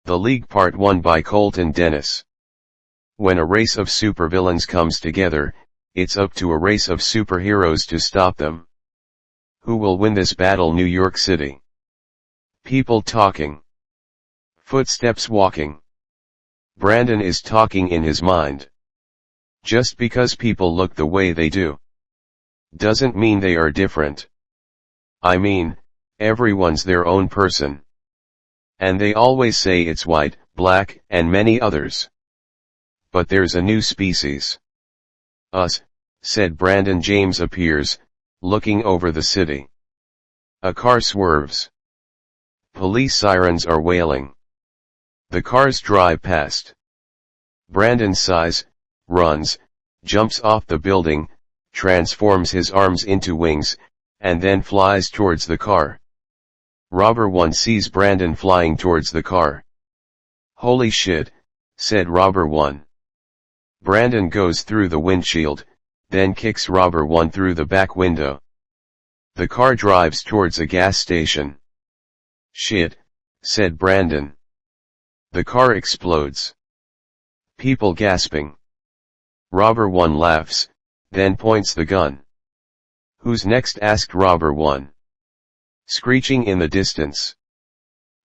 The League Part 1 by Colton Dennis. When a race of supervillains comes together, it's up to a race of superheroes to stop them. Who will win this battle? New York City. People talking. Footsteps walking. Brandon is talking in his mind. Just because people look the way they do, doesn't mean they are different. I mean, everyone's their own person. And they always say it's white, black, and many others. But there's a new species. Us, said Brandon. James appears, looking over the city. A car swerves. Police sirens are wailing. The cars drive past. Brandon sighs, runs, jumps off the building, transforms his arms into wings, and then flies towards the car. Robber 1 sees Brandon flying towards the car. Holy shit, said Robber 1. Brandon goes through the windshield, then kicks Robber 1 through the back window. The car drives towards a gas station. Shit, said Brandon. The car explodes. People gasping. Robber 1 laughs, then points the gun. Who's next? Asked Robber 1. Screeching in the distance.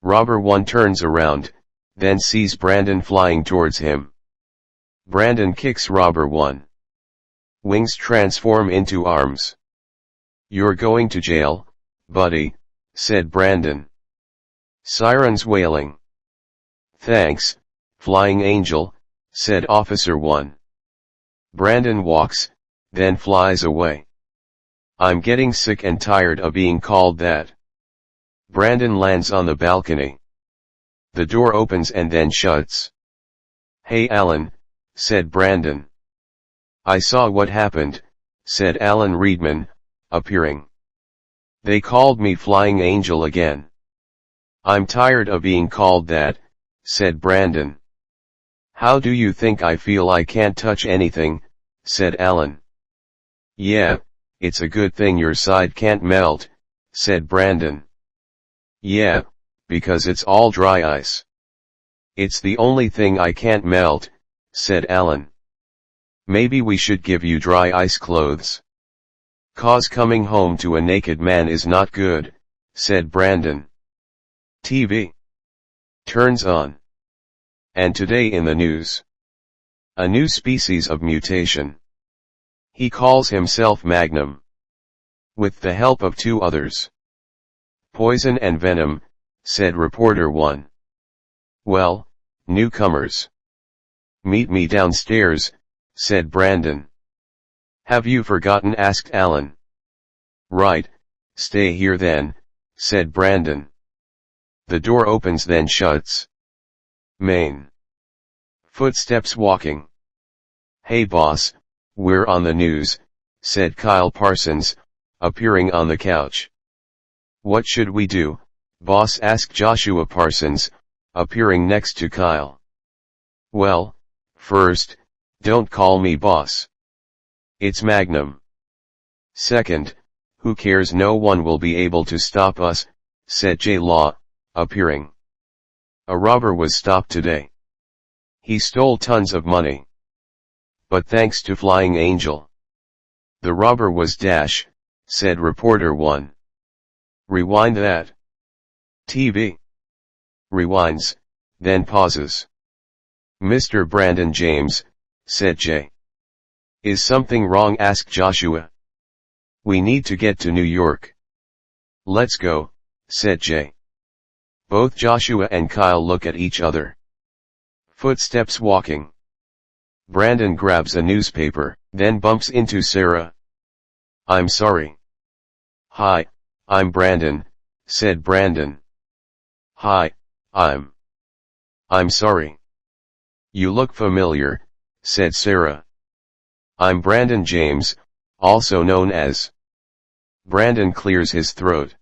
Robber 1 turns around, then sees Brandon flying towards him. Brandon kicks Robber 1. Wings transform into arms. You're going to jail, buddy, said Brandon. Sirens wailing. Thanks, Flying Angel, said Officer 1. Brandon walks, then flies away. I'm getting sick and tired of being called that. Brandon lands on the balcony. The door opens and then shuts. Hey Alan, said Brandon. I saw what happened, said Alan Reedman, appearing. They called me Flying Angel again. I'm tired of being called that, said Brandon. How do you think I feel? I can't touch anything, said Alan. Yeah, it's a good thing your side can't melt, said Brandon. Yeah, because it's all dry ice. It's the only thing I can't melt, said Alan. Maybe we should give you dry ice clothes. 'Cause coming home to a naked man is not good, said Brandon. TV turns on. And today in the news. A new species of mutation. He calls himself Magnum. With the help of 2 others. Poison and venom, said Reporter 1. Well, newcomers. Meet me downstairs, said Brandon. Have you forgotten? Asked Alan. Right, stay here then, said Brandon. The door opens then shuts. Main. Footsteps walking. Hey boss, we're on the news, said Kyle Parsons, appearing on the couch. What should we do, boss? Asked Joshua Parsons, appearing next to Kyle. Well, first, don't call me boss. It's Magnum. Second, who cares? No one will be able to stop us, said J. Law, appearing. A robber was stopped today. He stole tons of money. But thanks to Flying Angel. The robber was Dash, said Reporter 1. Rewind that. TV. Rewinds, then pauses. Mr. Brandon James, said Jay. Is something wrong? Asked Joshua. We need to get to New York. Let's go, said Jay. Both Joshua and Kyle look at each other. Footsteps walking. Brandon grabs a newspaper, then bumps into Sarah. I'm sorry. Hi, I'm Brandon, said Brandon. Hi, I'm sorry. You look familiar, said Sarah. I'm Brandon James, also known as. Brandon clears his throat.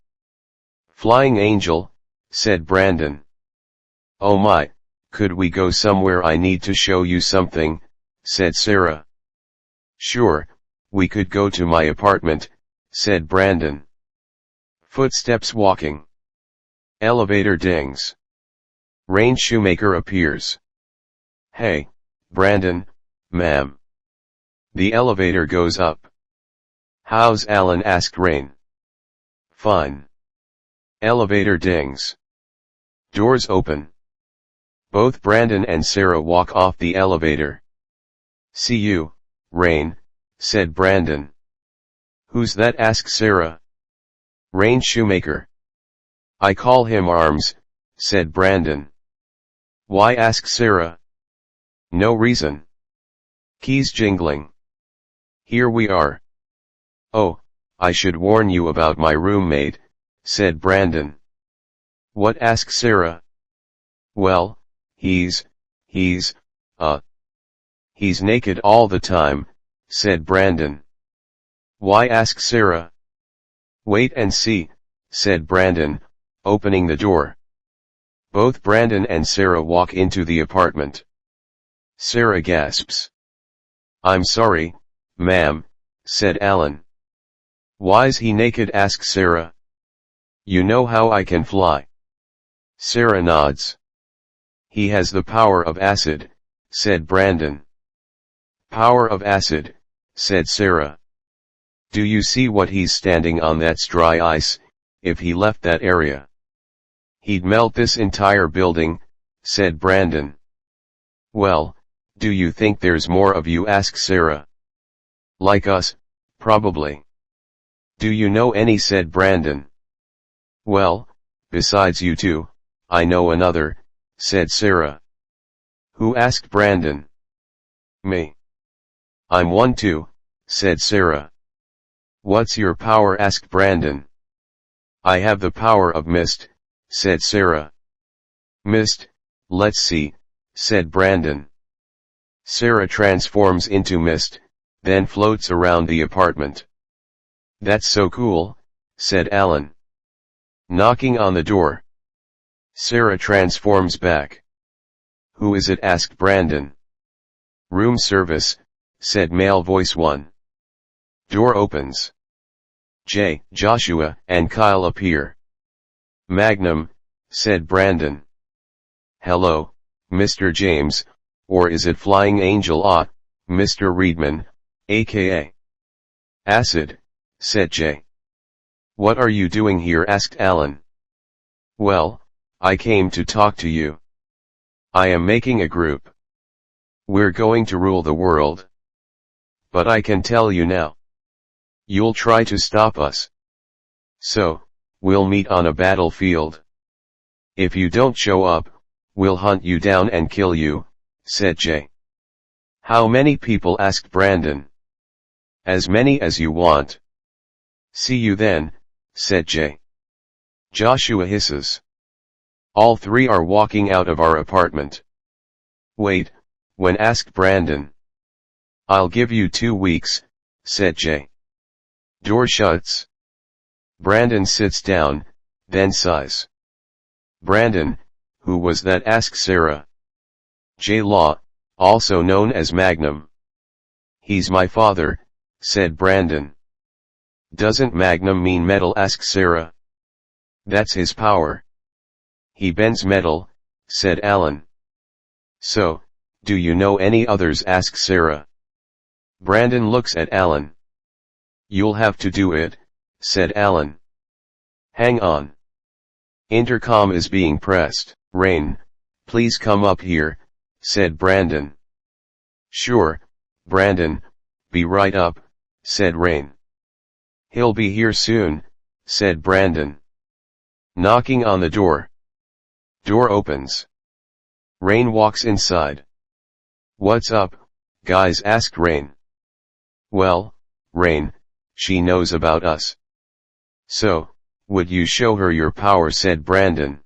Flying Angel, said Brandon. Oh my, could we go somewhere? I need to show you something, said Sarah. Sure, we could go to my apartment, said Brandon. Footsteps walking. Elevator dings. Rain Shoemaker appears. Hey, Brandon, ma'am. The elevator goes up. How's Alan? Asked Rain. Fine. Elevator dings. Doors open. Both Brandon and Sarah walk off the elevator. See you, Rain, said Brandon. Who's that? Asked Sarah. Rain Shoemaker. I call him Arms, said Brandon. Why? Asked Sarah. No reason. Keys jingling. Here we are. Oh, I should warn you about my roommate, said Brandon. What? Asked Sarah. Well, he's naked all the time, said Brandon. Why? Asked Sarah. Wait and see, said Brandon, opening the door. Both Brandon and Sarah walk into the apartment. Sarah gasps. I'm sorry, ma'am, said Alan. Why's he naked? Asked Sarah. You know how I can fly. Sarah nods. He has the power of acid, said Brandon. Power of acid, said Sarah. Do you see what he's standing on? That's dry ice. If he left that area, he'd melt this entire building, said Brandon. Well, do you think there's more of you? Asked Sarah. Like us, probably. Do you know any? Said Brandon. Well, besides you two, I know another, said Sarah. Who? Asked Brandon. Me. I'm one too, said Sarah. What's your power? Asked Brandon. I have the power of mist, said Sarah. Mist, let's see, said Brandon. Sarah transforms into mist, then floats around the apartment. That's so cool, said Alan. Knocking on the door. Sarah transforms back. Who is it? Asked Brandon. Room service, said male voice 1. Door opens. Jay, Joshua, and Kyle appear. Magnum, said Brandon. Hello, Mr. James, or is it Flying Angel? Mr. Reedman, aka Acid, said Jay. What are you doing here? Asked Alan. Well, I came to talk to you. I am making a group. We're going to rule the world. But I can tell you now. You'll try to stop us. So, we'll meet on a battlefield. If you don't show up, we'll hunt you down and kill you, said Jay. How many people? Asked Brandon. As many as you want. See you then, said Jay. Joshua hisses. All three are walking out of our apartment. Wait, when? Asked Brandon. I'll give you 2 weeks, said Jay. Door shuts. Brandon sits down, then sighs. Brandon, who was that? Asked Sarah. Jay Law, also known as Magnum. He's my father, said Brandon. Doesn't Magnum mean metal? Asked Sarah. That's his power. He bends metal, said Alan. So, do you know any others? Asked Sarah. Brandon looks at Alan. You'll have to do it, said Alan. Hang on. Intercom is being pressed. Rain, please come up here, said Brandon. Sure, Brandon, be right up, said Rain. He'll be here soon, said Brandon. Knocking on the door. Door opens. Rain walks inside. What's up, guys? Asked Rain. Well, Rain, she knows about us. So, would you show her your power? Said Brandon.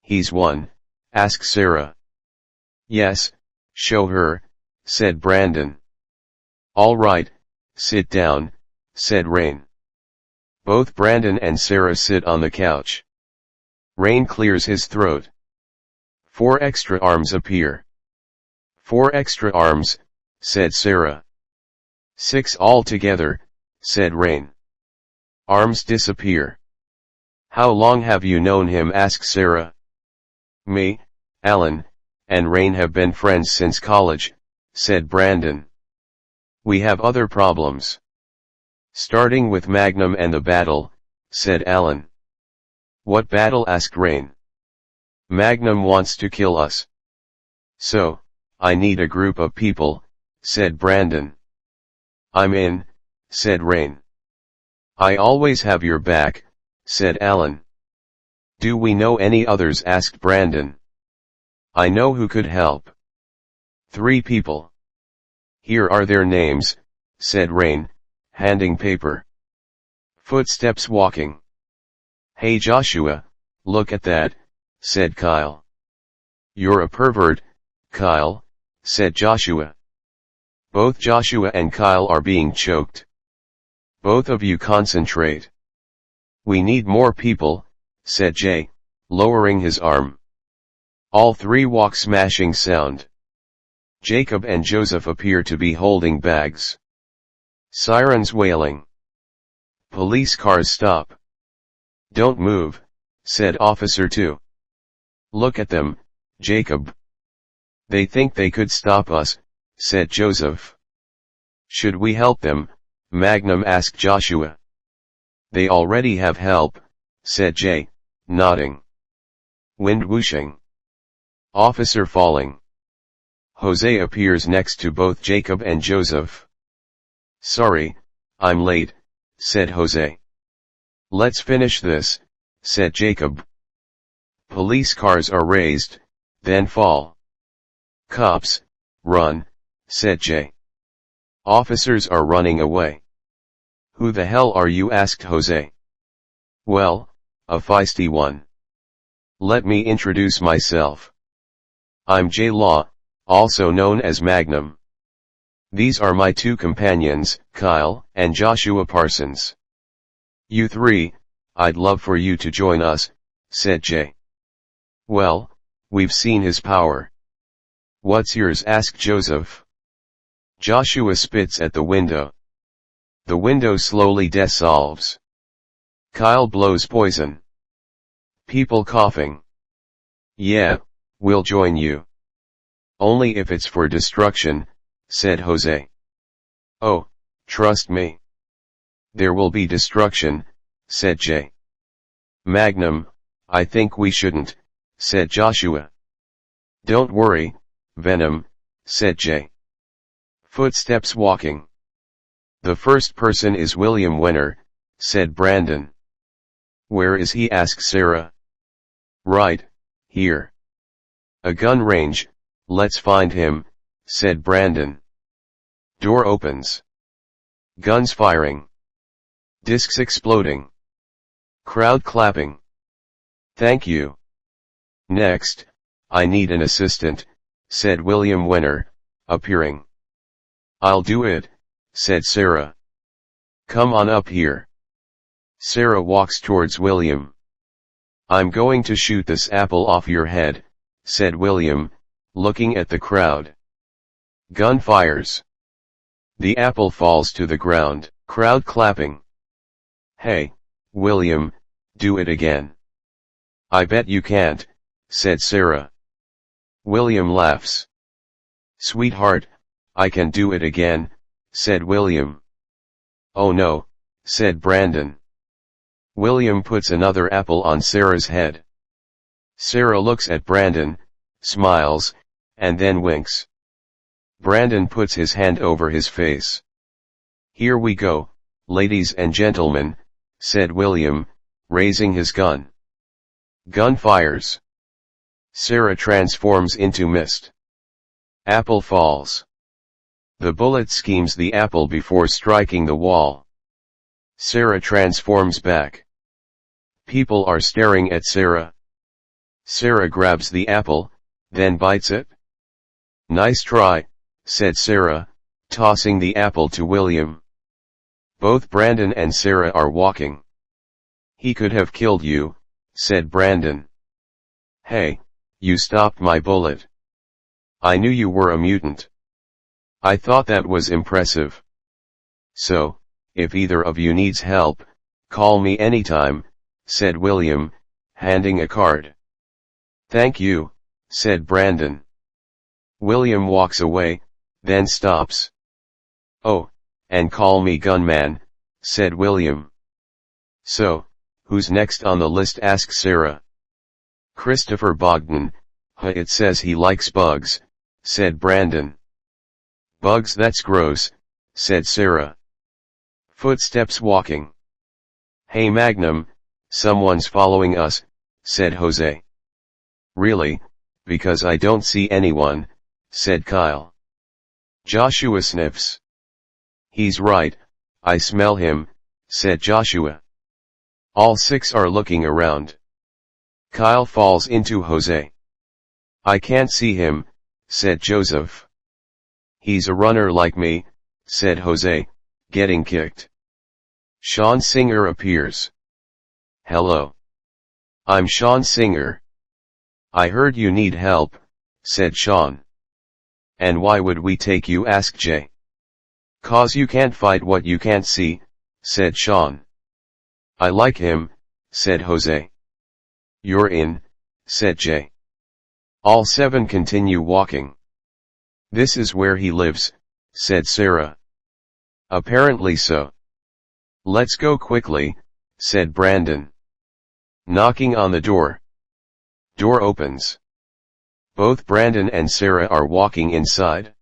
He's one, asked Sarah. Yes, show her, said Brandon. All right, sit down, said Rain. Both Brandon and Sarah sit on the couch. Rain clears his throat. 4 extra arms appear. 4 extra arms, said Sarah. 6 altogether, said Rain. Arms disappear. How long have you known him? Asked Sarah. Me, Alan, and Rain have been friends since college, said Brandon. We have other problems. Starting with Magnum and the battle, said Alan. What battle? Asked Rain. Magnum wants to kill us. So, I need a group of people, said Brandon. I'm in, said Rain. I always have your back, said Alan. Do we know any others? Asked Brandon. I know who could help. 3 people. Here are their names, said Rain, handing paper. Footsteps walking. Hey Joshua, look at that, said Kyle. You're a pervert, Kyle, said Joshua. Both Joshua and Kyle are being choked. Both of you concentrate. We need more people, said Jay, lowering his arm. All 3 walk smashing sound. Jacob and Joseph appear to be holding bags. Sirens wailing. Police cars stop. Don't move, said Officer 2. Look at them, Jacob. They think they could stop us, said Joseph. Should we help them? Magnum asked Joshua. They already have help, said Jay, nodding. Wind whooshing. Officer falling. Jose appears next to both Jacob and Joseph. Sorry, I'm late, said Jose. Let's finish this, said Jacob. Police cars are raised, then fall. Cops, run, said Jay. Officers are running away. Who the hell are you? Asked Jose. Well, a feisty one. Let me introduce myself. I'm Jay Law, also known as Magnum. These are my 2 companions, Kyle and Joshua Parsons. You 3, I'd love for you to join us, said Jay. Well, we've seen his power. What's yours? Asked Joseph. Joshua spits at the window. The window slowly dissolves. Kyle blows poison. People coughing. Yeah, we'll join you. Only if it's for destruction, said Jose. Oh, trust me. There will be destruction, said Jay. Magnum, I think we shouldn't, said Joshua. Don't worry, Venom, said Jay. Footsteps walking. The first person is William Wenner, said Brandon. Where is he? Asked Sarah. Right, here. A gun range, let's find him, said Brandon. Door opens. Guns firing. Discs exploding. Crowd clapping. Thank you. Next, I need an assistant, said William Wenner, appearing. I'll do it, said Sarah. Come on up here. Sarah walks towards William. I'm going to shoot this apple off your head, said William, looking at the crowd. Gun fires. The apple falls to the ground, crowd clapping. Hey, William, do it again. I bet you can't, said Sarah. William laughs. Sweetheart, I can do it again, said William. Oh no, said Brandon. William puts another apple on Sarah's head. Sarah looks at Brandon, smiles, and then winks. Brandon puts his hand over his face. Here we go, ladies and gentlemen, said William, raising his gun. Gun fires. Sarah transforms into mist. Apple falls. The bullet schemes the apple before striking the wall. Sarah transforms back. People are staring at Sarah. Sarah grabs the apple, then bites it. Nice try, said Sarah, tossing the apple to William. Both Brandon and Sarah are walking. He could have killed you, said Brandon. Hey, you stopped my bullet. I knew you were a mutant. I thought that was impressive. So, if either of you needs help, call me anytime, said William, handing a card. Thank you, said Brandon. William walks away, then stops. Oh, and call me gunman, said William. So, who's next on the list, asked Sarah. Christopher Bogdan. It says he likes bugs, said Brandon. Bugs, that's gross, said Sarah. Footsteps walking. Hey Magnum, someone's following us, said Jose. Really, because I don't see anyone, said Kyle. Joshua sniffs. He's right, I smell him, said Joshua. All six are looking around. Kyle falls into Jose. I can't see him, said Joseph. He's a runner like me, said Jose, getting kicked. Sean Singer appears. Hello. I'm Sean Singer. I heard you need help, said Sean. And why would we take you, asked Jay. 'Cause you can't fight what you can't see, said Sean. I like him, said Jose. You're in, said Jay. All seven continue walking. This is where he lives, said Sarah. Apparently so. Let's go quickly, said Brandon. Knocking on the door. Door opens. Both Brandon and Sarah are walking inside.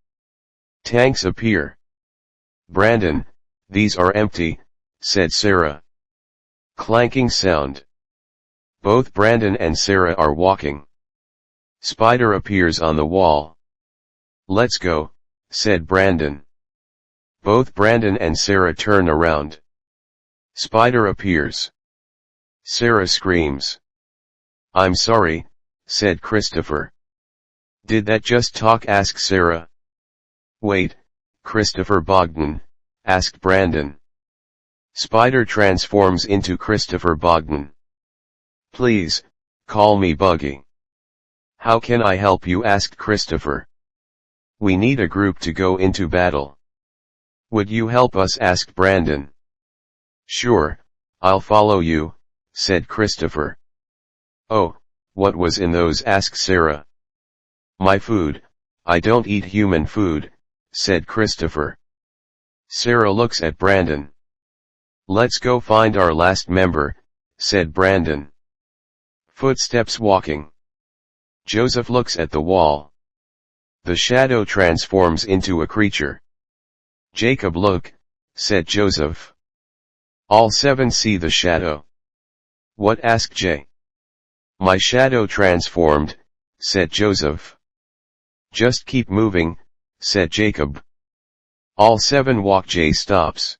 Tanks appear. Brandon, these are empty, said Sarah. Clanking sound. Both Brandon and Sarah are walking. Spider appears on the wall. Let's go, said Brandon. Both Brandon and Sarah turn around. Spider appears. Sarah screams. I'm sorry, said Christopher. Did that just talk, asked Sarah. Wait, Christopher Bogdan, asked Brandon. Spider transforms into Christopher Bogdan. Please, call me Buggy. How can I help you, asked Christopher. We need a group to go into battle. Would you help us, asked Brandon. Sure, I'll follow you, said Christopher. Oh, what was in those, asked Sarah. My food, I don't eat human food, said Christopher. Sarah looks at Brandon. Let's go find our last member, said Brandon. Footsteps walking. Joseph looks at the wall. The shadow transforms into a creature. Jacob, look, said Joseph. All seven see the shadow. What, asked Jay. My shadow transformed, said Joseph. Just keep moving, said Jacob. All seven walk. Jay stops.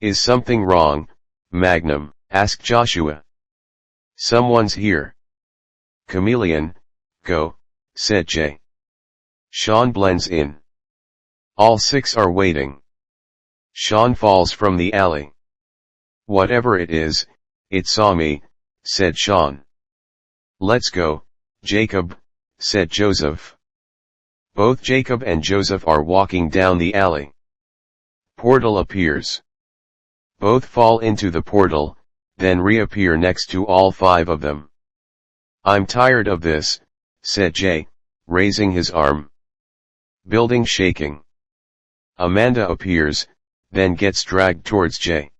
Is something wrong, Magnum, asked Joshua. Someone's here. Chameleon, go, said Jay. Sean blends in. All six are waiting. Sean falls from the alley. Whatever it is, it saw me, said Sean. Let's go, Jacob, said Joseph. Both Jacob and Joseph are walking down the alley. Portal appears. Both fall into the portal, then reappear next to all five of them. I'm tired of this, said Jay, raising his arm. Building shaking. Amanda appears, then gets dragged towards Jay.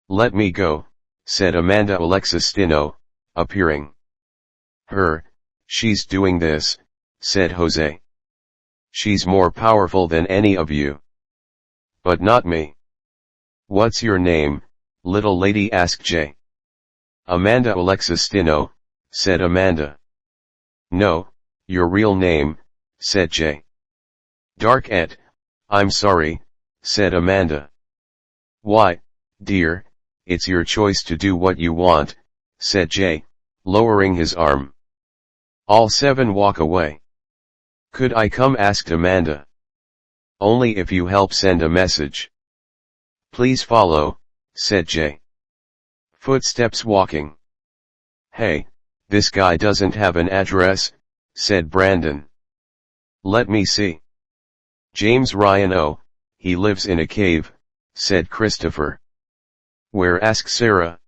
Let me go, said Amanda Alexistino, appearing. She's doing this, said Jose. She's more powerful than any of you. But not me. What's your name, little lady, asked Jay. Amanda Alexistino, said Amanda. No, your real name, said Jay. Dark Et, I'm sorry, said Amanda. Why, dear, it's your choice to do what you want, said Jay, lowering his arm. All seven walk away. Could I come, asked Amanda. Only if you help send a message. Please follow, said Jay. Footsteps walking. Hey, this guy doesn't have an address, said Brandon. Let me see. James Ryan. Oh, he lives in a cave, said Christopher. Where, asked Sarah.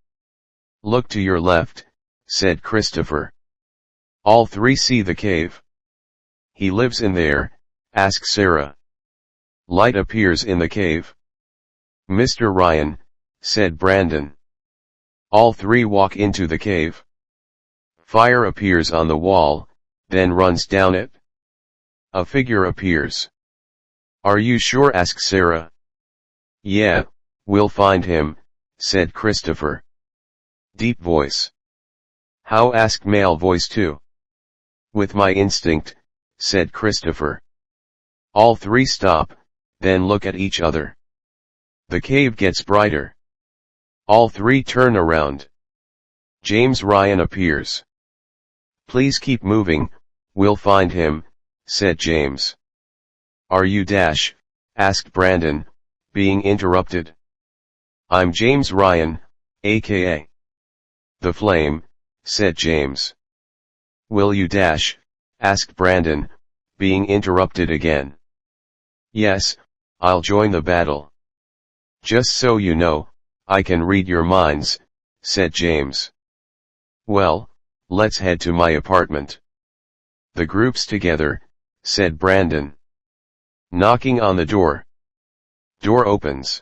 Look to your left, said Christopher. All three see the cave. He lives in there, asks Sarah. Light appears in the cave. Mr. Ryan, said Brandon. All three walk into the cave. Fire appears on the wall, then runs down it. A figure appears. Are you sure? asked Sarah. Yeah, we'll find him, said Christopher. Deep voice. How? asked male voice too. With my instinct, said Christopher. All three stop, then look at each other. The cave gets brighter. All three turn around. James Ryan appears. Please keep moving, we'll find him, said James. Are you Dash? asked Brandon, being interrupted. I'm James Ryan, aka The Flame, said James. Will you Dash? asked Brandon, being interrupted again. Yes, I'll join the battle. Just so you know, I can read your minds, said James. Well, let's head to my apartment. The group's together, said Brandon. Knocking on the door. Door opens.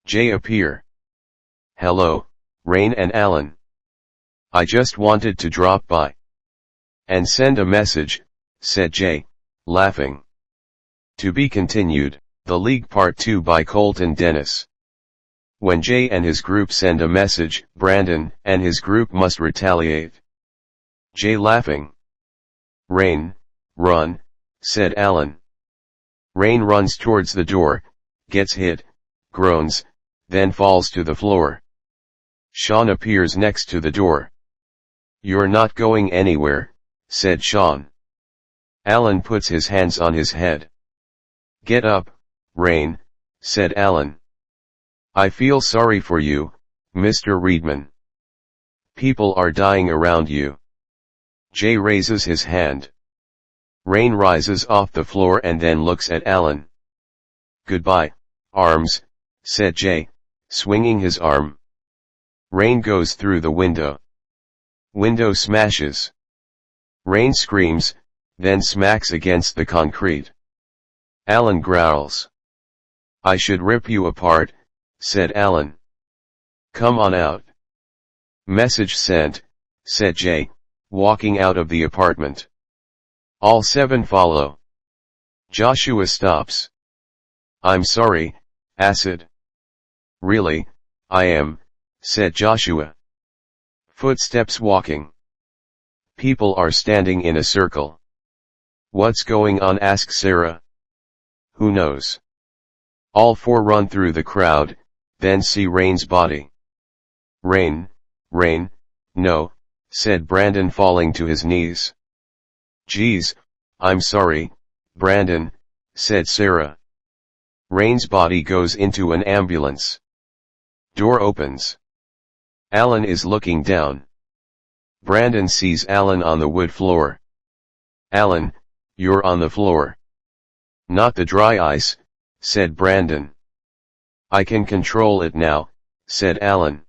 Jay appear. Hello, Rain and Alan. I just wanted to drop by. And send a message, said Jay, laughing. To be continued, The League Part 2 by Colton Dennis. When Jay and his group send a message, Brandon and his group must retaliate. Jay laughing. Rain, run, said Alan. Rain runs towards the door, gets hit, groans, then falls to the floor. Sean appears next to the door. You're not going anywhere, said Sean. Alan puts his hands on his head. Get up, Rain, said Alan. I feel sorry for you, Mr. Reedman. People are dying around you. Jay raises his hand. Rain rises off the floor and then looks at Alan. Goodbye, arms, said Jay, swinging his arm. Rain goes through the window. Window smashes. Rain screams, then smacks against the concrete. Alan growls. I should rip you apart, said Alan. Come on out. Message sent, said Jay, walking out of the apartment. All seven follow. Joshua stops. I'm sorry, Acid. Really, I am, said Joshua. Footsteps walking. People are standing in a circle. What's going on? asked Sarah. Who knows? All four run through the crowd, then see Rain's body. Rain, no, said Brandon, falling to his knees. Geez, I'm sorry, Brandon, said Sarah. Rain's body goes into an ambulance. Door opens. Alan is looking down. Brandon sees Alan on the wood floor. Alan, you're on the floor. Not the dry ice, said Brandon. I can control it now, said Alan.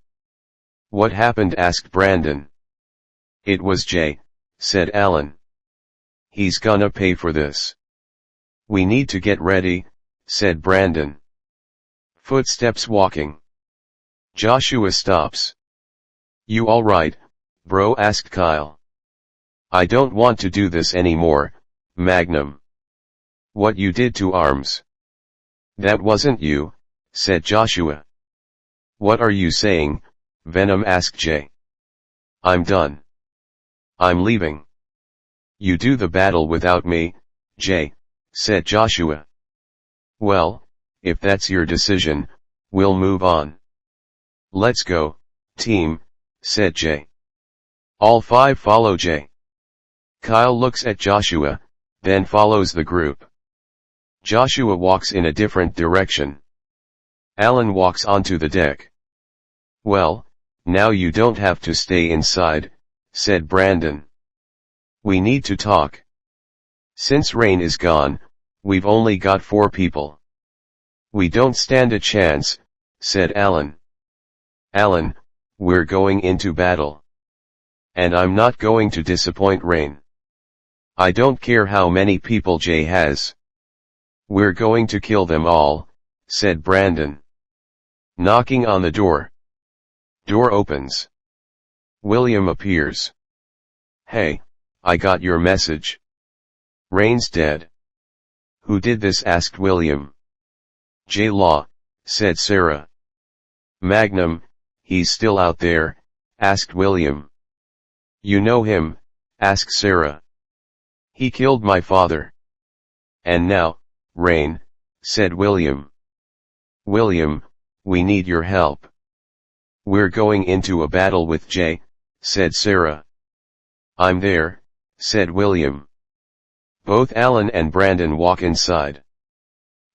What happened? asked Brandon. It was Jay, said Alan. He's gonna pay for this. We need to get ready, said Brandon. Footsteps walking. Joshua stops. You alright, bro? asked Kyle. I don't want to do this anymore, Magnum. What you did to Arms? That wasn't you, said Joshua. What are you saying, Venom? asked Jay. I'm done. I'm leaving. You do the battle without me, Jay, said Joshua. Well, if that's your decision, we'll move on. Let's go, team, said Jay. All five follow Jay. Kyle looks at Joshua, then follows the group. Joshua walks in a different direction. Alan walks onto the deck. Well, now you don't have to stay inside, said Brandon. We need to talk. Since Rain is gone, we've only got 4 people. We don't stand a chance, said Alan. Alan, we're going into battle. and I'm not going to disappoint Rain. I don't care how many people Jay has. We're going to kill them all, said Brandon. Knocking on the door. Door opens. William appears. Hey, I got your message. Rain's dead. Who did this? Asked William. Jay Law, said Sarah. Magnum, he's still out there, asked William. You know him, asked Sarah. He killed my father. And now, Rain, said William. William, we need your help. We're going into a battle with Jay, said Sarah. I'm there, said William. Both Alan and Brandon walk inside.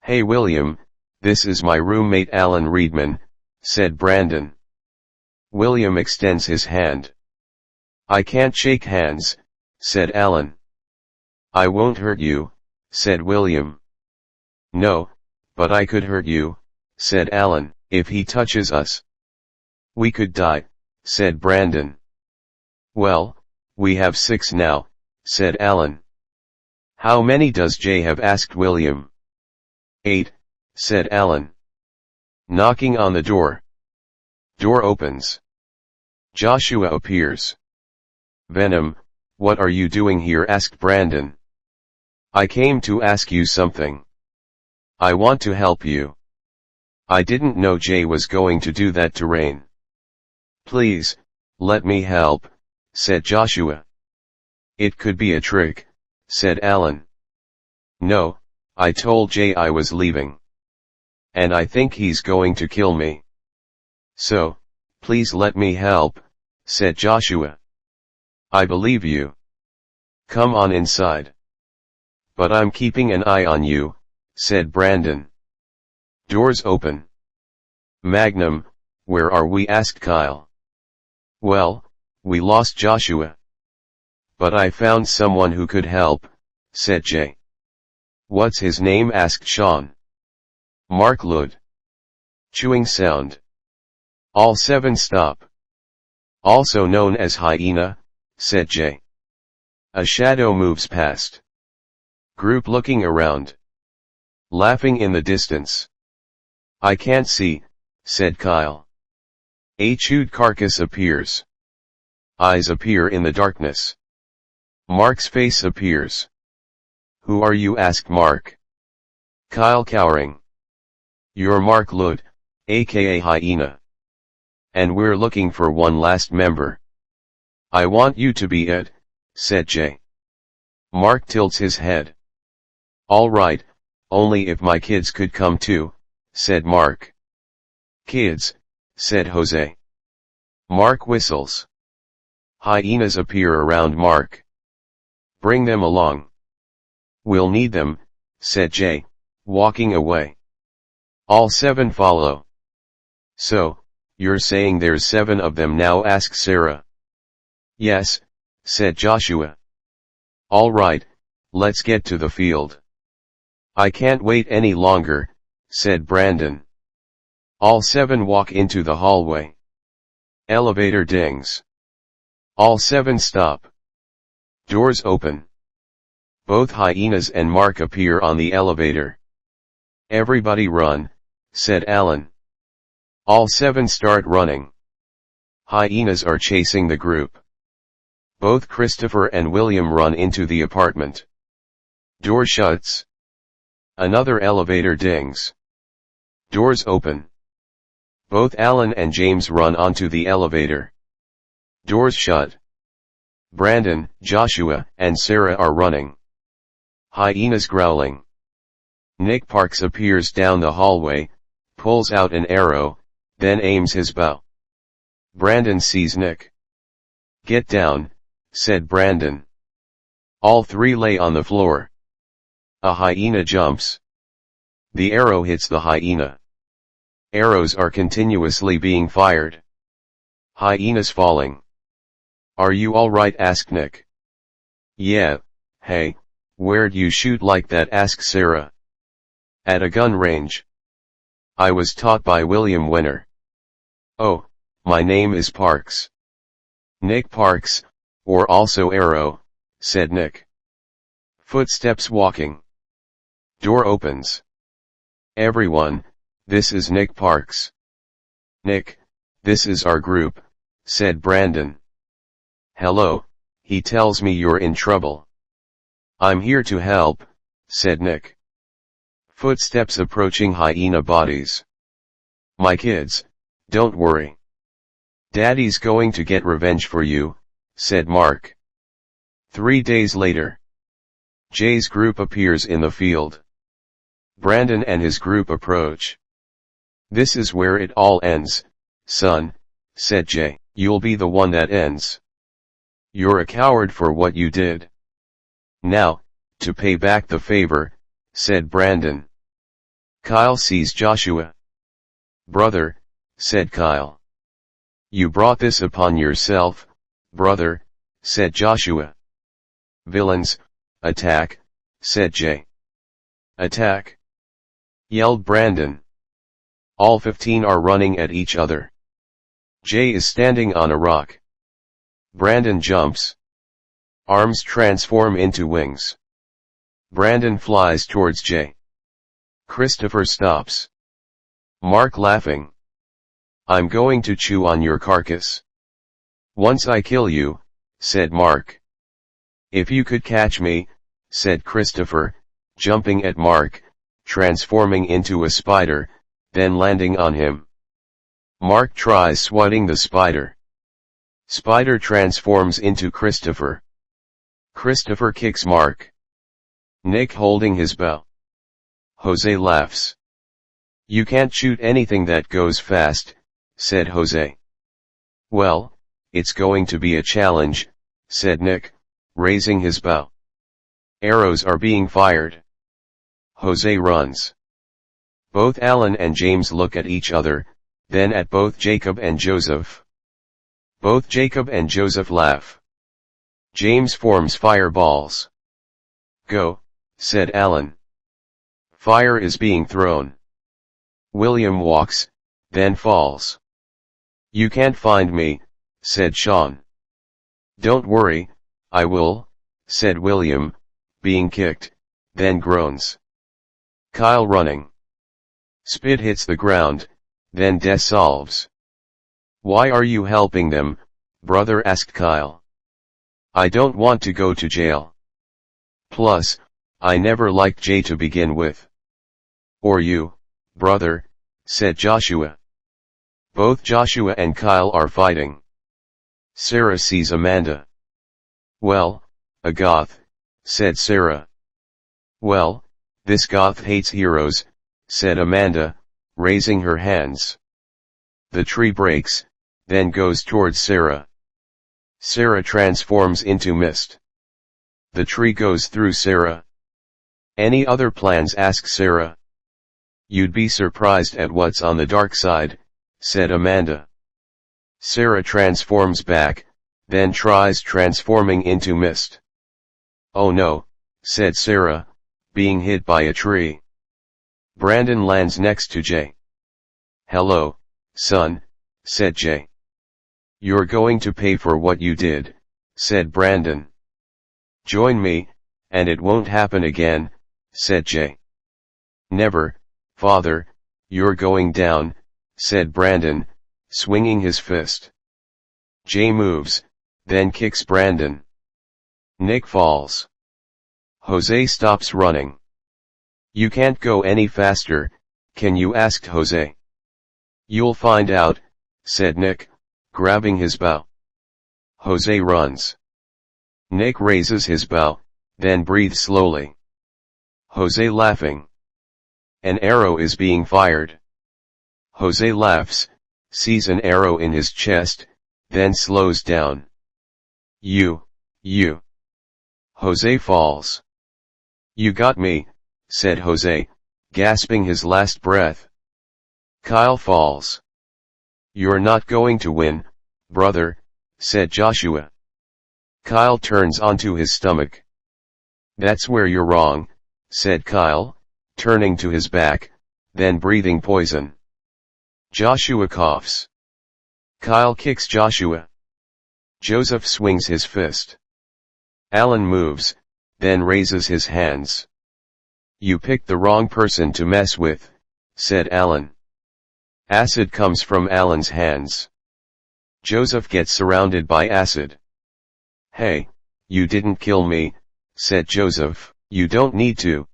Hey William, this is my roommate Alan Reedman, said Brandon. William extends his hand. I can't shake hands, said Alan. I won't hurt you, said William. No, but I could hurt you, said Alan, if he touches us. We could die, said Brandon. Well, we have 6 now, said Alan. How many does Jay have? Asked William. 8, said Alan. Knocking on the door. Door opens. Joshua appears. Venom, what are you doing here? Asked Brandon. I came to ask you something. I want to help you. I didn't know Jay was going to do that to Rain. Please, let me help, said Joshua. It could be a trick, said Alan. No, I told Jay I was leaving. And I think he's going to kill me. So, please let me help, said Joshua. I believe you. Come on inside. But I'm keeping an eye on you, said Brandon. Doors open. Magnum, where are we? Asked Kyle. Well, we lost Joshua. But I found someone who could help, said Jay. What's his name? Asked Sean. Mark Ludd. Chewing sound. All 7 stop. Also known as hyena, said Jay. A shadow moves past. Group looking around. Laughing in the distance. I can't see, said Kyle. A chewed carcass appears. Eyes appear in the darkness. Mark's face appears. Who are you? Asked Mark. Kyle cowering. You're Mark Ludd, aka Hyena. And we're looking for one last member. I want you to be it, said Jay. Mark tilts his head. All right, only if my kids could come too, said Mark. Kids, said Jose. Mark whistles. Hyenas appear around Mark. Bring them along. We'll need them, said Jay, walking away. All 7 follow. So, you're saying there's 7 of them now? Asked Sarah. Yes, said Joshua. All right, let's get to the field. I can't wait any longer, said Brandon. All 7 walk into the hallway. Elevator dings. All 7 stop. Doors open. Both hyenas and Mark appear on the elevator. Everybody run, said Alan. All 7 start running. Hyenas are chasing the group. Both Christopher and William run into the apartment. Door shuts. Another elevator dings. Doors open. Both Alan and James run onto the elevator. Doors shut. Brandon, Joshua, and Sarah are running. Hyenas growling. Nick Parks appears down the hallway, pulls out an arrow, then aims his bow. Brandon sees Nick. Get down, said Brandon. All 3 lay on the floor. A hyena jumps. The arrow hits the hyena. Arrows are continuously being fired. Hyenas falling. Are you alright? Asked Nick. Yeah, hey, where'd you shoot like that? Asked Sarah. At a gun range. I was taught by William Winner. Oh, my name is Parks. Nick Parks, Or also Arrow, said Nick. Footsteps walking. Door opens. Everyone, this is Nick Parks. Nick, this is our group, said Brandon. Hello, he tells me you're in trouble. I'm here to help, said Nick. Footsteps approaching hyena bodies. My kids, don't worry. Daddy's going to get revenge for you, said Mark. 3 days later. Jay's group appears in the field. Brandon and his group approach. This is where it all ends, son, said Jay. You'll be the one that ends. You're a coward for what you did. Now, to pay back the favor, said Brandon. Kyle sees Joshua. Brother, said Kyle. You brought this upon yourself, brother, said Joshua. Villains, attack, said Jay. Attack! Yelled Brandon. All 15 are running at each other. Jay is standing on a rock. Brandon jumps. Arms transform into wings. Brandon flies towards Jay. Christopher stops. Mark laughing. I'm going to chew on your carcass. Once I kill you, said Mark. If you could catch me, said Christopher, jumping at Mark, transforming into a spider, then landing on him. Mark tries swatting the spider. Spider transforms into Christopher. Christopher kicks Mark. Nick holding his bow. Jose laughs. You can't shoot anything that goes fast, said Jose. Well, it's going to be a challenge, said Nick, raising his bow. Arrows are being fired. Jose runs. Both Alan and James look at each other, then at both Jacob and Joseph. Both Jacob and Joseph laugh. James forms fireballs. Go, said Alan. Fire is being thrown. William walks, then falls. You can't find me, said Sean. Don't worry, I will, said William, being kicked, then groans. Kyle running. Spit hits the ground, then dissolves. Why are you helping them, brother? Asked Kyle. I don't want to go to jail. Plus, I never liked Jay to begin with. Or you, brother, said Joshua. Both Joshua and Kyle are fighting. Sarah sees Amanda. Well, a goth, said Sarah. Well, this goth hates heroes, said Amanda, raising her hands. The tree breaks, then goes towards Sarah. Sarah transforms into mist. The tree goes through Sarah. Any other plans? Asked Sarah. You'd be surprised at what's on the dark side, said Amanda. Sarah transforms back, then tries transforming into mist. Oh no, said Sarah, being hit by a tree. Brandon lands next to Jay. Hello, son, said Jay. You're going to pay for what you did, said Brandon. Join me, and it won't happen again, said Jay. Never, father, you're going down, said Brandon, swinging his fist. Jay moves, then kicks Brandon. Nick falls. Jose stops running. You can't go any faster, can you? Asked Jose. You'll find out, said Nick, grabbing his bow. Jose runs. Nick raises his bow, then breathes slowly. Jose laughing. An arrow is being fired. Jose laughs, sees an arrow in his chest, then slows down. You. Jose falls. You got me, said Jose, gasping his last breath. Kyle falls. You're not going to win, brother, said Joshua. Kyle turns onto his stomach. That's where you're wrong, said Kyle, turning to his back, then breathing poison. Joshua coughs. Kyle kicks Joshua. Joseph swings his fist. Alan moves, then raises his hands. You picked the wrong person to mess with, said Alan. Acid comes from Alan's hands. Joseph gets surrounded by acid. Hey, you didn't kill me, said Joseph. You don't need to.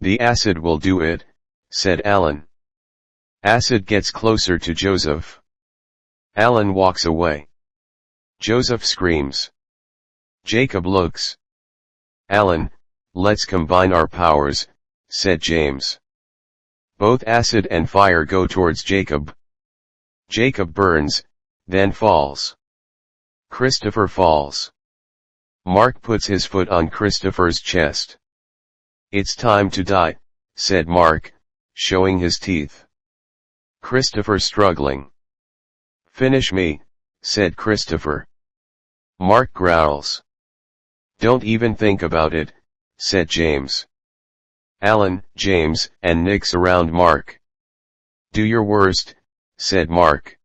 The acid will do it, said Alan. Acid gets closer to Joseph. Alan walks away. Joseph screams. Jacob looks. Alan, let's combine our powers, said James. Both acid and fire go towards Jacob. Jacob burns, then falls. Christopher falls. Mark puts his foot on Christopher's chest. It's time to die, said Mark, showing his teeth. Christopher struggling. Finish me, said Christopher. Mark growls. Don't even think about it, said James. Alan, James, and Nick surround Mark. Do your worst, said Mark.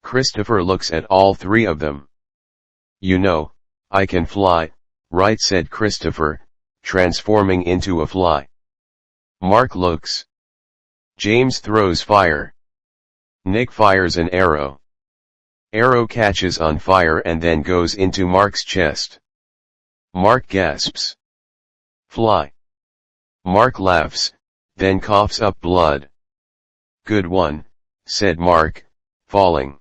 Christopher looks at all three of them. You know, I can fly, right, said Christopher, transforming into a fly. Mark looks. James throws fire. Nick fires an arrow. Arrow catches on fire and then goes into Mark's chest. Mark gasps. Fly. Mark laughs, then coughs up blood. Good one, said Mark, falling.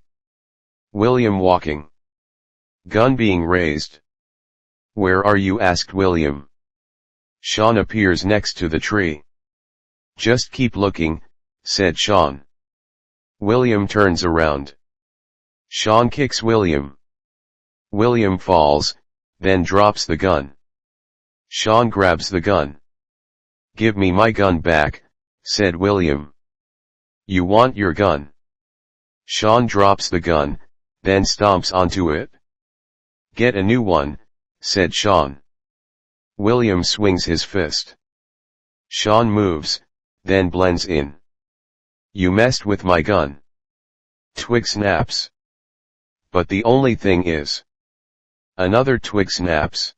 William walking. Gun being raised. Where are you, asked William. Sean appears next to the tree. Just keep looking, said Sean. William turns around. Sean kicks William. William falls, then drops the gun. Sean grabs the gun. Give me my gun back, said William. You want your gun? Sean drops the gun, then stomps onto it. Get a new one, said Sean. William swings his fist. Sean moves, then blends in. You messed with my gun. Twig snaps. But the only thing is. Another twig snaps.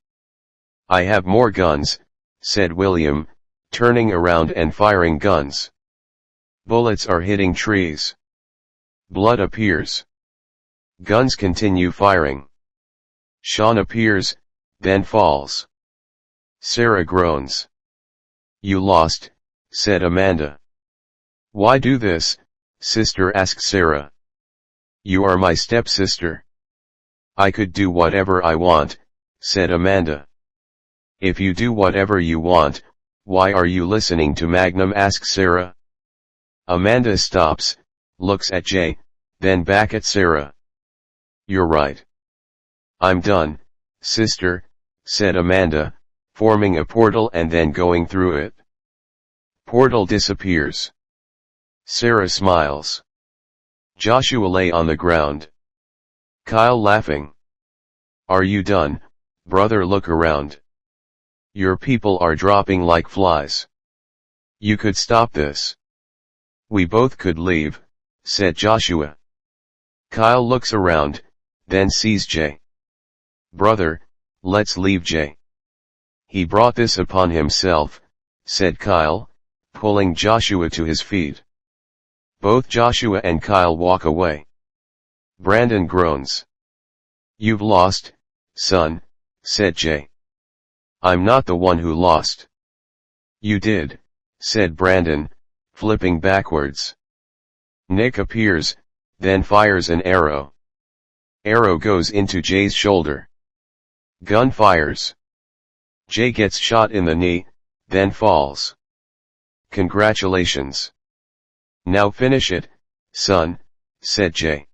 I have more guns, said William, turning around and firing guns. Bullets are hitting trees. Blood appears. Guns continue firing. Sean appears, then falls. Sarah groans. You lost, said Amanda. Why do this, sister, asked Sarah. You are my stepsister. I could do whatever I want, said Amanda. If you do whatever you want, why are you listening to Magnum, asked Sarah. Amanda stops, looks at Jay, then back at Sarah. You're right. I'm done, sister, said Amanda, forming a portal and then going through it. Portal disappears. Sarah smiles. Joshua lay on the ground. Kyle laughing. Are you done, brother? Look around. Your people are dropping like flies. You could stop this. We both could leave, said Joshua. Kyle looks around, then sees Jay. Brother, let's leave Jay. He brought this upon himself, said Kyle, pulling Joshua to his feet. Both Joshua and Kyle walk away. Brandon groans. You've lost, son, said Jay. I'm not the one who lost. You did, said Brandon, flipping backwards. Nick appears, then fires an arrow. Arrow goes into Jay's shoulder. Gun fires. Jay gets shot in the knee, then falls. Congratulations. Now finish it, son, said Jay.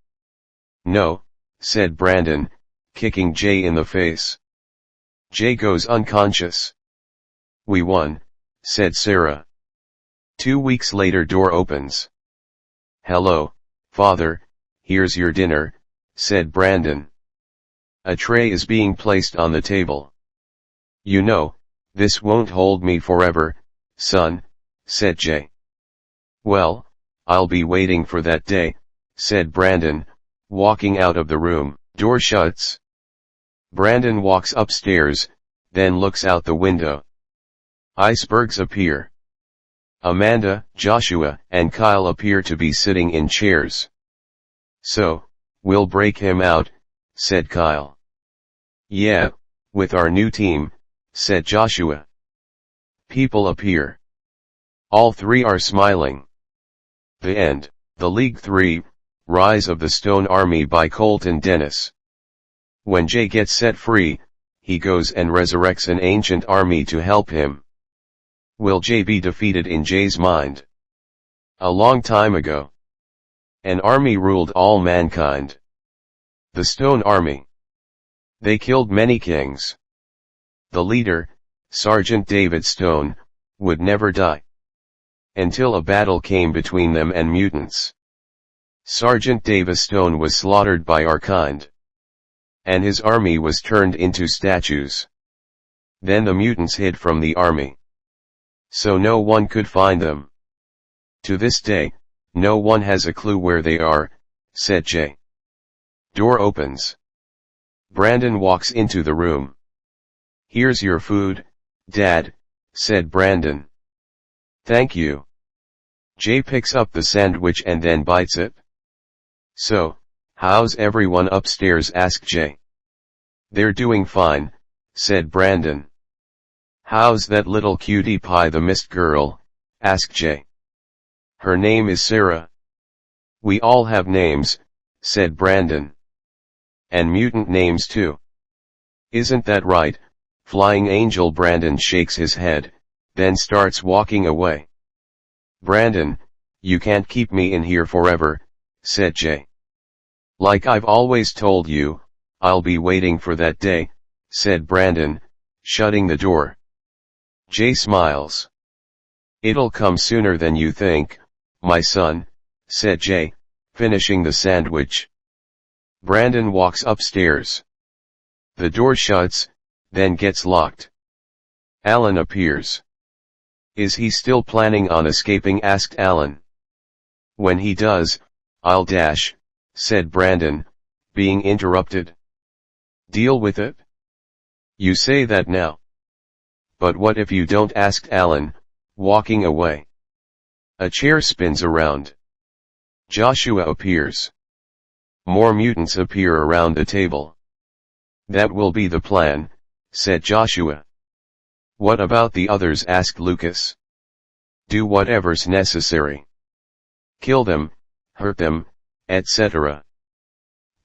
No, said Brandon, kicking Jay in the face. Jay goes unconscious. We won, said Sarah. 2 weeks later, door opens. Hello, father, here's your dinner, said Brandon. A tray is being placed on the table. You know, this won't hold me forever, son, said Jay. Well, I'll be waiting for that day, said Brandon, walking out of the room. Door shuts. Brandon walks upstairs, then looks out the window. Icebergs appear. Amanda, Joshua, and Kyle appear to be sitting in chairs. "So, we'll break him out," said Kyle. "Yeah, with our new team," said Joshua. People appear. All three are smiling. The end. The League 3, Rise of the Stone Army by Colton Dennis. When Jay gets set free, he goes and resurrects an ancient army to help him. Will Jay be defeated in Jay's mind? A long time ago, an army ruled all mankind. The Stone Army. They killed many kings. The leader, Sergeant David Stone, would never die. Until a battle came between them and mutants. Sergeant David Stone was slaughtered by our kind. And his army was turned into statues. Then the mutants hid from the army. So no one could find them. To this day, no one has a clue where they are, said Jay. Door opens. Brandon walks into the room. "Here's your food, Dad," said Brandon. "Thank you." Jay picks up the sandwich and then bites it. "So, how's everyone upstairs?" asked Jay. "They're doing fine," said Brandon. "How's that little cutie pie the mist girl?" asked Jay. "Her name is Sarah." "We all have names," said Brandon. "And mutant names too. Isn't that right, Flying Angel?" Brandon shakes his head, then starts walking away. "Brandon, you can't keep me in here forever," said Jay. "Like I've always told you, I'll be waiting for that day," said Brandon, shutting the door. Jay smiles. "It'll come sooner than you think, my son," said Jay, finishing the sandwich. Brandon walks upstairs. The door shuts, then gets locked. Alan appears. "Is he still planning on escaping?" asked Alan. "When he does, I'll dash," said Brandon, being interrupted. "Deal with it?" "You say that now. But what if you don't?" asked Alan, walking away. A chair spins around. Joshua appears. More mutants appear around the table. "That will be the plan," said Joshua. "What about the others?" asked Lucas. "Do whatever's necessary. Kill them, hurt them, etc.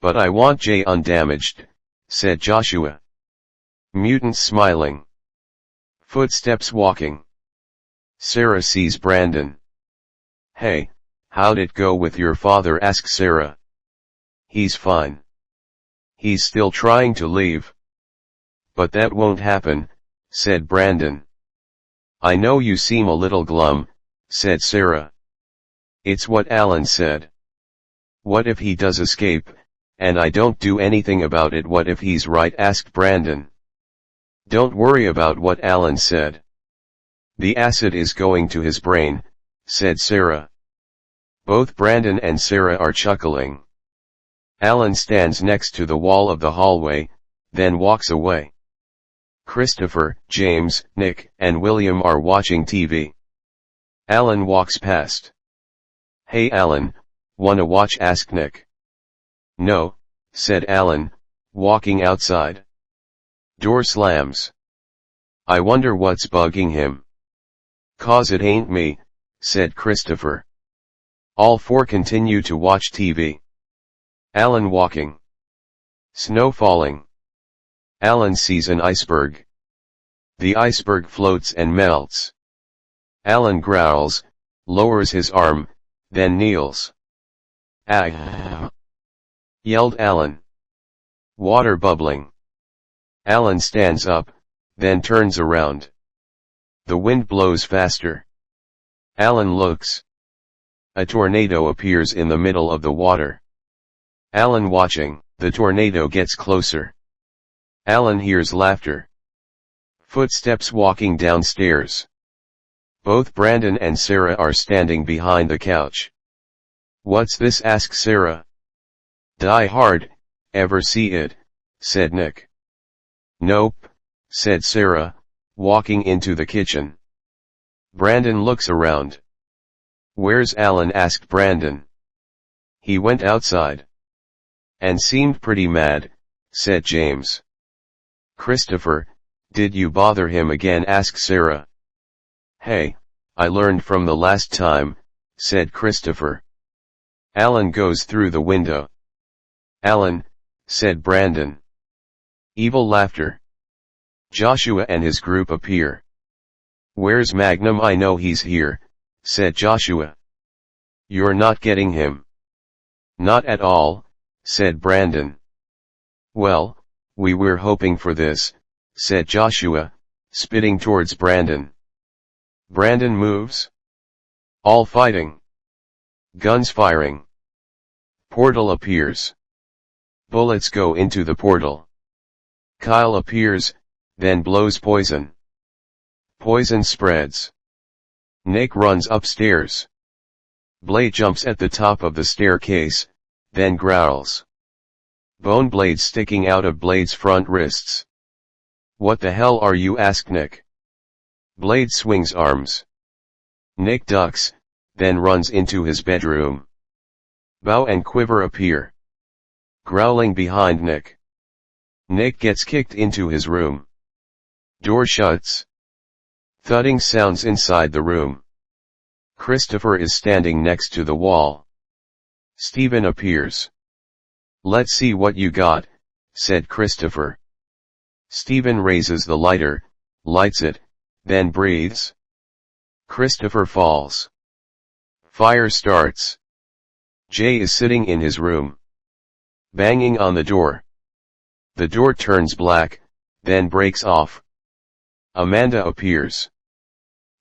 But I want Jay undamaged," said Joshua. Mutants smiling. Footsteps walking. Sarah sees Brandon. "Hey, how'd it go with your father?" asked Sarah. "He's fine. He's still trying to leave." "But that won't happen," said Brandon. "I know you seem a little glum," said Sarah. "It's what Alan said." "What if he does escape, and I don't do anything about it?" "What if he's right?" asked Brandon. "Don't worry about what Alan said. The acid is going to his brain," said Sarah. Both Brandon and Sarah are chuckling. Alan stands next to the wall of the hallway, then walks away. Christopher, James, Nick, and William are watching TV. Alan walks past. "Hey Alan, wanna watch?" asked Nick. "No," said Alan, walking outside. Door slams. "I wonder what's bugging him." "'Cause it ain't me," said Christopher. All four continue to watch TV. Alan walking. Snow falling. Alan sees an iceberg. The iceberg floats and melts. Alan growls, lowers his arm, then kneels. "Ah!" yelled Alan. Water bubbling. Alan stands up, then turns around. The wind blows faster. Alan looks. A tornado appears in the middle of the water. Alan watching. The tornado gets closer. Alan hears laughter. Footsteps walking downstairs. Both Brandon and Sarah are standing behind the couch. "What's this?" asks Sarah. "Die Hard," Ever see it? Said Nick. Nope, said Sarah, walking into the kitchen. Brandon looks around. Where's Alan? Asked Brandon. He went outside. And seemed pretty mad, said James. Christopher, did you bother him again? Asked Sarah. Hey, I learned from the last time, said Christopher. Alan goes through the window. Alan, said Brandon. Evil laughter. Joshua and his group appear. Where's Magnum? I know he's here, said Joshua. You're not getting him. Not at all, said Brandon. Well, we were hoping for this, said Joshua, spitting towards Brandon. Brandon moves. All fighting. Guns firing. Portal appears. Bullets go into the portal. Kyle appears, then blows poison. Poison spreads. Nick runs upstairs. Blade jumps at the top of the staircase, then growls. Bone blades sticking out of Blade's front wrists. What the hell are you? Asked Nick. Blade swings arms. Nick ducks, then runs into his bedroom. Bow and Quiver appear. Growling behind Nick. Nick gets kicked into his room. Door shuts. Thudding sounds inside the room. Christopher is standing next to the wall. Stephen appears. Let's see what you got, said Christopher. Stephen raises the lighter, lights it, then breathes. Christopher falls. Fire starts. Jay is sitting in his room. Banging on the door. The door turns black, then breaks off. Amanda appears.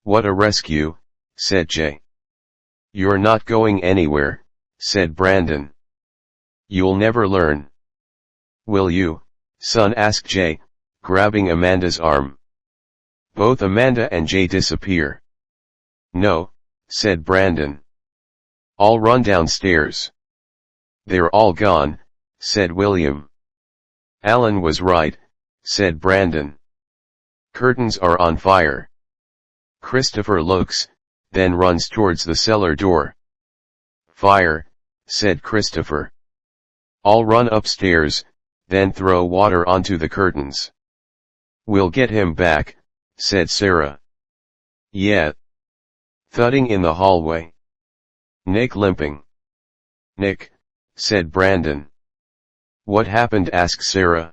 What a rescue, said Jay. You're not going anywhere, said Brandon. You'll never learn. Will you, son? Asked Jay, grabbing Amanda's arm. Both Amanda and Jay disappear. No, said Brandon. I'll run downstairs. They're all gone, said William. Alan was right, said Brandon. Curtains are on fire. Christopher looks, then runs towards the cellar door. Fire, said Christopher. I'll run upstairs, then throw water onto the curtains. We'll get him back, said Sarah. Yeah. Thudding in the hallway. Nick limping. Nick, said Brandon. What happened? Asked Sarah.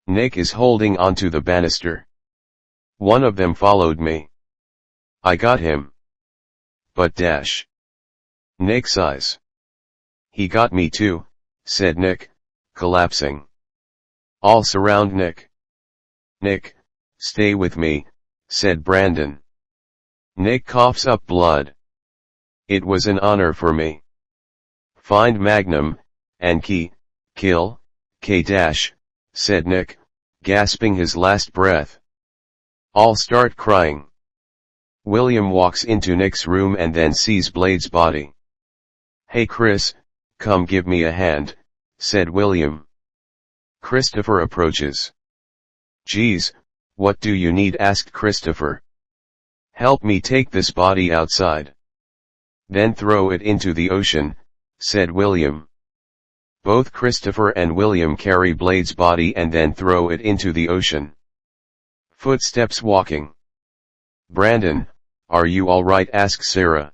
Nick is holding onto the banister. One of them followed me. I got him. But dash. Nick sighs. He got me too, said Nick, collapsing. All surround Nick. Nick, stay with me, said Brandon. Nick coughs up blood. It was an honor for me. Find Magnum, and kill, K-dash, said Nick, gasping his last breath. All start crying. William walks into Nick's room and then sees Blade's body. Hey Chris, come give me a hand, said William. Christopher approaches. Geez, what do you need? Asked Christopher. Help me take this body outside. Then throw it into the ocean, said William. Both Christopher and William carry Blade's body and then throw it into the ocean. Footsteps walking. Brandon, are you all right? Asked Sarah.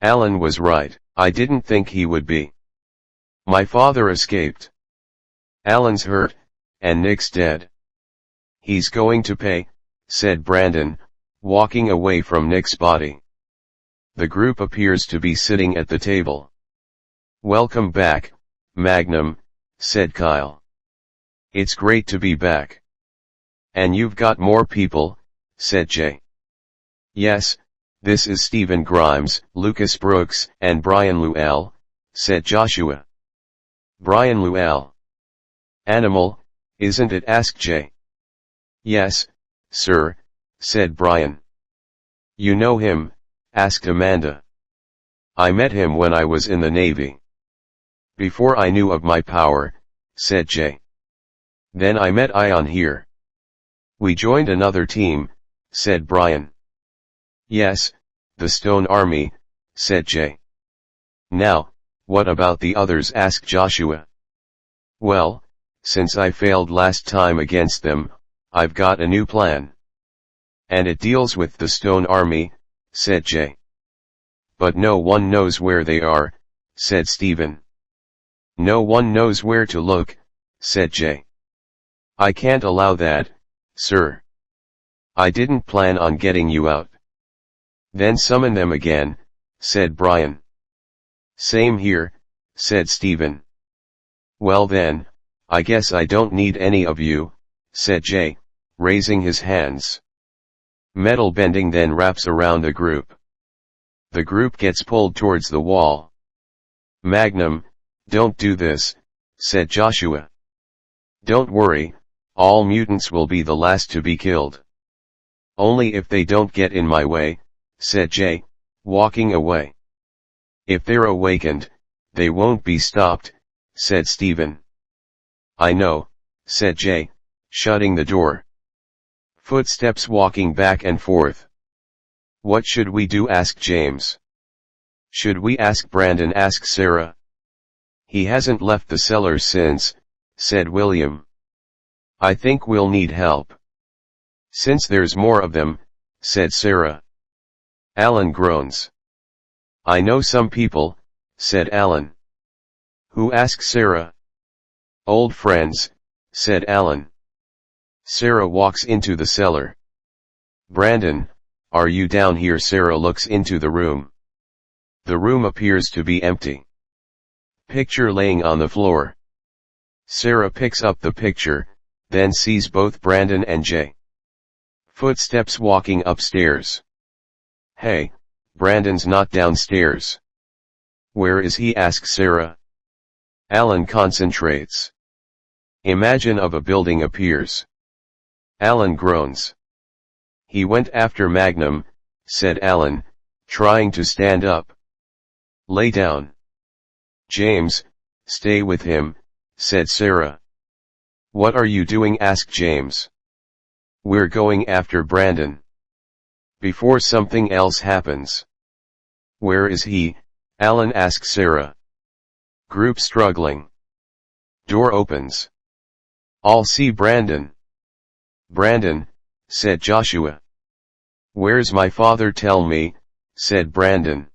Alan was right. I didn't think he would be. My father escaped. Alan's hurt, and Nick's dead. He's going to pay, said Brandon, walking away from Nick's body. The group appears to be sitting at the table. Welcome back, Magnum, said Kyle. It's great to be back. And you've got more people, said Jay. Yes, this is Stephen Grimes, Lucas Brooks, and Brian Luell, said Joshua. Brian Luell. Animal, isn't it? Asked Jay. Yes, sir, said Brian. You know him? Asked Amanda. I met him when I was in the Navy. Before I knew of my power, said Jay. Then I met Ion here. We joined another team, said Brian. Yes, the Stone Army, said Jay. Now, what about the others? Asked Joshua. Well, since I failed last time against them, I've got a new plan. And it deals with the Stone Army, said Jay. But no one knows where they are, said Stephen. No one knows where to look, said Jay. I can't allow that, sir. I didn't plan on getting you out. Then summon them again, said Brian. Same here, said Stephen. Well then, I guess I don't need any of you, said Jay, raising his hands. Metal bending then wraps around the group. The group gets pulled towards the wall. Magnum, don't do this, said Joshua. Don't worry, all mutants will be the last to be killed. Only if they don't get in my way, said Jay, walking away. If they're awakened, they won't be stopped, said Stephen. I know, said Jay, shutting the door. Footsteps walking back and forth. What should we do? Asked James. Should we ask Brandon? Asked Sarah. He hasn't left the cellar since, said William. I think we'll need help. Since there's more of them, said Sarah. Alan groans. I know some people, said Alan. Who? Asked Sarah. Old friends, said Alan. Sarah walks into the cellar. Brandon, are you down here? Sarah looks into the room. The room appears to be empty. Picture laying on the floor. Sarah picks up the picture, then sees both Brandon and Jay. Footsteps walking upstairs. Hey, Brandon's not downstairs. Where is he? Asks Sarah. Alan concentrates. Imagine of a building appears. Alan groans. He went after Magnum, said Alan, trying to stand up. Lay down. James, stay with him, said Sarah. What are you doing? Asked James. We're going after Brandon. Before something else happens. Where is he? Alan asked Sarah. Group struggling. Door opens. All see Brandon. Brandon, said Joshua. Where's my father? Tell me, said Brandon.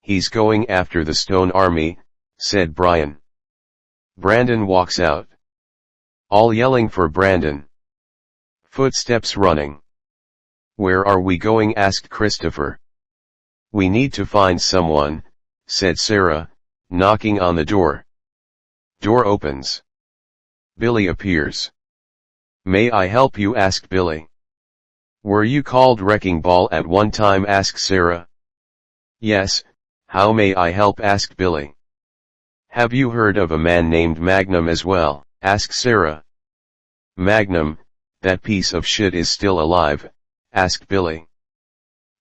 He's going after the Stone Army, said Brian. Brandon walks out. All yelling for Brandon. Footsteps running. Where are we going? Asked Christopher. We need to find someone, said Sarah, knocking on the door. Door opens. Billy appears. May I help you? Asked Billy. Were you called Wrecking Ball at one time? Asked Sarah. Yes, how may I help? Asked Billy. Have you heard of a man named Magnum as well? Asked Sarah. Magnum, that piece of shit is still alive, asked Billy.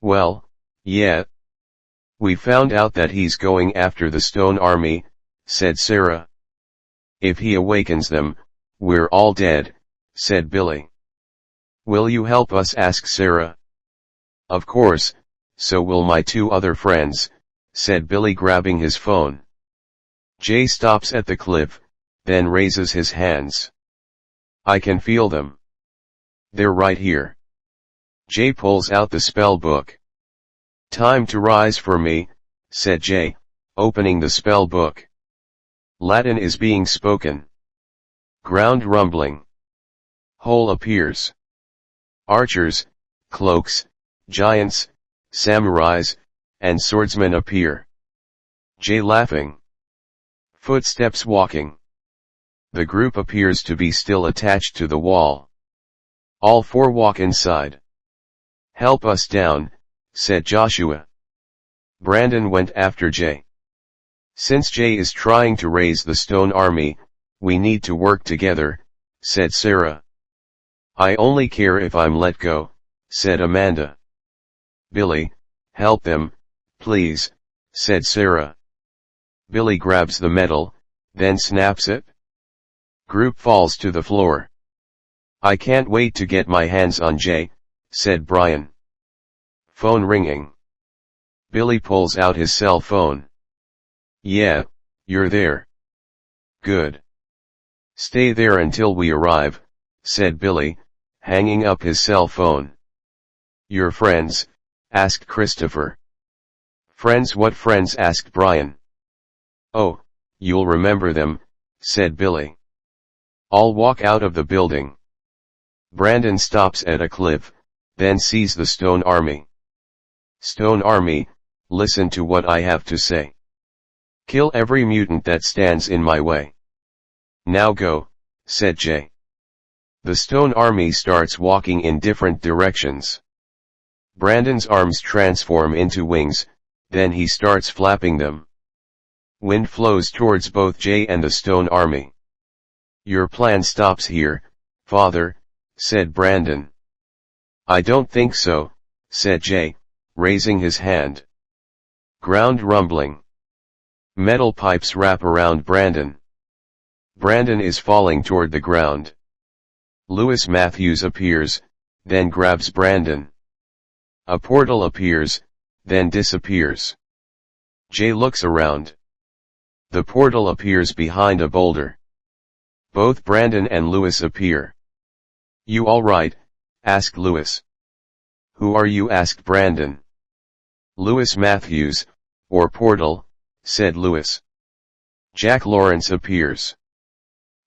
Well, yeah. We found out that he's going after the Stone Army, said Sarah. If he awakens them, we're all dead, said Billy. Will you help us? Asked Sarah. Of course, so will my two other friends, said Billy, grabbing his phone. Jay stops at the cliff, then raises his hands. I can feel them. They're right here. Jay pulls out the spell book. Time to rise for me, said Jay, opening the spell book. Latin is being spoken. Ground rumbling. Hole appears. Archers, cloaks, giants, samurais, and swordsmen appear. Jay laughing. Footsteps walking. The group appears to be still attached to the wall. All four walk inside. Help us down, said Joshua. Brandon went after Jay. Since Jay is trying to raise the Stone Army, we need to work together, said Sarah. I only care if I'm let go, said Amanda. Billy, help them, please, said Sarah. Billy grabs the metal, then snaps it. Group falls to the floor. I can't wait to get my hands on Jay, said Brian. Phone ringing. Billy pulls out his cell phone. Yeah, you're there. Good. Stay there until we arrive, said Billy, hanging up his cell phone. Your friends? Asked Christopher. Friends? What friends? Asked Brian. Oh, you'll remember them, said Billy. I'll walk out of the building. Brandon stops at a cliff, then sees the Stone Army. Stone Army, listen to what I have to say. Kill every mutant that stands in my way. Now go, said Jay. The Stone Army starts walking in different directions. Brandon's arms transform into wings, then he starts flapping them. Wind flows towards both Jay and the Stone Army. Your plan stops here, father, said Brandon. I don't think so, said Jay, raising his hand. Ground rumbling. Metal pipes wrap around Brandon. Brandon is falling toward the ground. Lewis Matthews appears, then grabs Brandon. A portal appears, then disappears. Jay looks around. The portal appears behind a boulder. Both Brandon and Lewis appear. You all right? Asked Lewis. Who are you? Asked Brandon. Lewis Matthews, or Portal, said Lewis. Jack Lawrence appears.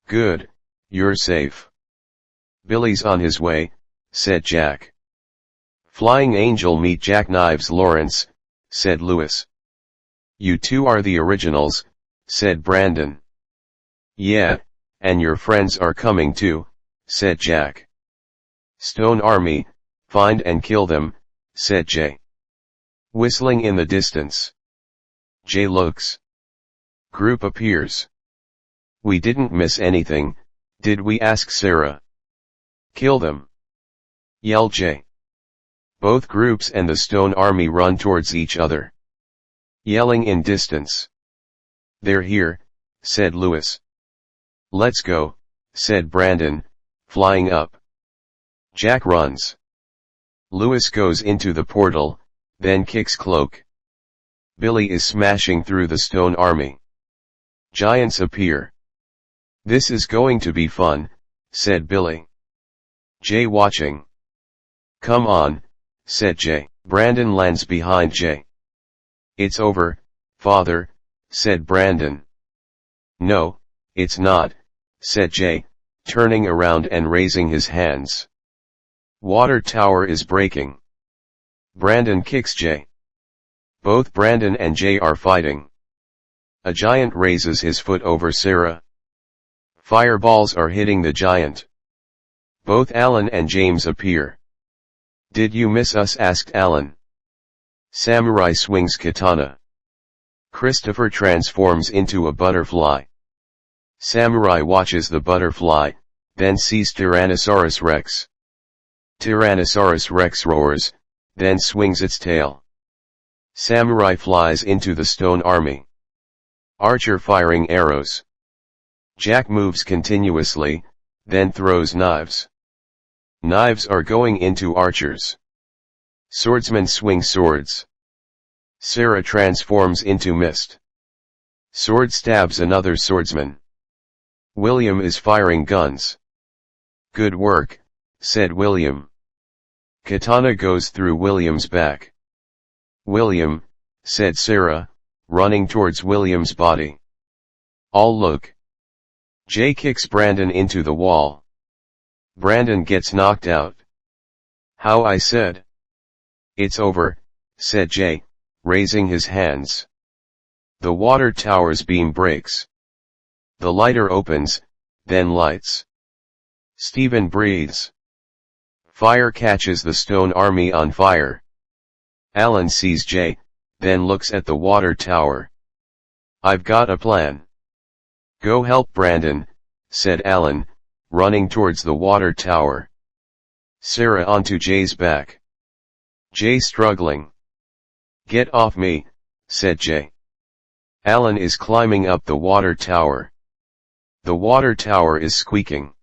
Good, you're safe. Billy's on his way, said Jack. Flying Angel meet Jackknives Lawrence, said Lewis. You two are the originals, said Brandon. Yeah, and your friends are coming too, said Jack. Stone Army, find and kill them, said Jay. Whistling in the distance. Jay looks. Group appears. We didn't miss anything, did we? Asked Sarah. Kill them, yelled Jay. Both groups and the Stone Army run towards each other. Yelling in distance. They're here, said Lewis. Let's go, said Brandon, flying up. Jack runs. Lewis goes into the portal, then kicks Cloak. Billy is smashing through the Stone Army. Giants appear. This is going to be fun, said Billy. Jay watching. Come on, said Jay. Brandon lands behind Jay. It's over, father, said Brandon. No, it's not, said Jay, turning around and raising his hands. Water tower is breaking. Brandon kicks Jay. Both Brandon and Jay are fighting. A giant raises his foot over Sarah. Fireballs are hitting the giant. Both Alan and James appear. Did you miss us? Asked Alan. Samurai swings katana. Christopher transforms into a butterfly. Samurai watches the butterfly, then sees Tyrannosaurus Rex. Tyrannosaurus Rex roars, then swings its tail. Samurai flies into the Stone Army. Archer firing arrows. Jack moves continuously, then throws knives. Knives are going into archers. Swordsmen swing swords. Sarah transforms into mist. Sword stabs another swordsman. William is firing guns. Good work, said William. Katana goes through William's back. William, said Sarah, running towards William's body. All look. Jay kicks Brandon into the wall. Brandon gets knocked out. How? I said. It's over, said Jay, raising his hands. The water tower's beam breaks. The lighter opens, then lights. Stephen breathes. Fire catches the Stone Army on fire. Alan sees Jay, then looks at the water tower. I've got a plan. Go help Brandon, said Alan, running towards the water tower. Sarah onto Jay's back. Jay struggling. Get off me, said Jay. Alan is climbing up the water tower. The water tower is squeaking.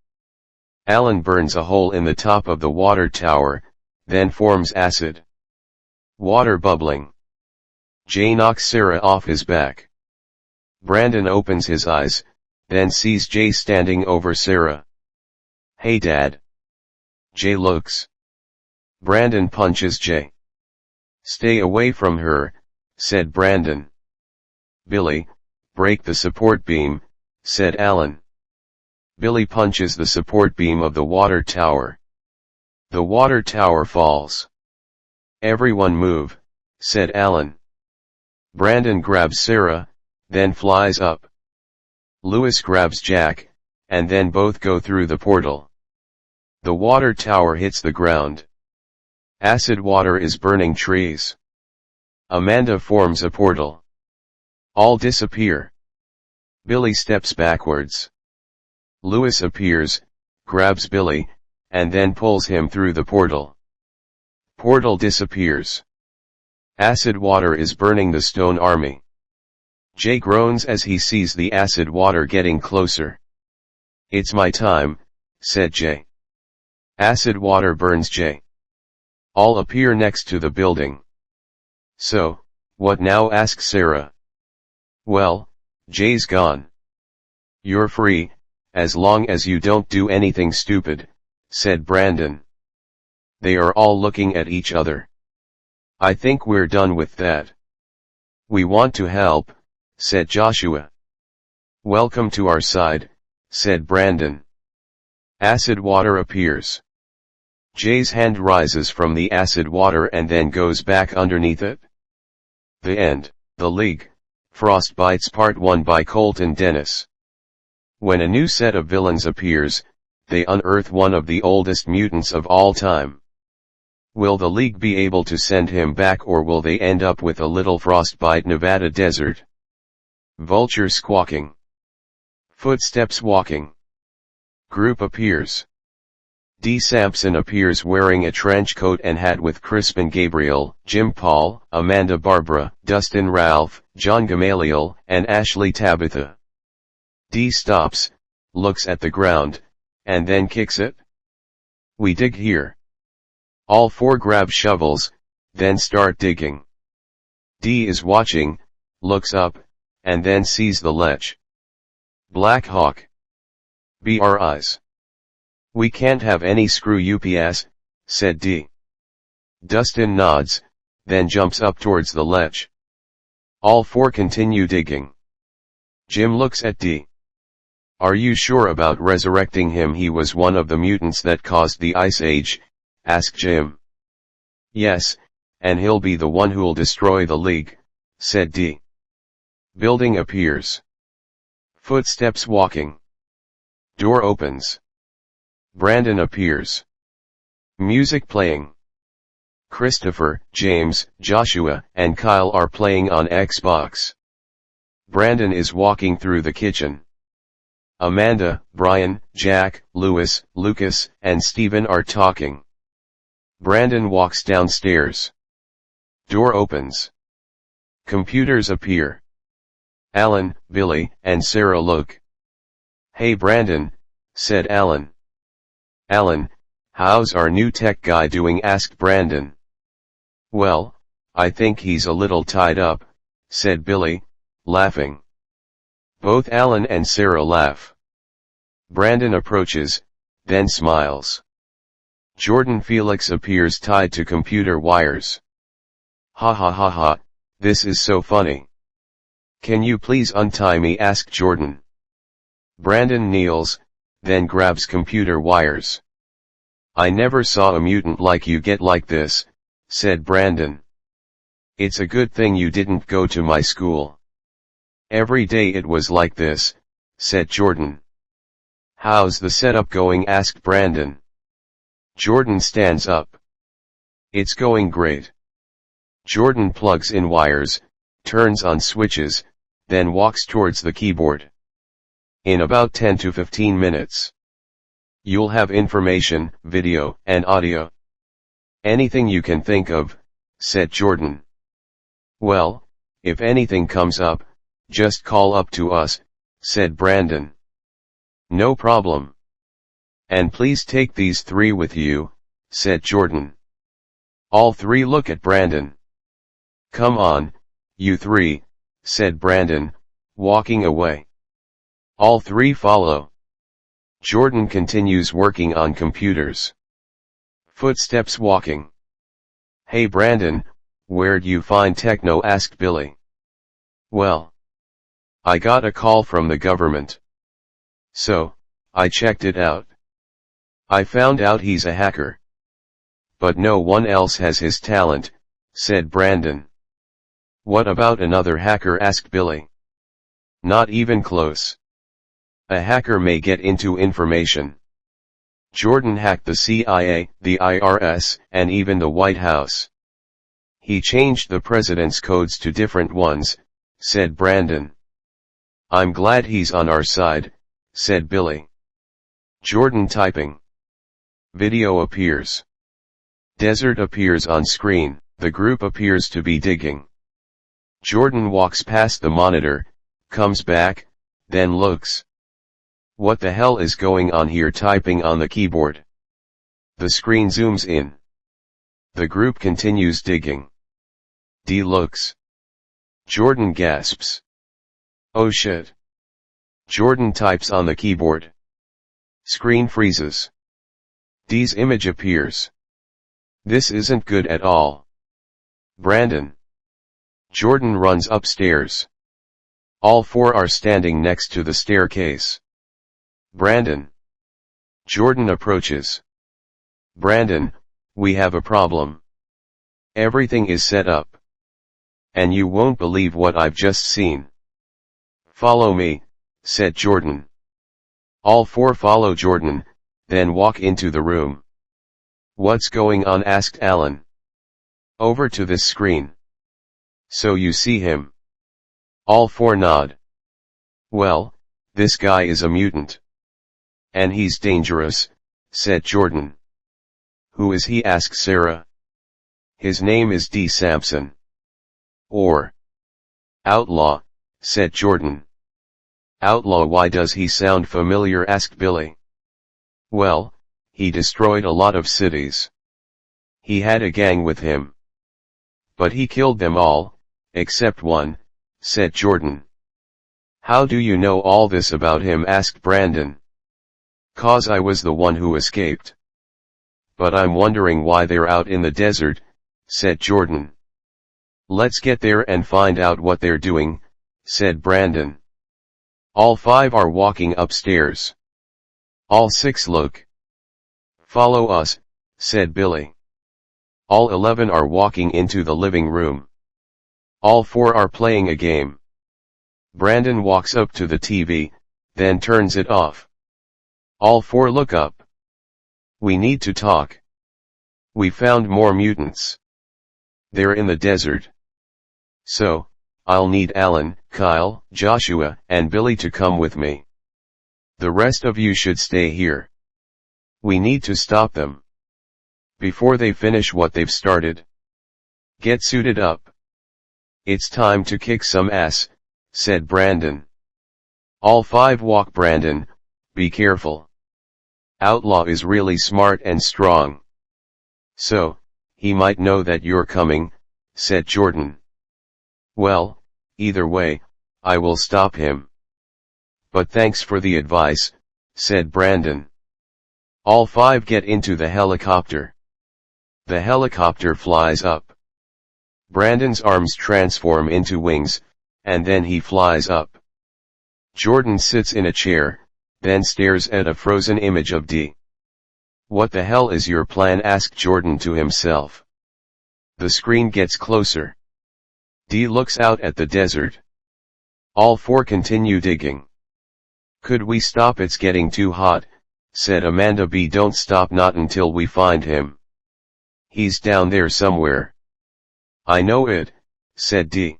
Alan burns a hole in the top of the water tower, then forms acid. Water bubbling. Jay knocks Sarah off his back. Brandon opens his eyes, then sees Jay standing over Sarah. "Hey Dad." Jay looks. Brandon punches Jay. "Stay away from her," said Brandon. "Billy, break the support beam," said Alan. Billy punches the support beam of the water tower. The water tower falls. "Everyone move," said Alan. Brandon grabs Sarah, then flies up. Lewis grabs Jack, and then both go through the portal. The water tower hits the ground. Acid water is burning trees. Amanda forms a portal. All disappear. Billy steps backwards. Lewis appears, grabs Billy, and then pulls him through the portal. Portal disappears. Acid water is burning the Stone Army. Jay groans as he sees the acid water getting closer. "It's my time," said Jay. Acid water burns Jay. All appear next to the building. "So, what now?" asks Sarah. "Well, Jay's gone. You're free, as long as you don't do anything stupid," said Brandon. They are all looking at each other. "I think we're done with that." "We want to help," said Joshua. "Welcome to our side," said Brandon. Acid water appears. Jay's hand rises from the acid water and then goes back underneath it. The end. The League, Frostbites Part 1 by Colton Dennis. When a new set of villains appears, they unearth one of the oldest mutants of all time. Will the League be able to send him back, or will they end up with a little Frostbite Nevada desert? Vulture squawking. Footsteps walking. Group appears. D. Sampson appears wearing a trench coat and hat with Crispin Gabriel, Jim Paul, Amanda Barbara, Dustin Ralph, John Gamaliel, and Ashley Tabitha. D. stops, looks at the ground, and then kicks it. "We dig here." All four grab shovels, then start digging. D is watching, looks up, and then sees the lech. Black Hawk. BRIs. "We can't have any screw UPS, said D. Dustin nods, then jumps up towards the lech. All four continue digging. Jim looks at D. "Are you sure about resurrecting him? He was one of the mutants that caused the Ice Age," asked Jim. "Yes, and he'll be the one who'll destroy the League," said D. Building appears. Footsteps walking. Door opens. Brandon appears. Music playing. Christopher, James, Joshua, and Kyle are playing on Xbox. Brandon is walking through the kitchen. Amanda, Brian, Jack, Lewis, Lucas, and Steven are talking. Brandon walks downstairs. Door opens. Computers appear. Alan, Billy, and Sarah look. "Hey Brandon," said Alan. "Alan, how's our new tech guy doing?" asked Brandon. "Well, I think he's a little tied up," said Billy, laughing. Both Alan and Sarah laugh. Brandon approaches, then smiles. Jordan Felix appears tied to computer wires. "Ha ha ha ha, this is so funny. Can you please untie me?" asked Jordan. Brandon kneels, then grabs computer wires. "I never saw a mutant like you get like this," said Brandon. "It's a good thing you didn't go to my school. Every day it was like this," said Jordan. "How's the setup going?" asked Brandon. Jordan stands up. "It's going great." Jordan plugs in wires, turns on switches, then walks towards the keyboard. "In about 10 to 15 minutes. You'll have information, video, and audio. Anything you can think of," said Jordan. "Well, if anything comes up, just call up to us," said Brandon. No problem. And please take these 3 with you, said Jordan. All 3 look at Brandon. Come on, you 3, said Brandon, walking away. All 3 follow. Jordan continues working on computers. Footsteps walking. Hey Brandon, where'd you find techno? Asked Billy. Well, I got a call from the government. So, I checked it out. I found out he's a hacker. But no one else has his talent, said Brandon. What about another hacker? Asked Billy. Not even close. A hacker may get into information. Jordan hacked the CIA, the IRS, and even the White House. He changed the president's codes to different ones, said Brandon. I'm glad he's on our side, said Billy. Jordan typing. Video appears. Desert appears on screen, the group appears to be digging. Jordan walks past the monitor, comes back, then looks. What the hell is going on here? Typing on the keyboard. The screen zooms in. The group continues digging. D looks. Jordan gasps. Oh shit. Jordan types on the keyboard. Screen freezes. D's image appears. This isn't good at all. Brandon. Jordan runs upstairs. All 4 are standing next to the staircase. Brandon. Jordan approaches. Brandon, we have a problem. Everything is set up. And you won't believe what I've just seen. Follow me, said Jordan. All 4 follow Jordan, then walk into the room. What's going on? Asked Alan. Over to this screen. So you see him. All 4 nod. Well, this guy is a mutant. And he's dangerous, said Jordan. Who is he? Asked Sarah. His name is D. Sampson. Or outlaw, said Jordan. Outlaw? Why does he sound familiar? Asked Billy. Well, he destroyed a lot of cities. He had a gang with him. But he killed them all, except one, said Jordan. How do you know all this about him? Asked Brandon. 'Cause I was the one who escaped. But I'm wondering why they're out in the desert, said Jordan. Let's get there and find out what they're doing, said Brandon. All 5 are walking upstairs. All 6 look. Follow us, said Billy. All 11 are walking into the living room. All 4 are playing a game. Brandon walks up to the TV, then turns it off. All 4 look up. We need to talk. We found more mutants. They're in the desert. So, I'll need Alan, Kyle, Joshua, and Billy to come with me. The rest of you should stay here. We need to stop them. Before they finish what they've started. Get suited up. It's time to kick some ass, said Brandon. All 5 walk. Brandon, be careful. Outlaw is really smart and strong. So, he might know that you're coming, said Jordan. Well, either way, I will stop him. But thanks for the advice, said Brandon. All 5 get into the helicopter. The helicopter flies up. Brandon's arms transform into wings, and then he flies up. Jordan sits in a chair, then stares at a frozen image of D. What the hell is your plan? Asked Jordan to himself. The screen gets closer. D looks out at the desert. All 4 continue digging. Could we stop? It's getting too hot, said Amanda B. Don't stop, not until we find him. He's down there somewhere. I know it, said D.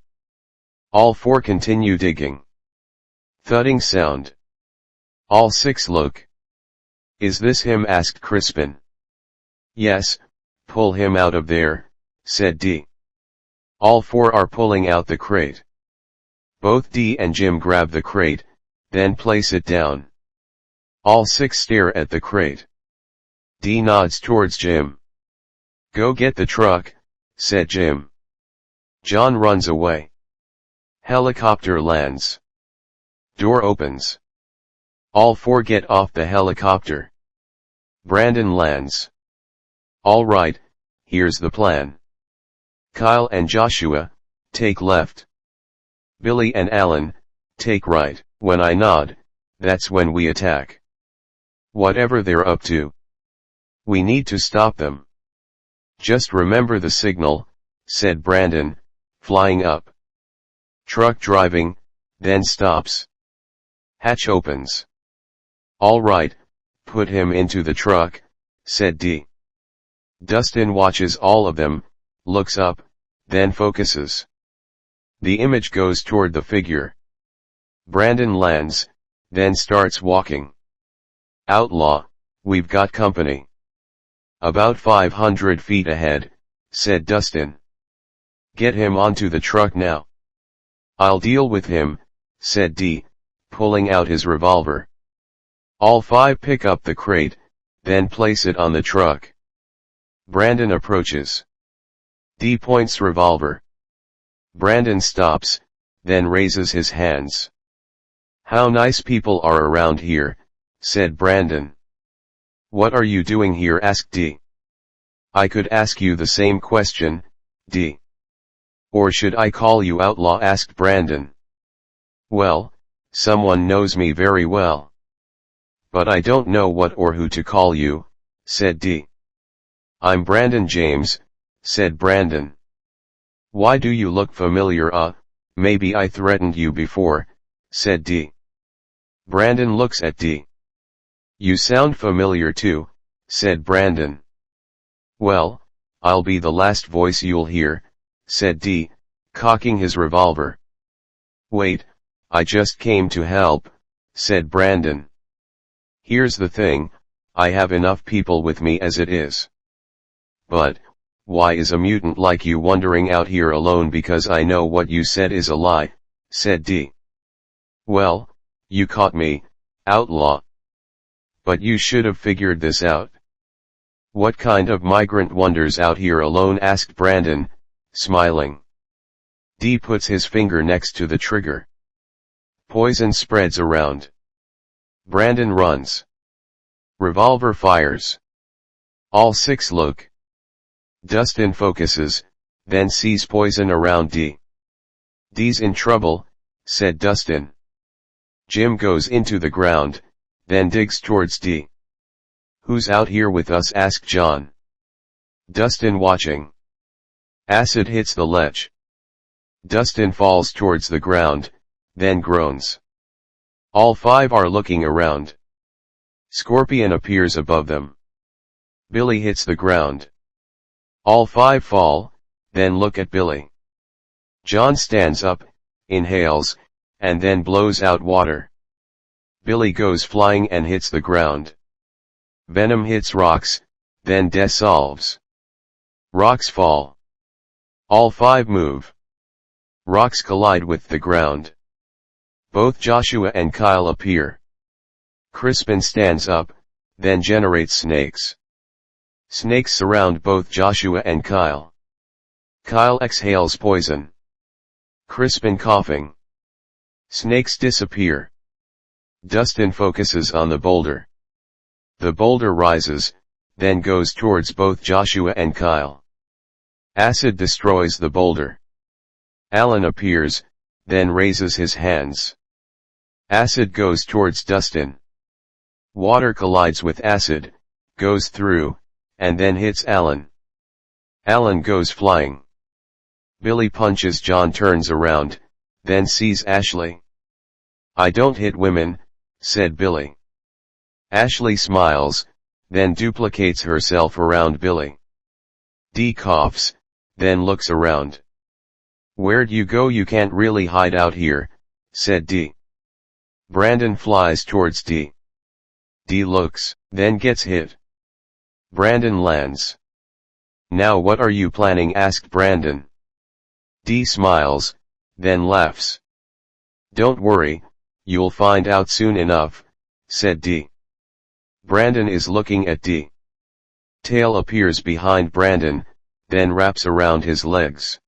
All 4 continue digging. Thudding sound. All 6 look. Is this him? Asked Crispin. Yes, pull him out of there, said D. All 4 are pulling out the crate. Both D and Jim grab the crate, then place it down. All six stare at the crate. D nods towards Jim. "Go get the truck," said Jim. John runs away. Helicopter lands. Door opens. All four get off the helicopter. Brandon lands. "All right, here's the plan. Kyle and Joshua, take left. Billy and Alan, take right. When I nod, that's when we attack. Whatever they're up to. We need to stop them. Just remember the signal," said Brandon, flying up. Truck driving, then stops. Hatch opens. "All right, put him into the truck," said D. Dustin watches all of them, looks up, then focuses. The image goes toward the figure. Brandon lands, then starts walking. "Outlaw, we've got company." "About 500 feet ahead," said Dustin. "Get him onto the truck now." "I'll deal with him," said D, pulling out his revolver. All five pick up the crate, then place it on the truck. Brandon approaches. D points revolver. Brandon stops, then raises his hands. "How nice people are around here," said Brandon. "What are you doing here?" asked D. "I could ask you the same question, D." "Or should I call you outlaw?" asked Brandon. "Well, someone knows me very well. But I don't know what or who to call you," said D. "I'm Brandon James," said Brandon. "Why do you look familiar?" Maybe I threatened you before," said D. Brandon looks at D. "You sound familiar too," said Brandon. "Well, I'll be the last voice you'll hear," said D, cocking his revolver. "Wait, I just came to help," said Brandon. "Here's the thing, I have enough people with me as it is. But, why is a mutant like you wandering out here alone?" "Because I know what you said is a lie," said D. "Well, you caught me, outlaw. But you should have figured this out." "What kind of migrant wanders out here alone?" asked Brandon, smiling. D puts his finger next to the trigger. Poison spreads around. Brandon runs. Revolver fires. All six look. Dustin focuses, then sees poison around D. "D's in trouble," said Dustin. Jim goes into the ground, then digs towards D. "Who's out here with us?" asked John. Dustin watching. Acid hits the ledge. Dustin falls towards the ground, then groans. All five are looking around. Scorpion appears above them. Billy hits the ground. All five fall, then look at Billy. John stands up, inhales, and then blows out water. Billy goes flying and hits the ground. Venom hits rocks, then dissolves. Rocks fall. All five move. Rocks collide with the ground. Both Joshua and Kyle appear. Crispin stands up, then generates snakes. Snakes surround both Joshua and Kyle. Kyle exhales poison. Crispin coughing. Snakes disappear. Dustin focuses on the boulder. The boulder rises, then goes towards both Joshua and Kyle. Acid destroys the boulder. Alan appears, then raises his hands. Acid goes towards Dustin. Water collides with acid, goes through, and then hits Alan. Alan goes flying. Billy punches John, turns around, then sees Ashley. "I don't hit women," said Billy. Ashley smiles, then duplicates herself around Billy. D coughs, then looks around. "Where'd you go? You can't really hide out here," said D. Brandon flies towards D. D looks, then gets hit. Brandon lands. "Now what are you planning?" asked Brandon. D smiles, then laughs. "Don't worry, you'll find out soon enough," said D. Brandon is looking at D. Tail appears behind Brandon, then wraps around his legs.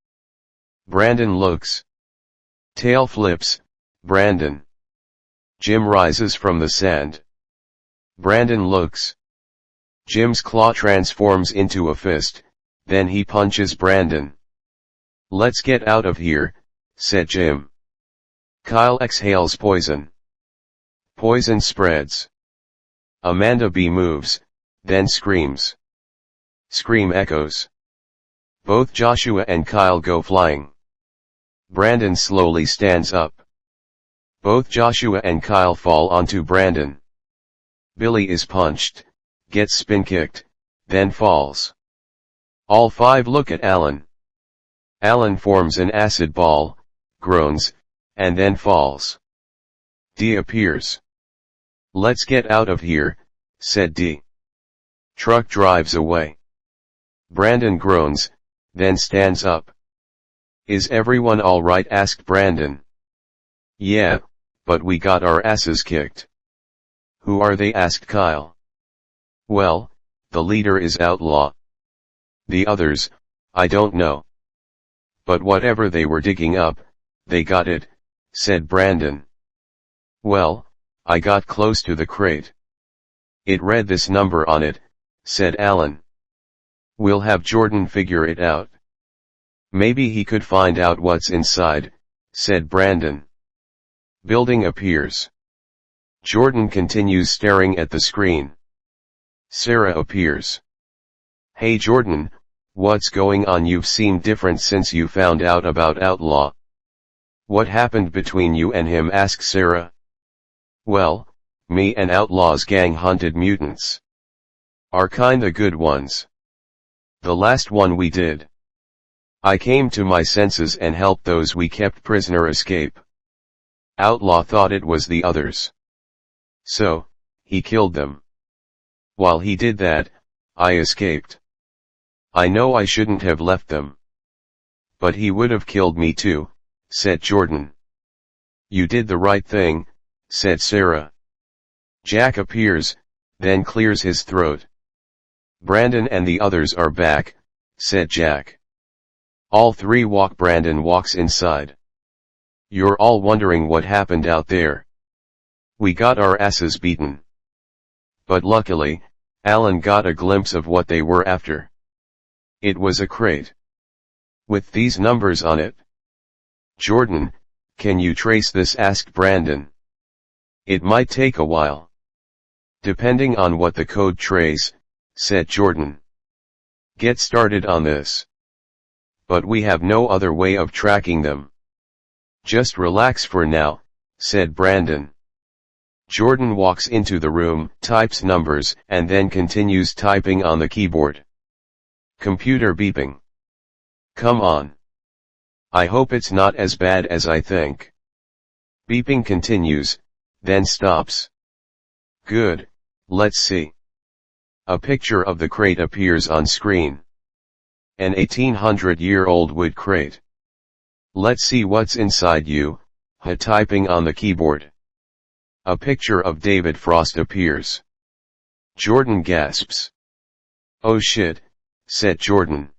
Brandon looks. Tail flips, Brandon. Jim rises from the sand. Brandon looks. Jim's claw transforms into a fist, then he punches Brandon. "Let's get out of here," said Jim. Kyle exhales poison. Poison spreads. Amanda B moves, then screams. Scream echoes. Both Joshua and Kyle go flying. Brandon slowly stands up. Both Joshua and Kyle fall onto Brandon. Billy is punched, gets spin kicked, then falls. All five look at Alan. Alan forms an acid ball, groans, and then falls. D appears. "Let's get out of here," said D. Truck drives away. Brandon groans, then stands up. "Is everyone all right?" asked Brandon. "Yeah, but we got our asses kicked." "Who are they?" asked Kyle. "Well, the leader is Outlaw. The others, I don't know. But whatever they were digging up, they got it," said Brandon. "Well, I got close to the crate. It read this number on it," said Alan. "We'll have Jordan figure it out. Maybe he could find out what's inside," said Brandon. Building appears. Jordan continues staring at the screen. Sarah appears. "Hey Jordan, what's going on? You've seemed different since you found out about Outlaw." "What happened between you and him?" asked Sarah. "Well, me and Outlaw's gang hunted mutants. Are kinda good ones. The last one we did. I came to my senses and helped those we kept prisoner escape. Outlaw thought it was the others. So, he killed them. While he did that, I escaped. I know I shouldn't have left them. But he would have killed me too," said Jordan. "You did the right thing," said Sarah. Jack appears, then clears his throat. "Brandon and the others are back," said Jack. All three walk. Brandon walks inside. "You're all wondering what happened out there. We got our asses beaten. But luckily, Alan got a glimpse of what they were after. It was a crate. With these numbers on it." "Jordan, can you trace this?" asked Brandon. "It might take a while. Depending on what the code trace," said Jordan. "Get started on this. But we have no other way of tracking them." "Just relax for now," said Brandon. Jordan walks into the room, types numbers, and then continues typing on the keyboard. Computer beeping. "Come on. I hope it's not as bad as I think." Beeping continues, then stops. "Good, let's see." A picture of the crate appears on screen. An 1800-year-old wood crate. "Let's see what's inside you," typing on the keyboard. A picture of David Frost appears. Jordan gasps. "Oh shit," said Jordan.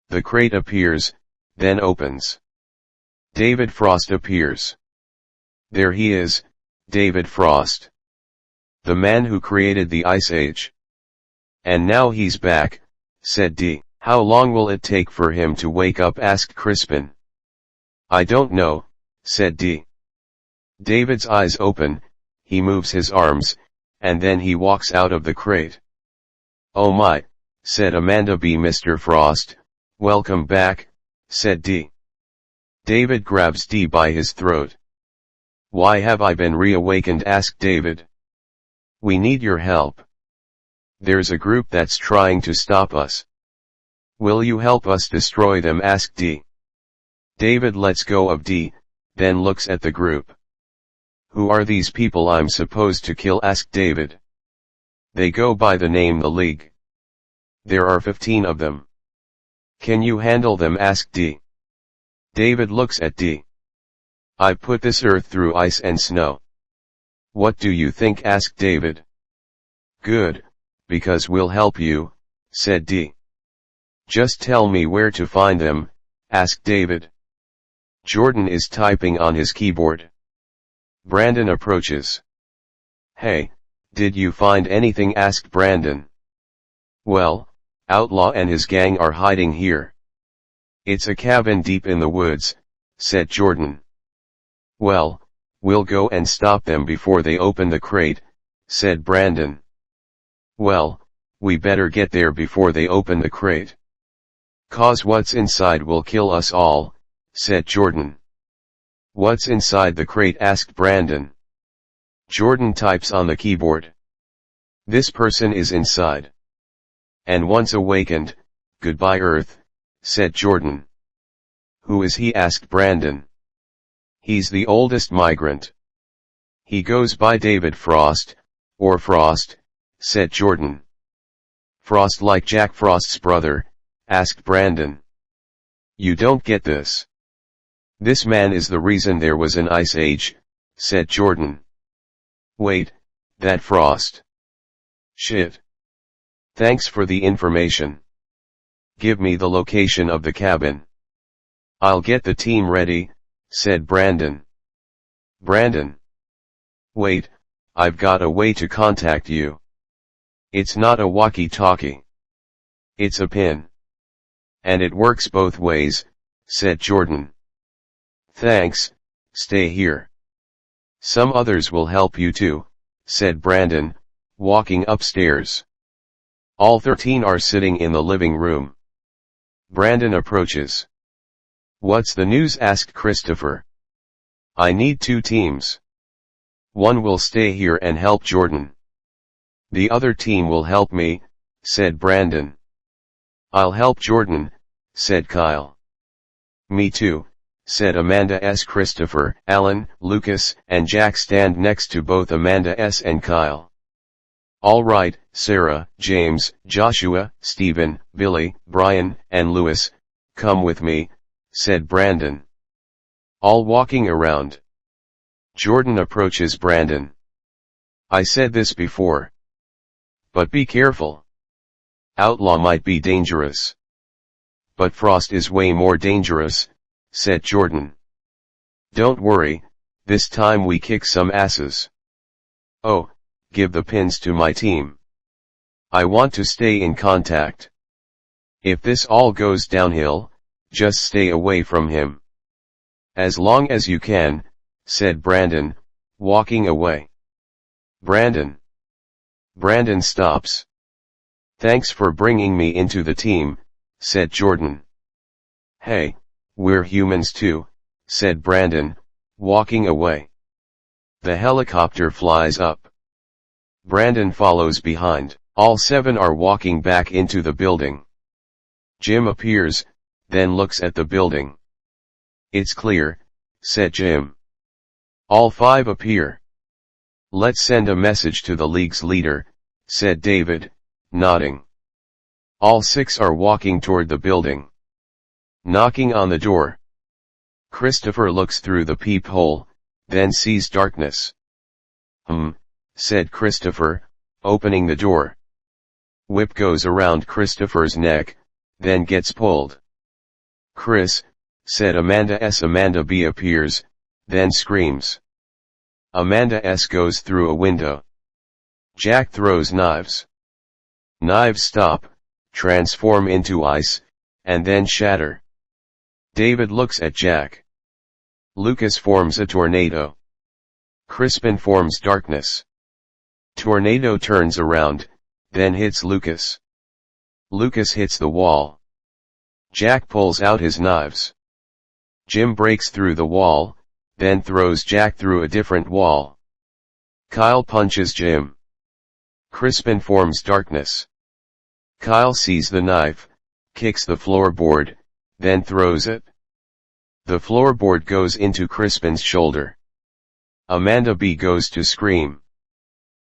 The crate appears, then opens. David Frost appears. There he is, David Frost. The man who created the Ice Age. "And now he's back," said D. "How long will it take for him to wake up?" asked Crispin. "I don't know," said D. David's eyes open, he moves his arms, and then he walks out of the crate. "Oh my," said Amanda B. "Mr. Frost, welcome back," said D. David grabs D by his throat. "Why have I been reawakened?" asked David. "We need your help. There's a group that's trying to stop us. Will you help us destroy them?" asked D. David lets go of D, then looks at the group. "Who are these people I'm supposed to kill?" asked David. "They go by the name the League. There are 15 of them. Can you handle them?" asked D. David looks at D. "I put this earth through ice and snow. What do you think?" asked David. Good, because we'll help you, said D. Just tell me where to find them, asked David. Jordan is typing on his keyboard. Brandon approaches. Hey, did you find anything? Asked Brandon. Well, Outlaw and his gang are hiding here. It's a cabin deep in the woods, said Jordan. Well, we'll go and stop them before they open the crate, said Brandon. Well, we better get there before they open the crate. 'Cause what's inside will kill us all, said Jordan. What's inside the crate? Asked Brandon. Jordan types on the keyboard. This person is inside. And once awakened, goodbye Earth, said Jordan. Who is he? Asked Brandon. He's the oldest migrant. He goes by David Frost, or Frost, said Jordan. Frost like Jack Frost's brother, asked Brandon. You don't get this. This man is the reason there was an ice age, said Jordan. Wait, that Frost. Shit. Thanks for the information. Give me the location of the cabin. I'll get the team ready, said Brandon. Brandon. Wait, I've got a way to contact you. It's not a walkie-talkie. It's a pin. And it works both ways, said Jordan. Thanks, stay here. Some others will help you too, said Brandon, walking upstairs. All 13 are sitting in the living room. Brandon approaches. What's the news? Asked Christopher. I need 2 teams. One will stay here and help Jordan. The other team will help me, said Brandon. I'll help Jordan, said Kyle. Me too, said Amanda S. Christopher, Alan, Lucas, and Jack stand next to both Amanda S. and Kyle. All right, Sarah, James, Joshua, Stephen, Billy, Brian, and Lewis, come with me, said Brandon. All walking around. Jordan approaches Brandon. I said this before. But be careful. Outlaw might be dangerous. But Frost is way more dangerous, said Jordan. Don't worry, this time we kick some asses. Oh, give the pins to my team. I want to stay in contact. If this all goes downhill, just stay away from him. As long as you can, said Brandon, walking away. Brandon. Brandon stops. Thanks for bringing me into the team, said Jordan. Hey, we're humans too, said Brandon, walking away. The helicopter flies up. Brandon follows behind. All 7 are walking back into the building. Jim appears, then looks at the building. It's clear, said Jim. All 5 appear. Let's send a message to the league's leader, said David, nodding. All 6 are walking toward the building. Knocking on the door. Christopher looks through the peephole, then sees darkness. Said Christopher, opening the door. Whip goes around Christopher's neck, then gets pulled. Chris, said Amanda S. Amanda B. appears, then screams. Amanda S. goes through a window. Jack throws knives. Knives stop, transform into ice, and then shatter. David looks at Jack. Lucas forms a tornado. Crispin forms darkness. Tornado turns around, then hits Lucas. Lucas hits the wall. Jack pulls out his knives. Jim breaks through the wall, then throws Jack through a different wall. Kyle punches Jim. Crispin forms darkness. Kyle sees the knife, kicks the floorboard, then throws it. The floorboard goes into Crispin's shoulder. Amanda B goes to scream.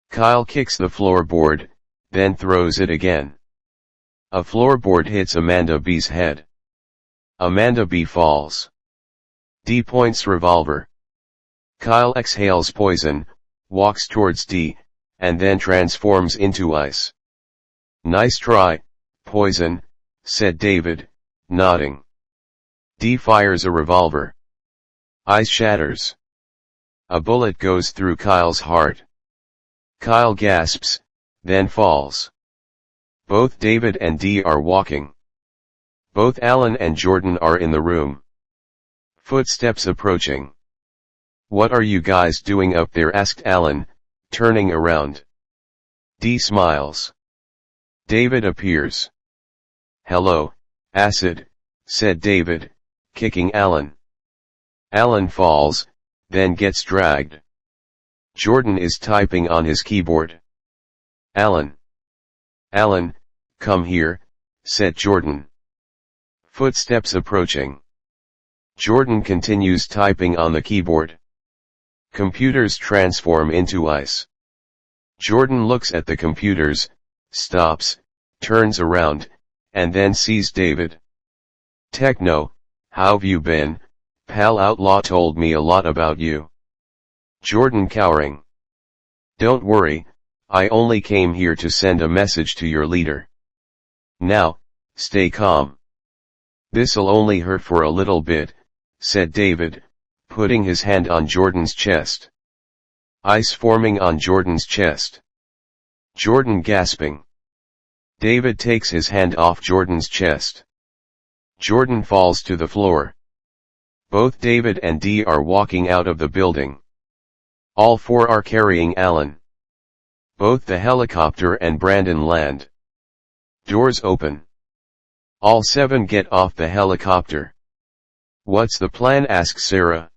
Kyle kicks the floorboard, then throws it again. A floorboard hits Amanda B's head. Amanda B falls. D points revolver. Kyle exhales poison, walks towards D, and then transforms into ice. Nice try, Poison, said David, nodding. Dee fires a revolver. Ice shatters. A bullet goes through Kyle's heart. Kyle gasps, then falls. Both David and Dee are walking. Both Alan and Jordan are in the room. Footsteps approaching. What are you guys doing up there? Asked Alan, turning around. Dee smiles. David appears. Hello, Acid, said David, kicking Alan. Alan falls, then gets dragged. Jordan is typing on his keyboard. Alan, come here, said Jordan. Footsteps approaching. Jordan continues typing on the keyboard. Computers transform into ice. Jordan looks at the computers, stops, turns around, and then sees David. Techno, how've you been, pal? Outlaw told me a lot about you. Jordan cowering. Don't worry, I only came here to send a message to your leader. Now, stay calm. This'll only hurt for a little bit, said David, putting his hand on Jordan's chest. Ice forming on Jordan's chest. Jordan gasping. David takes his hand off Jordan's chest. Jordan falls to the floor. Both David and Dee are walking out of the building. All four are carrying Alan. Both the helicopter and Brandon land. Doors open. All seven get off the helicopter. What's the plan? asks Sarah.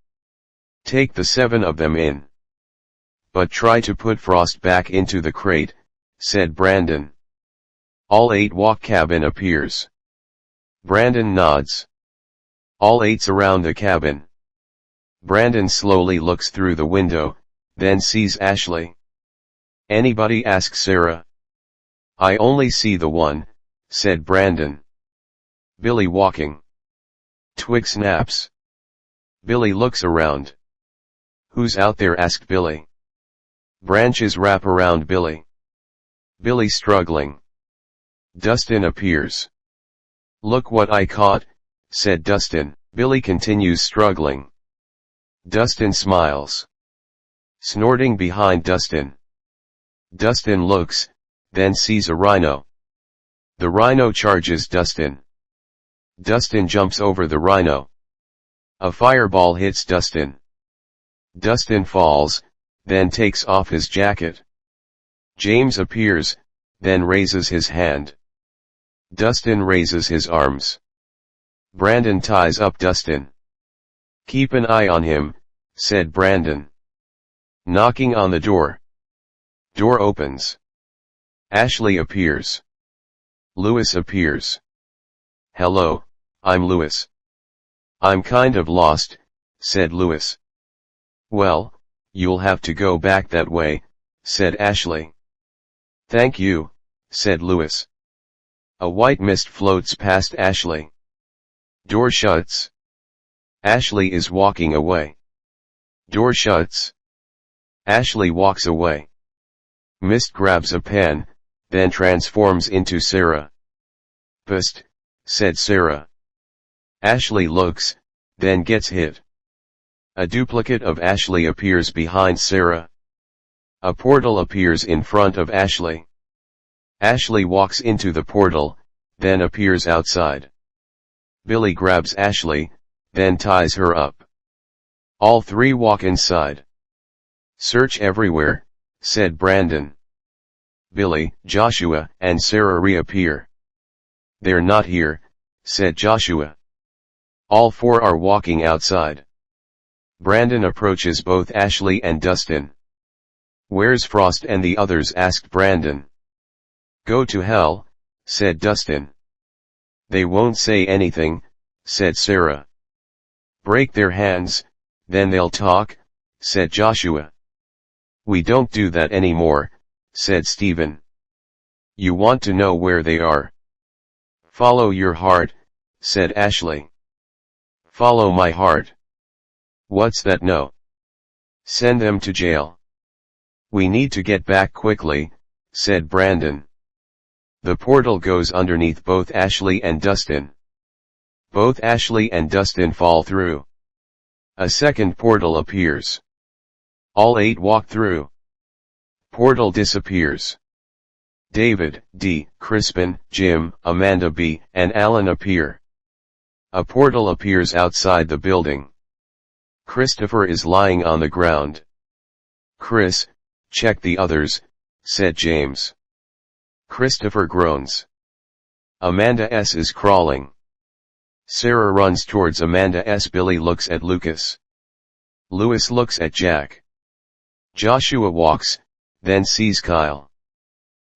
Take the seven of them in. But try to put Frost back into the crate, said Brandon. All eight walk. Cabin appears. Brandon nods. All eight surround the cabin. Brandon slowly looks through the window, then sees Ashley. Anybody? asks Sarah. I only see the one, said Brandon. Billy walking. Twig snaps. Billy looks around. Who's out there? asked Billy. Branches wrap around Billy. Billy struggling. Dustin appears. Look what I caught, said Dustin. Billy continues struggling. Dustin smiles. Snorting behind Dustin. Dustin looks, then sees a rhino. The rhino charges Dustin. Dustin jumps over the rhino. A fireball hits Dustin. Dustin falls, then takes off his jacket. James appears, then raises his hand. Dustin raises his arms. Brandon ties up Dustin. Keep an eye on him, said Brandon. Knocking on the door. Door opens. Ashley appears. Lewis appears. Hello, I'm Lewis. I'm kind of lost, said Lewis. Well, you'll have to go back that way, said Ashley. Thank you, said Lewis. A white mist floats past Ashley. Door shuts. Ashley is walking away. Door shuts. Ashley walks away. Mist grabs a pen, then transforms into Sarah. Psst, said Sarah. Ashley looks, then gets hit. A duplicate of Ashley appears behind Sarah. A portal appears in front of Ashley. Ashley walks into the portal, then appears outside. Billy grabs Ashley, then ties her up. All three walk inside. Search everywhere, said Brandon. Billy, Joshua, and Sarah reappear. They're not here, said Joshua. All four are walking outside. Brandon approaches both Ashley and Dustin. Where's Frost and the others? asked Brandon. Go to hell, said Dustin. They won't say anything, said Sarah. Break their hands, then they'll talk, said Joshua. We don't do that anymore, said Stephen. You want to know where they are? Follow your heart, said Ashley. Follow my heart. What's that? No. Send them to jail. We need to get back quickly, said Brandon. The portal goes underneath both Ashley and Dustin. Both Ashley and Dustin fall through. A second portal appears. All 8 walk through. Portal disappears. David, D, Crispin, Jim, Amanda B, and Alan appear. A portal appears outside the building. Christopher is lying on the ground. Chris, check the others, said James. Christopher groans. Amanda S is crawling. Sarah runs towards Amanda S. Billy looks at Lucas. Louis looks at Jack. Joshua walks, then sees Kyle.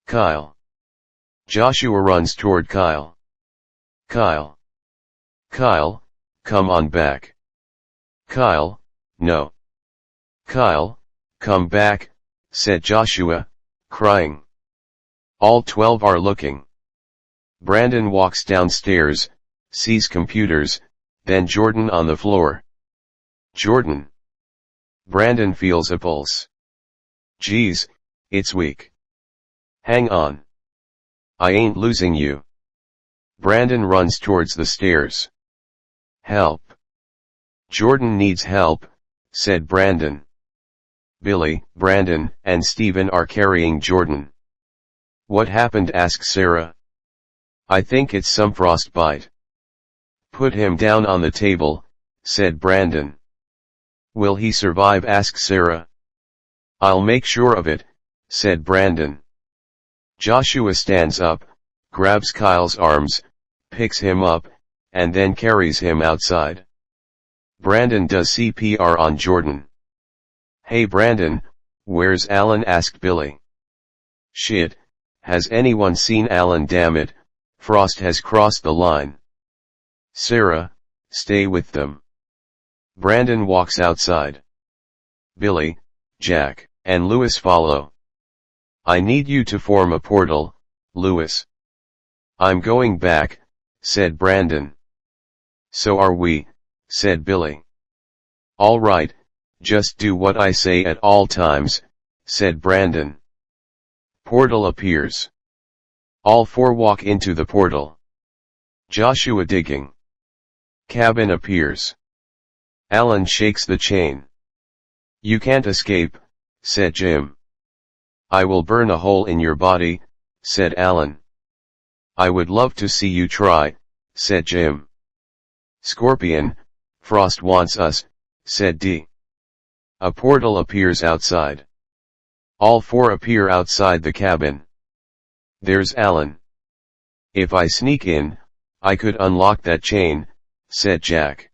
Kyle. Joshua runs toward Kyle. Kyle. Kyle, come on back. Kyle, no. Kyle, come back, said Joshua, crying. All 12 are looking. Brandon walks downstairs, sees computers, then Jordan on the floor. Jordan. Brandon feels a pulse. Geez, it's weak. Hang on. I ain't losing you. Brandon runs towards the stairs. Help. Jordan needs help, said Brandon. Billy, Brandon, and Steven are carrying Jordan. What happened? Asked Sarah. I think it's some frostbite. Put him down on the table, said Brandon. Will he survive? Asked Sarah. I'll make sure of it, said Brandon. Joshua stands up, grabs Kyle's arms, picks him up, and then carries him outside. Brandon does CPR on Jordan. Hey Brandon, where's Alan? Asked Billy. Shit, has anyone seen Alan? Damn it, Frost has crossed the line. Sarah, stay with them. Brandon walks outside. Billy, Jack, and Louis follow. I need you to form a portal, Louis. I'm going back, said Brandon. So are we, said Billy. All right, just do what I say at all times, said Brandon. Portal appears. All 4 walk into the portal. Joshua digging. Cabin appears. Alan shakes the chain. You can't escape, said Jim. I will burn a hole in your body, said Alan. I would love to see you try, said Jim. Scorpion, Frost wants us, said D. A portal appears outside. All 4 appear outside the cabin. There's Alan. If I sneak in, I could unlock that chain, said Jack.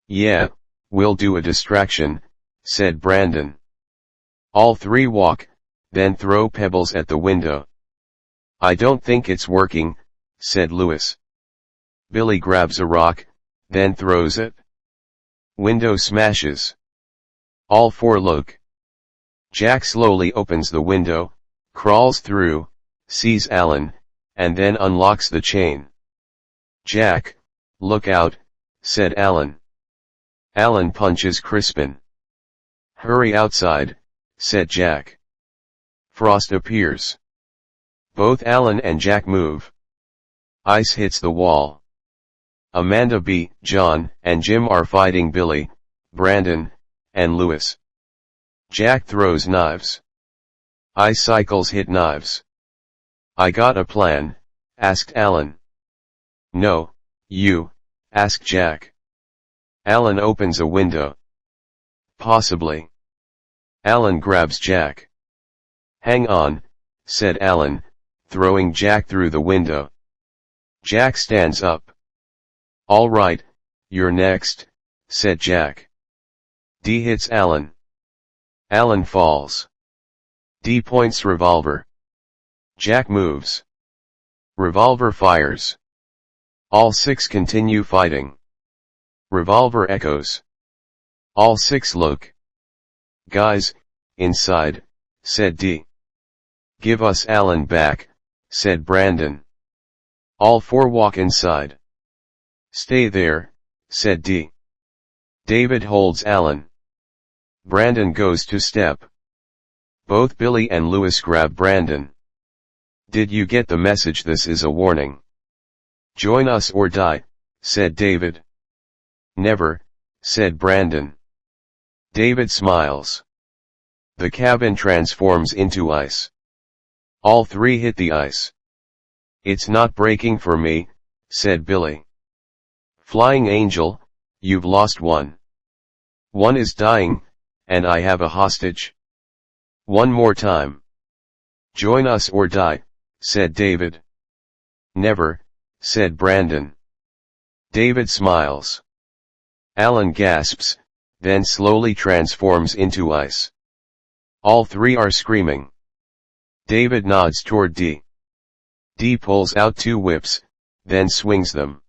Yeah, we'll do a distraction, said Brandon. All 3 walk, then throw pebbles at the window. I don't think it's working, said Louis. Billy grabs a rock, then throws it. Window smashes. All 4 look. Jack slowly opens the window, crawls through, sees Alan, and then unlocks the chain. Jack, look out, said Alan. Alan punches Crispin. Hurry outside, said Jack. Frost appears. Both Alan and Jack move. Ice hits the wall. Amanda B, John, and Jim are fighting Billy, Brandon, and Louis. Jack throws knives. Ice cycles hit knives. I got a plan, asked Alan. No, you, asked Jack. Alan opens a window. Possibly. Alan grabs Jack. Hang on, said Alan, throwing Jack through the window. Jack stands up. All right, you're next, said Jack. D hits Alan. Alan falls. D points revolver. Jack moves. Revolver fires. All 6 continue fighting. Revolver echoes. All 6 look. Guys, inside, said D. Give us Alan back, said Brandon. All 4 walk inside. Stay there, said D. David holds Alan. Brandon goes to step. Both Billy and Lewis grab Brandon. "Did you get the message? This is a warning. Join us or die," said David. "Never," said Brandon. David smiles. The cabin transforms into ice. All three hit the ice. "It's not breaking for me," said Billy. "Flying angel, you've lost one. One is dying, and I have a hostage. One more time." "Join us or die," said David. "Never," said Brandon. David smiles. Alan gasps, then slowly transforms into ice. All three are screaming. David nods toward D. D pulls out two whips, then swings them.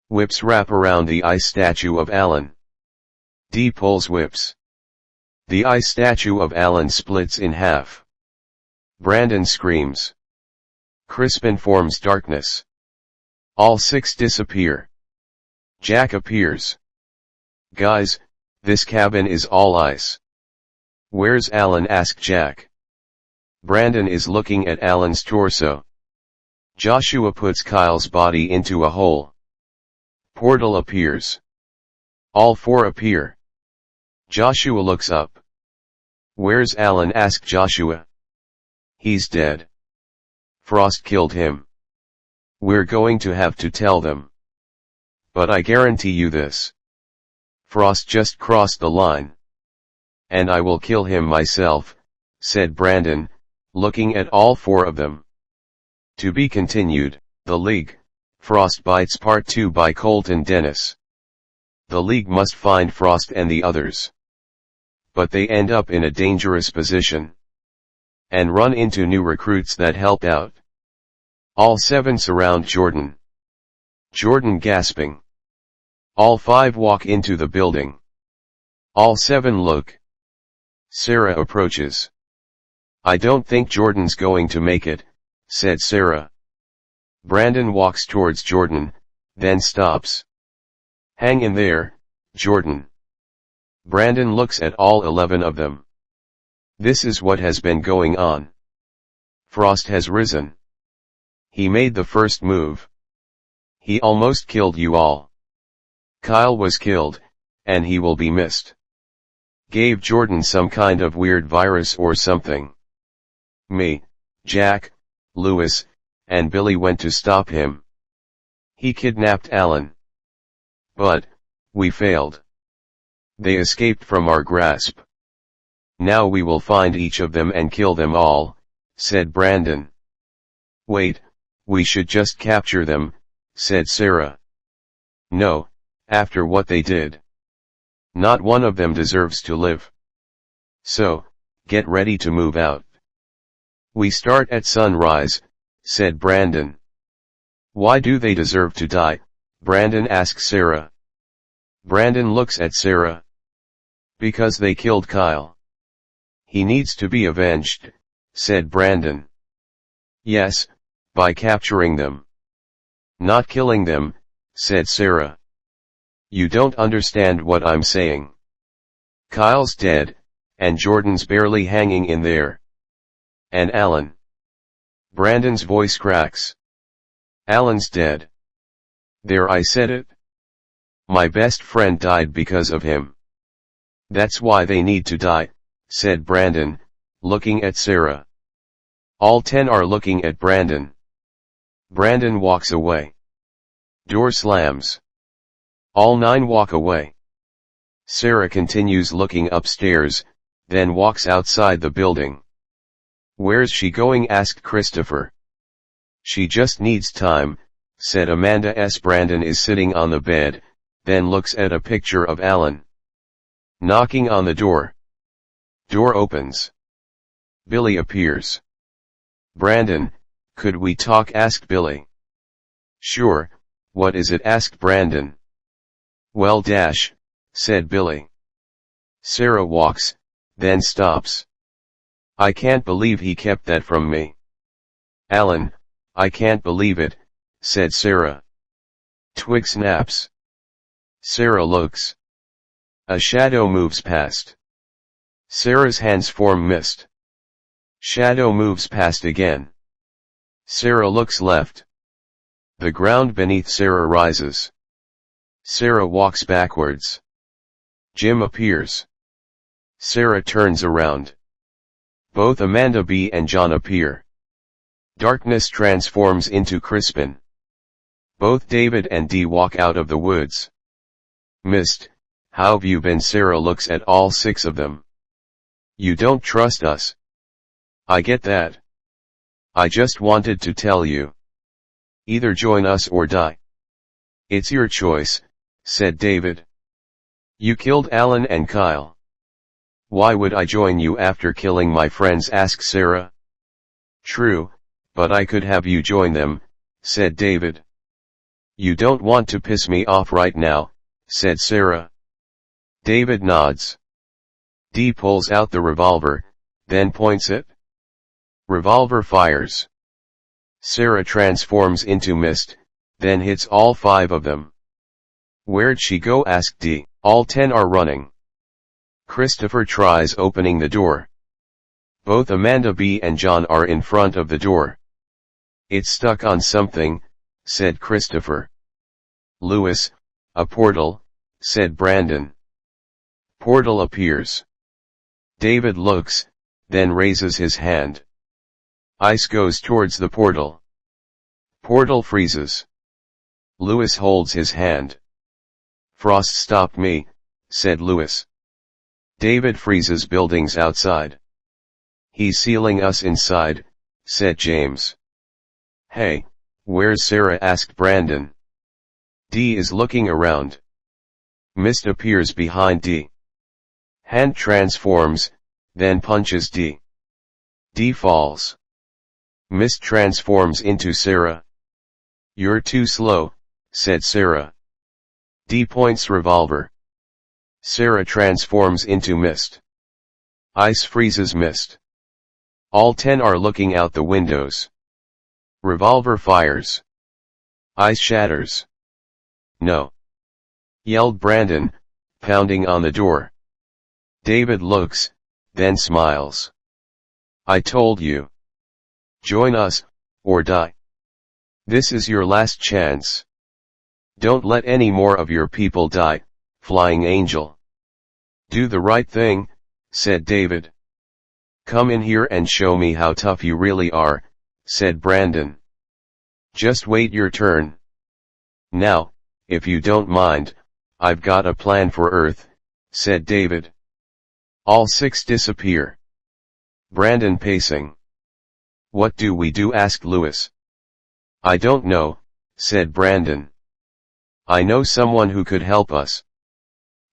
Whips wrap around the ice statue of Alan. D pulls whips. The ice statue of Alan splits in half. Brandon screams. Crispin forms darkness. All six disappear. Jack appears. "Guys, this cabin is all ice." "Where's Alan?" asked Jack. Brandon is looking at Alan's torso. Joshua puts Kyle's body into a hole. Portal appears. All four appear. Joshua looks up. "Where's Alan?" asked Joshua. "He's dead. Frost killed him. We're going to have to tell them. But I guarantee you this. Frost just crossed the line. And I will kill him myself," said Brandon, looking at all four of them. To be continued, The League, Frost Bites Part 2 by Colton Dennis. The League must find Frost and the others. But they end up in a dangerous position. And run into new recruits that help out. All seven surround Jordan. Jordan gasping. All five walk into the building. All seven look. Sarah approaches. "I don't think Jordan's going to make it," said Sarah. Brandon walks towards Jordan, then stops. "Hang in there, Jordan." Brandon looks at all 11 of them. This is what has been going on. Frost has risen. He made the first move. He almost killed you all. Kyle was killed, and he will be missed. Gave Jordan some kind of weird virus or something. Me, Jack, Lewis, and Billy went to stop him. He kidnapped Alan. But, we failed. They escaped from our grasp. Now we will find each of them and kill them all, said Brandon. Wait, we should just capture them, said Sarah. No, after what they did. Not one of them deserves to live. So, get ready to move out. We start at sunrise, said Brandon. Why do they deserve to die? Brandon asks Sarah. Brandon looks at Sarah. Because they killed Kyle. He needs to be avenged, said Brandon. Yes, by capturing them. Not killing them, said Sarah. You don't understand what I'm saying. Kyle's dead, and Jordan's barely hanging in there. And Alan. Brandon's voice cracks. Alan's dead. There, I said it. My best friend died because of him. That's why they need to die, said Brandon, looking at Sarah. All 10 are looking at Brandon. Brandon walks away. Door slams. All 9 walk away. Sarah continues looking upstairs, then walks outside the building. Where's she going? Asked Christopher. She just needs time, said Amanda S. Brandon is sitting on the bed, then looks at a picture of Alan. Knocking on the door. Door opens. Billy appears. Brandon, could we talk? Asked Billy. Sure, what is it? Asked Brandon. Well, said Billy. Sarah walks, then stops. I can't believe he kept that from me. Alan, I can't believe it, said Sarah. Twig snaps. Sarah looks. A shadow moves past. Sarah's hands form mist. Shadow moves past again. Sarah looks left. The ground beneath Sarah rises. Sarah walks backwards. Jim appears. Sarah turns around. Both Amanda B. and John appear. Darkness transforms into Crispin. Both David and Dee walk out of the woods. Mist, how've you been? Sarah looks at all six of them. You don't trust us. I get that. I just wanted to tell you. Either join us or die. It's your choice, said David. You killed Alan and Kyle. Why would I join you after killing my friends? Asked Sarah. True, but I could have you join them, said David. You don't want to piss me off right now, said Sarah. David nods. Dee pulls out the revolver, then points it. Revolver fires. Sarah transforms into Mist, then hits all 5 of them. Where'd she go? Asked Dee. All 10 are running. Christopher tries opening the door. Both Amanda B. and John are in front of the door. It's stuck on something, said Christopher. Lewis, a portal, said Brandon. Portal appears. David looks, then raises his hand. Ice goes towards the portal. Portal freezes. Lewis holds his hand. Frost stopped me, said Lewis. David freezes buildings outside. He's sealing us inside, said James. Hey, where's Sarah? Asked Brandon. Dee is looking around. Mist appears behind Dee. Hand transforms, then punches Dee. Dee falls. Mist transforms into Sarah. You're too slow, said Sarah. Dee points revolver. Sarah transforms into Mist. Ice freezes Mist. All 10 are looking out the windows. Revolver fires. Ice shatters. No! Yelled Brandon, pounding on the door. David looks, then smiles. I told you. Join us, or die. This is your last chance. Don't let any more of your people die, Flying Angel. Do the right thing, said David. Come in here and show me how tough you really are, said Brandon. Just wait your turn. Now, if you don't mind, I've got a plan for Earth, said David. All 6 disappear. Brandon pacing. What do we do? Asked Lewis. I don't know, said Brandon. I know someone who could help us.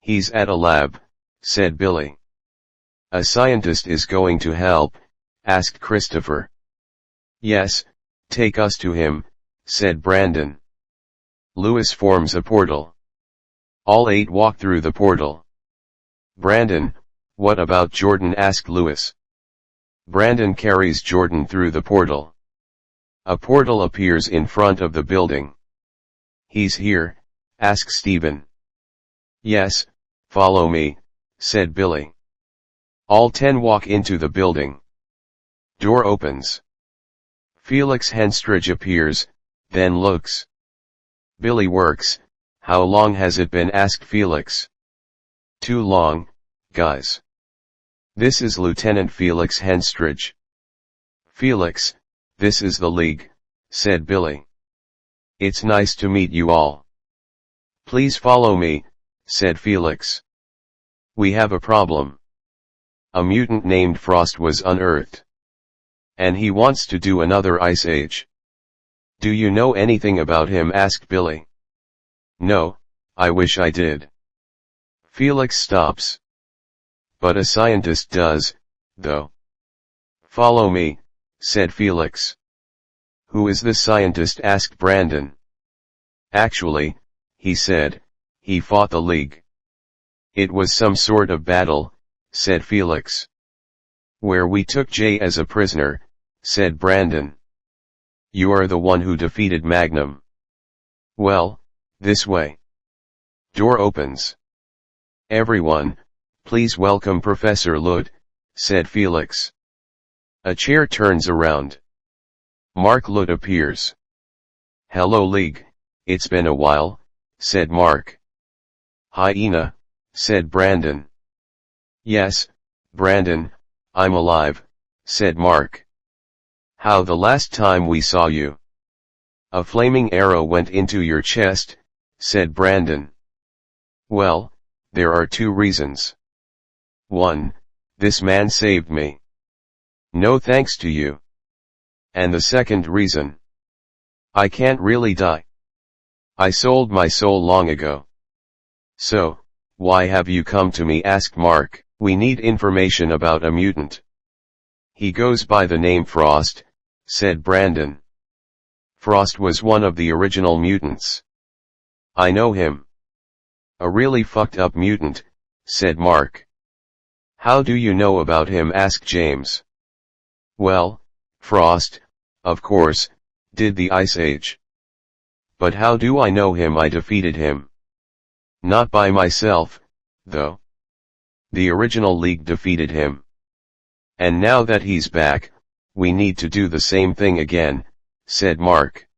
He's at a lab, said Billy. A scientist is going to help, asked Christopher. Yes, take us to him, said Brandon. Lewis forms a portal. All 8 walk through the portal. Brandon, what about Jordan? Asked Lewis. Brandon carries Jordan through the portal. A portal appears in front of the building. He's here, asked Stephen. Yes, follow me, said Billy. All 10 walk into the building. Door opens. Felix Henstridge appears, then looks. Billy works. How long has it been? Asked Felix. Too long, guys. This is Lieutenant Felix Henstridge. Felix, this is the League, said Billy. It's nice to meet you all. Please follow me, said Felix. We have a problem. A mutant named Frost was unearthed. And he wants to do another ice age. Do you know anything about him? Asked Billy. No, I wish I did. Felix stops. But a scientist does, though. Follow me, said Felix. Who is this scientist? Asked Brandon. Actually, he said, he fought the League. It was some sort of battle, said Felix. Where we took Jay as a prisoner, said Brandon. You are the one who defeated Magnum. Well, this way. Door opens. Everyone, please welcome Professor Lud, said Felix. A chair turns around. Mark Lutt appears. "Hello League, it's been a while," said Mark. "Hyena," said Brandon. "Yes, Brandon, I'm alive," said Mark. "How the last time we saw you?" "A flaming arrow went into your chest," said Brandon. "Well, there are two reasons. One, this man saved me. No thanks to you. And the second reason, I can't really die. I sold my soul long ago." "So, why have you come to me?" asked Mark. "We need information about a mutant." "He goes by the name Frost," said Brandon. "Frost was one of the original mutants. I know him." "A really fucked up mutant," said Mark. "How do you know about him?" asked James. "Well, Frost, of course, did the Ice Age. But how do I know him? I defeated him. Not by myself, though. The original League defeated him. And now that he's back, we need to do the same thing again," said Mark.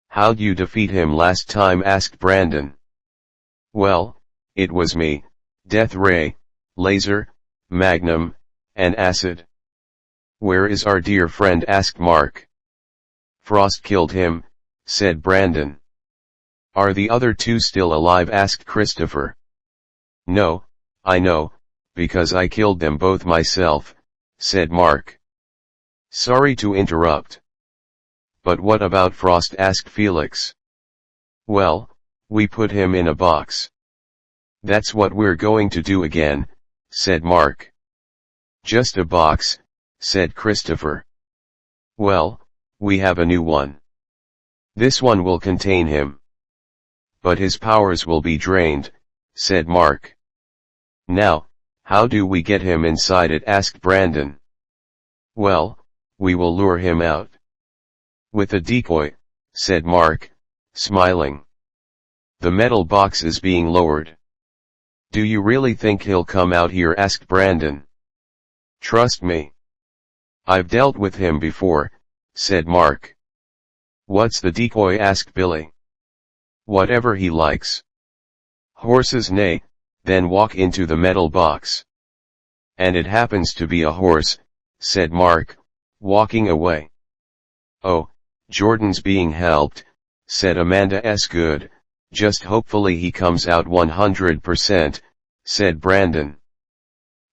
"How'd you defeat him last time?" asked Brandon. "Well, it was me, Death Ray, Laser, Magnum, and Acid." "Where is our dear friend?" asked Mark. "Frost killed him," said Brandon. "Are the other two still alive?" asked Christopher. "No, I know, because I killed them both myself," said Mark. "Sorry to interrupt. But what about Frost?" asked Felix. "Well, we put him in a box." "That's what we're going to do again," said Mark. "Just a box," said Christopher. "Well, we have a new one. This one will contain him. But his powers will be drained," said Mark. "Now, how do we get him inside it?" asked Brandon. "Well, we will lure him out. With a decoy," said Mark, smiling. "The metal box is being lowered." "Do you really think he'll come out here?" asked Brandon. "Trust me. I've dealt with him before," said Mark. "What's the decoy?" asked Billy. "Whatever he likes. Horses neigh, then walk into the metal box." "And it happens to be a horse," said Mark, walking away. "Oh, Jordan's being helped," said Amanda. "Good, just hopefully he comes out 100%, said Brandon.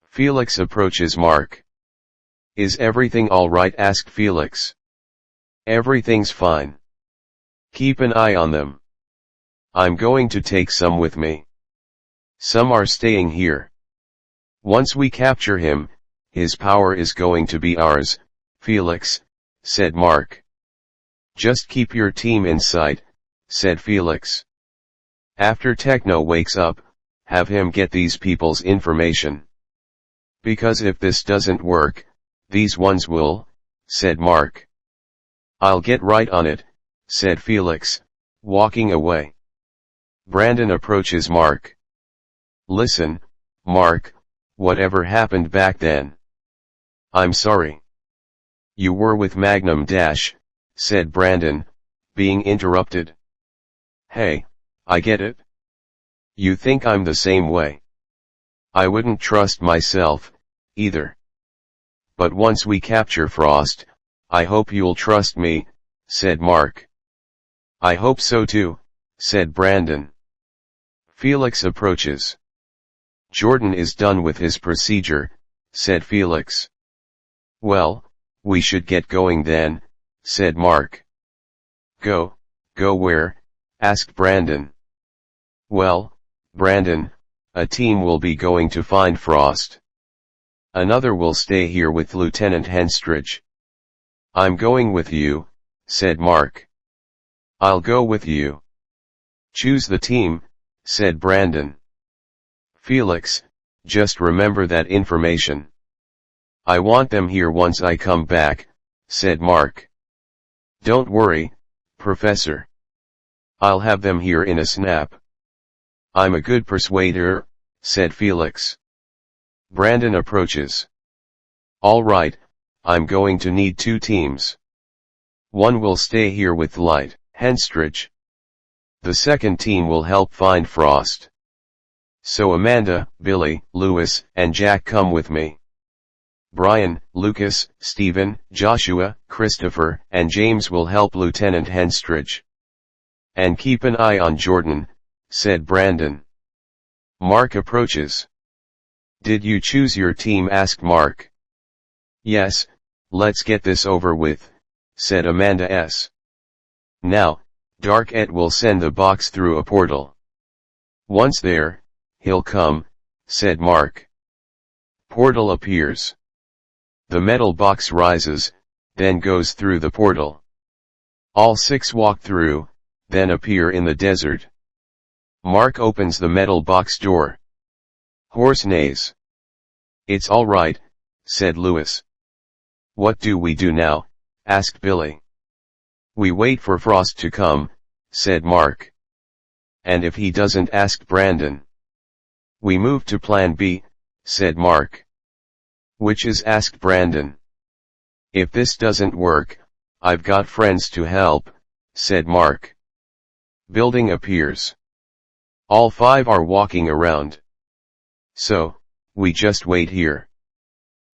Felix approaches Mark. "Is everything all right?" asked Felix. "Everything's fine. Keep an eye on them. I'm going to take some with me. Some are staying here. Once we capture him, his power is going to be ours, Felix," said Mark. "Just keep your team in sight," said Felix. "After Techno wakes up, have him get these people's information. Because if this doesn't work, these ones will," said Mark. "I'll get right on it," said Felix, walking away. Brandon approaches Mark. "Listen, Mark, whatever happened back then?" "I'm sorry." "You were with Magnum Dash," said Brandon, being interrupted. "Hey, I get it. You think I'm the same way. I wouldn't trust myself, either. But once we capture Frost, I hope you'll trust me," said Mark. "I hope so too," said Brandon. Felix approaches. "Jordan is done with his procedure," said Felix. "Well, we should get going then," said Mark. Go where?" asked Brandon. "Well, Brandon, a team will be going to find Frost. Another will stay here with Lieutenant Henstridge." "I'm going with you," said Mark. "I'll go with you." "Choose the team," said Brandon. "Felix, just remember that information." "I want them here once I come back," said Mark. "Don't worry, Professor. I'll have them here in a snap." "I'm a good persuader," said Felix. Brandon approaches. "All right, I'm going to need 2 teams. One will stay here with Light, Henstridge. The second team will help find Frost. So Amanda, Billy, Lewis, and Jack come with me. Brian, Lucas, Stephen, Joshua, Christopher, and James will help Lieutenant Henstridge. And keep an eye on Jordan, said Brandon. Mark approaches. Did you choose your team? Asked Mark. Yes, let's get this over with, said Amanda S. Now, Dark Ed will send the box through a portal. Once there, he'll come, said Mark. Portal appears. The metal box rises, then goes through the portal. All 6 walk through, then appear in the desert. Mark opens the metal box door. Horse neighs. It's all right, said Lewis. What do we do now? Asked Billy. We wait for Frost to come, said Mark. And if he doesn't? Asked Brandon. We move to plan B, said Mark. Which is? Asked Brandon. If this doesn't work, I've got friends to help, said Mark. Building appears. All 5 are walking around. So, we just wait here.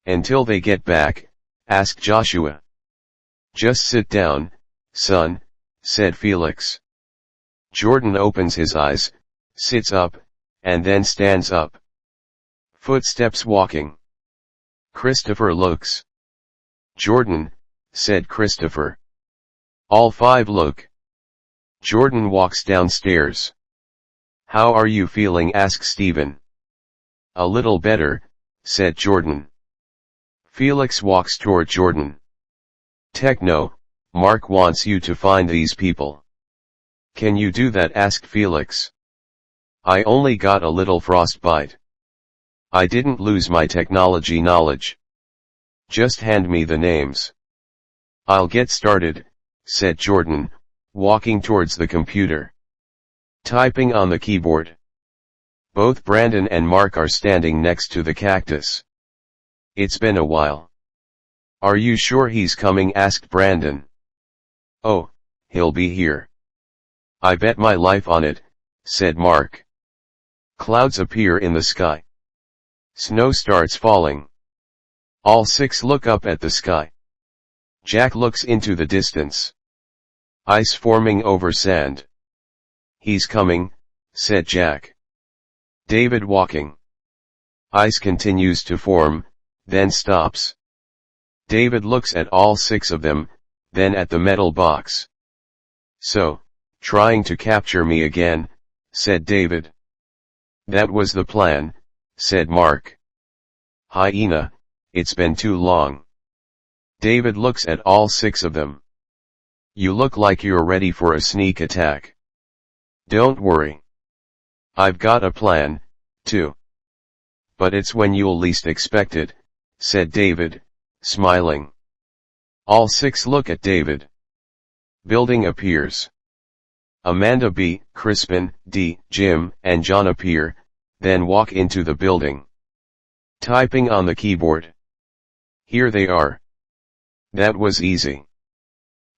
Until they get back, asked Joshua. Just sit down, son, said Felix. Jordan opens his eyes, sits up, and then stands up. Footsteps walking. Christopher looks. Jordan, said Christopher. All 5 look. Jordan walks downstairs. How are you feeling? Asked Stephen. A little better, said Jordan. Felix walks toward Jordan. Techno, Mark wants you to find these people. Can you do that? Asked Felix. I only got a little frostbite. I didn't lose my technology knowledge. Just hand me the names. I'll get started, said Jordan, walking towards the computer. Typing on the keyboard. Both Brandon and Mark are standing next to the cactus. It's been a while. Are you sure he's coming? Asked Brandon. Oh, he'll be here. I bet my life on it, said Mark. Clouds appear in the sky. Snow starts falling. All 6 look up at the sky. Jack looks into the distance. Ice forming over sand. He's coming, said Jack. David walking. Ice continues to form, then stops. David looks at all 6 of them, then at the metal box. So, trying to capture me again, said David. That was the plan, said Mark. Hyena, it's been too long. David looks at all 6 of them. You look like you're ready for a sneak attack. Don't worry. I've got a plan, too. But it's when you'll least expect it, said David, smiling. All 6 look at David. Building appears. Amanda B, Crispin, D, Jim, and John appear, then walk into the building. Typing on the keyboard. Here they are. That was easy.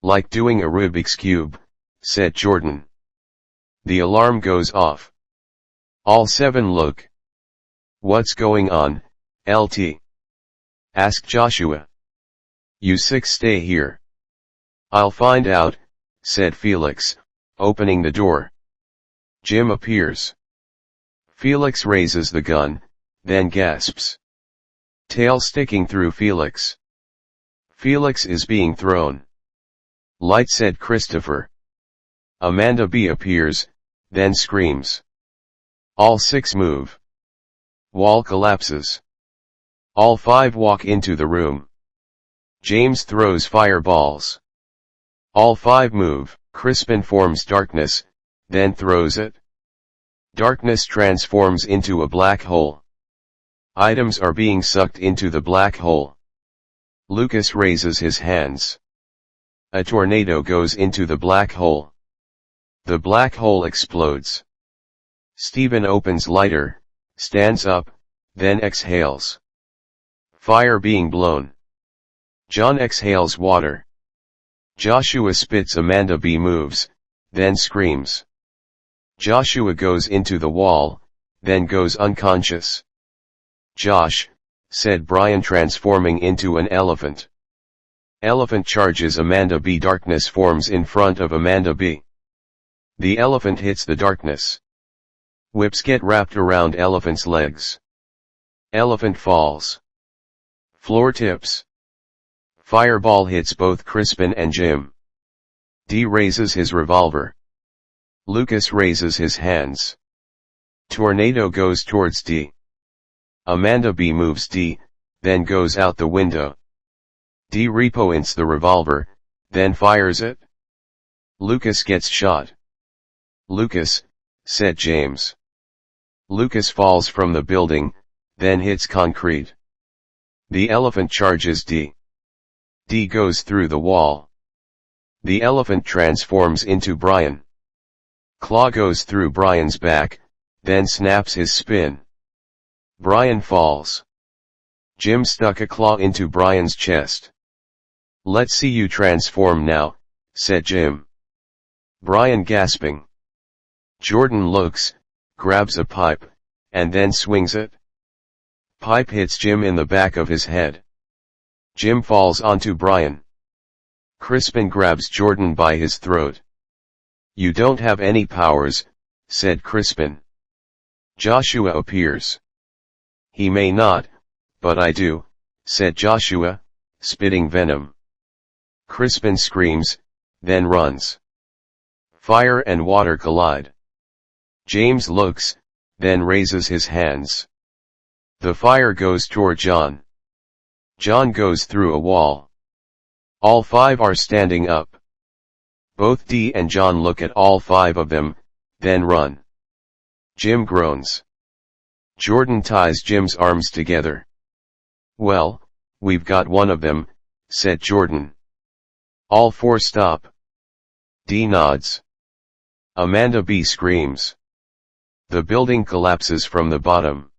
Like doing a Rubik's Cube, said Jordan. The alarm goes off. All 7 look. What's going on, LT? Asked Joshua. You 6 stay here. I'll find out, said Felix, opening the door. Jim appears. Felix raises the gun, then gasps. Tail sticking through Felix. Felix is being thrown. Light, said Christopher. Amanda B appears, then screams. All 6 move. Wall collapses. All 5 walk into the room. James throws fireballs. All 5 move. Crispin forms darkness, then throws it. Darkness transforms into a black hole. Items are being sucked into the black hole. Lucas raises his hands. A tornado goes into the black hole. The black hole explodes. Stephen opens lighter, stands up, then exhales. Fire being blown. John exhales water. Joshua spits. Amanda B moves, then screams. Joshua goes into the wall, then goes unconscious. Josh, said Brian, transforming into an elephant. Elephant charges Amanda B. Darkness forms in front of Amanda B. The elephant hits the darkness. Whips get wrapped around elephant's legs. Elephant falls. Floor tips. Fireball hits both Crispin and Jim. D raises his revolver. Lucas raises his hands. Tornado goes towards D. Amanda B moves D, then goes out the window. D repoints the revolver, then fires it. Lucas gets shot. Lucas, said James. Lucas falls from the building, then hits concrete. The elephant charges D. D goes through the wall. The elephant transforms into Brian. Claw goes through Brian's back, then snaps his spin. Brian falls. Jim stuck a claw into Brian's chest. Let's see you transform now, said Jim. Brian gasping. Jordan looks, grabs a pipe, and then swings it. Pipe hits Jim in the back of his head. Jim falls onto Brian. Crispin grabs Jordan by his throat. You don't have any powers, said Crispin. Joshua appears. He may not, but I do, said Joshua, spitting venom. Crispin screams, then runs. Fire and water collide. James looks, then raises his hands. The fire goes toward John. John goes through a wall. All five are standing up. Both D and John look at all five of them, then run. Jim groans. Jordan ties Jim's arms together. Well, we've got one of them, said Jordan. All four stop. D nods. Amanda B screams. The building collapses from the bottom.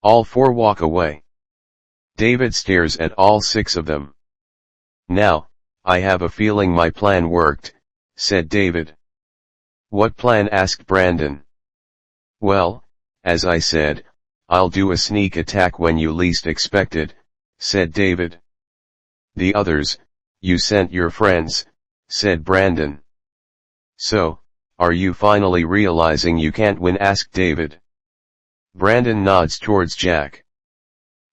All four walk away. David stares at all six of them. Now, I have a feeling my plan worked, said David. What plan? asked Brandon. Well, as I said, I'll do a sneak attack when you least expect it, said David. The others, you sent your friends, said Brandon. So, are you finally realizing you can't win? asked David. Brandon nods towards Jack.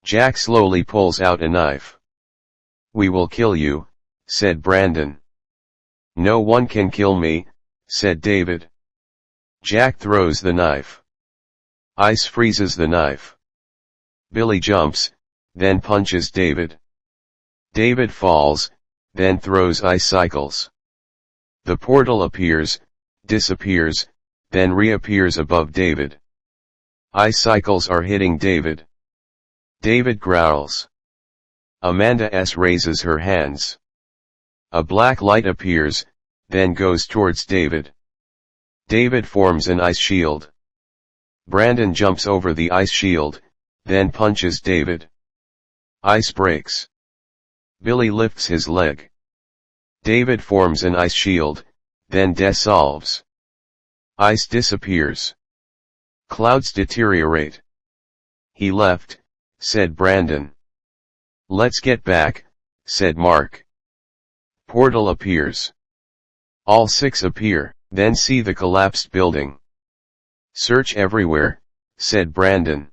Jack slowly pulls out a knife. We will kill you, said Brandon. No one can kill me, said David. Jack throws the knife. Ice freezes the knife. Billy jumps, then punches David. David falls, then throws icicles. The portal appears, disappears, then reappears above David. Icicles are hitting David. David growls. Amanda S. raises her hands. A black light appears, then goes towards David. David forms an ice shield. Brandon jumps over the ice shield, then punches David. Ice breaks. Billy lifts his leg. David forms an ice shield, then dissolves. Ice disappears. Clouds deteriorate. He left, said Brandon. Let's get back, said Mark. Portal appears. All six appear, then see the collapsed building. Search everywhere, said Brandon.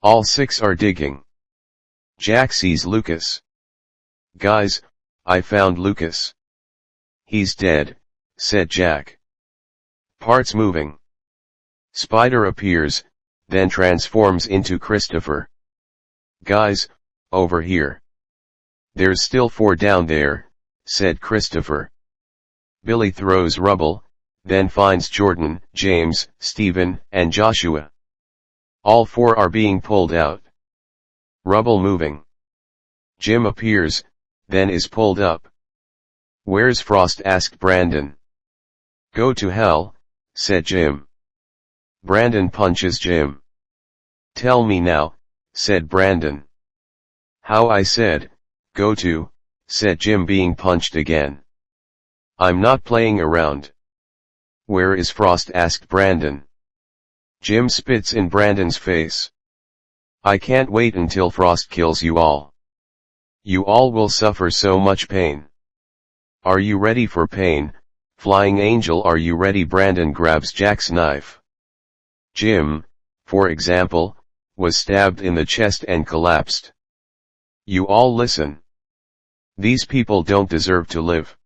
All six are digging. Jack sees Lucas. Guys, I found Lucas. He's dead, said Jack. Parts moving. Spider appears, then transforms into Christopher. Guys, over here. There's still 4 down there, said Christopher. Billy throws rubble, then finds Jordan, James, Stephen, and Joshua. All 4 are being pulled out. Rubble moving. Jim appears, then is pulled up. Where's Frost? asked Brandon. Go to hell, said Jim. Brandon punches Jim. Tell me now, said Brandon. How? I said, Go to, said Jim, being punched again. I'm not playing around. Where is Frost? Asked Brandon. Jim spits in Brandon's face. I can't wait until Frost kills you all. You all will suffer so much pain. Are you ready for pain, Flying Angel? Are you ready? Brandon grabs Jack's knife. Jim, for example, was stabbed in the chest and collapsed. You all listen. These people don't deserve to live.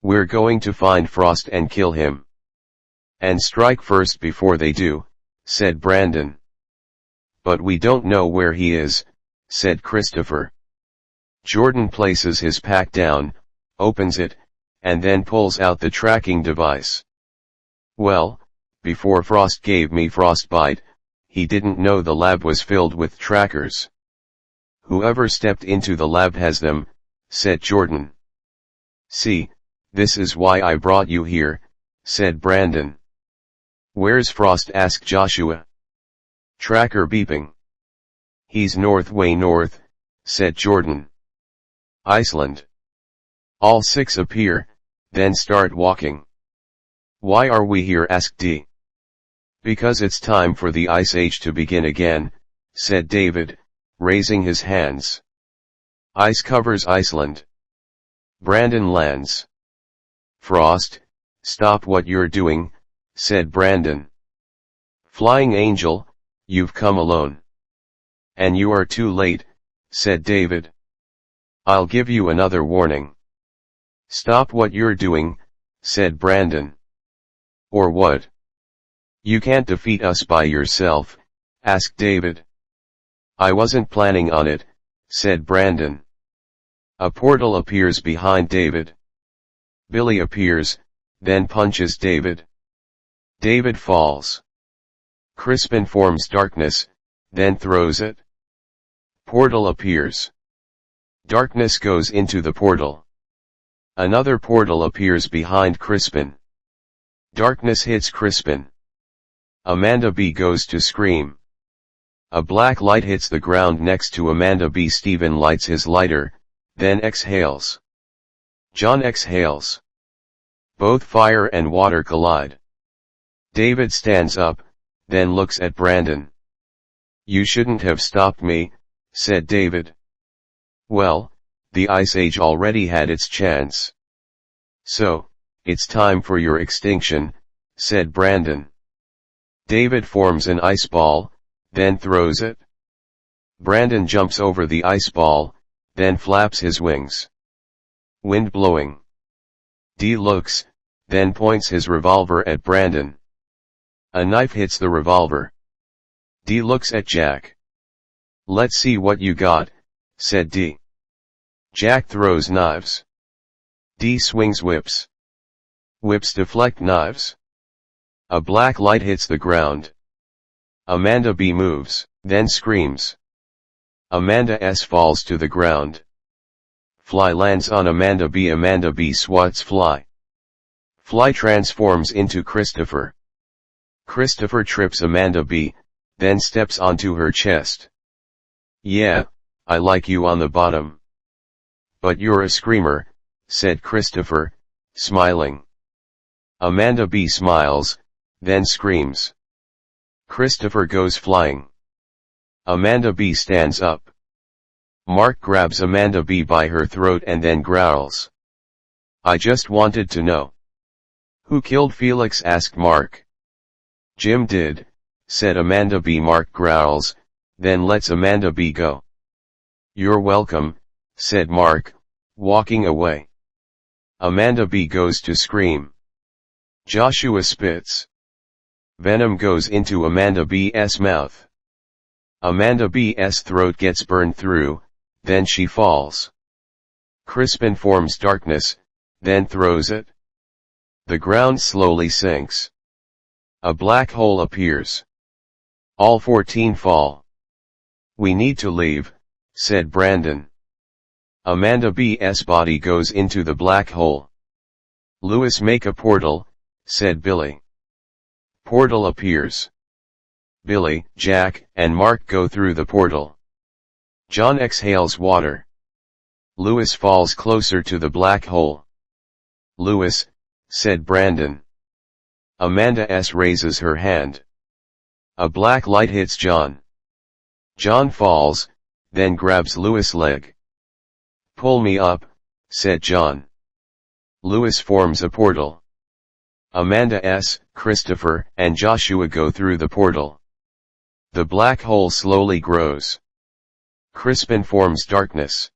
We're going to find Frost and kill him. And strike first before they do, said Brandon. But we don't know where he is, said Christopher. Jordan places his pack down, opens it, and then pulls out the tracking device. Well, before Frost gave me frostbite, he didn't know the lab was filled with trackers. Whoever stepped into the lab has them, said Jordan. See, this is why I brought you here, said Brandon. Where's Frost? Asked Joshua. Tracker beeping. He's way north, said Jordan. Iceland. All six appear, then start walking. Why are we here? Asked Dee. Because it's time for the Ice Age to begin again, said David, raising his hands. Ice covers Iceland. Brandon lands. Frost, stop what you're doing, said Brandon. Flying Angel, you've come alone. And you are too late, said David. I'll give you another warning. Stop what you're doing, said Brandon. Or what? You can't defeat us by yourself, asked David. I wasn't planning on it, said Brandon. A portal appears behind David. Billy appears, then punches David. David falls. Crispin forms darkness, then throws it. Portal appears. Darkness goes into the portal. Another portal appears behind Crispin. Darkness hits Crispin. Amanda B goes to scream. A black light hits the ground next to Amanda B. Steven lights his lighter, then exhales. John exhales. Both fire and water collide. David stands up, then looks at Brandon. You shouldn't have stopped me, said David. Well, the Ice Age already had its chance. So, it's time for your extinction, said Brandon. David forms an ice ball, then throws it. Brandon jumps over the ice ball, then flaps his wings. Wind blowing. Dee looks, then points his revolver at Brandon. A knife hits the revolver. Dee looks at Jack. Let's see what you got, said Dee. Jack throws knives. Dee swings whips. Whips deflect knives. A black light hits the ground. Amanda B moves, then screams. Amanda S falls to the ground. Fly lands on Amanda B. Amanda B swats Fly. Fly transforms into Christopher. Christopher trips Amanda B, then steps onto her chest. Yeah, I like you on the bottom. But you're a screamer, said Christopher, smiling. Amanda B smiles, then screams. Christopher goes flying. Amanda B stands up. Mark grabs Amanda B by her throat and then growls. I just wanted to know. Who killed Felix? Asked Mark. Jim did, said Amanda B. Mark growls, then lets Amanda B go. You're welcome, said Mark, walking away. Amanda B goes to scream. Joshua spits. Venom goes into Amanda B's mouth. Amanda B's throat gets burned through, then she falls. Crispin forms darkness, then throws it. The ground slowly sinks. A black hole appears. All 14 fall. We need to leave, said Brandon. Amanda B's body goes into the black hole. Lewis, make a portal, said Billy. Portal appears. Billy, Jack, and Mark go through the portal. John exhales water. Lewis falls closer to the black hole. Lewis, said Brandon. Amanda S. raises her hand. A black light hits John. John falls, then grabs Lewis' leg. Pull me up, said John. Lewis forms a portal. Amanda S., Christopher, and Joshua go through the portal. The black hole slowly grows. Crispin forms darkness.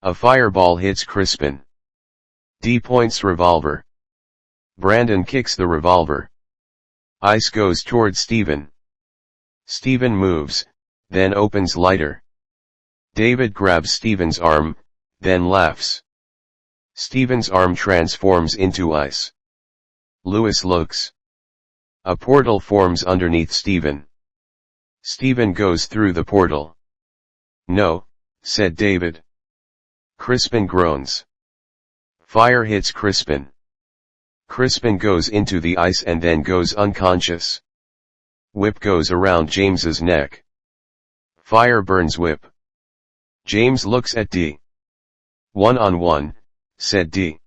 A fireball hits Crispin. D points revolver. Brandon kicks the revolver. Ice goes toward Stephen. Stephen moves, then opens lighter. David grabs Stephen's arm, then laughs. Stephen's arm transforms into ice. Lewis looks. A portal forms underneath Stephen. Stephen goes through the portal. No, said David. Crispin groans. Fire hits Crispin. Crispin goes into the ice and then goes unconscious. Whip goes around James's neck. Fire burns Whip. James looks at D. 1-on-1, said D.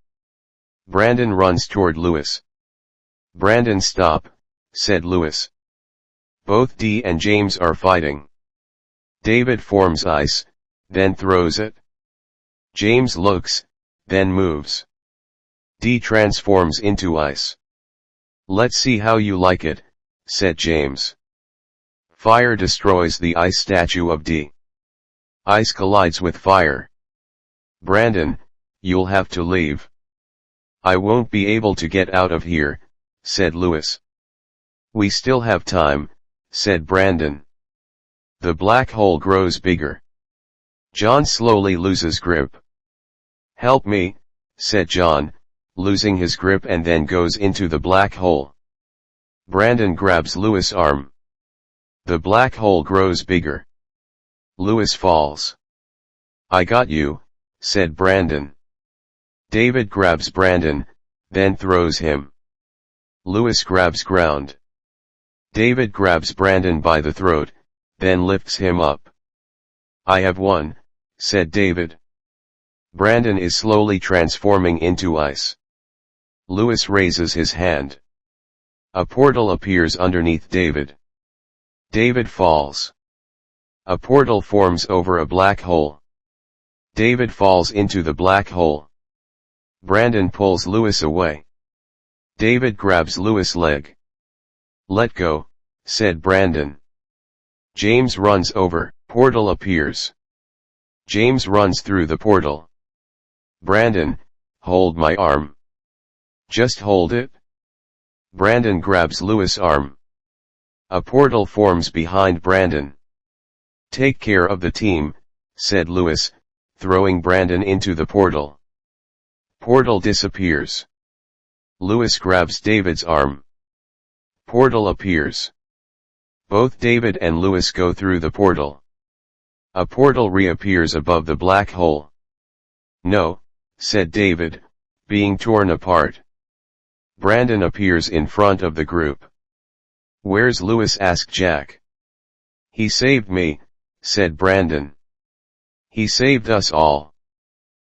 Brandon runs toward Lewis. Brandon, stop, said Lewis. Both D and James are fighting. David forms ice, then throws it. James looks, then moves. D transforms into ice. Let's see how you like it, said James. Fire destroys the ice statue of D. Ice collides with fire. Brandon, you'll have to leave. I won't be able to get out of here, said Lewis. We still have time, said Brandon. The black hole grows bigger. John slowly loses grip. Help me, said John, losing his grip and then goes into the black hole. Brandon grabs Lewis' arm. The black hole grows bigger. Lewis falls. I got you, said Brandon. David grabs Brandon, then throws him. Lewis grabs ground. David grabs Brandon by the throat, then lifts him up. I have won, said David. Brandon is slowly transforming into ice. Lewis raises his hand. A portal appears underneath David. David falls. A portal forms over a black hole. David falls into the black hole. Brandon pulls Lewis away. David grabs Lewis' leg. Let go, said Brandon. James runs over, portal appears. James runs through the portal. Brandon, hold my arm. Just hold it. Brandon grabs Lewis' arm. A portal forms behind Brandon. Take care of the team, said Lewis, throwing Brandon into the portal. Portal disappears. Lewis grabs David's arm. Portal appears. Both David and Lewis go through the portal. A portal reappears above the black hole. No, said David, being torn apart. Brandon appears in front of the group. Where's Lewis? Asked Jack. He saved me, said Brandon. He saved us all.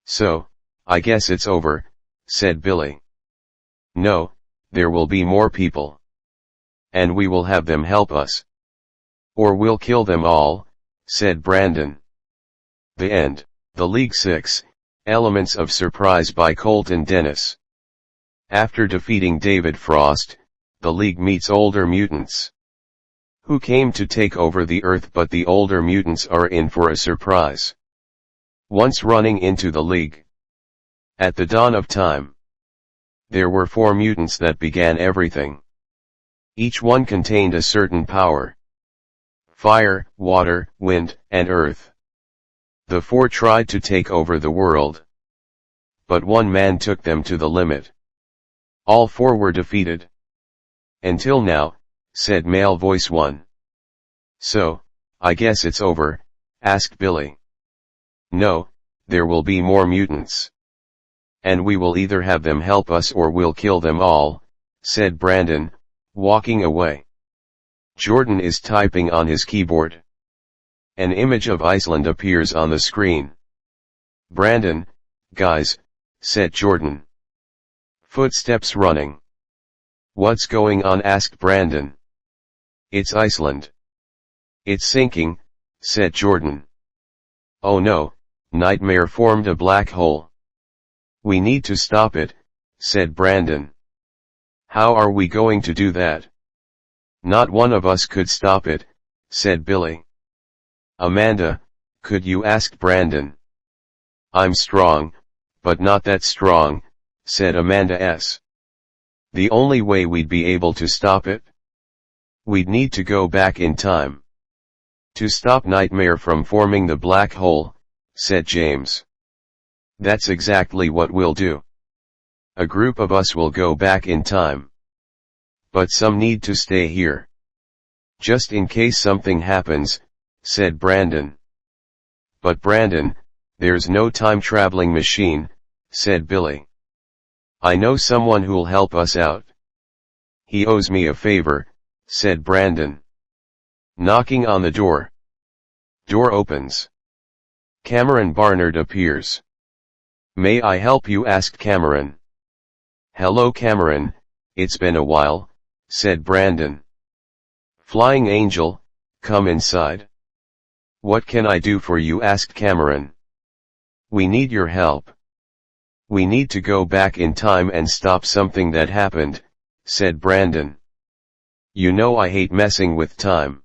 So, I guess it's over, said Billy. No, there will be more people. And we will have them help us. Or we'll kill them all, said Brandon. The end. The League 6, Elements of Surprise by Colton Dennis. After defeating David Frost, the League meets older mutants, who came to take over the Earth, but the older mutants are in for a surprise. Once running into the League. At the dawn of time, there were 4 mutants that began everything. Each one contained a certain power. Fire, water, wind, and earth. The 4 tried to take over the world. But one man took them to the limit. All 4 were defeated. Until now, said male voice 1. So, I guess it's over, asked Billy. No, there will be more mutants. And we will either have them help us or we'll kill them all, said Brandon, walking away. Jordan is typing on his keyboard. An image of Iceland appears on the screen. Brandon, guys, said Jordan. Footsteps running. What's going on? Asked Brandon. It's Iceland. It's sinking, said Jordan. Oh no, Nightmare formed a black hole. We need to stop it, said Brandon. How are we going to do that? Not one of us could stop it, said Billy. Amanda, could you? Asked Brandon. I'm strong, but not that strong, said Amanda S. The only way we'd be able to stop it? We'd need to go back in time. To stop Nightmare from forming the black hole, said James. That's exactly what we'll do. A group of us will go back in time. But some need to stay here. Just in case something happens, said Brandon. But Brandon, there's no time-traveling machine, said Billy. I know someone who'll help us out. He owes me a favor, said Brandon. Knocking on the door. Door opens. Cameron Barnard appears. May I help you? Asked Cameron. Hello Cameron, it's been a while, said Brandon. Flying Angel, come inside. What can I do for you? Asked Cameron. We need your help. We need to go back in time and stop something that happened, said Brandon. You know I hate messing with time.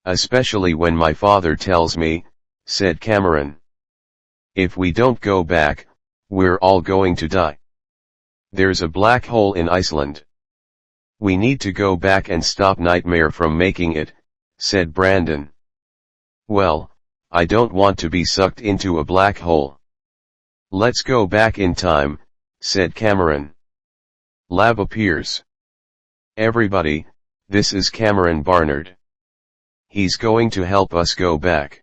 Especially when my father tells me, said Cameron. If we don't go back, we're all going to die. There's a black hole in Iceland. We need to go back and stop Nightmare from making it, said Brandon. Well, I don't want to be sucked into a black hole. Let's go back in time, said Cameron. Lab appears. Everybody, this is Cameron Barnard. He's going to help us go back.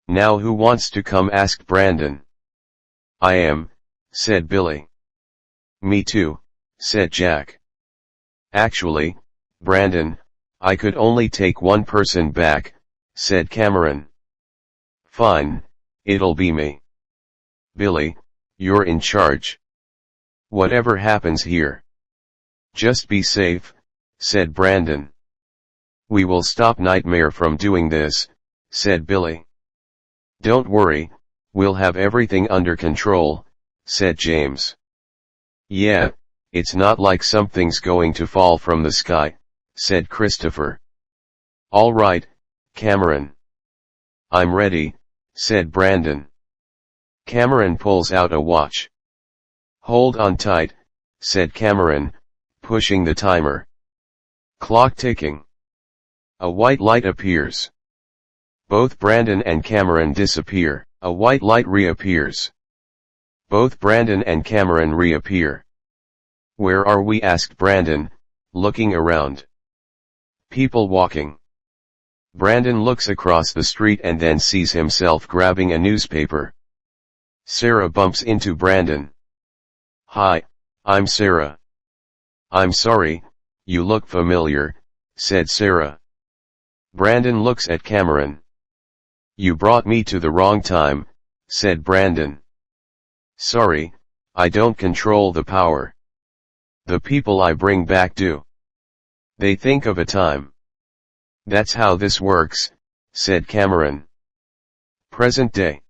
Now who wants to come? Asked Brandon. I am, said Billy. Me too, said Jack. Actually, Brandon, I could only take one person back, said Cameron. Fine, it'll be me. Billy, you're in charge. Whatever happens here, just be safe, said Brandon. We will stop Nightmare from doing this, said Billy. Don't worry, we'll have everything under control, said James. Yeah, it's not like something's going to fall from the sky, said Christopher. All right, Cameron. I'm ready, said Brandon. Cameron pulls out a watch. Hold on tight, said Cameron, pushing the timer. Clock ticking. A white light appears. Both Brandon and Cameron disappear. A white light reappears. Both Brandon and Cameron reappear. Where are we? Asked Brandon, looking around. People walking. Brandon looks across the street and then sees himself grabbing a newspaper. Sarah bumps into Brandon. Hi, I'm Sarah. I'm sorry, you look familiar, said Sarah. Brandon looks at Cameron. You brought me to the wrong time, said Brandon. Sorry, I don't control the power. The people I bring back do. They think of a time. That's how this works, said Cameron. Present day.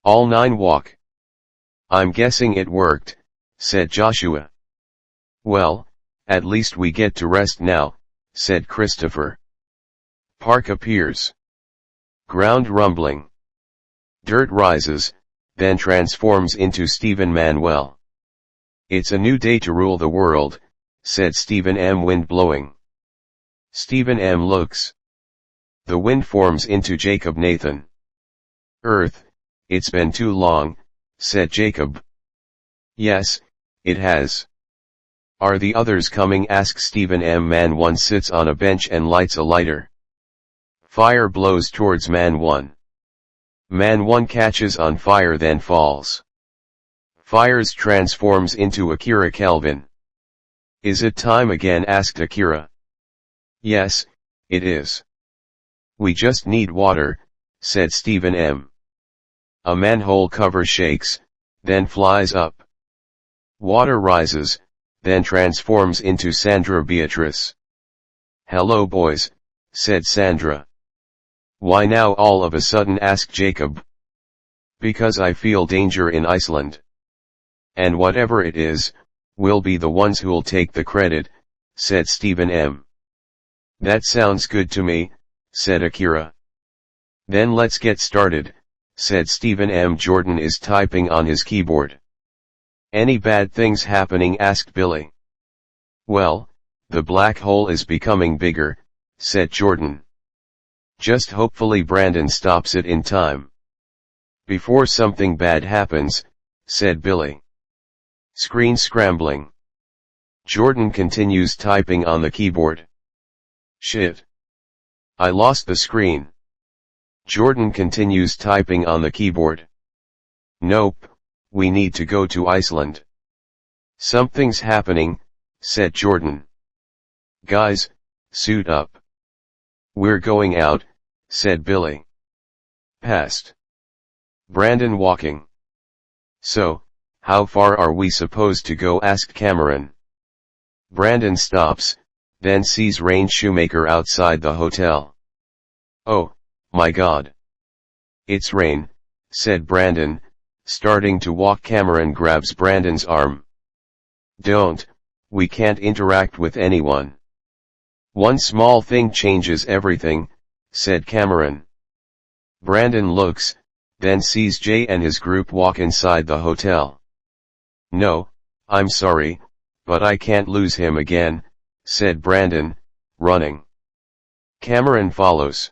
All nine walk. I'm guessing it worked, said Joshua. Well, at least we get to rest now, said Christopher. Park appears. Ground rumbling. Dirt rises, then transforms into Stephen Manuel. It's a new day to rule the world, said Stephen M. Wind blowing. Stephen M. looks. The wind forms into Jacob Nathan. Earth, it's been too long, said Jacob. Yes, it has. Are the others coming? Asked Stephen M. Man 1 sits on a bench and lights a lighter. Fire blows towards Man 1. Man 1 catches on fire then falls. Fires transforms into Akira Kelvin. Is it time again? Asked Akira. Yes, it is. We just need water, said Stephen M. A manhole cover shakes, then flies up. Water rises, then transforms into Sandra Beatrice. "Hello boys," said Sandra. "Why now all of a sudden?" asked Jacob. "Because I feel danger in Iceland. And whatever it is, we'll be the ones who'll take the credit," said Stephen M. "That sounds good to me," said Akira. "Then let's get started," said Stephen M. "Jordan is typing on his keyboard." "Any bad things happening?" asked Billy. "Well, the black hole is becoming bigger," said Jordan. "Just hopefully Brandon stops it in time." "Before something bad happens," said Billy. Screen scrambling. Jordan continues typing on the keyboard. "Shit. I lost the screen." Jordan continues typing on the keyboard. "Nope, we need to go to Iceland." "Something's happening," said Jordan. "Guys, suit up." "We're going out," said Billy. Past Brandon walking. "So, how far are we supposed to go?" asked Cameron. Brandon stops, then sees Rain Shoemaker outside the hotel. "Oh, my God. It's Rain," said Brandon, starting to walk. Cameron grabs Brandon's arm. "Don't, we can't interact with anyone." "One small thing changes everything," said Cameron. Brandon looks, then sees Jay and his group walk inside the hotel. "No, I'm sorry, but I can't lose him again," said Brandon, running. Cameron follows.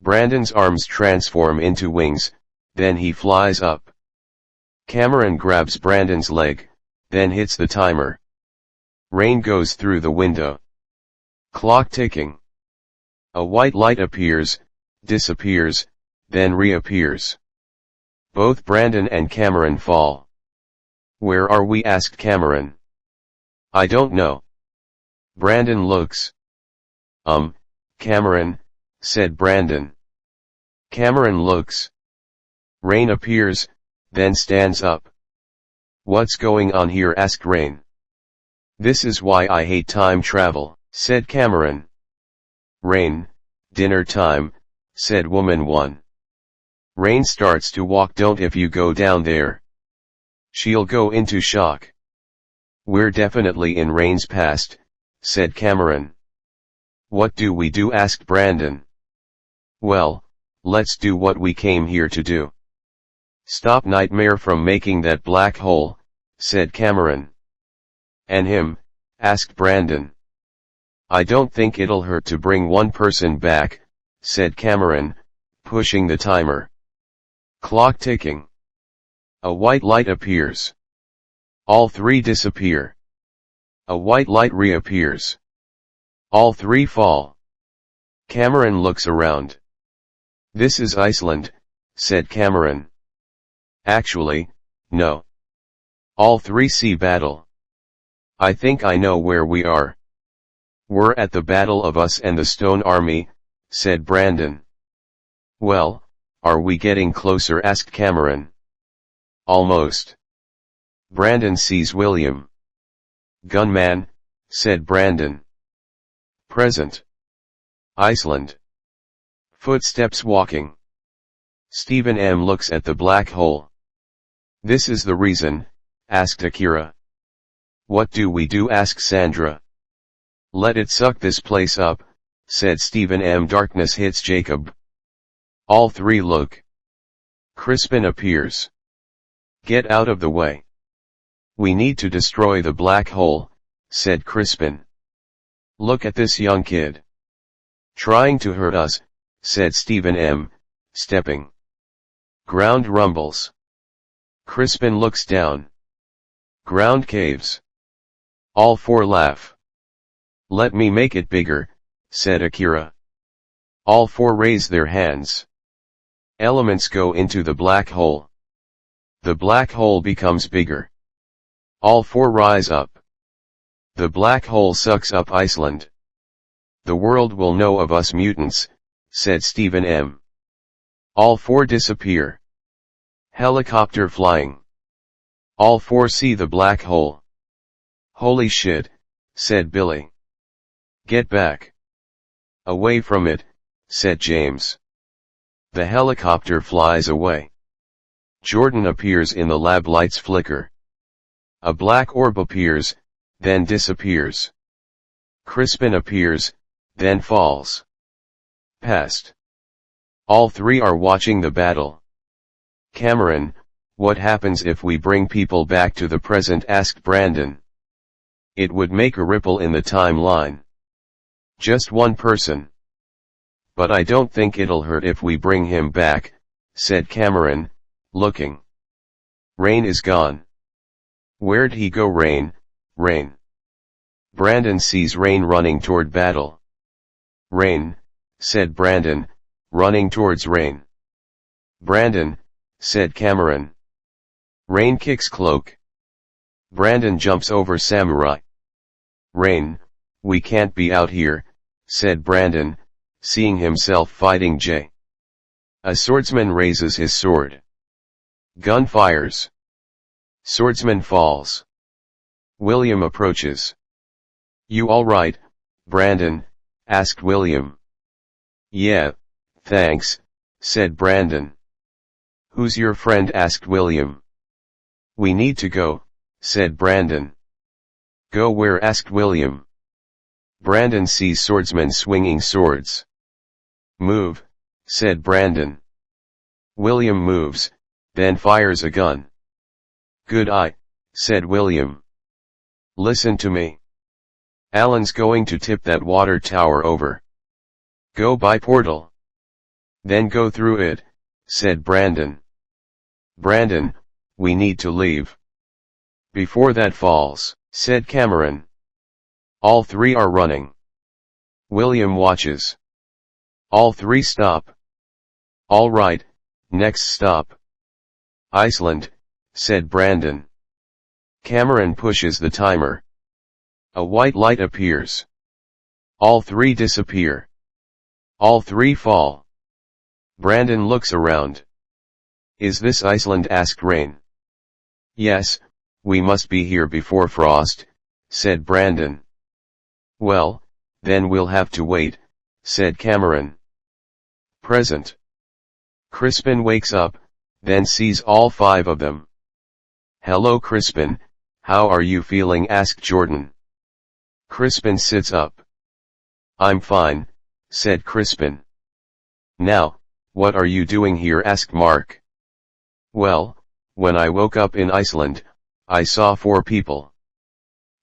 Brandon's arms transform into wings, then he flies up. Cameron grabs Brandon's leg, then hits the timer. Rain goes through the window. Clock ticking. A white light appears, disappears, then reappears. Both Brandon and Cameron fall. "Where are we?" asked Cameron. "I don't know." Brandon looks. Cameron," said Brandon. Cameron looks. Rain appears, then stands up. "What's going on here?" asked Rain. "This is why I hate time travel," said Cameron. "Rain, dinner time," said Woman 1. Rain starts to walk. "Don't if you go down there. She'll go into shock." "We're definitely in Rain's past," said Cameron. "What do we do?" asked Brandon. "Well, let's do what we came here to do. Stop Nightmare from making that black hole," said Cameron. "And him?" asked Brandon. "I don't think it'll hurt to bring one person back," said Cameron, pushing the timer. Clock ticking. A white light appears. All three disappear. A white light reappears. All three fall. Cameron looks around. "This is Iceland," said Cameron. "Actually, no. All three see battle. I think I know where we are." "We're at the Battle of Us and the Stone Army," said Brandon. "Well, are we getting closer?" asked Cameron. "Almost." Brandon sees William. "Gunman," said Brandon. "Present. Iceland." Footsteps walking. Stephen M. looks at the black hole. "This is the reason," asked Akira. "What do we do?" asked Sandra. "Let it suck this place up," said Stephen M. Darkness hits Jacob. All three look. Crispin appears. "Get out of the way. We need to destroy the black hole," said Crispin. "Look at this young kid. Trying to hurt us," said Stephen M., stepping. Ground rumbles. Crispin looks down. Ground caves. All four laugh. "Let me make it bigger," said Akira. All four raise their hands. Elements go into the black hole. The black hole becomes bigger. All four rise up. The black hole sucks up Iceland. "The world will know of us mutants," said Stephen M. All four disappear. Helicopter flying. All four see the black hole. Holy shit, said Billy. Get back. Away from it, said James. The helicopter flies away. Jordan appears in the lab, lights flicker. A black orb appears, then disappears. Crispin appears, then falls. Past. All three are watching the battle. Cameron, what happens if we bring people back to the present? Asked Brandon. It would make a ripple in the timeline. Just one person. But I don't think it'll hurt if we bring him back, said Cameron, looking. Rain is gone. Where'd he go? Rain. Brandon sees Rain running toward battle. Rain, said Brandon, running towards Rain. Brandon, said Cameron. Rain kicks Cloak. Brandon jumps over Samurai. Rain, we can't be out here, said Brandon, seeing himself fighting Jay. A swordsman raises his sword. Gun fires. Swordsman falls. William approaches. You all right, Brandon? Asked William. Yeah, thanks, said Brandon. Who's your friend? Asked William. We need to go, said Brandon. Go where? Asked William. Brandon sees swordsmen swinging swords. Move, said Brandon. William moves, then fires a gun. Good eye, said William. Listen to me. Alan's going to tip that water tower over. Go by portal. Then go through it, said Brandon. Brandon, we need to leave. Before that falls, said Cameron. All three are running. William watches. All three stop. All right, next stop. Iceland, said Brandon. Cameron pushes the timer. A white light appears. All three disappear. All three fall. Brandon looks around. Is this Iceland? Asked Rain. Yes, we must be here before frost, said Brandon. Well, then we'll have to wait, said Cameron. Present. Crispin wakes up, then sees all five of them. Hello Crispin, how are you feeling? Asked Jordan. Crispin sits up. I'm fine, said Crispin. Now, what are you doing here? Asked Mark. Well, when I woke up in Iceland, I saw 4 people.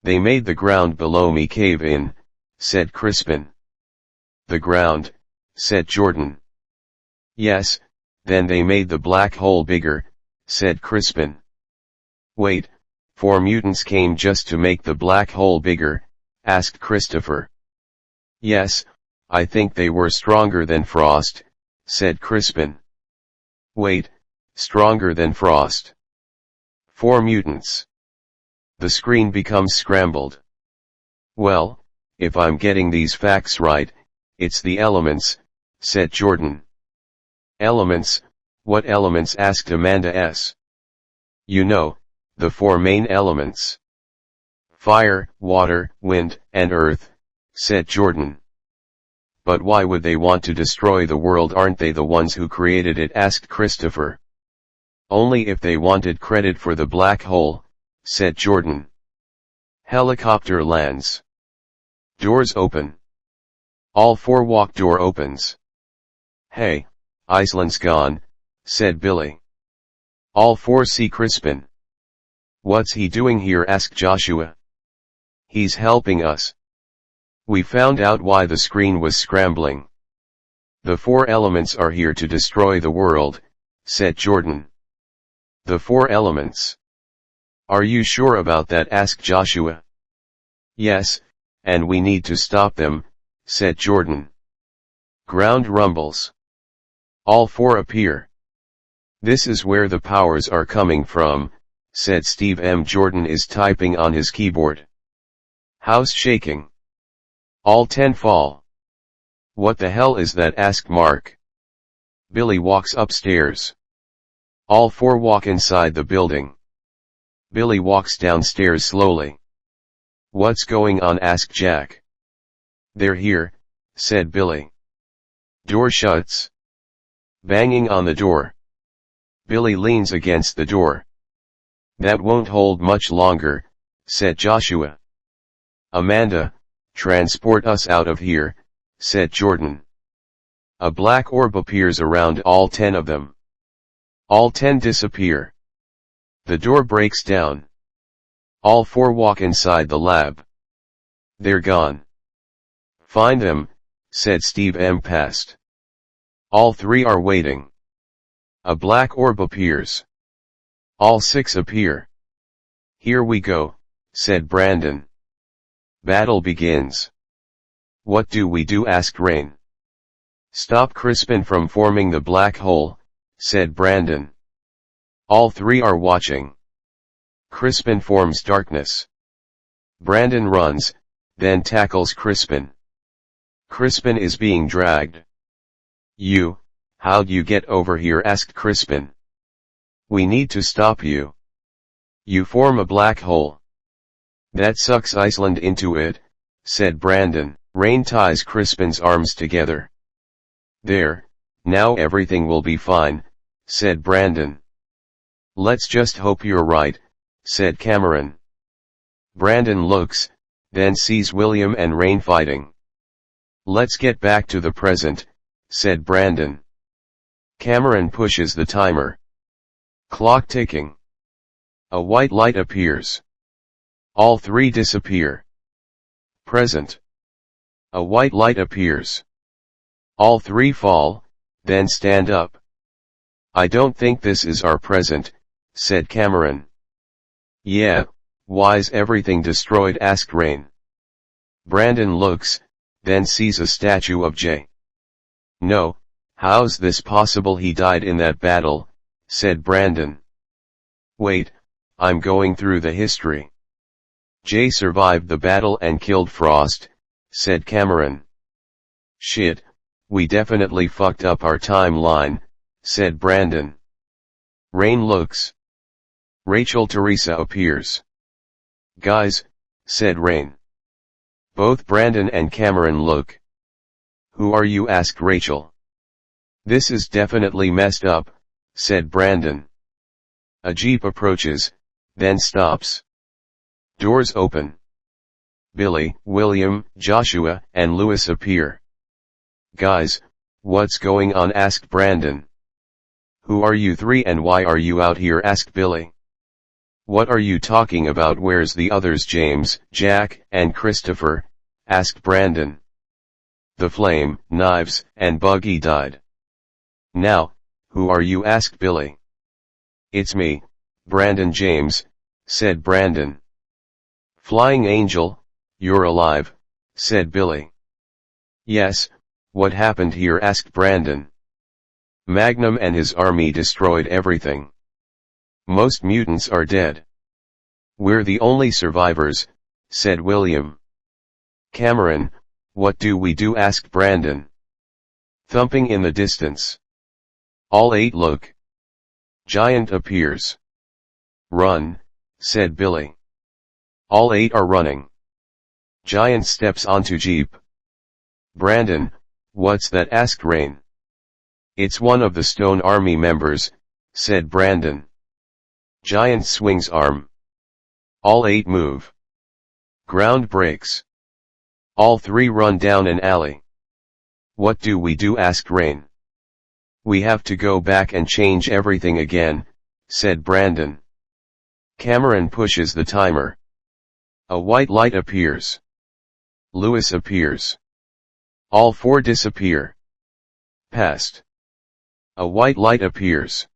They made the ground below me cave in, said Crispin. The ground, said Jordan. Yes, then they made the black hole bigger, said Crispin. Wait, 4 mutants came just to make the black hole bigger, asked Christopher. Yes, I think they were stronger than Frost, said Crispin. Wait, stronger than Frost. 4 mutants. The screen becomes scrambled. Well, if I'm getting these facts right, it's the elements, said Jordan. Elements, what elements? Asked Amanda S. You know, the 4 main elements. Fire, water, wind, and earth, said Jordan. But why would they want to destroy the world? Aren't they the ones who created it? Asked Christopher. Only if they wanted credit for the black hole, said Jordan. Helicopter lands. Doors open. All 4 walk. Door opens. Hey, Iceland's gone, said Billy. All 4 see Crispin. What's he doing here? Asked Joshua. He's helping us. We found out why the screen was scrambling. The 4 elements are here to destroy the world, said Jordan. The 4 elements. Are you sure about that? Asked Joshua. Yes, and we need to stop them, said Jordan. Ground rumbles. All 4 appear. This is where the powers are coming from, said Steve M. Jordan is typing on his keyboard. House shaking. All 10 fall. What the hell is that? Asked Mark. Billy walks upstairs. All four walk inside the building. Billy walks downstairs slowly. "What's going on?" asked Jack. "They're here," said Billy. Door shuts. Banging on the door. Billy leans against the door. "That won't hold much longer," said Joshua. "Amanda, transport us out of here," said Jordan. A black orb appears around all 10 of them. All 10 disappear. The door breaks down. All 4 walk inside the lab. "They're gone." "Find them," said Steve M. Past. All 3 are waiting. A black orb appears. All 6 appear. "Here we go," said Brandon. Battle begins. "What do we do?" asked Rain. "Stop Crispin from forming the black hole," said Brandon. All 3 are watching. Crispin forms darkness. Brandon runs, then tackles Crispin. Crispin is being dragged. "How'd you get over here?" asked Crispin. "We need to stop you. You form a black hole." "That sucks Iceland into it," said Brandon. Rain ties Crispin's arms together. "There, now everything will be fine," said Brandon. "Let's just hope you're right," said Cameron. Brandon looks, then sees William and Rain fighting. "Let's get back to the present," said Brandon. Cameron pushes the timer. Clock ticking. A white light appears. All 3 disappear. Present. A white light appears. All 3 fall, then stand up. "I don't think this is our present," said Cameron. "Yeah, why's everything destroyed?" asked Rain. Brandon looks, then sees a statue of Jay. "No, how's this possible? He died in that battle," said Brandon. "Wait, I'm going through the history. Jay survived the battle and killed Frost," said Cameron. "Shit, we definitely fucked up our timeline," said Brandon. Rain looks. Rachel Teresa appears. "Guys," said Rain. Both Brandon and Cameron look. "Who are you?" asked Rachel. "This is definitely messed up," said Brandon. A jeep approaches, then stops. Doors open. Billy, William, Joshua, and Lewis appear. "Guys, what's going on?" asked Brandon. "Who are you 3 and why are you out here?" asked Billy. "What are you talking about? Where's the others?" "James, Jack, and Christopher," asked Brandon. "The flame, knives, and buggy died." "Now, who are you?" asked Billy. "It's me, Brandon James," said Brandon. "Flying Angel, you're alive," said Billy. "Yes, what happened here?" asked Brandon. "Magnum and his army destroyed everything. Most mutants are dead. We're the only survivors," said William. "Cameron, what do we do?" asked Brandon. Thumping in the distance. All 8 look. Giant appears. "Run," said Billy. All 8 are running. Giant steps onto Jeep. "Brandon, what's that?" asked Rain. "It's one of the Stone Army members," said Brandon. Giant swings arm. All 8 move. Ground breaks. All 3 run down an alley. "What do we do?" asked Rain. "We have to go back and change everything again," said Brandon. Cameron pushes the timer. A white light appears. Lewis appears. All 4 disappear. Past. A white light appears.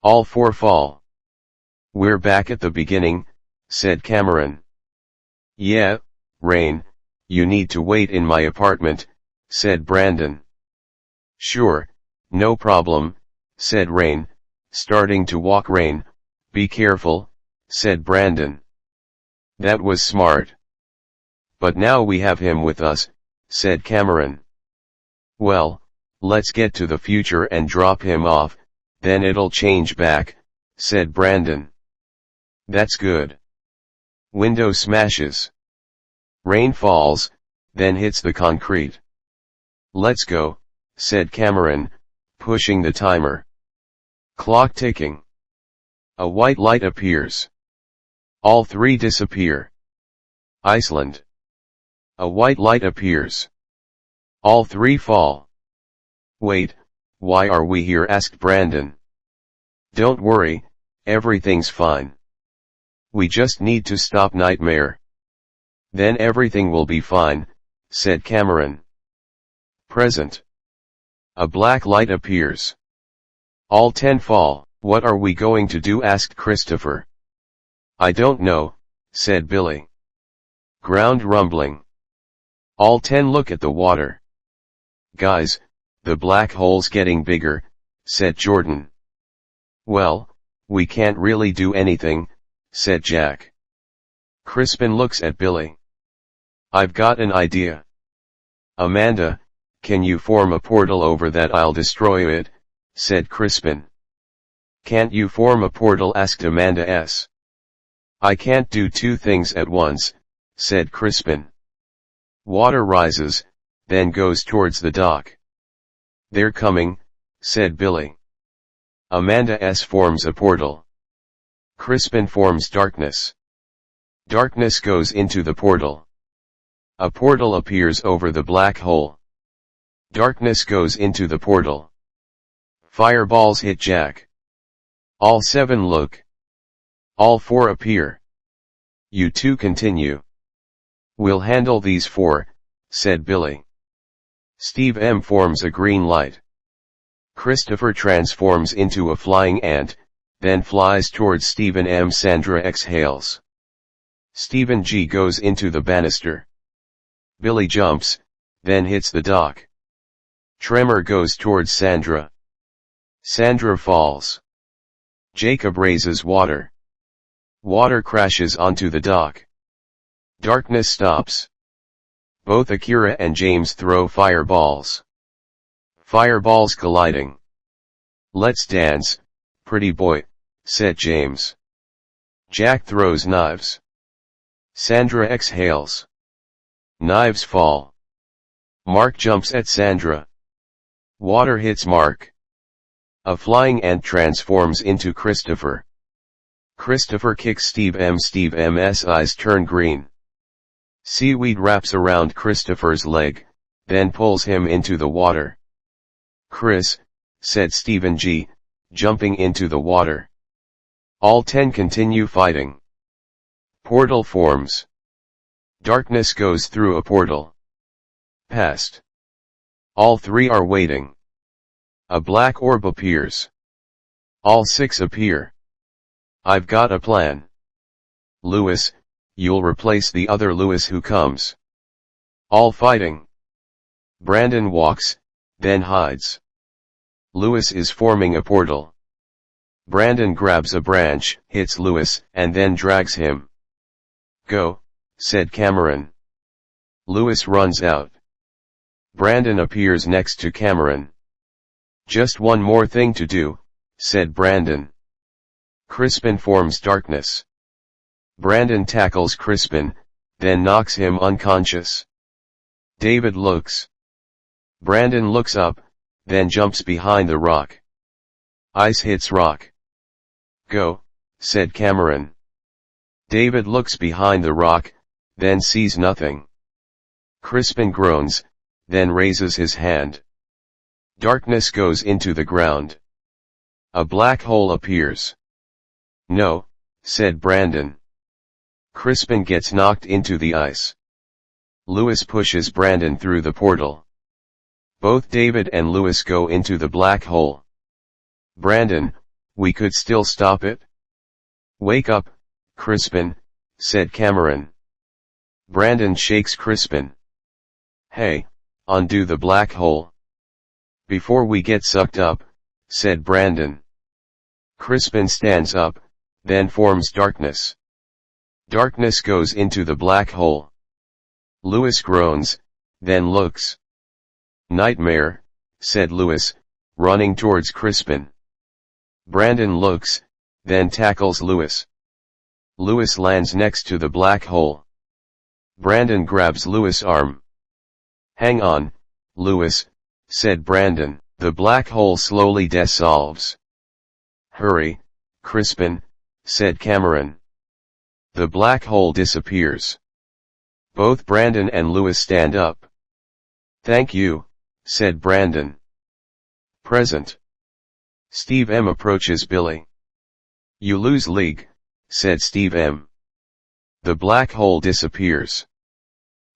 All 4 fall. "We're back at the beginning," said Cameron. "Yeah, Rain, you need to wait in my apartment," said Brandon. "Sure, no problem," said Rain, starting to walk. "Rain, be careful," said Brandon. "That was smart. But now we have him with us," said Cameron. "Well, let's get to the future and drop him off," then it'll change back, said Brandon. That's good. Window smashes. Rain falls, then hits the concrete. Let's go, said Cameron, pushing the timer. Clock ticking. A white light appears. All three disappear. Iceland. A white light appears. All three fall. Wait, why are we here? Asked Brandon. Don't worry, everything's fine. We just need to stop Nightmare. Then everything will be fine, said Cameron. Present. A black light appears. All 10 fall. What are we going to do? Asked Christopher. I don't know, said Billy. Ground rumbling. All 10 look at the water. Guys, the black hole's getting bigger, said Jordan. Well, we can't really do anything, said Jack. Crispin looks at Billy. I've got an idea. Amanda, can you form a portal over that? I'll destroy it, said Crispin. Can't you form a portal? Asked Amanda S. I can't do two things at once, said Crispin. Water rises, then goes towards the dock. They're coming, said Billy. Amanda S. forms a portal. Crispin forms darkness. Darkness goes into the portal. A portal appears over the black hole. Darkness goes into the portal. Fireballs hit Jack. All 7 look. All 4 appear. You 2 continue. We'll handle these 4, said Billy. Steve M forms a green light. Christopher transforms into a flying ant, then flies towards Stephen M. Sandra exhales. Stephen G goes into the banister. Billy jumps, then hits the dock. Tremor goes towards Sandra. Sandra falls. Jacob raises water. Water crashes onto the dock. Darkness stops. Both Akira and James throw fireballs. Fireballs colliding. Let's dance, pretty boy, said James. Jack throws knives. Sandra exhales. Knives fall. Mark jumps at Sandra. Water hits Mark. A flying ant transforms into Christopher. Christopher kicks Steve M. Steve M.'s eyes turn green. Seaweed wraps around Christopher's leg, then pulls him into the water. Chris, said Stephen G., jumping into the water. All 10 continue fighting. Portal forms. Darkness goes through a portal. Past. All 3 are waiting. A black orb appears. All 6 appear. I've got a plan. Lewis, you'll replace the other Lewis who comes. All fighting. Brandon walks, then hides. Lewis is forming a portal. Brandon grabs a branch, hits Lewis, and then drags him. Go, said Cameron. Lewis runs out. Brandon appears next to Cameron. Just one more thing to do, said Brandon. Crispin forms darkness. Brandon tackles Crispin, then knocks him unconscious. David looks. Brandon looks up, then jumps behind the rock. Ice hits rock. Go, said Cameron. David looks behind the rock, then sees nothing. Crispin groans, then raises his hand. Darkness goes into the ground. A black hole appears. No, said Brandon. Crispin gets knocked into the ice. Lewis pushes Brandon through the portal. Both David and Lewis go into the black hole. Brandon, we could still stop it? Wake up, Crispin, said Cameron. Brandon shakes Crispin. Hey, undo the black hole. Before we get sucked up, said Brandon. Crispin stands up, then forms darkness. Darkness goes into the black hole. Lewis groans, then looks. Nightmare, said Lewis, running towards Crispin. Brandon looks, then tackles Lewis. Lewis lands next to the black hole. Brandon grabs Lewis' arm. "Hang on, Lewis," said Brandon. The black hole slowly dissolves. "Hurry, Crispin," said Cameron. The black hole disappears. Both Brandon and Lewis stand up. "Thank you," said Brandon. "Present." Steve M approaches Billy. "You lose league," said Steve M. The black hole disappears.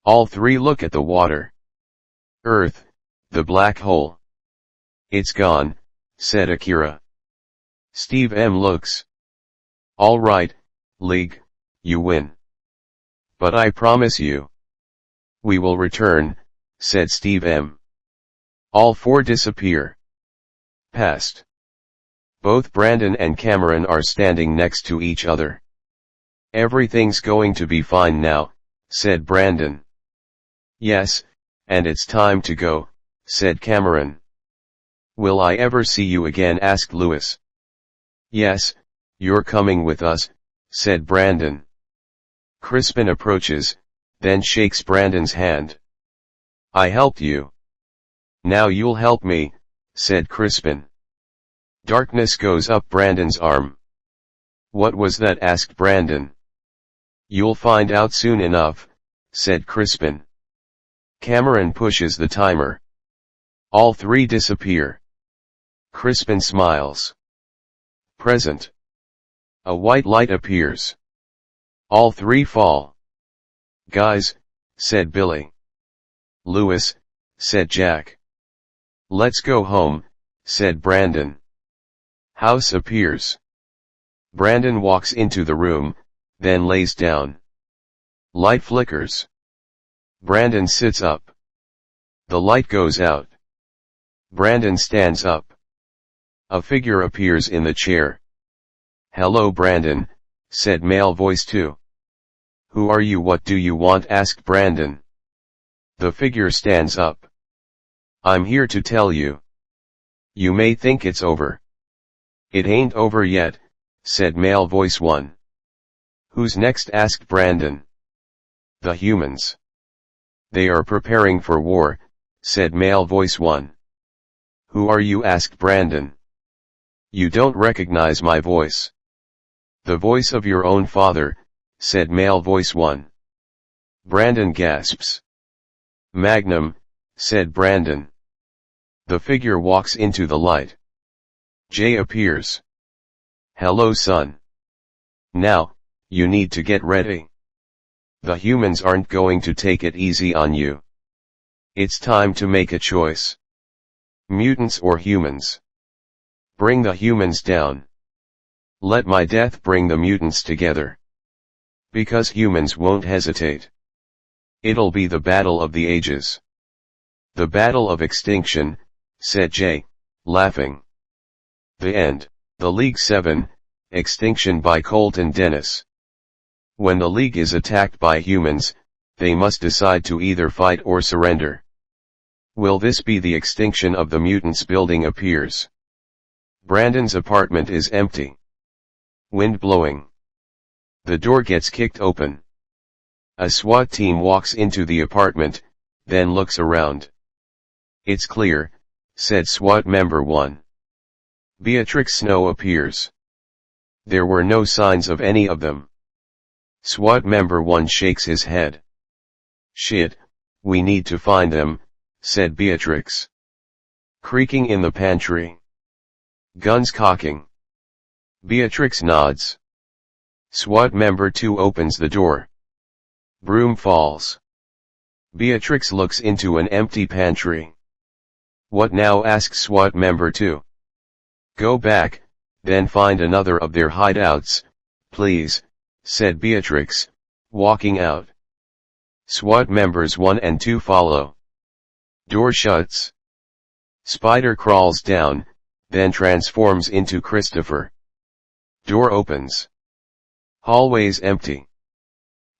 All three look at the water. "Earth, the black hole." "It's gone," said Akira. Steve M looks. "All right, league, you win. But I promise you, we will return," said Steve M. All four disappear. Past. Both Brandon and Cameron are standing next to each other. "Everything's going to be fine now," said Brandon. "Yes, and it's time to go," said Cameron. "Will I ever see you again?" asked Lewis. "Yes, you're coming with us," said Brandon. Crispin approaches, then shakes Brandon's hand. "I helped you. Now you'll help me," said Crispin. Darkness goes up Brandon's arm. "What was that?" asked Brandon. "You'll find out soon enough," said Crispin. Cameron pushes the timer. All three disappear. Crispin smiles. Present. A white light appears. All three fall. "Guys," said Billy. "Lewis," said Jack. "Let's go home," said Brandon. House appears. Brandon walks into the room, then lays down. Light flickers. Brandon sits up. The light goes out. Brandon stands up. A figure appears in the chair. "Hello Brandon," said male voice 2. "Who are you? What do you want?" asked Brandon. The figure stands up. "I'm here to tell you. You may think it's over. It ain't over yet," said male voice 1. "Who's next?" asked Brandon. "The humans. They are preparing for war," said male voice 1. "Who are you?" asked Brandon. "You don't recognize my voice." "The voice of your own father," said male voice 1. Brandon gasps. "Magnum," said Brandon. The figure walks into the light. Jay appears. "Hello son. Now, you need to get ready. The humans aren't going to take it easy on you. It's time to make a choice. Mutants or humans? Bring the humans down. Let my death bring the mutants together. Because humans won't hesitate. It'll be the battle of the ages." "The battle of extinction," said Jay, laughing. The end. The League 7, Extinction by Colton Dennis. When the League is attacked by humans, they must decide to either fight or surrender. Will this be the extinction of the mutants? Building appears. Brandon's apartment is empty. Wind blowing. The door gets kicked open. A SWAT team walks into the apartment, then looks around. "It's clear," said SWAT member 1. Beatrix Snow appears. There were no signs of any of them. SWAT member 1 shakes his head. "Shit, we need to find them," said Beatrix. Creaking in the pantry. Guns cocking. Beatrix nods. SWAT member 2 opens the door. Broom falls. Beatrix looks into an empty pantry. "What now?" asks SWAT member 2. "Go back, then find another of their hideouts, please," said Beatrix, walking out. SWAT members 1 and 2 follow. Door shuts. Spider crawls down, then transforms into Christopher. Door opens. Hallways empty.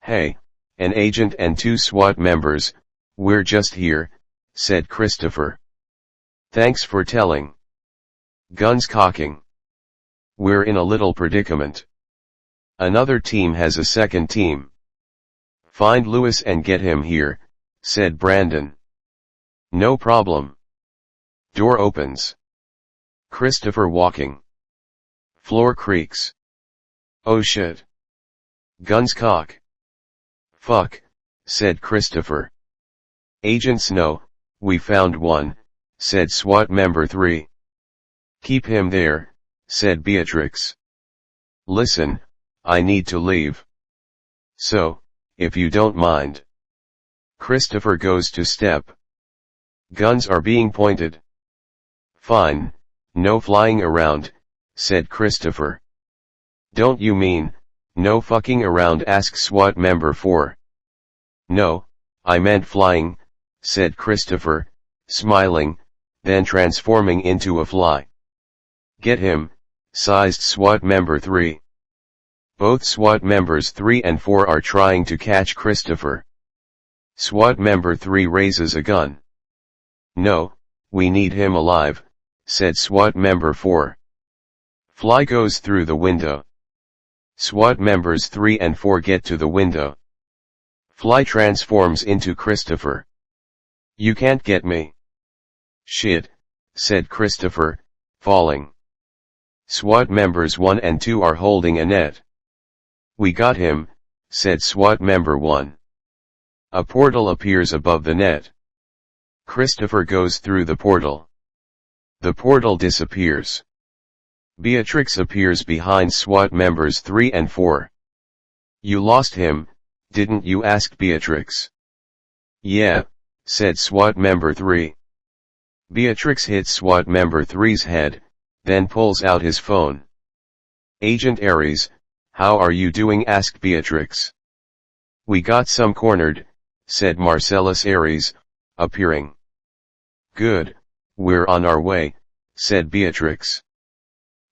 "Hey, an agent and 2 SWAT members, we're just here," said Christopher. "Thanks for telling." Guns cocking. we're in a little predicament. Another team has a second team. Find Lewis and get him here, said Brandon. No problem. Door opens. Christopher walking. Floor creaks. Oh shit. Guns cock. Fuck, said Christopher. Agents no, we found one, said SWAT member 3. Keep him there, said Beatrix. Listen, I need to leave. So, if you don't mind. Christopher goes to step. Guns are being pointed. Fine, no flying around, said Christopher. Don't you mean, no fucking around, asked SWAT member 4. No, I meant flying, said Christopher, smiling, then transforming into a fly. Get him, sized SWAT member 3. Both SWAT members 3 and 4 are trying to catch Christopher. SWAT member 3 raises a gun. No, we need him alive, said SWAT member 4. Fly goes through the window. SWAT members 3 and 4 get to the window. Fly transforms into Christopher. You can't get me. Shit, said Christopher, falling. SWAT members 1 and 2 are holding a net. We got him, said SWAT member 1. A portal appears above the net. Christopher goes through the portal. The portal disappears. Beatrix appears behind SWAT members 3 and 4. You lost him, didn't you, asked Beatrix. Yeah, said SWAT member 3. Beatrix hits SWAT member 3's head, then pulls out his phone. Agent Aries, how are you doing, asked Beatrix. We got some cornered, said Marcellus Aries, appearing. Good, we're on our way, said Beatrix.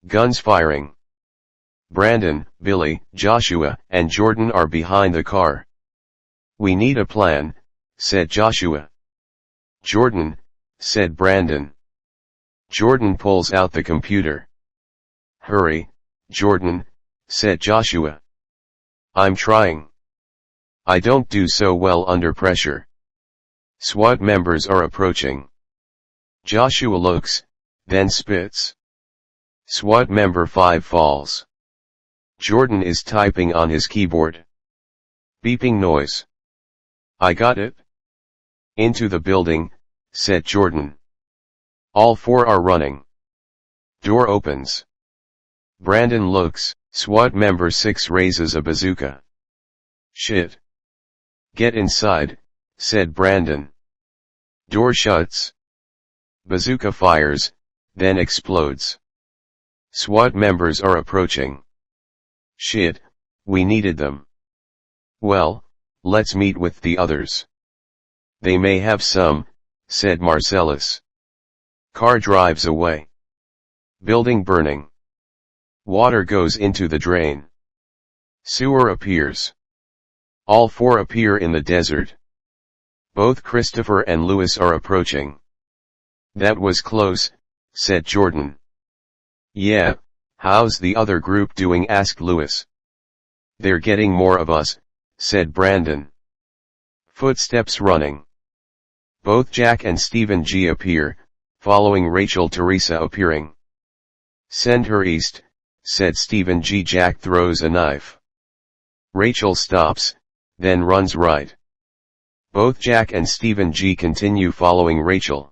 Guns firing. Brandon, Billy, Joshua, and Jordan are behind the car. We need a plan, said Joshua. Jordan, said Brandon. Jordan pulls out the computer. Hurry, Jordan, said Joshua. I'm trying. I don't do so well under pressure. SWAT members are approaching. Joshua looks, then spits. SWAT member 5 falls. Jordan is typing on his keyboard. Beeping noise. I got it. Into the building, said Jordan. All 4 are running. Door opens. Brandon looks, SWAT member 6 raises a bazooka. Shit. Get inside, said Brandon. Door shuts. Bazooka fires, then explodes. SWAT members are approaching. Shit, we needed them. Well, let's meet with the others. They may have some, said Marcellus. Car drives away. Building burning. Water goes into the drain. Sewer appears. All 4 appear in the desert. Both Christopher and Lewis are approaching. That was close, said Jordan. Yeah, how's the other group doing, asked Lewis. They're getting more of us, said Brandon. Footsteps running. Both Jack and Stephen G appear, following Rachel Teresa appearing. Send her east, said Stephen G. Jack throws a knife. Rachel stops, then runs right. Both Jack and Stephen G continue following Rachel.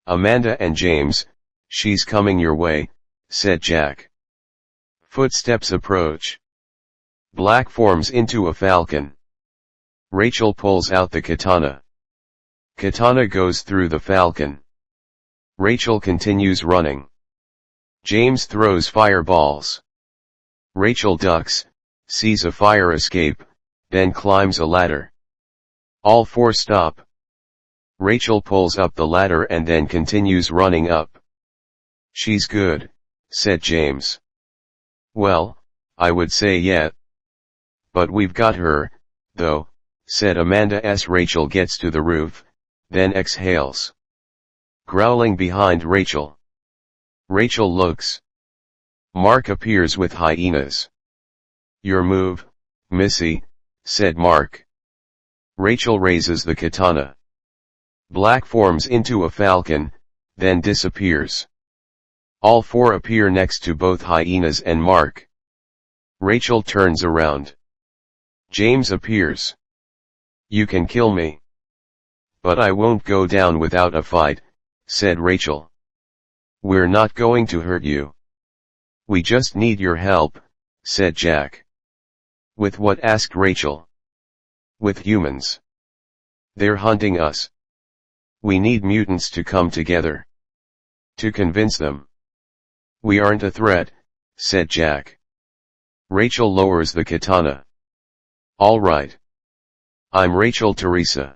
Amanda and James, she's coming your way, said Jack. Footsteps approach. Black forms into a falcon. Rachel pulls out the katana. Katana goes through the falcon. Rachel continues running. James throws fireballs. Rachel ducks, sees a fire escape, then climbs a ladder. All 4 stop. Rachel pulls up the ladder and then continues running up. She's good, said James. Well, I would say yeah. But we've got her, though, said Amanda as Rachel gets to the roof, then exhales. Growling behind Rachel. Rachel looks. Mark appears with hyenas. Your move, Missy, said Mark. Rachel raises the katana. Black forms into a falcon, then disappears. All four appear next to both hyenas and Mark. Rachel turns around. James appears. You can kill me. But I won't go down without a fight, said Rachel. We're not going to hurt you. We just need your help, said Jack. With what? Asked Rachel. With humans. They're hunting us. We need mutants to come together. To convince them. We aren't a threat, said Jack. Rachel lowers the katana. All right. I'm Rachel Teresa.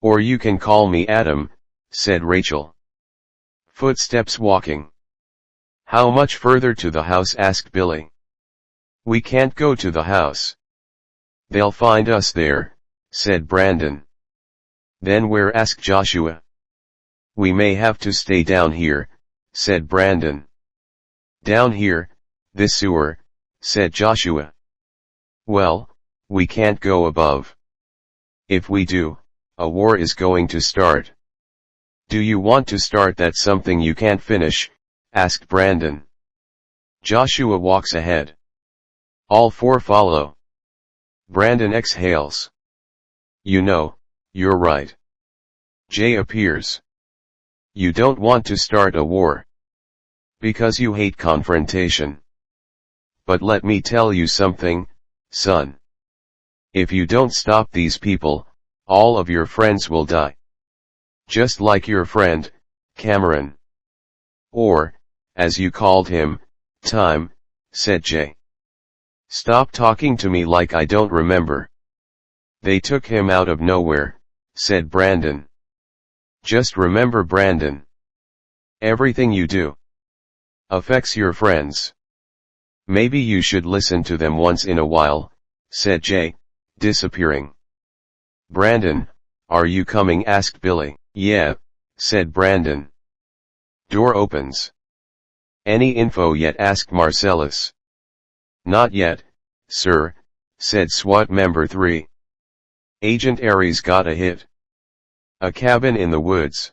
Or you can call me Adam, said Rachel. Footsteps walking. How much further to the house? Asked Billy. We can't go to the house. They'll find us there, said Brandon. Then where? Asked Joshua. We may have to stay down here, said Brandon. Down here, this sewer, said Joshua. Well, we can't go above. If we do, a war is going to start. Do you want to start that something you can't finish? Asked Brandon. Joshua walks ahead. All four follow. Brandon exhales. You know, you're right. Jay appears. You don't want to start a war. Because you hate confrontation. But let me tell you something, son. If you don't stop these people, all of your friends will die. Just like your friend, Cameron. Or, as you called him, Time, said Jay. Stop talking to me like I don't remember. They took him out of nowhere, said Brandon. Just remember, Brandon. Everything you do affects your friends. Maybe you should listen to them once in a while, said Jay, disappearing. Brandon, are you coming? Asked Billy. Yeah, said Brandon. Door opens. Any info yet? Asked Marcellus. Not yet, sir, said SWAT member 3. Agent Aries got a hit. A cabin in the woods.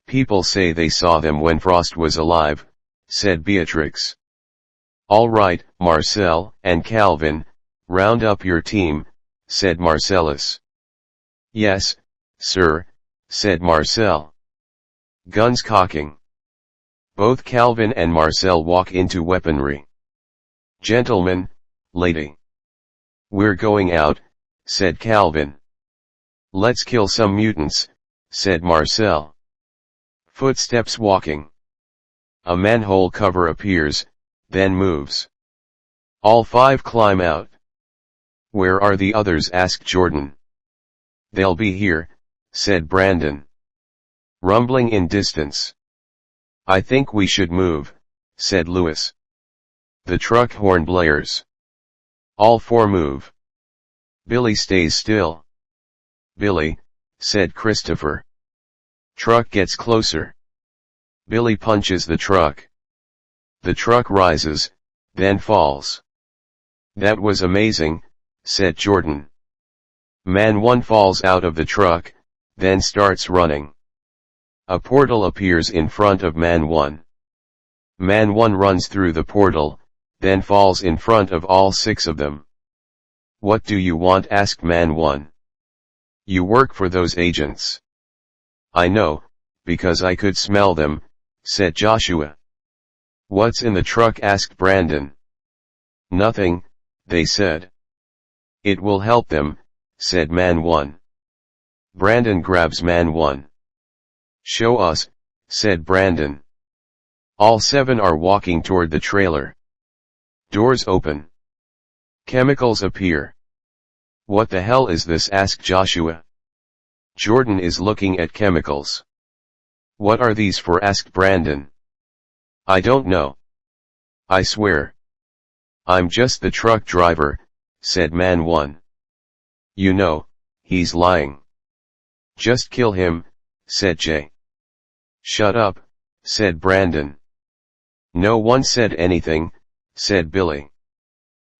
People say they saw them when Frost was alive, said Beatrix. All right, Marcel and Calvin, round up your team, said Marcellus. Yes, sir, said Marcel. Guns cocking. Both Calvin and Marcel walk into weaponry. Gentlemen, lady. We're going out, said Calvin. Let's kill some mutants, said Marcel. Footsteps walking. A manhole cover appears, then moves. All five climb out. Where are the others? Asked Jordan. They'll be here, said Brandon. Rumbling in distance. I think we should move, said Lewis. The truck horn blares. All four move. Billy stays still. Billy, said Christopher. Truck gets closer. Billy punches the truck. The truck rises, then falls. That was amazing, said Jordan. Man 1 falls out of the truck, then starts running. A portal appears in front of Man 1. Man 1 runs through the portal, then falls in front of all 6 of them. What do you want? Asked Man 1. You work for those agents. I know, because I could smell them, said Joshua. What's in the truck? Asked Brandon. Nothing, they said. It will help them, said Man 1. Brandon grabs Man 1. Show us, said Brandon. All 7 are walking toward the trailer. Doors open. Chemicals appear. What the hell is this? Asked Joshua. Jordan is looking at chemicals. What are these for? Asked Brandon. I don't know. I swear. I'm just the truck driver, said Man 1. You know, he's lying. Just kill him, said Jay. Shut up, said Brandon. No one said anything, said Billy.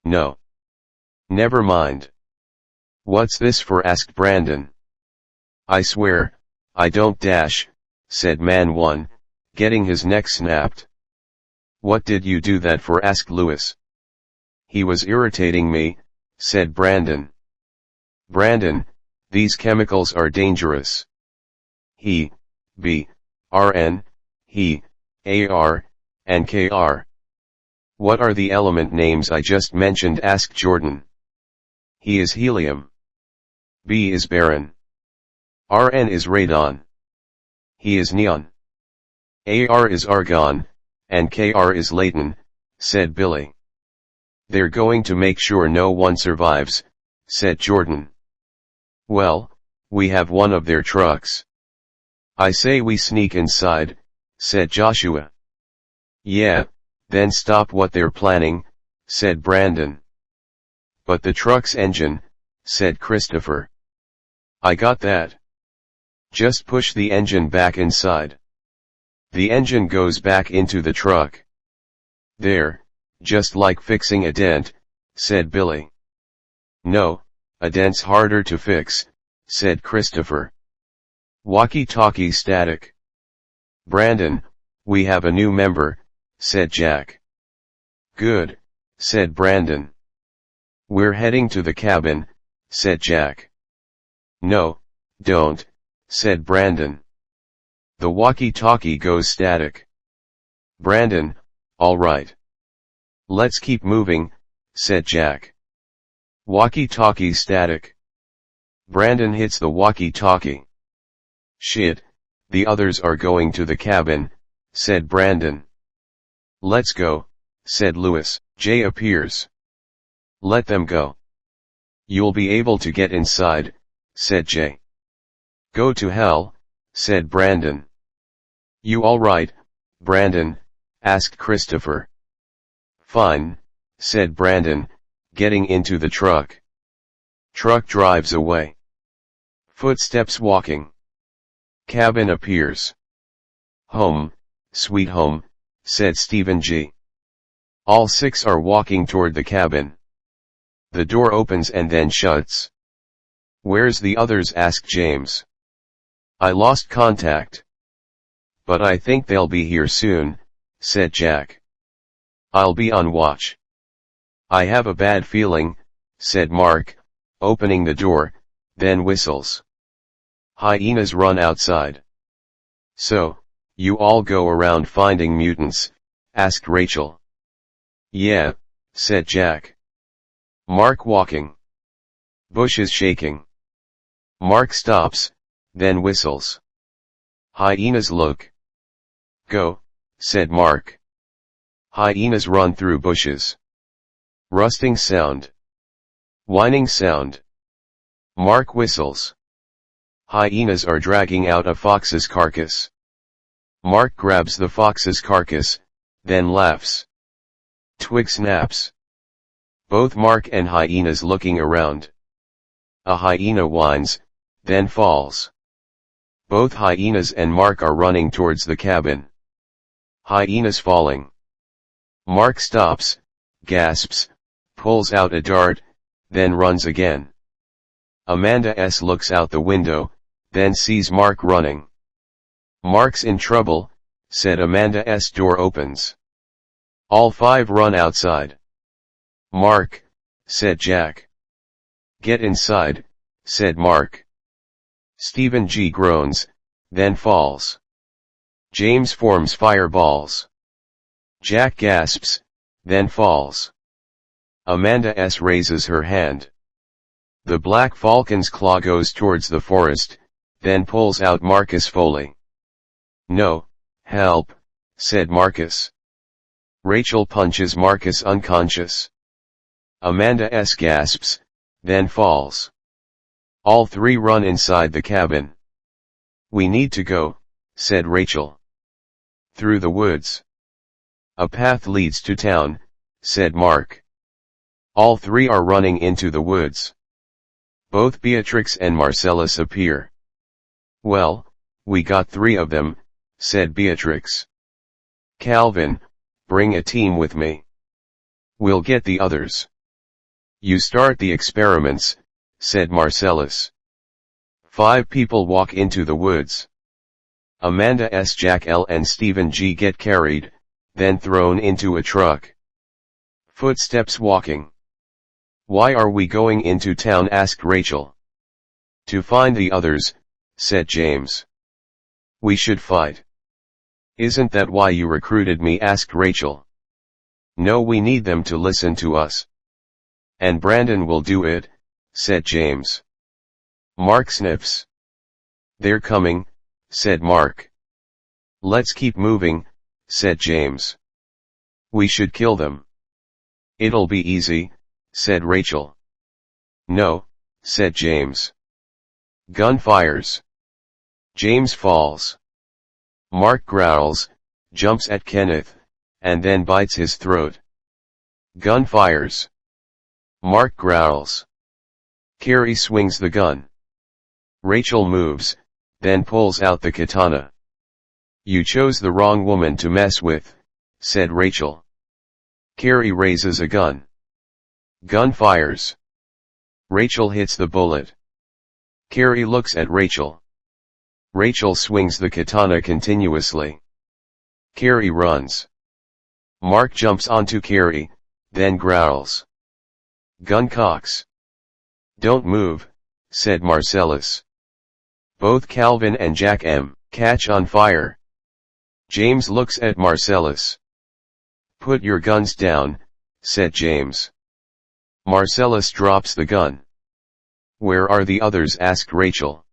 No. Never mind. What's this for? Asked Brandon. I swear, I don't dash, said Man 1, getting his neck snapped. What did you do that for? Asked Lewis. He was irritating me, said Brandon. Brandon, these chemicals are dangerous. He, B, RN, he, AR, and KR. What are the element names I just mentioned? Asked Jordan. He is helium. B is baron. RN is radon. He is neon. AR is argon, and KR is latin, said Billy. They're going to make sure no one survives, said Jordan. Well, we have one of their trucks. I say we sneak inside, said Joshua. Yeah, then stop what they're planning, said Brandon. But the truck's engine, said Christopher. I got that. Just push the engine back inside. The engine goes back into the truck. There, just like fixing a dent, said Billy. No, a dent's harder to fix, said Christopher. Walkie-talkie static. Brandon, we have a new member, said Jack. Good, said Brandon. We're heading to the cabin, said Jack. No, don't, said Brandon. The walkie-talkie goes static. Brandon, all right. Let's keep moving, said Jack. Walkie-talkie static. Brandon hits the walkie-talkie. Shit, the others are going to the cabin, said Brandon. Let's go, said Lewis. Jay appears. Let them go. You'll be able to get inside, said Jay. Go to hell, said Brandon. You all right, Brandon? Asked Christopher. Fine, said Brandon, getting into the truck. Truck drives away. Footsteps walking. Cabin appears. Home, sweet home, said Stephen G. All six are walking toward the cabin. The door opens and then shuts. Where's the others? Asked James. I lost contact. But I think they'll be here soon, said Jack. I'll be on watch. I have a bad feeling, said Mark, opening the door, then whistles. Hyenas run outside. So, you all go around finding mutants? Asked Rachel. Yeah, said Jack. Mark walking. Bushes shaking. Mark stops, then whistles. Hyenas look. Go, said Mark. Hyenas run through bushes. Rusting sound. Whining sound. Mark whistles. Hyenas are dragging out a fox's carcass. Mark grabs the fox's carcass, then laughs. Twig snaps. Both Mark and hyenas looking around. A hyena whines, then falls. Both hyenas and Mark are running towards the cabin. Hyenas falling. Mark stops, gasps, pulls out a dart, then runs again. Amanda S. looks out the window, then sees Mark running. Mark's in trouble, said Amanda S. Door opens. All five run outside. Mark, said Jack. Get inside, said Mark. Stephen G. groans, then falls. James forms fireballs. Jack gasps, then falls. Amanda S. raises her hand. The Black Falcon's claw goes towards the forest, then pulls out Marcus Foley. No, help, said Marcus. Rachel punches Marcus unconscious. Amanda S. gasps, then falls. All three run inside the cabin. We need to go, said Rachel. Through the woods. A path leads to town, said Mark. All three are running into the woods. Both Beatrix and Marcellus appear. Well, we got three of them, said Beatrix. Calvin, bring a team with me. We'll get the others. You start the experiments, said Marcellus. 5 people walk into the woods. Amanda S. Jack L. and Stephen G. get carried, then thrown into a truck. Footsteps walking. Why are we going into town? Asked Rachel. To find the others, said James. We should fight. Isn't that why you recruited me? Asked Rachel. No, we need them to listen to us. And Brandon will do it, said James. Mark sniffs. They're coming, said Mark. Let's keep moving, said James. We should kill them. It'll be easy, said Rachel. No, said James. Gun fires. James falls. Mark growls, jumps at Kenneth, and then bites his throat. Gun fires. Mark growls. Carrie swings the gun. Rachel moves, then pulls out the katana. You chose the wrong woman to mess with, said Rachel. Carrie raises a gun. Gun fires. Rachel hits the bullet. Carrie looks at Rachel. Rachel swings the katana continuously. Carrie runs. Mark jumps onto Carrie, then growls. Gun cocks. Don't move, said Marcellus. Both Calvin and Jack M. catch on fire. James looks at Marcellus. Put your guns down, said James. Marcellus drops the gun. Where are the others? Asked Rachel.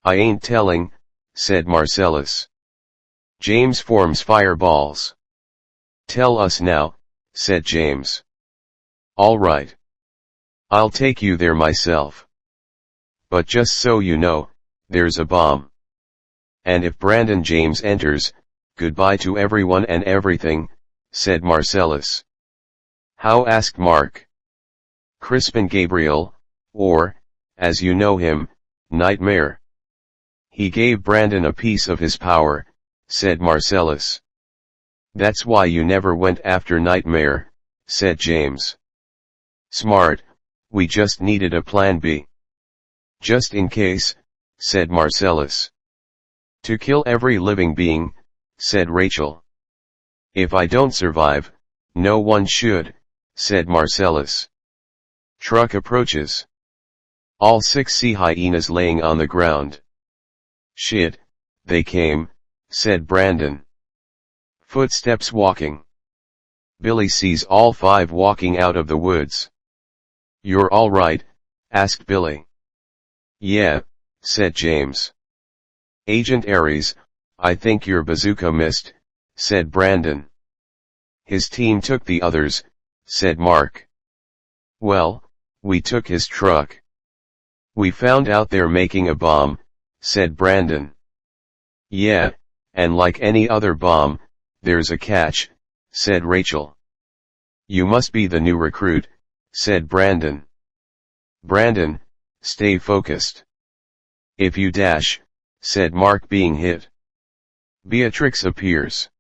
I ain't telling, said Marcellus. James forms fireballs. Tell us now, said James. All right. I'll take you there myself. But just so you know, there's a bomb. And if Brandon James enters, goodbye to everyone and everything, said Marcellus. How? Asked Mark. Crispin Gabriel, or, as you know him, Nightmare. He gave Brandon a piece of his power, said Marcellus. That's why you never went after Nightmare, said James. Smart, we just needed a plan B. Just in case, said Marcellus. To kill every living being, said Rachel. If I don't survive, no one should, said Marcellus. Truck approaches. All 6 see hyenas laying on the ground. Shit, they came, said Brandon. Footsteps walking. Billy sees all 5 walking out of the woods. You're all right? Asked Billy. Yeah, said James. Agent Ares, I think your bazooka missed, said Brandon. His team took the others, said Mark. Well, we took his truck. We found out they're making a bomb, said Brandon. Yeah, and like any other bomb, there's a catch, said Rachel. You must be the new recruit, said Brandon. Brandon, stay focused. If you dash, said Mark, being hit. Beatrix appears.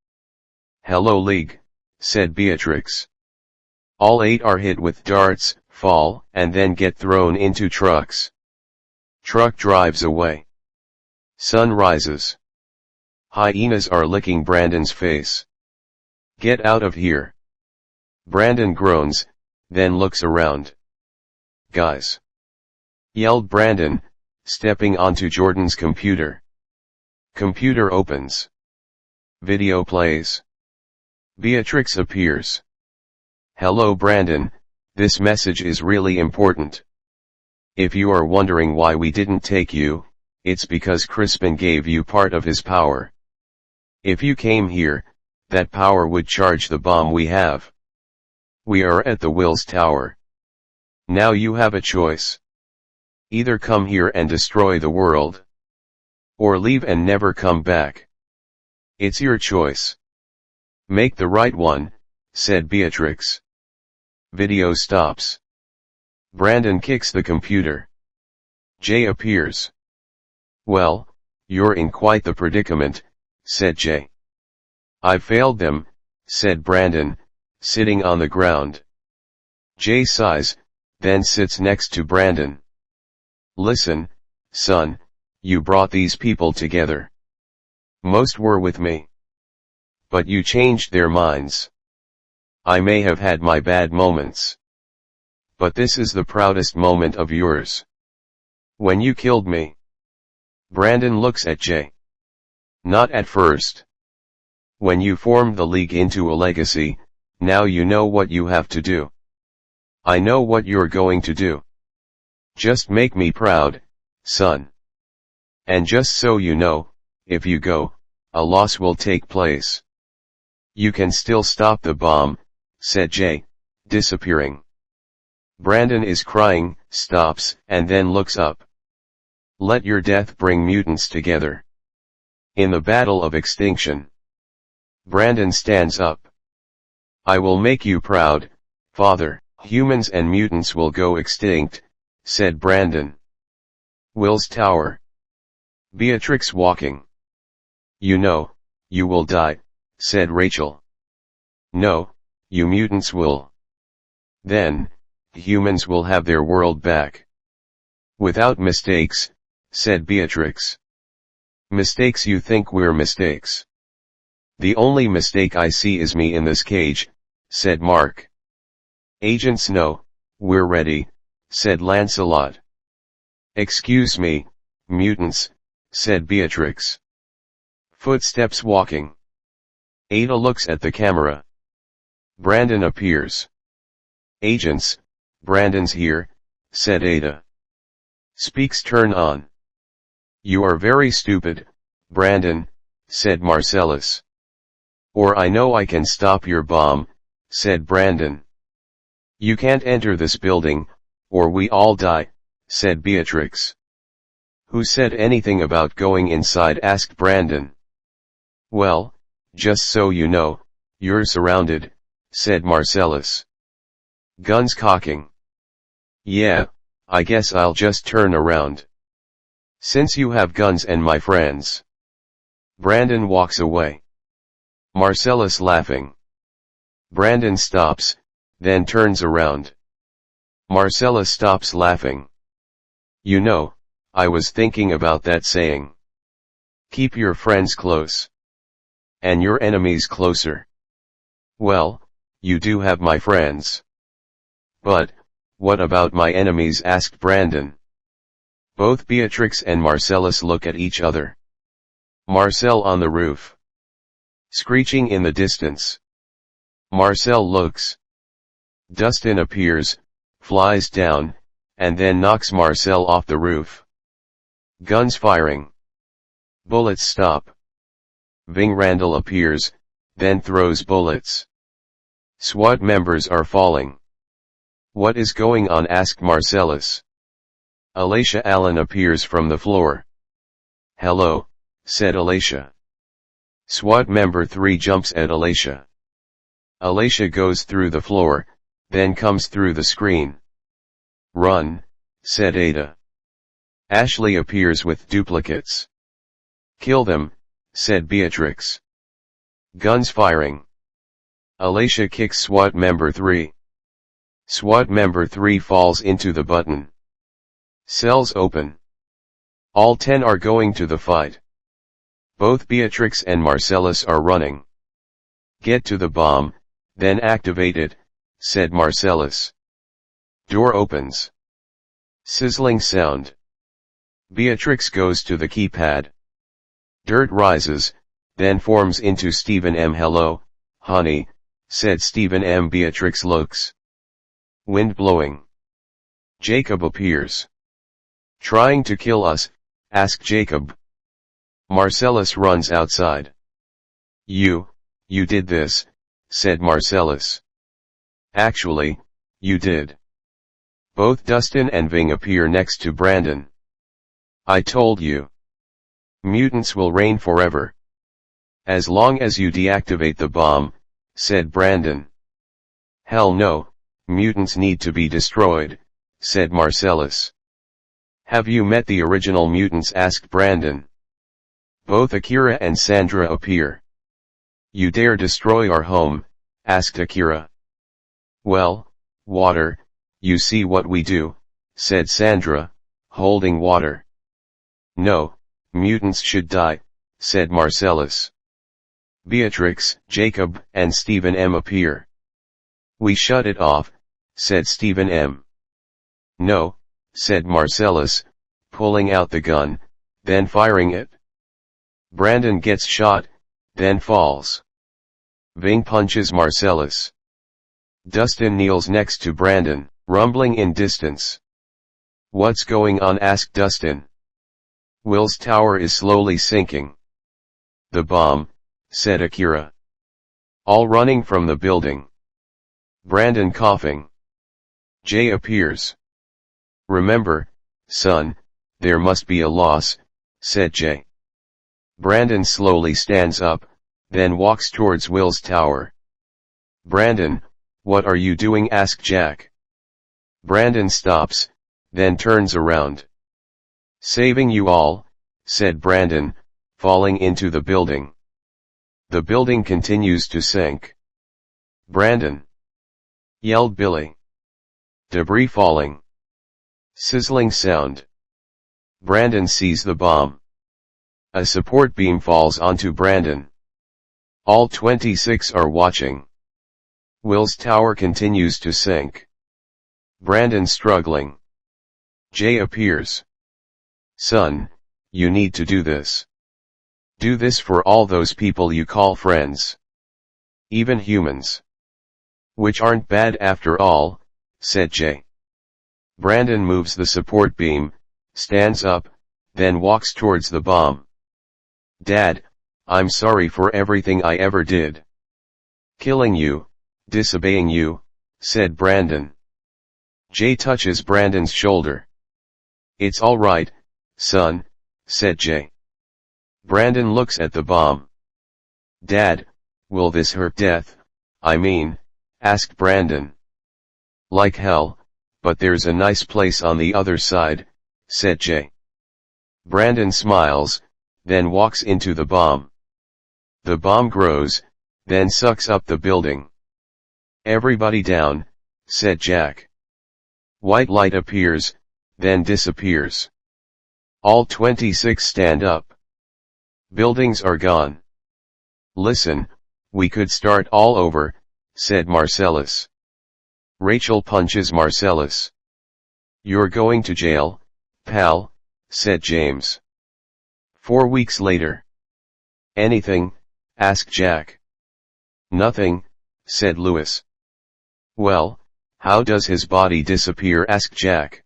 Hello League, said Beatrix. All 8 are hit with darts, fall, and then get thrown into trucks. Truck drives away. Sun rises. Hyenas are licking Brandon's face. Get out of here. Brandon groans, then looks around. Guys! Yelled Brandon, stepping onto Jordan's computer. Computer opens. Video plays. Beatrix appears. Hello Brandon, this message is really important. If you are wondering why we didn't take you, it's because Crispin gave you part of his power. If you came here, that power would charge the bomb we have. We are at the Wills Tower. Now you have a choice. Either come here and destroy the world, or leave and never come back. It's your choice. Make the right one, said Beatrix. Video stops. Brandon kicks the computer. Jay appears. Well, you're in quite the predicament, said Jay. I failed them, said Brandon, sitting on the ground. Jay sighs, then sits next to Brandon. Listen, son, you brought these people together. Most were with me. But you changed their minds. I may have had my bad moments. But this is the proudest moment of yours. When you killed me. Brandon looks at Jay. Not at first. When you formed the League into a legacy, now you know what you have to do. I know what you're going to do. Just make me proud, son. And just so you know, if you go, a loss will take place. You can still stop the bomb, said Jay, disappearing. Brandon is crying, stops, and then looks up. Let your death bring mutants together. In the battle of extinction. Brandon stands up. I will make you proud, father. Humans and mutants will go extinct, said Brandon. Will's tower. Beatrix walking. You know, you will die, said Rachel. No, you mutants will. Then, humans will have their world back. Without mistakes, said Beatrix. Mistakes? You think we're mistakes? The only mistake I see is me in this cage, said Mark. Agents know, we're ready, said Lancelot. Excuse me, mutants, said Beatrix. Footsteps walking. Ada looks at the camera. Brandon appears. Agents, Brandon's here, said Ada. Speaks turn on. You are very stupid, Brandon, said Marcellus. Or I know I can stop your bomb, said Brandon. You can't enter this building, or we all die, said Beatrix. Who said anything about going inside? Asked Brandon. Well, just so you know, you're surrounded, said Marcellus. Guns cocking. Yeah, I guess I'll just turn around. Since you have guns and my friends. Brandon walks away. Marcellus laughing. Brandon stops, then turns around. Marcellus stops laughing. You know, I was thinking about that saying. Keep your friends close. And your enemies closer. Well, you do have my friends. But, what about my enemies? Asked Brandon. Both Beatrix and Marcellus look at each other. Marcel on the roof. Screeching in the distance. Marcel looks. Dustin appears, flies down, and then knocks Marcel off the roof. Guns firing. Bullets stop. Ving Randall appears, then throws bullets. SWAT members are falling. What is going on? Asked Marcellus. Alacia Allen appears from the floor. Hello, said Alacia. SWAT member 3 jumps at Alacia. Alacia goes through the floor, then comes through the screen. Run, said Ada. Ashley appears with duplicates. Kill them, said Beatrix. Guns firing. Alacia kicks SWAT member 3. SWAT member 3 falls into the button. Cells open. All 10 are going to the fight. Both Beatrix and Marcellus are running. Get to the bomb, then activate it, said Marcellus. Door opens. Sizzling sound. Beatrix goes to the keypad. Dirt rises, then forms into Stephen M. Hello, honey, said Stephen M. Beatrix looks. Wind blowing. Jacob appears. Trying to kill us, asked Jacob. Marcellus runs outside. You did this, said Marcellus. Actually, you did. Both Dustin and Ving appear next to Brandon. I told you. Mutants will reign forever. As long as you deactivate the bomb, said Brandon. Hell no, mutants need to be destroyed, said Marcellus. Have you met the original mutants? Asked Brandon. Both Akira and Sandra appear. You dare destroy our home? Asked Akira. Well, water, you see what we do, said Sandra, holding water. No, mutants should die, said Marcellus. Beatrix, Jacob, and Stephen M. appear. We shut it off, said Stephen M. No, said Marcellus, pulling out the gun, then firing it. Brandon gets shot, then falls. Ving punches Marcellus. Dustin kneels next to Brandon, rumbling in distance. What's going on? Asked Dustin. Will's tower is slowly sinking. The bomb, said Akira. All running from the building. Brandon coughing. Jay appears. Remember, son, there must be a loss, said Jay. Brandon slowly stands up, then walks towards Will's tower. Brandon, what are you doing? Asked Jack. Brandon stops, then turns around. Saving you all, said Brandon, falling into the building. The building continues to sink. Brandon! Yelled Billy. Debris falling. Sizzling sound. Brandon sees the bomb. A support beam falls onto Brandon. All 26 are watching. Will's tower continues to sink. Brandon struggling. Jay appears. Son, you need to do this. Do this for all those people you call friends. Even humans. Which aren't bad after all, said Jay. Brandon moves the support beam, stands up, then walks towards the bomb. Dad, I'm sorry for everything I ever did. Killing you, disobeying you, said Brandon. Jay touches Brandon's shoulder. It's all right, son, said Jay. Brandon looks at the bomb. Dad, will this hurt death, asked Brandon. Like hell, but there's a nice place on the other side, said Jay. Brandon smiles, then walks into the bomb. The bomb grows, then sucks up the building. Everybody down, said Jack. White light appears, then disappears. All 26 stand up. Buildings are gone. Listen, we could start all over, said Marcellus. Rachel punches Marcellus. You're going to jail, pal, said James. 4 weeks later. Anything? Asked Jack. Nothing, said Lewis. Well, how does his body disappear? Asked Jack.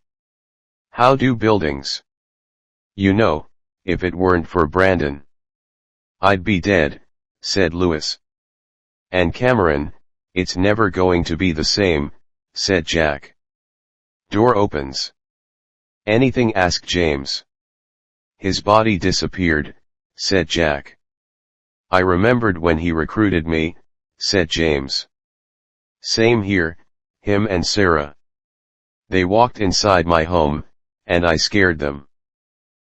How do buildings? You know, if it weren't for Brandon, I'd be dead, said Lewis. And Cameron, it's never going to be the same, said Jack. Door opens. Anything? Asked James. His body disappeared, said Jack. I remembered when he recruited me, said James. Same here, him and Sarah. They walked inside my home, and I scared them.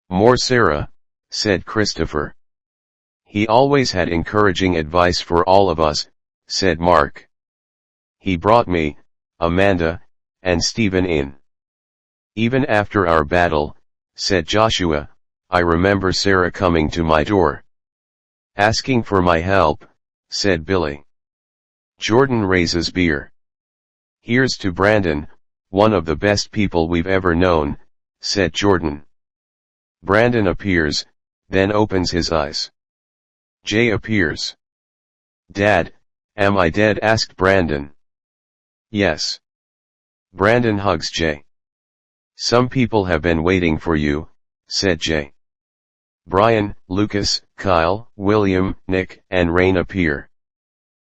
More Sarah, said Christopher. He always had encouraging advice for all of us, said Mark. He brought me, Amanda, and Stephen in. Even after our battle, said Joshua, I remember Sarah coming to my door. Asking for my help, said Billy. Jordan raises beer. Here's to Brandon, one of the best people we've ever known, said Jordan. Brandon appears, then opens his eyes. Jay appears. Dad, am I dead? Asked Brandon. Yes. Brandon hugs Jay. Some people have been waiting for you, said Jay. Brian, Lucas, Kyle, William, Nick, and Rain appear.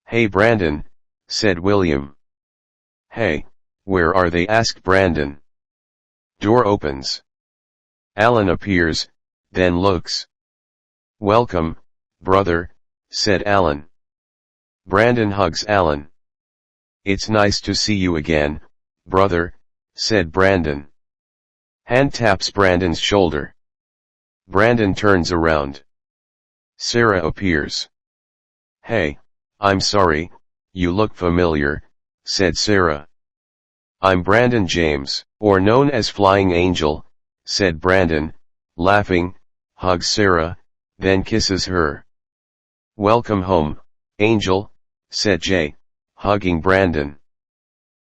Hey Brandon, said William. Hey, where are they? Asked Brandon. Door opens. Alan appears, then looks. Welcome, brother, said Alan. Brandon hugs Alan. It's nice to see you again, brother, said Brandon. Hand taps Brandon's shoulder. Brandon turns around. Sarah appears. Hey, I'm sorry, you look familiar, said Sarah. I'm Brandon James, or known as Flying Angel, said Brandon, laughing, hugs Sarah, then kisses her. Welcome home, Angel, said Jay, hugging Brandon.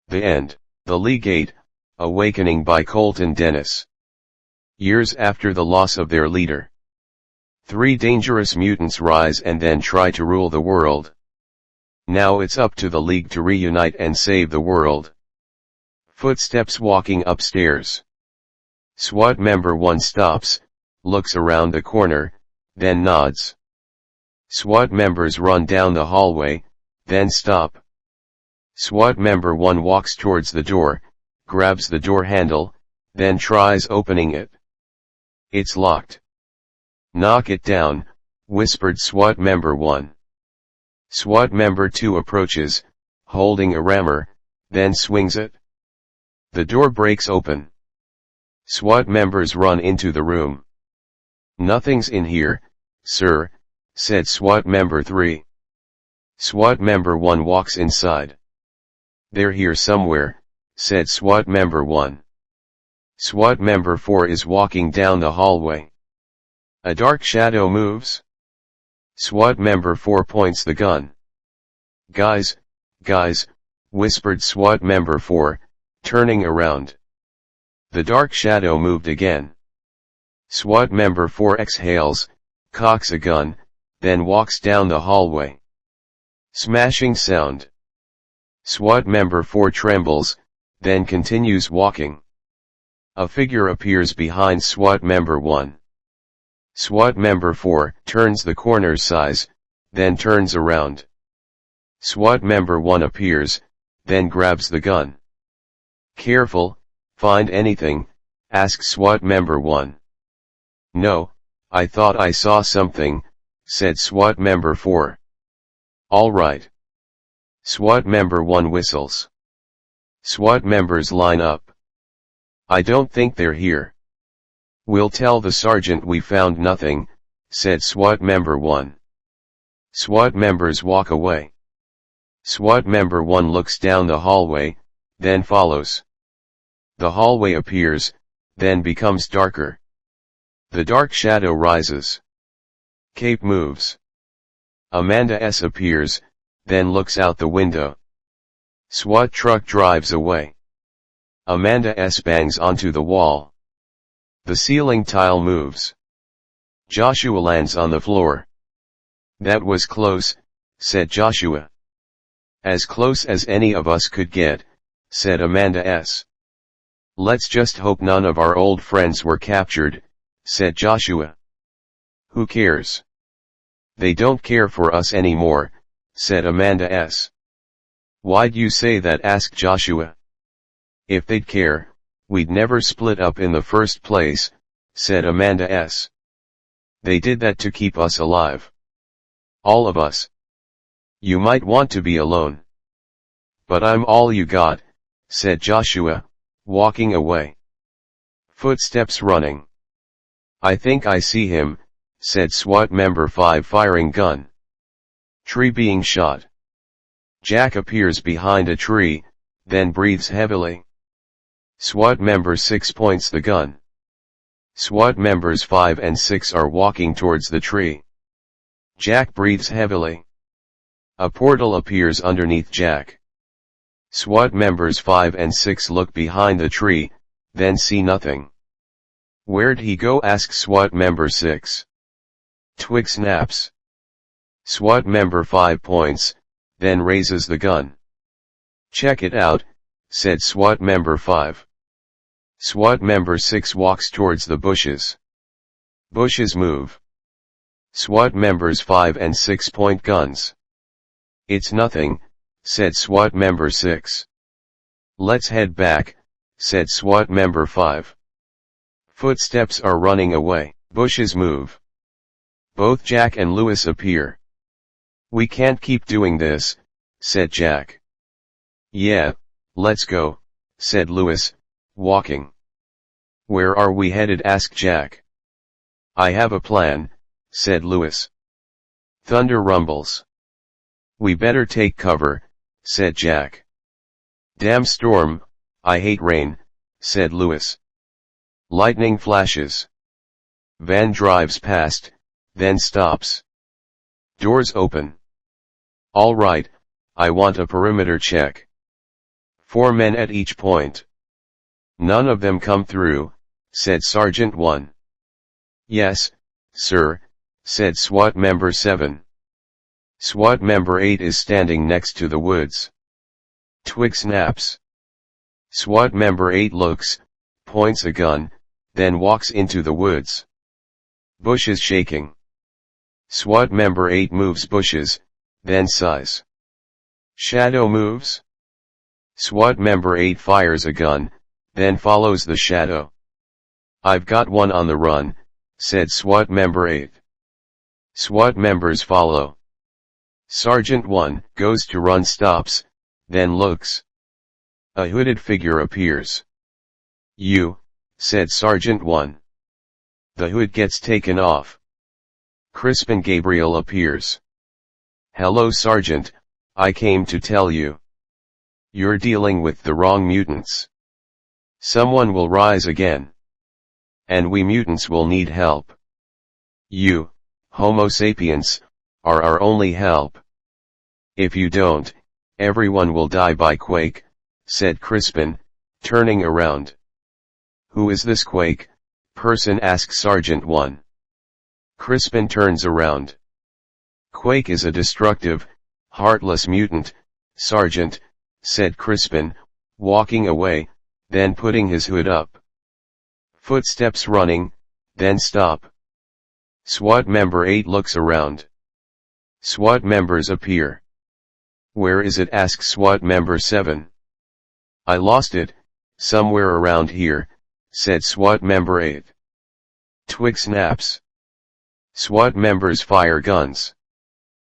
The end. The Legate, Awakening by Colton Dennis. Years after the loss of their leader, 3 dangerous mutants rise and then try to rule the world. Now it's up to the League to reunite and save the world. Footsteps walking upstairs. SWAT member 1 stops, looks around the corner, then nods. SWAT members run down the hallway, then stop. SWAT member 1 walks towards the door, grabs the door handle, then tries opening it. It's locked. Knock it down, whispered SWAT member 1. SWAT member 2 approaches, holding a rammer, then swings it. The door breaks open. SWAT members run into the room. Nothing's in here, sir, said SWAT member 3. SWAT member 1 walks inside. They're here somewhere, said SWAT member 1. SWAT member 4 is walking down the hallway. A dark shadow moves. SWAT member 4 points the gun. Guys, whispered SWAT member 4, turning around. The dark shadow moved again. SWAT member 4 exhales, cocks a gun, then walks down the hallway. Smashing sound. SWAT member 4 trembles, then continues walking. A figure appears behind SWAT member 1. SWAT member 4 turns the corner size, then turns around. SWAT member 1 appears, then grabs the gun. Careful, find anything, asks SWAT member 1. No, I thought I saw something, said SWAT member 4. All right. SWAT member 1 whistles. SWAT members line up. I don't think they're here. We'll tell the sergeant we found nothing, said SWAT member 1. SWAT members walk away. SWAT member 1 looks down the hallway, then follows. The hallway appears, then becomes darker. The dark shadow rises. Cape moves. Amanda S. appears, then looks out the window. SWAT truck drives away. Amanda S. bangs onto the wall. The ceiling tile moves. Joshua lands on the floor. That was close, said Joshua. As close as any of us could get, said Amanda S. Let's just hope none of our old friends were captured, said Joshua. Who cares? They don't care for us anymore, said Amanda S. Why'd you say that? Asked Joshua. If they'd care, we'd never split up in the first place, said Amanda S. They did that to keep us alive. All of us. You might want to be alone. But I'm all you got, said Joshua, walking away. Footsteps running. I think I see him, said SWAT member 5 firing gun. Tree being shot. Jack appears behind a tree, then breathes heavily. SWAT member 6 points the gun. SWAT members 5 and 6 are walking towards the tree. Jack breathes heavily. A portal appears underneath Jack. SWAT members 5 and 6 look behind the tree, then see nothing. Where'd he go? asks SWAT member 6. Twig snaps. SWAT member 5 points, then raises the gun. Check it out, said SWAT member 5. SWAT member 6 walks towards the bushes. Bushes move. SWAT members 5 and 6 point guns. It's nothing, said SWAT member 6. Let's head back, said SWAT member 5. Footsteps are running away. Bushes move. Both Jack and Lewis appear. We can't keep doing this, said Jack. Yeah, let's go, said Lewis, walking. Where are we headed? asked Jack. I have a plan, said Lewis. Thunder rumbles. We better take cover, said Jack. Damn storm, I hate rain, said Louis. Lightning flashes. Van drives past, then stops. Doors open. All right, I want a perimeter check. 4 men at each point. None of them come through, said Sergeant 1. Yes, sir, said SWAT member 7. SWAT member 8 is standing next to the woods. Twig snaps. SWAT member 8 looks, points a gun, then walks into the woods. Bushes shaking. SWAT member 8 moves bushes, then sighs. Shadow moves. SWAT member 8 fires a gun, then follows the shadow. I've got one on the run, said SWAT member 8. SWAT members follow. Sergeant 1 goes to run, stops, then looks. A hooded figure appears. You, said Sergeant 1. The hood gets taken off. Crispin Gabriel appears. Hello Sergeant, I came to tell you. You're dealing with the wrong mutants. Someone will rise again. And we mutants will need help. You, Homo sapiens, are our only help. If you don't, everyone will die by quake, said Crispin, turning around. Who is this quake? Person asks Sergeant 1. Crispin turns around. Quake is a destructive, heartless mutant, Sergeant, said Crispin, walking away, then putting his hood up. Footsteps running, then stop. SWAT member 8 looks around. SWAT members appear. Where is it? asks SWAT member 7. I lost it, somewhere around here, said SWAT member 8. Twig snaps. SWAT members fire guns.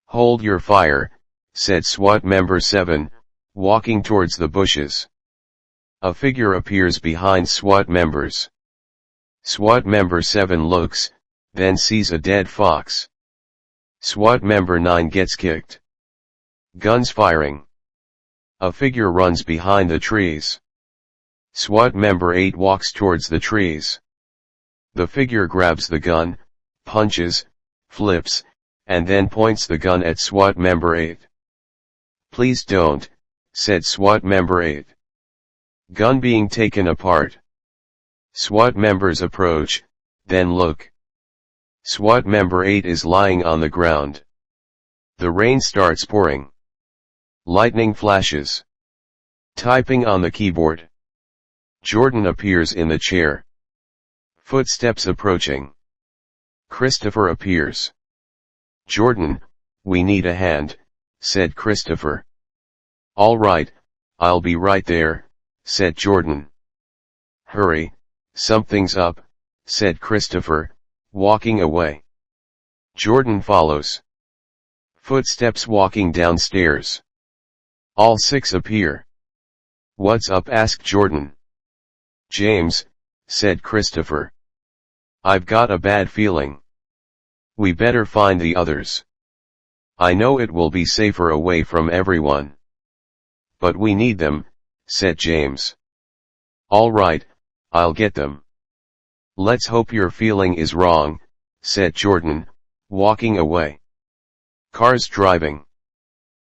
Hold your fire, said SWAT member 7, walking towards the bushes. A figure appears behind SWAT members. SWAT member 7 looks, then sees a dead fox. SWAT member 9 gets kicked. Guns firing. A figure runs behind the trees. SWAT member 8 walks towards the trees. The figure grabs the gun, punches, flips, and then points the gun at SWAT member 8. Please don't, said SWAT member 8. Gun being taken apart. SWAT members approach, then look. SWAT member 8 is lying on the ground. The rain starts pouring. Lightning flashes. Typing on the keyboard. Jordan appears in the chair. Footsteps approaching. Christopher appears. Jordan, we need a hand, said Christopher. All right, I'll be right there, said Jordan. Hurry, something's up, said Christopher, walking away. Jordan follows. Footsteps walking downstairs. All 6 appear. What's up? asked Jordan. James, said Christopher. I've got a bad feeling. We better find the others. I know it will be safer away from everyone. But we need them, said James. All right, I'll get them. Let's hope your feeling is wrong, said Jordan, walking away. Cars driving.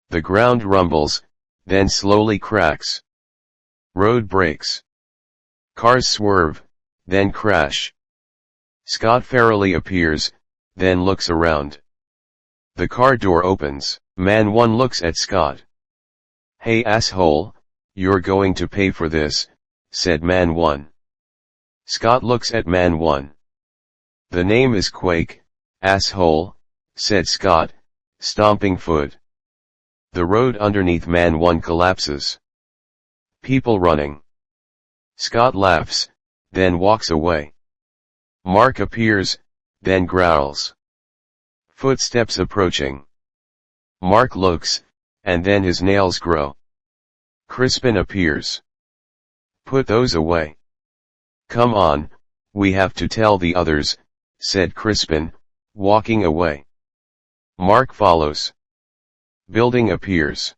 The ground rumbles, then slowly cracks. Road breaks. Cars swerve, then crash. Scott Farrelly appears, then looks around. The car door opens. Man 1 looks at Scott. Hey asshole, you're going to pay for this, said Man 1. Scott looks at Man 1. The name is Quake, asshole, said Scott, stomping foot. The road underneath Man 1 collapses. People running. Scott laughs, then walks away. Mark appears, then growls. Footsteps approaching. Mark looks, and then his nails grow. Crispin appears. Put those away. Come on, we have to tell the others, said Crispin, walking away. Mark follows. Building appears.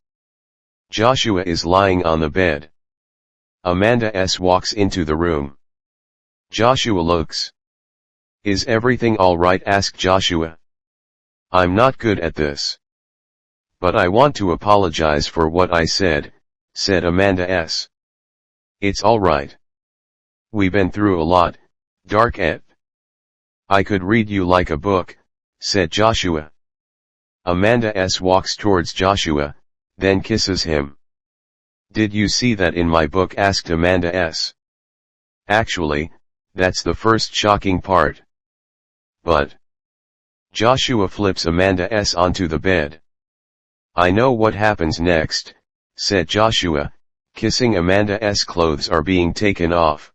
Joshua is lying on the bed. Amanda S. walks into the room. Joshua looks. Is everything alright? Asked Joshua. I'm not good at this. But I want to apologize for what I said Amanda S. It's alright. We've been through a lot, Dark Ed. I could read you like a book, said Joshua. Amanda S. walks towards Joshua, then kisses him. Did you see that in my book? Asked Amanda S. Actually, that's the first shocking part. But Joshua flips Amanda S. onto the bed. I know what happens next, said Joshua, kissing Amanda S. Clothes are being taken off.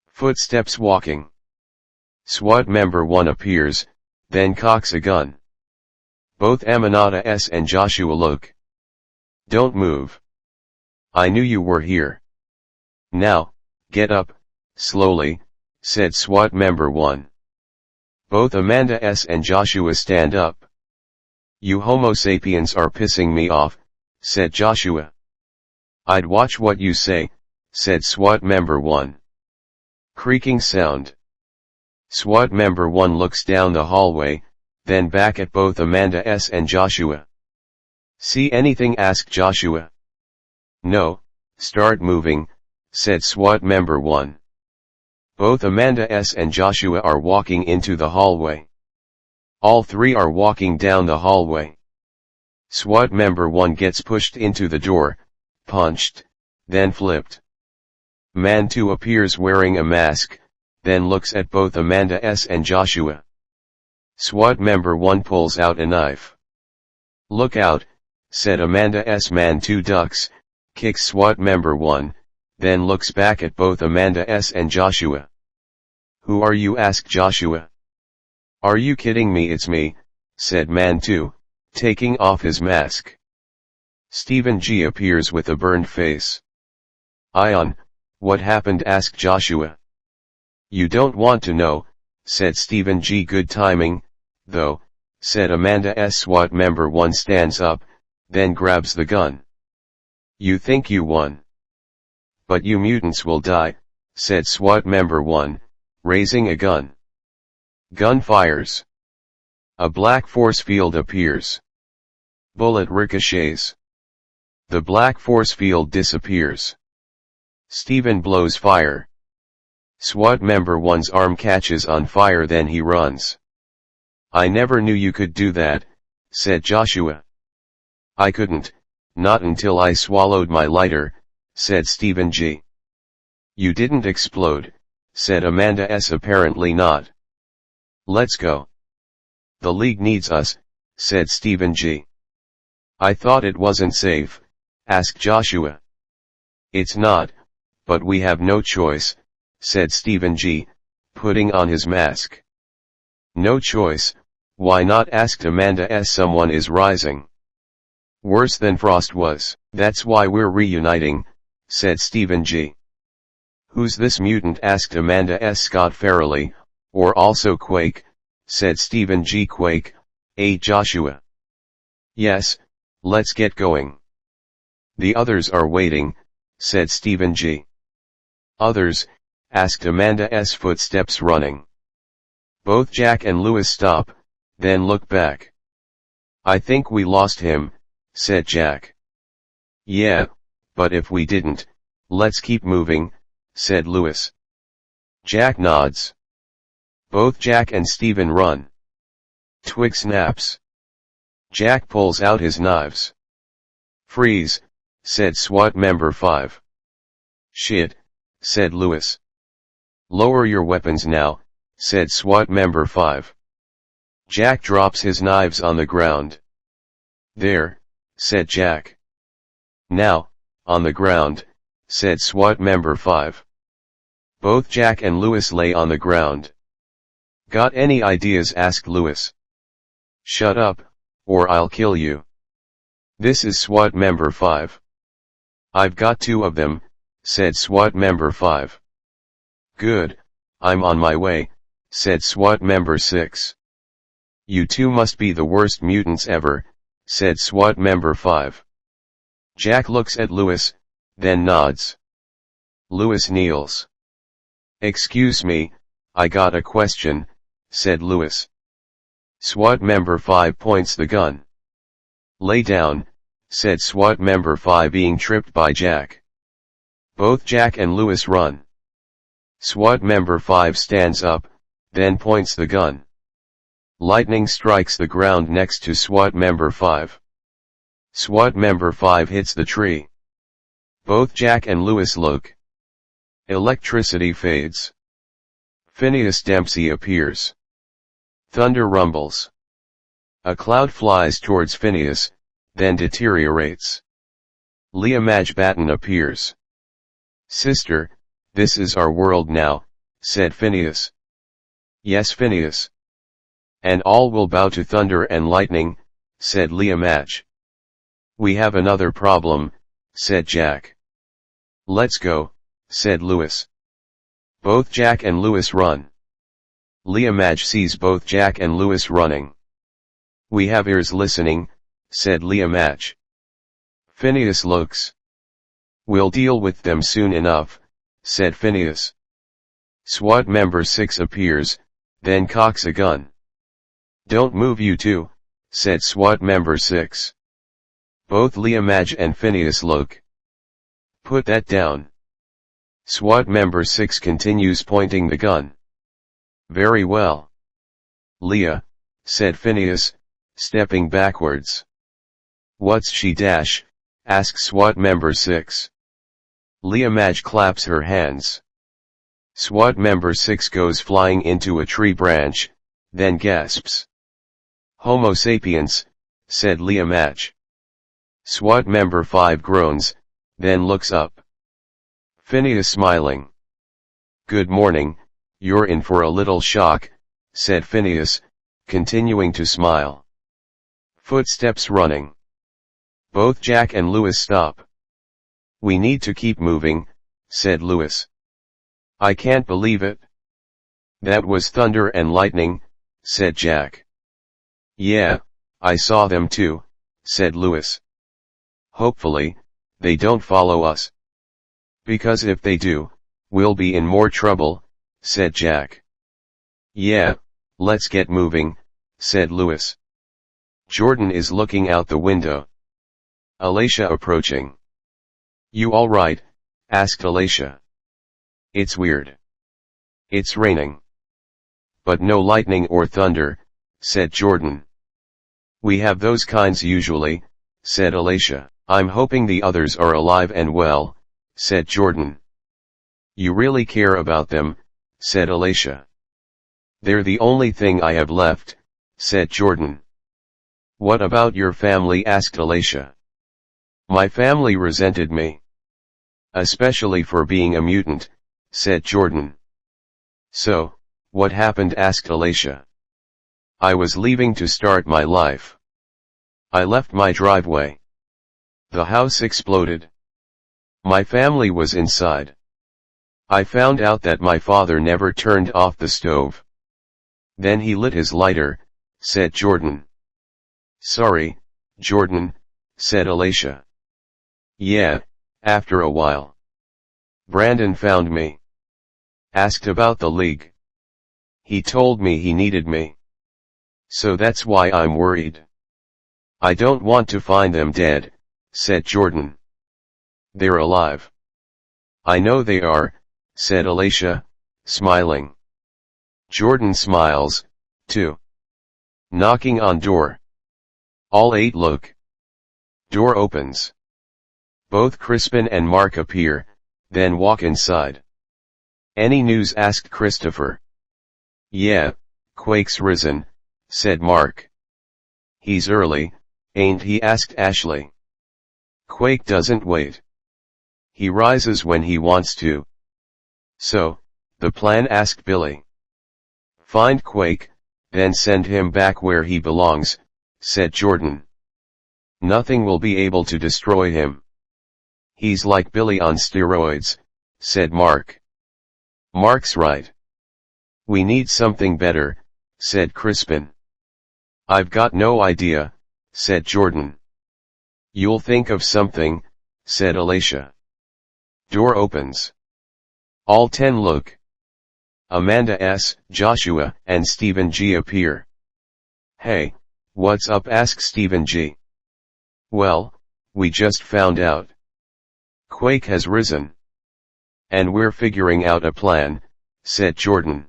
Footsteps walking. SWAT member 1 appears, then cocks a gun. Both Aminata S. and Joshua look. Don't move. I knew you were here. Now, get up, slowly, said SWAT member 1. Both Amanda S. and Joshua stand up. You Homo sapiens are pissing me off, said Joshua. I'd watch what you say, said SWAT member 1. Creaking sound. SWAT member 1 looks down the hallway, then back at both Amanda S. and Joshua. See anything? Asked Joshua. No, start moving, said SWAT member 1. Both Amanda S. and Joshua are walking into the hallway. All three are walking down the hallway. SWAT member 1 gets pushed into the door, punched, then flipped. Man 2 appears wearing a mask, then looks at both Amanda S. and Joshua. SWAT member 1 pulls out a knife. Look out, said Amanda S. Man 2 ducks, kicks SWAT member 1, then looks back at both Amanda S. and Joshua. Who are you? Asked Joshua. Are you kidding me? It's me, said Man 2, taking off his mask. Stephen G. appears with a burned face. Ion, what happened? Asked Joshua. You don't want to know, said Stephen G. Good timing, though, said Amanda S. SWAT member 1 stands up, then grabs the gun. You think you won. But you mutants will die, said SWAT member 1, raising a gun. Gun fires. A black force field appears. Bullet ricochets. The black force field disappears. Stephen blows fire. SWAT member 1's arm catches on fire, then he runs. I never knew you could do that, said Joshua. I couldn't, not until I swallowed my lighter, said Stephen G. You didn't explode, said Amanda S. Apparently not. Let's go. The League needs us, said Stephen G. I thought it wasn't safe, asked Joshua. It's not, but we have no choice, said Stephen G., putting on his mask. No choice, why not? Asked Amanda S. Someone is rising. Worse than Frost was. That's why we're reuniting, said Stephen G. Who's this mutant? Asked Amanda S. Scott Farrelly, or also Quake, said Stephen G. Quake, Joshua. Yes, let's get going. The others are waiting, said Stephen G. Others, asked Amanda S. Footsteps running. Both Jack and Lewis stop, then look back. I think we lost him, said Jack. Yeah, but if we didn't, let's keep moving, said Lewis. Jack nods. Both Jack and Stephen run. Twig snaps. Jack pulls out his knives. Freeze, said SWAT member 5. Shit, said Lewis. Lower your weapons now, said SWAT member 5. Jack drops his knives on the ground. There, said Jack. Now, on the ground, said SWAT member 5. Both Jack and Lewis lay on the ground. Got any ideas? Asked Lewis. Shut up, or I'll kill you. This is SWAT member 5. I've got 2 of them, said SWAT member 5. Good, I'm on my way, said SWAT member 6. You two must be the worst mutants ever, said SWAT member 5. Jack looks at Lewis, then nods. Lewis kneels. Excuse me, I got a question, said Lewis. SWAT member 5 points the gun. Lay down, said SWAT member 5 being tripped by Jack. Both Jack and Lewis run. SWAT member 5 stands up, then points the gun. Lightning strikes the ground next to SWAT member 5. SWAT member 5 hits the tree. Both Jack and Lewis look. Electricity fades. Phineas Dempsey appears. Thunder rumbles. A cloud flies towards Phineas, then deteriorates. Leah Mountbatten appears. Sister, this is our world now, said Phineas. Yes, Phineas. And all will bow to thunder and lightning, said Leah Mountbatten. We have another problem, said Jack. Let's go, said Lewis. Both Jack and Lewis run. Leah Mountbatten sees both Jack and Lewis running. We have ears listening, said Leah Mountbatten. Phineas looks. We'll deal with them soon enough, said Phineas. SWAT member 6 appears, then cocks a gun. Don't move you two, said SWAT member 6. Both Leah Mountbatten and Phineas look. Put that down. SWAT member 6 continues pointing the gun. Very well. Leah, said Phineas, stepping backwards. What's she dash? Asked SWAT member 6. Leah Mountbatten claps her hands. SWAT member 6 goes flying into a tree branch, then gasps. Homo sapiens, said Leah Mountbatten. SWAT member 5 groans, then looks up. Phineas smiling. Good morning, you're in for a little shock, said Phineas, continuing to smile. Footsteps running. Both Jack and Lewis stop. We need to keep moving, said Lewis. I can't believe it. That was thunder and lightning, said Jack. Yeah, I saw them too, said Lewis. Hopefully, they don't follow us. Because if they do, we'll be in more trouble, said Jack. Yeah, let's get moving, said Lewis. Jordan is looking out the window. Alicia approaching. You all right? Asked Alicia. It's weird. It's raining. But no lightning or thunder, said Jordan. We have those kinds usually, said Alicia. I'm hoping the others are alive and well, said Jordan. You really care about them, said Alicia. They're the only thing I have left, said Jordan. What about your family? Asked Alicia. My family resented me. Especially for being a mutant, said Jordan. So, what happened? Asked Alicia. I was leaving to start my life. I left my driveway. The house exploded. My family was inside. I found out that my father never turned off the stove. Then he lit his lighter, said Jordan. Sorry, Jordan, said Alicia. Yeah, after a while. Brandon found me. Asked about the league. He told me he needed me. So that's why I'm worried. I don't want to find them dead, said Jordan. They're alive. I know they are, said Alicia, smiling. Jordan smiles, too. Knocking on door. All 8 look. Door opens. Both Crispin and Mark appear, then walk inside. Any news? Asked Christopher. Yeah, Quake's risen, said Mark. He's early, ain't he? Asked Ashley. Quake doesn't wait. He rises when he wants to. So, the plan? Asked Billy. Find Quake, then send him back where he belongs, said Jordan. Nothing will be able to destroy him. He's like Billy on steroids, said Mark. Mark's right. We need something better, said Crispin. I've got no idea, said Jordan. You'll think of something, said Alicia. Door opens. All 10 look. Amanda S., Joshua, and Stephen G. appear. Hey, what's up? asks Stephen G. Well, we just found out. Quake has risen. And we're figuring out a plan, said Jordan.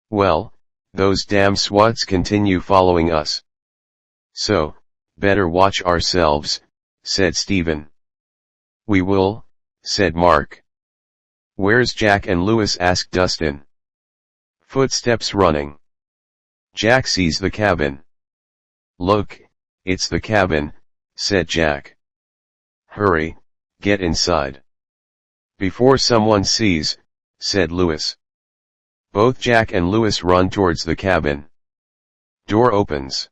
Well, those damn SWATs continue following us. So, better watch ourselves, said Stephen. We will, said Mark. Where's Jack and Lewis? asked Dustin. Footsteps running. Jack sees the cabin. Look, it's the cabin, said Jack. Hurry, get inside. Before someone sees, said Lewis. Both Jack and Lewis run towards the cabin. Door opens.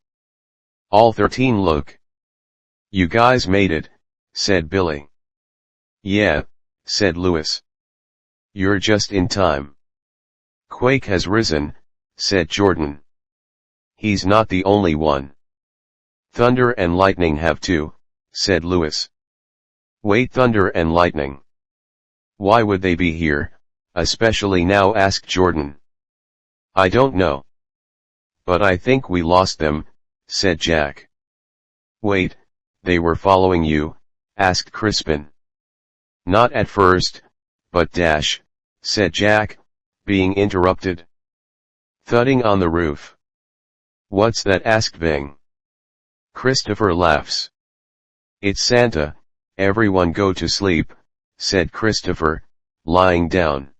All 13 look. You guys made it, said Billy. Yeah, said Lewis. You're just in time. Quake has risen, said Jordan. He's not the only one. Thunder and lightning have too, said Lewis. Wait, thunder and lightning. Why would they be here, especially now? asked Jordan. I don't know. But I think we lost them, said Jack. Wait, they were following you? asked Crispin. Not at first, but said Jack, being interrupted. Thudding on the roof. What's that? asked Ving. Christopher laughs. It's Santa, everyone go to sleep, said Christopher, lying down.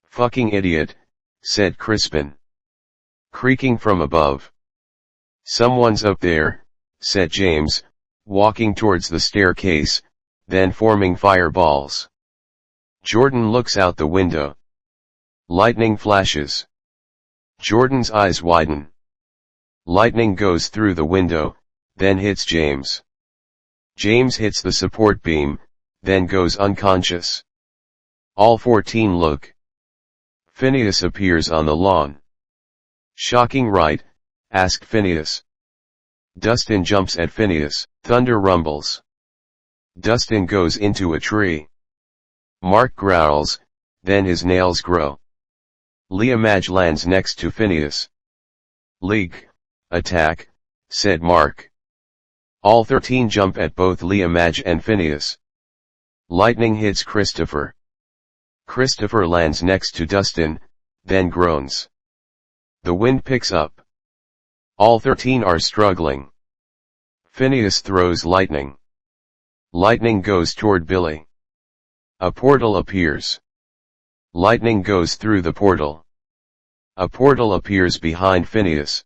Fucking idiot, said Crispin. Creaking from above. Someone's up there, said James, walking towards the staircase, then forming fireballs. Jordan looks out the window. Lightning flashes. Jordan's eyes widen. Lightning goes through the window, then hits James. James hits the support beam, then goes unconscious. All 14 look. Phineas appears on the lawn. Shocking, right? asked Phineas. Dustin jumps at Phineas. Thunder rumbles. Dustin goes into a tree. Mark growls, then his nails grow. Leah Madge lands next to Phineas. League, attack, said Mark. All 13 jump at both Leah Madge and Phineas. Lightning hits Christopher. Christopher lands next to Dustin, then groans. The wind picks up. All 13 are struggling. Phineas throws lightning. Lightning goes toward Billy. A portal appears. Lightning goes through the portal. A portal appears behind Phineas.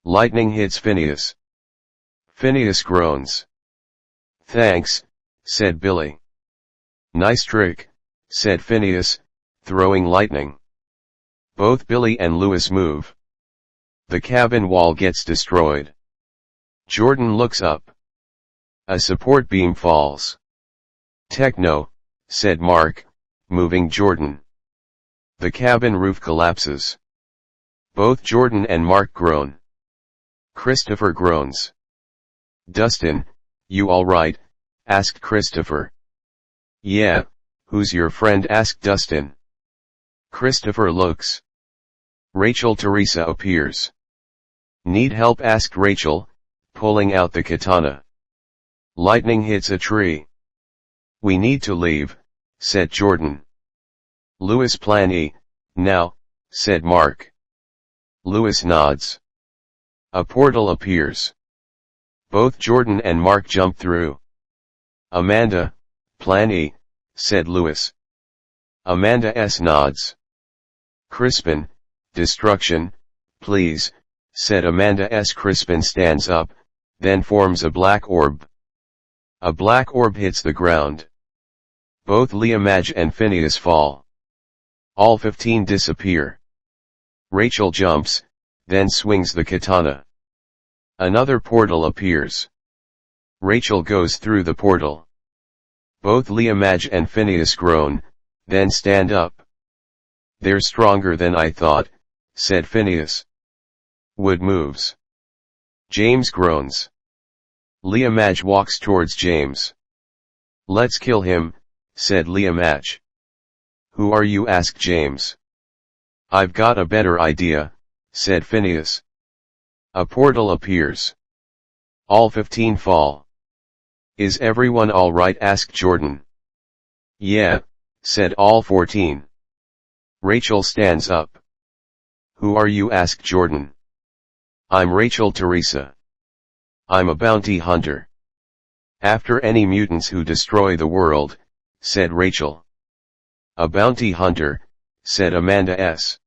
Lightning hits Phineas. Phineas groans. Thanks, said Billy. Nice trick, said Phineas, throwing lightning. Both Billy and Lewis move. The cabin wall gets destroyed. Jordan looks up. A support beam falls. Techno, said Mark, moving Jordan. The cabin roof collapses. Both Jordan and Mark groan. Christopher groans. Dustin, you all right? asked Christopher. Yeah, who's your friend? asked Dustin. Christopher looks. Rachel Teresa appears. Need help? asked Rachel, pulling out the katana. Lightning hits a tree. We need to leave, said Jordan. Lewis, plan E, now, said Mark. Lewis nods. A portal appears. Both Jordan and Mark jump through. Amanda, plan E, said Lewis. Amanda S. nods. Crispin, destruction, please, said Amanda S. Crispin stands up, then forms a black orb. A black orb hits the ground. Both Leah Madge and Phineas fall. All 15 disappear. Rachel jumps, then swings the katana. Another portal appears. Rachel goes through the portal. Both Leah Madge and Phineas groan, then stand up. They're stronger than I thought, said Phineas. Wood moves. James groans. Leah Madge walks towards James. Let's kill him, said Leah Madge. Who are you? asked James. I've got a better idea, said Phineas. A portal appears. All 15 fall. Is everyone all right? asked Jordan. Yeah, said all 14. Rachel stands up. Who are you? asked Jordan. I'm Rachel Teresa. I'm a bounty hunter. After any mutants who destroy the world, said Rachel. A bounty hunter, said Amanda S.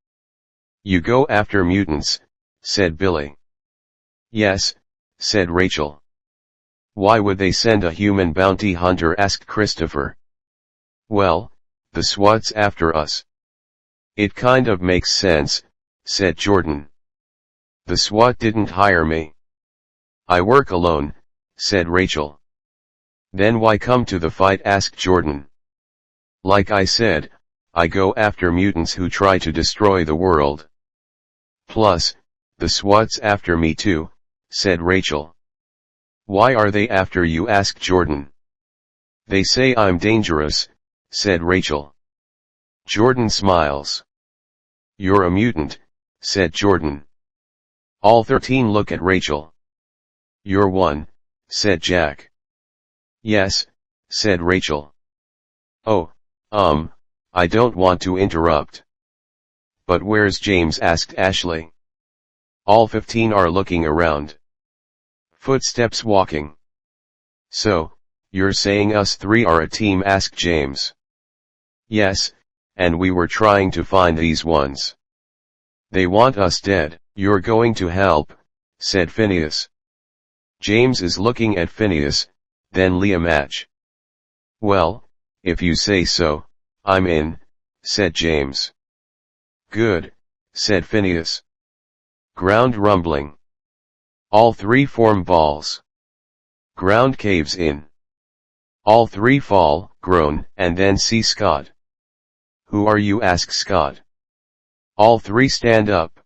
You go after mutants, said Billy. Yes, said Rachel. Why would they send a human bounty hunter? asked Christopher. Well, the SWAT's after us. It kind of makes sense, said Jordan. The SWAT didn't hire me. I work alone, said Rachel. Then why come to the fight? asked Jordan. Like I said, I go after mutants who try to destroy the world. Plus, the SWAT's after me too, said Rachel. Why are they after you? asked Jordan. They say I'm dangerous, said Rachel. Jordan smiles. You're a mutant, said Jordan. All 13 look at Rachel. You're one, said Jack. Yes, said Rachel. Oh, I don't want to interrupt. But where's James? asked Ashley. All 15 are looking around. Footsteps walking. So, you're saying us 3 are a team? asked James. Yes, and we were trying to find these ones. They want us dead. You're going to help, said Phineas. James is looking at Phineas, then Leah Madge. Well, if you say so, I'm in, said James. Good, said Phineas. Ground rumbling. All 3 form balls. Ground caves in. All 3 fall, groan, and then see Scott. Who are you? asked Scott. All 3 stand up.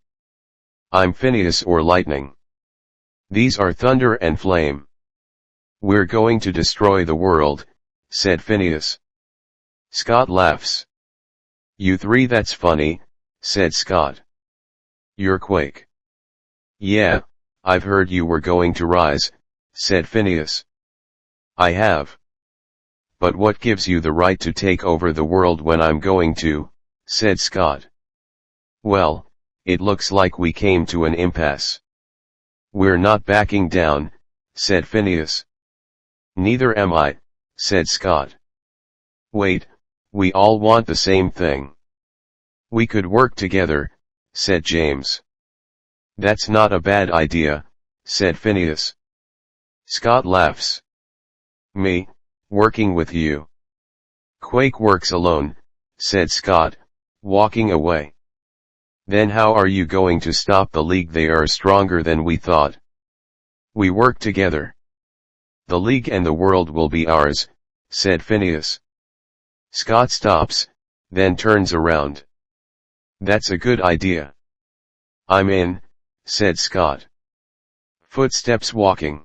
I'm Phineas or Lightning. These are Thunder and Flame. We're going to destroy the world, said Phineas. Scott laughs. You 3, that's funny, said Scott. You're Quake. Yeah, I've heard you were going to rise, said Phineas. I have. But what gives you the right to take over the world when I'm going to, said Scott. Well, it looks like we came to an impasse. We're not backing down, said Phineas. Neither am I, said Scott. Wait, we all want the same thing. We could work together, said James. That's not a bad idea, said Phineas. Scott laughs. Me, working with you. Quake works alone, said Scott, walking away. Then how are you going to stop the League? They are stronger than we thought. We work together. The League and the world will be ours, said Phineas. Scott stops, then turns around. That's a good idea. I'm in, said Scott. Footsteps walking.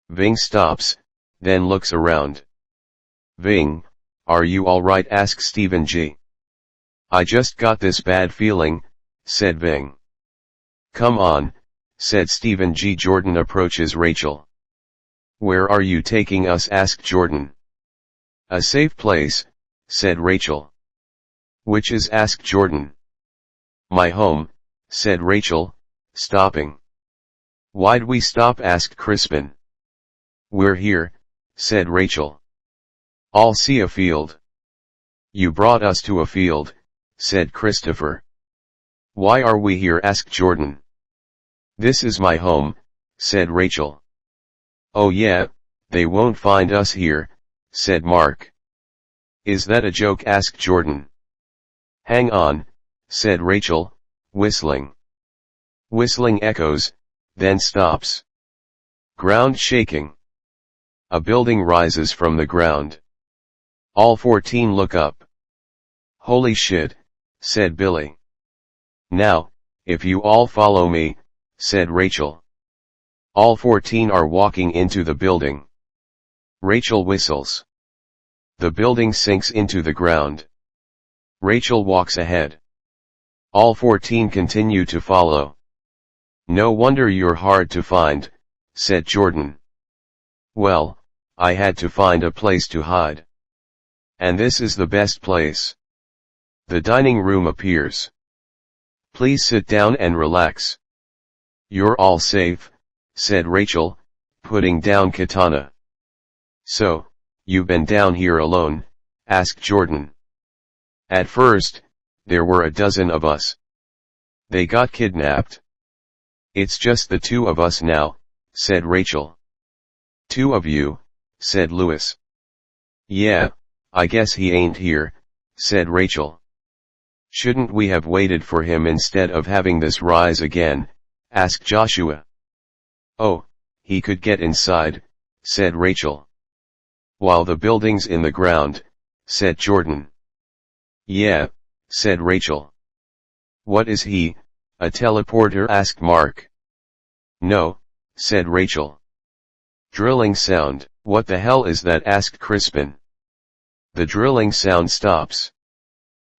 Ving stops, then looks around. Ving, are you all right? asked Stephen G. I just got this bad feeling, said Ving. Come on, said Stephen G. Jordan approaches Rachel. Where are you taking us? asked Jordan. A safe place, said Rachel. Which is? asked Jordan. My home, said Rachel, stopping. Why'd we stop? asked Crispin. We're here, said Rachel. I'll see a field. You brought us to a field, said Christopher. Why are we here? asked Jordan. This is my home, said Rachel. Oh yeah, they won't find us here, said Mark. Is that a joke? asked Jordan. Hang on, said Rachel, whistling. Whistling echoes, then stops. Ground shaking. A building rises from the ground. All 14 look up. Holy shit, said Billy. Now, if you all follow me, said Rachel. All 14 are walking into the building. Rachel whistles. The building sinks into the ground. Rachel walks ahead. All 14 continue to follow. "No wonder you're hard to find," said Jordan. "Well, I had to find a place to hide. And this is the best place." The dining room appears. "Please sit down and relax." "You're all safe," said Rachel, putting down katana. "So, you've been down here alone?" asked Jordan. "At first, there were a dozen of us. They got kidnapped. It's just the two of us now," said Rachel. "Two of you," said Louis. "Yeah, I guess he ain't here," said Rachel. "Shouldn't we have waited for him instead of having this rise again?" asked Joshua. "Oh, he could get inside," said Rachel. "While the building's in the ground," said Jordan. "Yeah," said Rachel. "What is he, a teleporter?" asked Mark. "No," said Rachel. "Drilling sound." "What the hell is that?" asked Crispin. The drilling sound stops.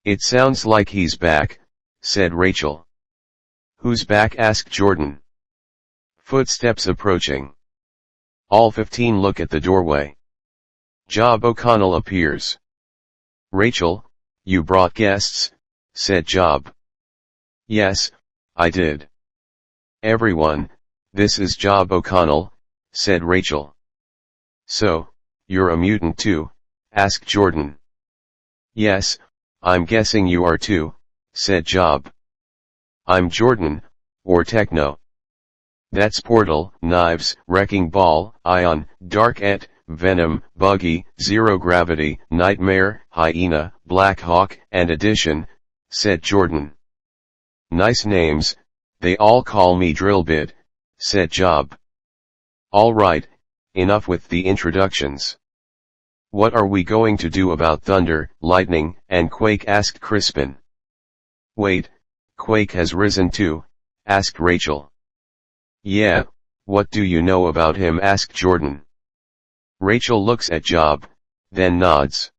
"It sounds like he's back," said Rachel. "Who's back?" asked Jordan. Footsteps approaching. All 15 look at the doorway. Job O'Connell appears. "Rachel, you brought guests," said Job. "Yes, I did." "Everyone, this is Job O'Connell," said Rachel. "So, you're a mutant too?" asked Jordan. "Yes, I'm guessing you are too," said Job. "I'm Jordan, or Techno. That's Portal, Knives, Wrecking Ball, Ion, Dark-Et, Venom, Buggy, Zero Gravity, Nightmare, Hyena, Black Hawk, and Addition," said Jordan. "Nice names, they all call me Drillbit," said Job. "All right, enough with the introductions. What are we going to do about thunder, lightning, and quake?" asked Crispin. "Wait, Quake has risen too?" asked Rachel. "Yeah, what do you know about him?" asked Jordan. Rachel looks at Job, then nods.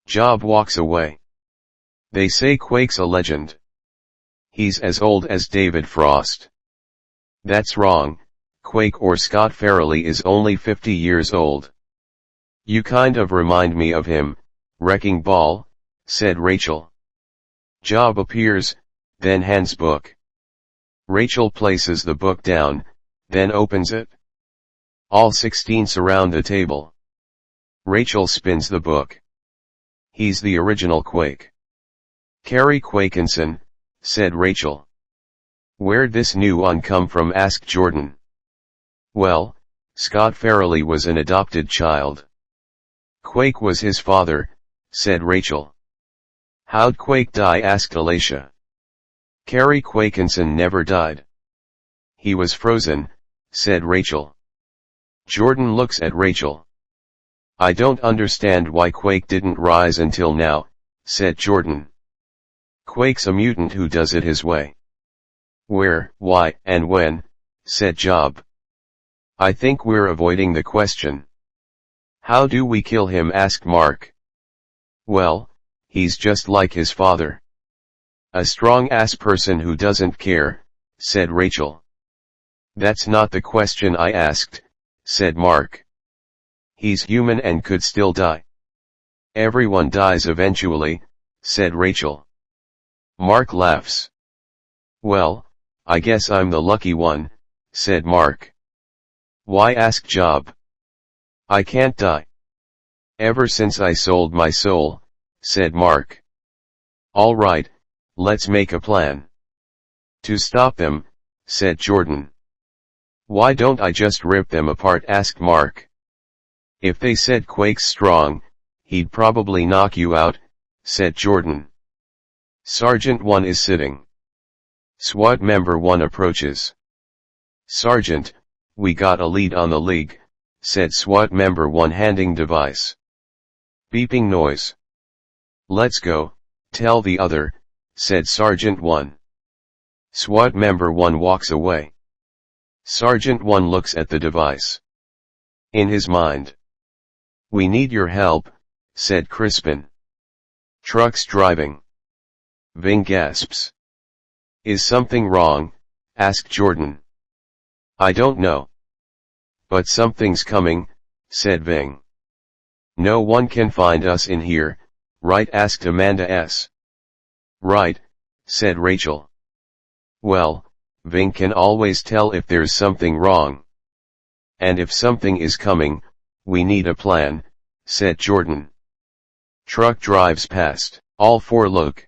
Job walks away. "They say Quake's a legend. He's as old as David Frost." "That's wrong, Quake or Scott Farrelly is only 50 years old." "You kind of remind me of him, Wrecking Ball," said Rachel. Job appears, then hands book. Rachel places the book down, then opens it. All 16 surround the table. Rachel spins the book. "He's the original Quake." "Carrie Quakinson," said Rachel. "Where'd this new one come from?" asked Jordan. "Well, Scott Farrelly was an adopted child. Quake was his father," said Rachel. "How'd Quake die?" asked Alicia. "Carrie Quakinson never died. He was frozen," said Rachel. Jordan looks at Rachel. "I don't understand why Quake didn't rise until now," said Jordan. "Quake's a mutant who does it his way." "Where, why, and when?" said Job. "I think we're avoiding the question." "How do we kill him?" asked Mark. "Well, he's just like his father. A strong-ass person who doesn't care," said Rachel. "That's not the question I asked," said Mark. "He's human and could still die." "Everyone dies eventually," said Rachel. Mark laughs. "Well, I guess I'm the lucky one," said Mark. "Why?" asked Job. "I can't die. Ever since I sold my soul," said Mark. "All right, let's make a plan." "To stop them," said Jordan. "Why don't I just rip them apart?" asked Mark. "If they said Quake's strong, he'd probably knock you out," said Jordan. Sergeant 1 is sitting. SWAT member 1 approaches. "Sergeant, we got a lead on the league," said SWAT member 1 handing device. Beeping noise. "Let's go, tell the other," said Sergeant 1. SWAT member 1 walks away. Sergeant 1 looks at the device. In his mind. We need your help, said Crispin. Trucks driving. Ving gasps. Is something wrong? Asked Jordan. I don't know. But something's coming, said Ving. No one can find us in here, right? Asked Amanda S. Right, said Rachel. Well, Ving can always tell if there's something wrong. And if something is coming, we need a plan, said Jordan. Truck drives past. All four look.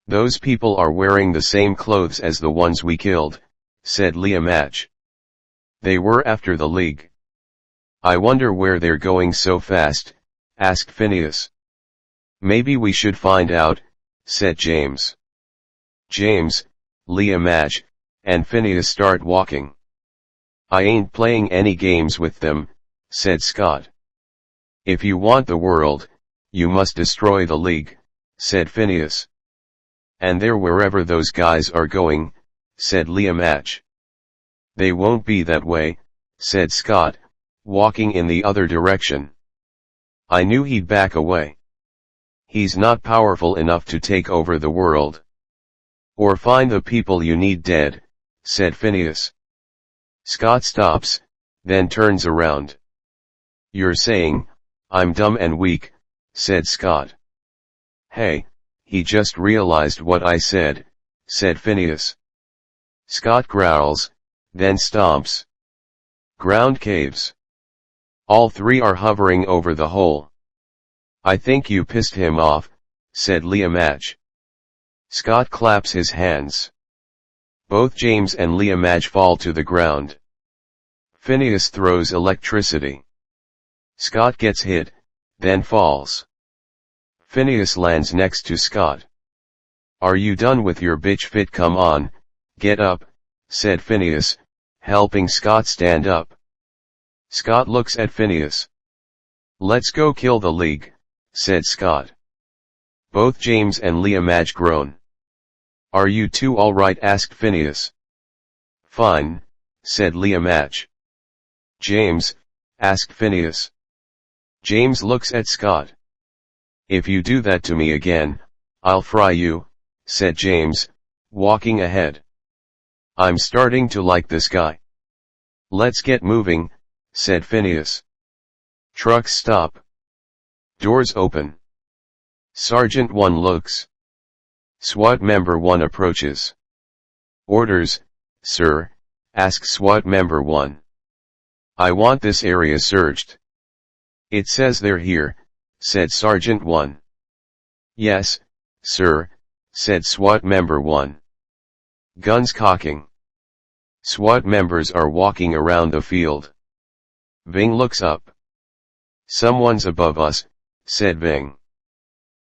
Those people are wearing the same clothes as the ones we killed, said Leah Match. They were after the League. I wonder where they're going so fast, asked Phineas. Maybe we should find out, said James. James, Leah Match, and Phineas start walking. I ain't playing any games with them, said Scott. If you want the world, you must destroy the League, said Phineas. And they're wherever those guys are going, said Leah Match. They won't be that way, said Scott, walking in the other direction. I knew he'd back away. He's not powerful enough to take over the world. Or find the people you need dead, said Phineas. Scott stops, then turns around. You're saying, I'm dumb and weak, said Scott. Hey, he just realized what I said, said Phineas. Scott growls, then stomps. Ground caves. All three are hovering over the hole. I think you pissed him off, said Leah Match. Scott claps his hands. Both James and Leah Match fall to the ground. Phineas throws electricity. Scott gets hit, then falls. Phineas lands next to Scott. Are you done with your bitch fit? Come on, get up, said Phineas, helping Scott stand up. Scott looks at Phineas. Let's go kill the League, said Scott. Both James and Leah Match groan. Are you two all right? Asked Phineas. Fine, said Leah Match. James, asked Phineas. James looks at Scott. If you do that to me again, I'll fry you, said James, walking ahead. I'm starting to like this guy. Let's get moving, said Phineas. Trucks stop. Doors open. Sergeant 1 looks. SWAT member 1 approaches. Orders, sir, asks SWAT member 1. I want this area searched. It says they're here, said Sergeant 1. Yes, sir, said SWAT member 1. Guns cocking. SWAT members are walking around the field. Ving looks up. Someone's above us, said Ving.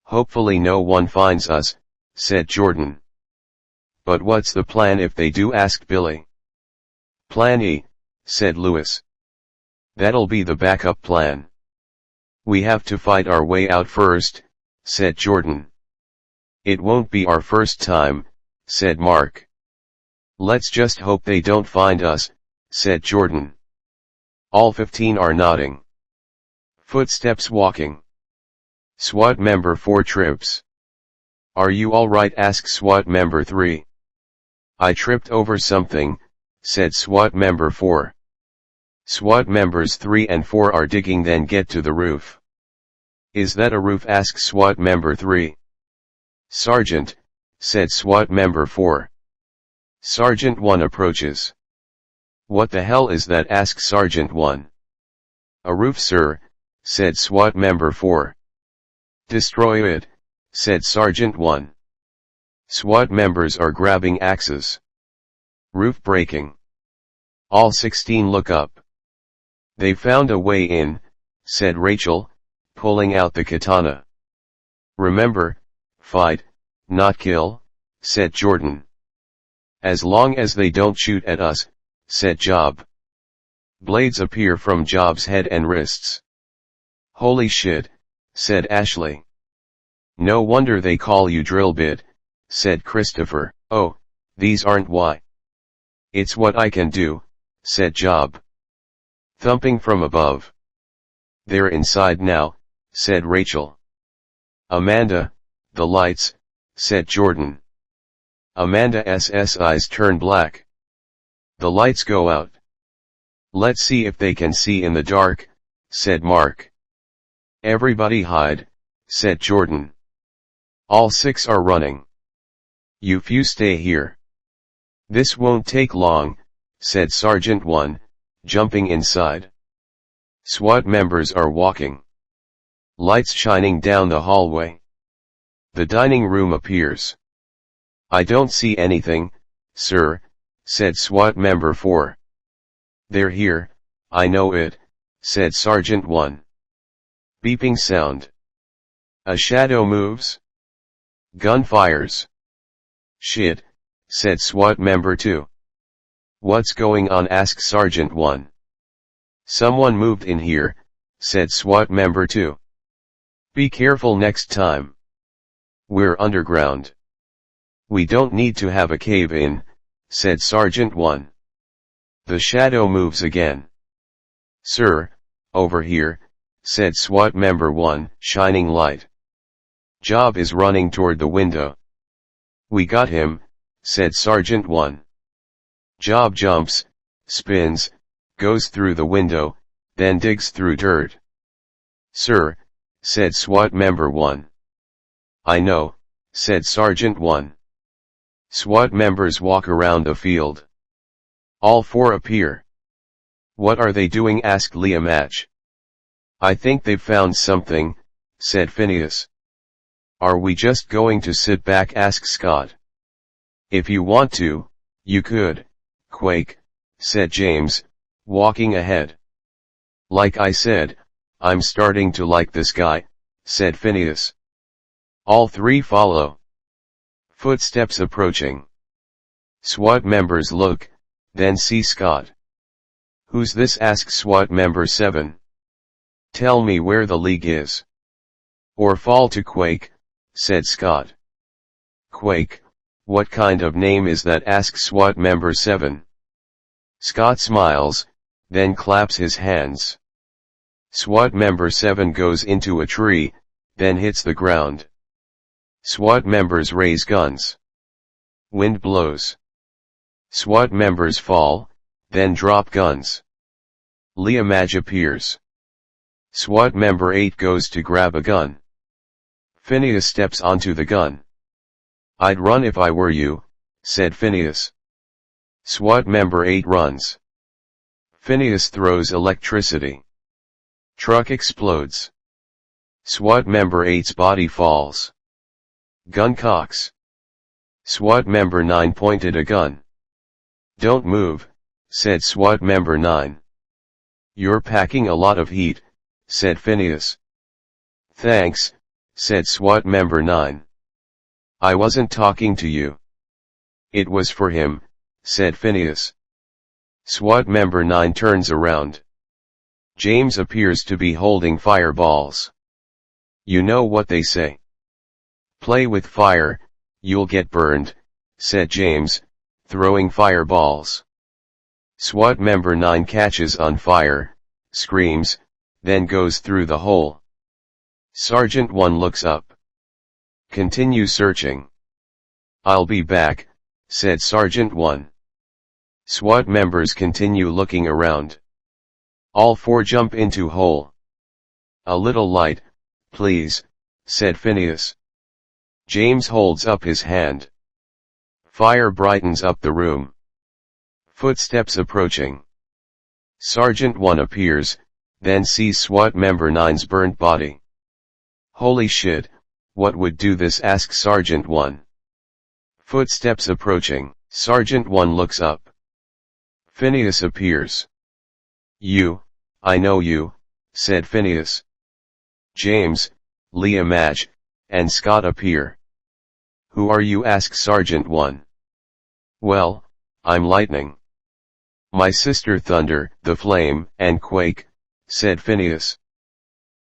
Hopefully no one finds us, said Jordan. But what's the plan if they do? Asked Billy. Plan E, said Lewis. That'll be the backup plan. We have to fight our way out first, said Jordan. It won't be our first time, said Mark. Let's just hope they don't find us, said Jordan. All 15 are nodding. Footsteps walking. SWAT member 4 trips. Are you all right? Asked SWAT member 3. I tripped over something, said SWAT member 4. SWAT members 3 and 4 are digging, then get to the roof. Is that a roof? Asked SWAT member 3. Sergeant, said SWAT member 4. Sergeant 1 approaches. What the hell is that? Asked Sergeant 1. A roof, sir, said SWAT member 4. Destroy it, said Sergeant 1. SWAT members are grabbing axes. Roof breaking. All 16 look up. They found a way in, said Rachel, pulling out the katana. Remember, fight, not kill, said Jordan. As long as they don't shoot at us, said Job. Blades appear from Job's head and wrists. Holy shit, said Ashley. No wonder they call you drill bit, said Christopher. Oh, these aren't why. It's what I can do, said Job. Thumping from above. They're inside now, said Rachel. Amanda, the lights, said Jordan. Amanda's eyes turn black. The lights go out. Let's see if they can see in the dark, said Mark. Everybody hide, said Jordan. All 6 are running. You few stay here. This won't take long, said Sergeant 1, jumping inside. SWAT members are walking. Lights shining down the hallway. The dining room appears. I don't see anything, sir, said SWAT member 4. They're here, I know it, said Sergeant 1. Beeping sound. A shadow moves. Gun fires. Shit, said SWAT member 2. What's going on, asked Sergeant 1. Someone moved in here, said SWAT member 2. Be careful next time. We're underground. We don't need to have a cave-in, said Sergeant 1. The shadow moves again. Sir, over here, said SWAT member 1, shining light. Job is running toward the window. We got him, said Sergeant 1. Job jumps, spins, goes through the window, then digs through dirt. Sir, said SWAT member 1. I know, said Sergeant 1. SWAT members walk around the field. All 4 appear. What are they doing, asked Leah Match. I think they've found something, said Phineas. Are we just going to sit back, asked Scott. If you want to, you could, Quake, said James, walking ahead. Like I said, I'm starting to like this guy, said Phineas. All 3 follow. Footsteps approaching. SWAT members look, then see Scott. Who's this, asked SWAT member 7. Tell me where the league is. Or fall to Quake, said Scott. Quake, what kind of name is that, asked SWAT member 7. Scott smiles, then claps his hands. SWAT member 7 goes into a tree, then hits the ground. SWAT members raise guns. Wind blows. SWAT members fall, then drop guns. Leah Madge appears. SWAT member 8 goes to grab a gun. Phineas steps onto the gun. I'd run if I were you, said Phineas. SWAT member 8 runs. Phineas throws electricity. Truck explodes. SWAT member 8's body falls. Gun cocks. SWAT member 9 pointed a gun. Don't move, said SWAT member 9. You're packing a lot of heat, said Phineas. Thanks, said SWAT member 9. I wasn't talking to you. It was for him, said Phineas. SWAT member 9 turns around. James appears to be holding fireballs. You know what they say. Play with fire, you'll get burned, said James, throwing fireballs. SWAT member 9 catches on fire, screams, then goes through the hole. Sergeant 1 looks up. Continue searching. I'll be back, said Sergeant 1. SWAT members continue looking around. All 4 jump into hole. A little light, please, said Phineas. James holds up his hand. Fire brightens up the room. Footsteps approaching. Sergeant 1 appears, then sees SWAT member 9's burnt body. Holy shit, what would do this, asks Sergeant 1. Footsteps approaching. Sergeant 1 looks up. Phineas appears. You, I know you, said Phineas. James, Leah Madge, and Scott appear. Who are you, asks Sergeant 1. Well, I'm Lightning. My sister Thunder, the Flame, and Quake, said Phineas.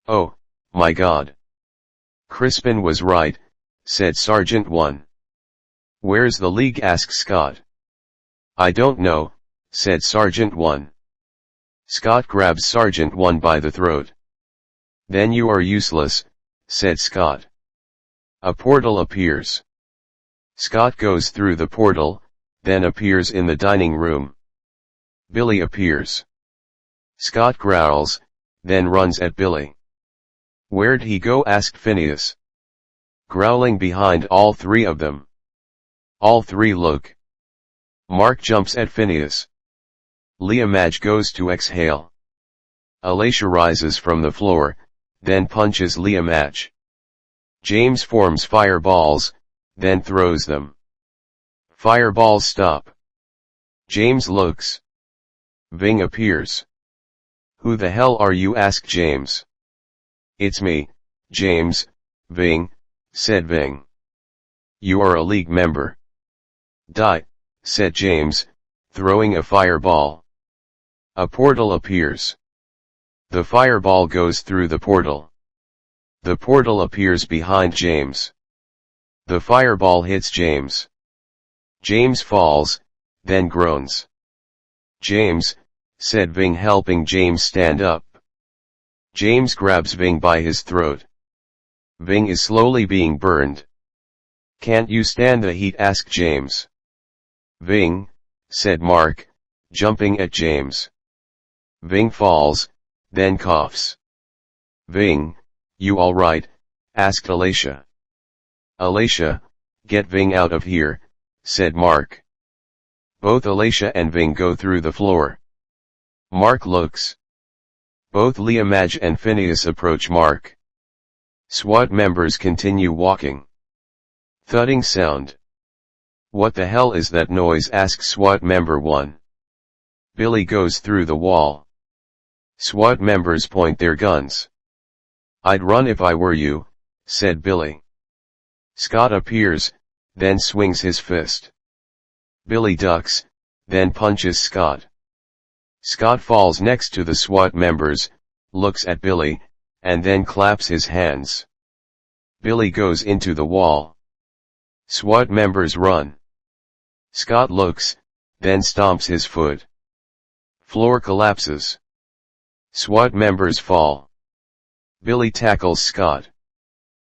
Oh, my God. Crispin was right, said Sergeant 1. Where's the league, asked Scott. I don't know, said Sergeant 1. Scott grabs Sergeant 1 by the throat. Then you are useless, said Scott. A portal appears. Scott goes through the portal, then appears in the dining room. Billy appears. Scott growls, then runs at Billy. Where'd he go? Asked Phineas. Growling behind all three of them. All three look. Mark jumps at Phineas. Leah Madge goes to exhale. Alicia rises from the floor, then punches Leah Madge. James forms fireballs, then throws them. Fireballs stop. James looks. Ving appears. Who the hell are you? Asked James. It's me, James, Ving, said Ving. You are a League member. Die, said James, throwing a fireball. A portal appears. The fireball goes through the portal. The portal appears behind James. The fireball hits James. James falls, then groans. James, said Ving, helping James stand up. James grabs Ving by his throat. Ving is slowly being burned. Can't you stand the heat? Asked James. Ving, said Mark, jumping at James. Ving falls, then coughs. Ving, you all right? Asked Alicia. Alicia, get Ving out of here, said Mark. Both Alicia and Ving go through the floor. Mark looks. Both Leah Madge and Phineas approach Mark. SWAT members continue walking. Thudding sound. What the hell is that noise? Asks SWAT member 1. Billy goes through the wall. SWAT members point their guns. I'd run if I were you, said Billy. Scott appears, then swings his fist. Billy ducks, then punches Scott. Scott falls next to the SWAT members, looks at Billy, and then claps his hands. Billy goes into the wall. SWAT members run. Scott looks, then stomps his foot. Floor collapses. SWAT members fall. Billy tackles Scott.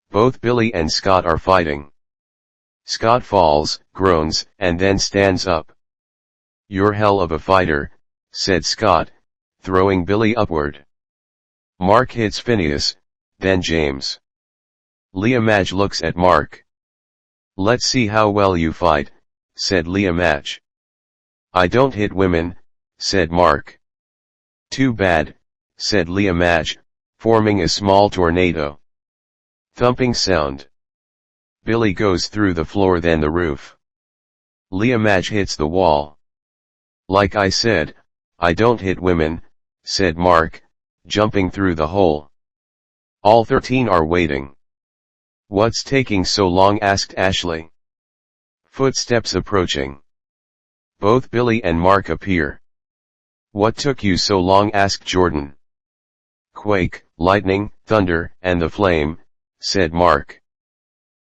Both Billy and Scott are fighting. Scott falls, groans, and then stands up. You're hell of a fighter, said Scott, throwing Billy upward. Mark hits Phineas, then James. Leah Madge looks at Mark. Let's see how well you fight, said Leah Madge. I don't hit women, said Mark. Too bad, said Leah Madge, forming a small tornado. Thumping sound. Billy goes through the floor, then the roof. Leah Madge hits the wall. Like I said, I don't hit women, said Mark, jumping through the hole. All 13 are waiting. What's taking so long? Asked Ashley. Footsteps approaching. Both Billy and Mark appear. What took you so long? Asked Jordan. Quake, lightning, thunder, and the flame, said Mark.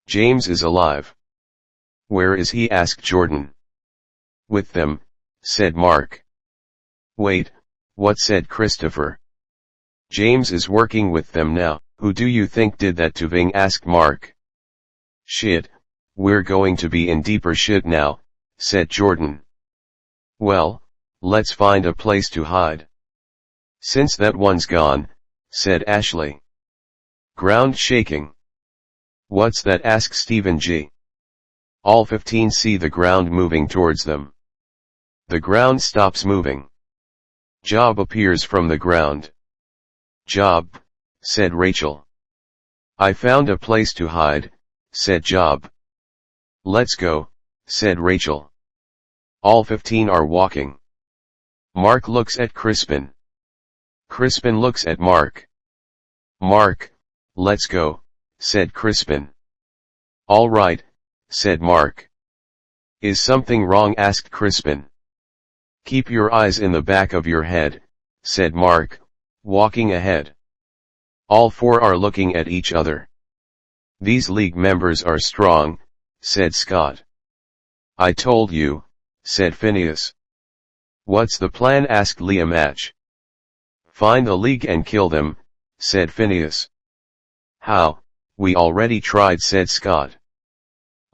James is alive. Where is he? Asked Jordan. With them, said Mark. Wait, what? Said Christopher. James is working with them now. Who do you think did that to Ving? Asked Mark. Shit, we're going to be in deeper shit now, said Jordan. Well, let's find a place to hide. Since that one's gone, said Ashley. Ground shaking. What's that? Asked Stephen G. All 15 see the ground moving towards them. The ground stops moving. Job appears from the ground. Job, said Rachel. I found a place to hide, said Job. Let's go, said Rachel. All 15 are walking. Mark looks at Crispin. Crispin looks at Mark. Mark, let's go, said Crispin. All right, said Mark. Is something wrong? Asked Crispin. Keep your eyes in the back of your head, said Mark, walking ahead. All 4 are looking at each other. These League members are strong, said Scott. I told you, said Phineas. What's the plan? Asked Liam. Find the League and kill them, said Phineas. How? We already tried, said Scott.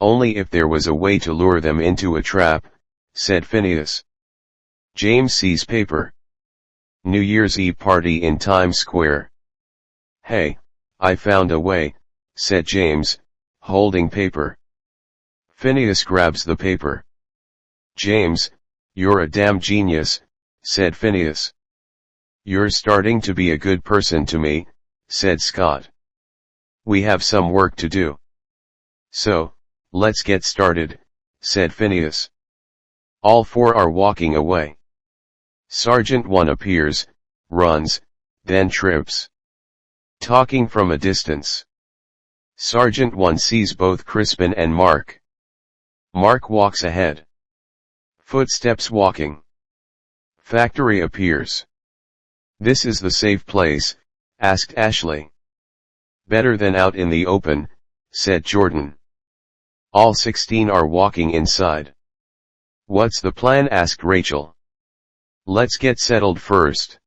Only if there was a way to lure them into a trap, said Phineas. James sees paper. New Year's Eve party in Times Square. Hey, I found a way, said James, holding paper. Phineas grabs the paper. James, you're a damn genius, said Phineas. You're starting to be a good person to me, said Scott. We have some work to do. So, let's get started, said Phineas. All four are walking away. Sergeant 1 appears, runs, then trips. Talking from a distance. Sergeant 1 sees both Crispin and Mark. Mark walks ahead. Footsteps walking. Factory appears. This is the safe place, asked Ashley. Better than out in the open, said Jordan. All 16 are walking inside. What's the plan? Asked Rachel. Let's get settled first.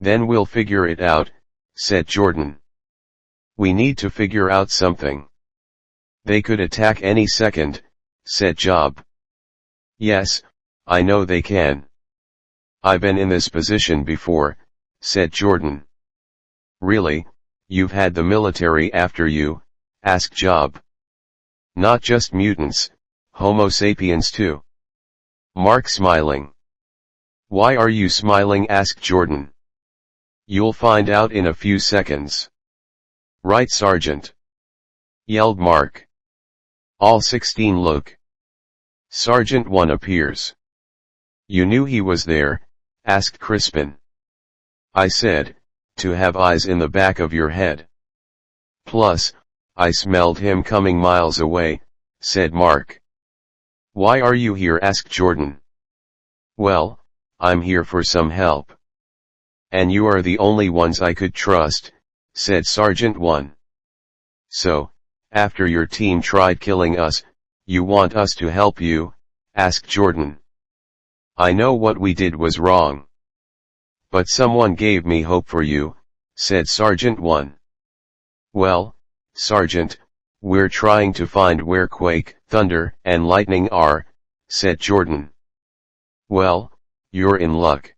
Then we'll figure it out, said Jordan. We need to figure out something. They could attack any second, said Job. Yes, I know they can. I've been in this position before, said Jordan. Really, you've had the military after you, asked Job. Not just mutants, Homo sapiens too. Mark smiling. Why are you smiling? Asked Jordan. You'll find out in a few seconds. Right, Sergeant, yelled Mark. All 16 look. Sergeant 1 appears. You knew he was there, asked Crispin. I said, to have eyes in the back of your head. Plus, I smelled him coming miles away, said Mark. Why are you here? Asked Jordan. Well, I'm here for some help. And you are the only ones I could trust, said Sergeant 1. So, after your team tried killing us, you want us to help you? Asked Jordan. I know what we did was wrong. But someone gave me hope for you, said Sergeant 1. Well, Sergeant, we're trying to find where quake, thunder, and lightning are, said Jordan. Well, you're in luck.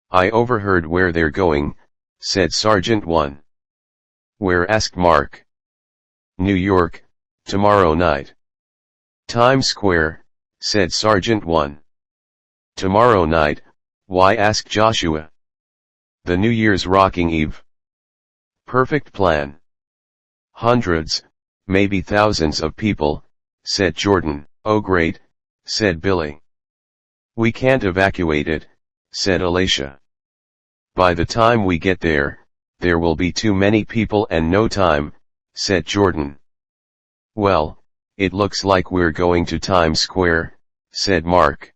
I overheard where they're going, said Sergeant 1. Where? Asked Mark. New York, tomorrow night. Times Square, said Sergeant 1. Tomorrow night, why? Asked Joshua. The New Year's rocking eve. Perfect plan. Hundreds, maybe thousands of people, said Jordan. Oh great, said Billy. We can't evacuate it, said Alicia. By the time we get there will be too many people and no time, said Jordan. Well, it looks like we're going to Times Square, said Mark.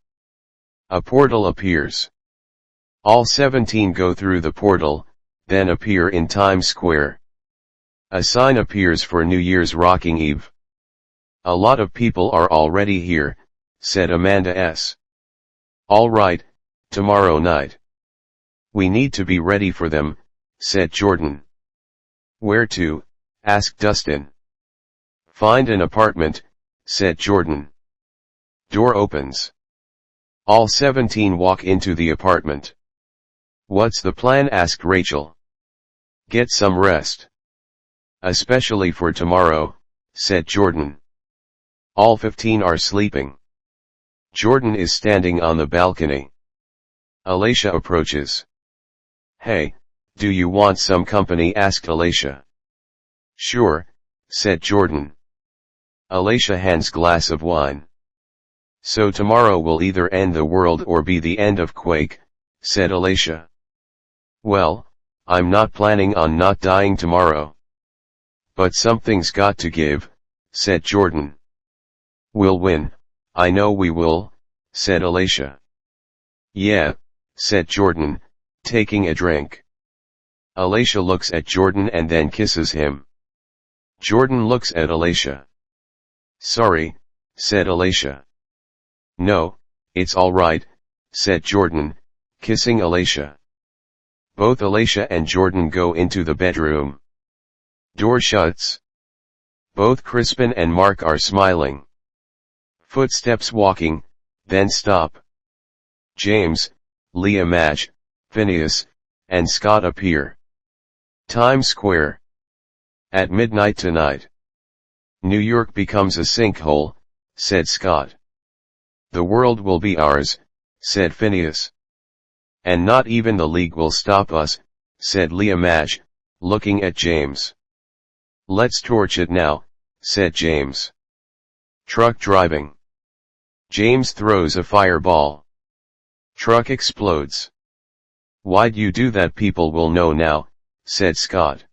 A portal appears. All 17 go through the portal, then appear in Times Square. A sign appears for New Year's rocking eve. A lot of people are already here, said Amanda S. All right, tomorrow night. We need to be ready for them, said Jordan. Where to? Asked Dustin. Find an apartment, said Jordan. Door opens. All 17 walk into the apartment. What's the plan? Asked Rachel. Get some rest. Especially for tomorrow, said Jordan. All 15 are sleeping. Jordan is standing on the balcony. Alicia approaches. Hey, do you want some company? Asked Alicia. Sure, said Jordan. Alicia hands glass of wine. So tomorrow will either end the world or be the end of Quake, said Alicia. Well, I'm not planning on not dying tomorrow. But something's got to give, said Jordan. We'll win, I know we will, said Alicia. Yeah, said Jordan, taking a drink. Alicia looks at Jordan and then kisses him. Jordan looks at Alicia. Sorry, said Alicia. No, it's all right, said Jordan, kissing Alicia. Both Alicia and Jordan go into the bedroom. Door shuts. Both Crispin and Mark are smiling. Footsteps walking, then stop. James, Leah Madge, Phineas, and Scott appear. Times Square. At midnight tonight. New York becomes a sinkhole, said Scott. The world will be ours, said Phineas. And not even the League will stop us, said Leah Madge, looking at James. Let's torch it now, said James. Truck driving. James throws a fireball. Truck explodes. Why'd you do that? People will know now, said Scott.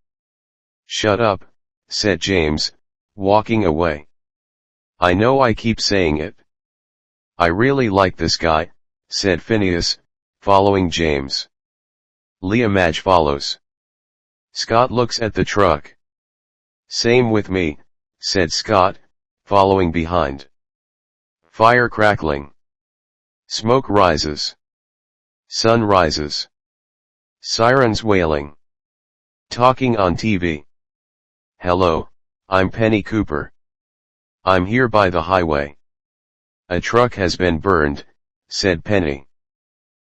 Shut up, said James, walking away. I know I keep saying it. I really like this guy, said Phineas, following James. Leah Madge follows. Scott looks at the truck. Same with me, said Scott, following behind. Fire crackling. Smoke rises. Sun rises. Sirens wailing. Talking on TV. Hello, I'm Penny Cooper. I'm here by the highway. A truck has been burned, said Penny.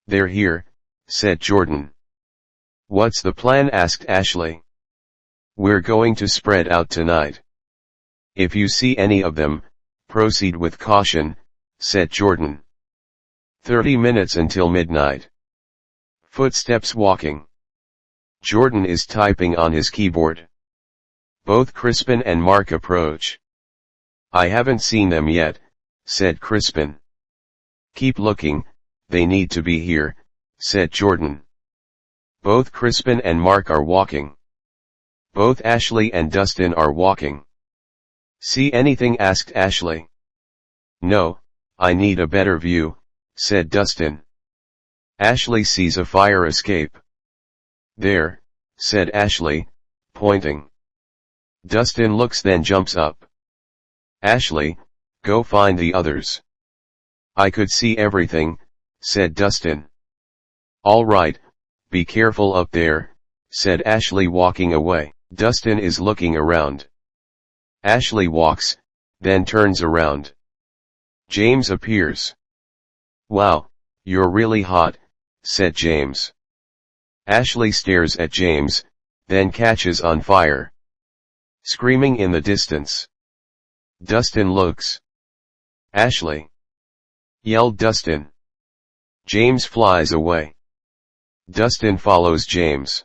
They're here, said Jordan. What's the plan? Asked Ashley. We're going to spread out tonight. If you see any of them, proceed with caution, said Jordan. 30 minutes until midnight. Footsteps walking. Jordan is typing on his keyboard. Both Crispin and Mark approach. I haven't seen them yet, said Crispin. Keep looking, they need to be here, said Jordan. Both Crispin and Mark are walking. Both Ashley and Dustin are walking. See anything? Asked Ashley. No, I need a better view, said Dustin. Ashley sees a fire escape. There, said Ashley, pointing. Dustin looks then jumps up. Ashley, go find the others. I could see everything, said Dustin. All right, be careful up there, said Ashley walking away. Dustin is looking around. Ashley walks, then turns around. James appears. Wow, you're really hot, said James. Ashley stares at James, then catches on fire. Screaming in the distance. Dustin looks. Ashley! Yelled Dustin. James flies away. Dustin follows James.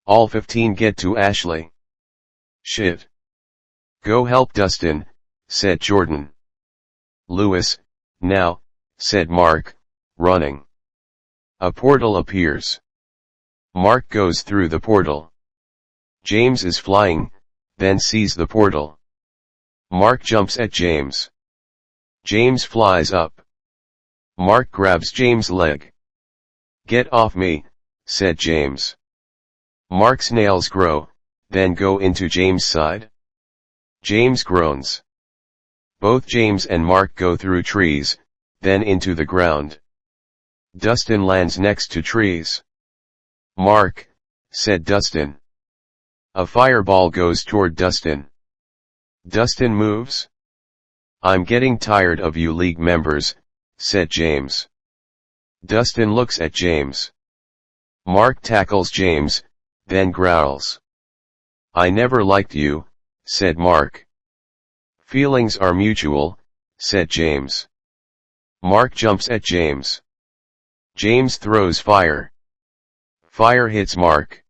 All 15 get to Ashley. Shit. Go help Dustin, said Jordan. Lewis, now, said Mark, running. A portal appears. Mark goes through the portal. James is flying, then sees the portal. Mark jumps at James. James flies up. Mark grabs James' leg. Get off me, said James. Mark's nails grow, then go into James' side. James groans. Both James and Mark go through trees, then into the ground. Dustin lands next to trees. Mark, said Dustin. A fireball goes toward Dustin. Dustin moves. I'm getting tired of you League members, said James. Dustin looks at James. Mark tackles James, then growls. I never liked you, said Mark. Feelings are mutual, said James. Mark jumps at James. James throws fire. Fire hits Mark.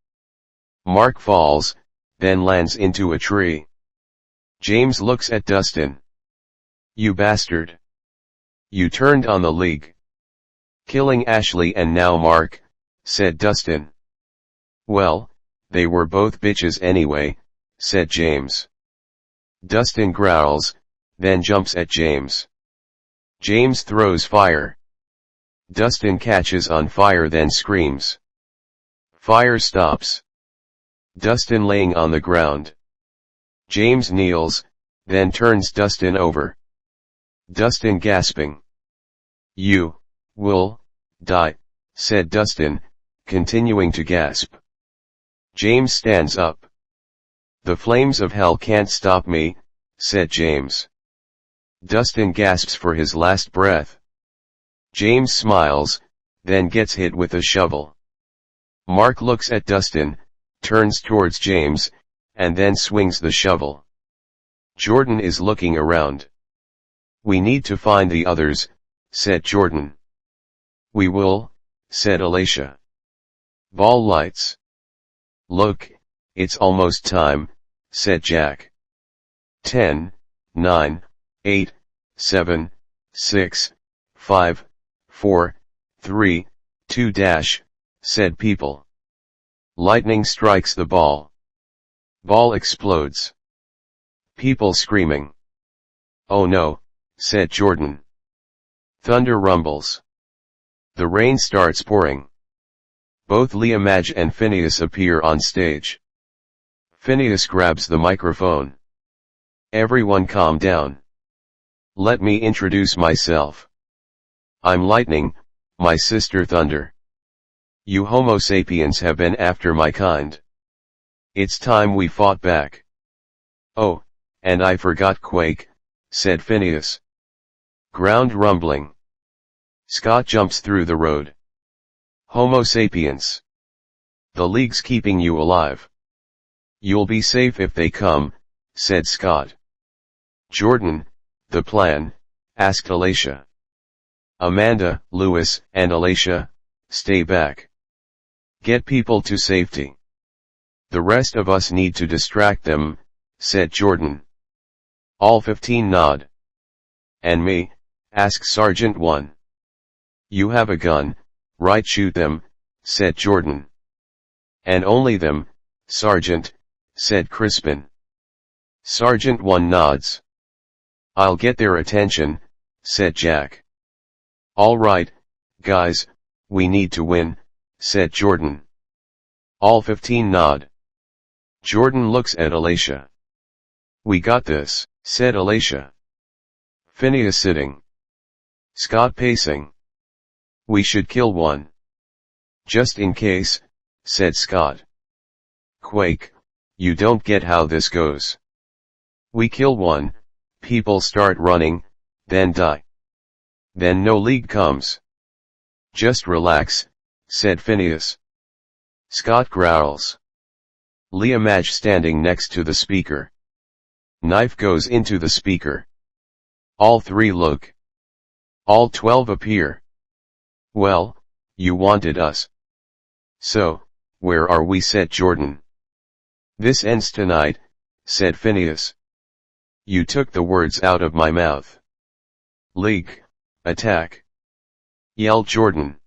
Mark falls, then lands into a tree. James looks at Dustin. You bastard. You turned on the League. Killing Ashley and now Mark, said Dustin. Well, they were both bitches anyway, said James. Dustin growls, then jumps at James. James throws fire. Dustin catches on fire then screams. Fire stops. Dustin laying on the ground. James kneels, then turns Dustin over. Dustin gasping. You We'll die, said Dustin, continuing to gasp. James stands up. The flames of hell can't stop me, said James. Dustin gasps for his last breath. James smiles, then gets hit with a shovel. Mark looks at Dustin, turns towards James, and then swings the shovel. Jordan is looking around. We need to find the others, said Jordan. We will, said Alicia. Ball lights. Look, it's almost time, said Jack. 10, 9, 8, 7, 6, 5, 4, 3, 2 dash, said people. Lightning strikes the ball. Ball explodes. People screaming. Oh no, said Jordan. Thunder rumbles. The rain starts pouring. Both Leah Madge and Phineas appear on stage. Phineas grabs the microphone. Everyone calm down. Let me introduce myself. I'm Lightning, my sister Thunder. You Homo sapiens have been after my kind. It's time we fought back. Oh, and I forgot Quake, said Phineas. Ground rumbling. Scott jumps through the road. Homo sapiens. The League's keeping you alive. You'll be safe if they come, said Scott. Jordan, the plan, asked Alicia. Amanda, Lewis, and Alicia, stay back. Get people to safety. The rest of us need to distract them, said Jordan. All 15 nod. And me, asked Sergeant 1. You have a gun, right? Shoot them, said Jordan. And only them, Sergeant, said Crispin. Sergeant 1 nods. I'll get their attention, said Jack. All right, guys, we need to win, said Jordan. All 15 nod. Jordan looks at Alicia. We got this, said Alicia. Phineas sitting. Scott pacing. We should kill one. Just in case, said Scott. Quake, you don't get how this goes. We kill one, people start running, then die. Then no League comes. Just relax, said Phineas. Scott growls. Leah Madge standing next to the speaker. Knife goes into the speaker. All 3 look. All 12 appear. Well, you wanted us. So, where are we? Said Jordan. This ends tonight, said Phineas. You took the words out of my mouth. League, attack! Yelled Jordan.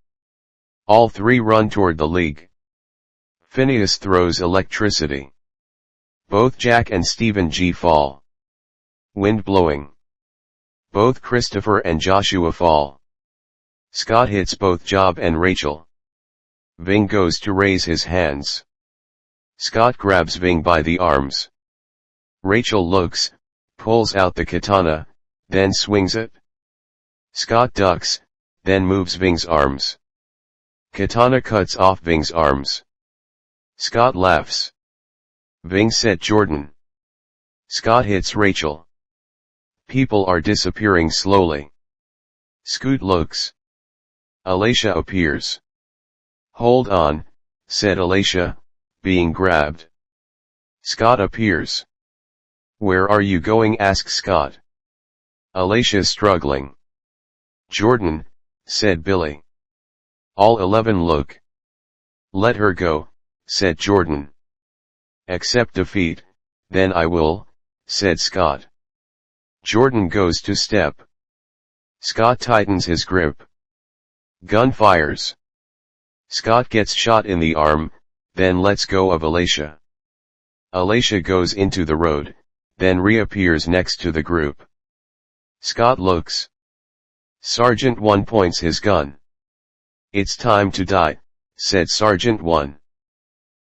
All 3 run toward the League. Phineas throws electricity. Both Jack and Stephen G fall. Wind blowing. Both Christopher and Joshua fall. Scott hits both Job and Rachel. Ving goes to raise his hands. Scott grabs Ving by the arms. Rachel looks, pulls out the katana, then swings it. Scott ducks, then moves Ving's arms. Katana cuts off Ving's arms. Scott laughs. Ving said Jordan. Scott hits Rachel. People are disappearing slowly. Scoot looks. Alicia appears. Hold on, said Alicia, being grabbed. Scott appears. Where are you going? Asked Scott. Alicia's struggling. Jordan, said Billy. All 11 look. Let her go, said Jordan. Accept defeat, then I will, said Scott. Jordan goes to step. Scott tightens his grip. Gun fires. Scott gets shot in the arm, then lets go of Alicia. Alicia goes into the road, then reappears next to the group. Scott looks. Sergeant 1 points his gun. It's time to die, said Sergeant 1.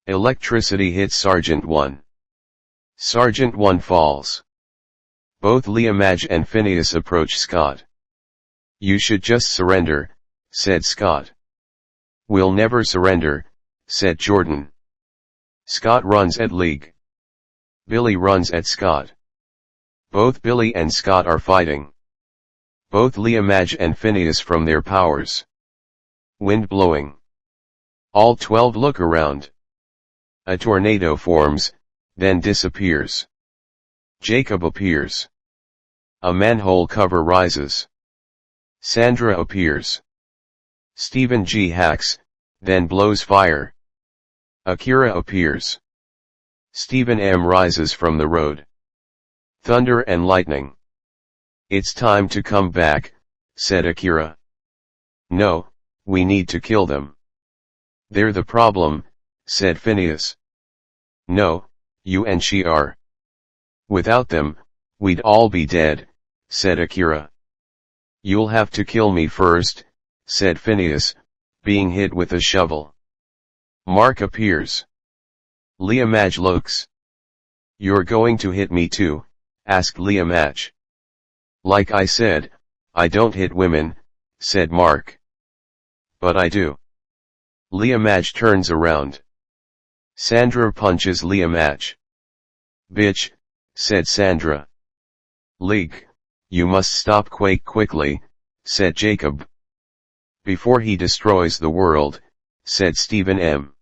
Electricity hits Sergeant 1. Sergeant 1 falls. Both Leah Madge and Phineas approach Scott. You should just surrender, said Scott. "We'll never surrender," said Jordan. Scott runs at League. Billy runs at Scott. Both Billy and Scott are fighting. Both Liamaj and Phineas from their powers. Wind blowing. All 12 look around. A tornado forms, then disappears. Jacob appears. A manhole cover rises. Sandra appears. Stephen G hacks, then blows fire. Akira appears. Stephen M rises from the road. Thunder and lightning. "It's time to come back," said Akira. "No, we need to kill them." "They're the problem," said Phineas. "No, you and she are. Without them, we'd all be dead," said Akira. "You'll have to kill me first," said Phineas, being hit with a shovel. Mark appears. Liamaj looks. "You're going to hit me too?" asked Liamaj. "Like I said, I don't hit women," said Mark. "But I do." Liamaj turns around. Sandra punches Liamaj. "Bitch," said Sandra. "League, you must stop Quake quickly," said Jacob. "Before he destroys the world," said Stephen M.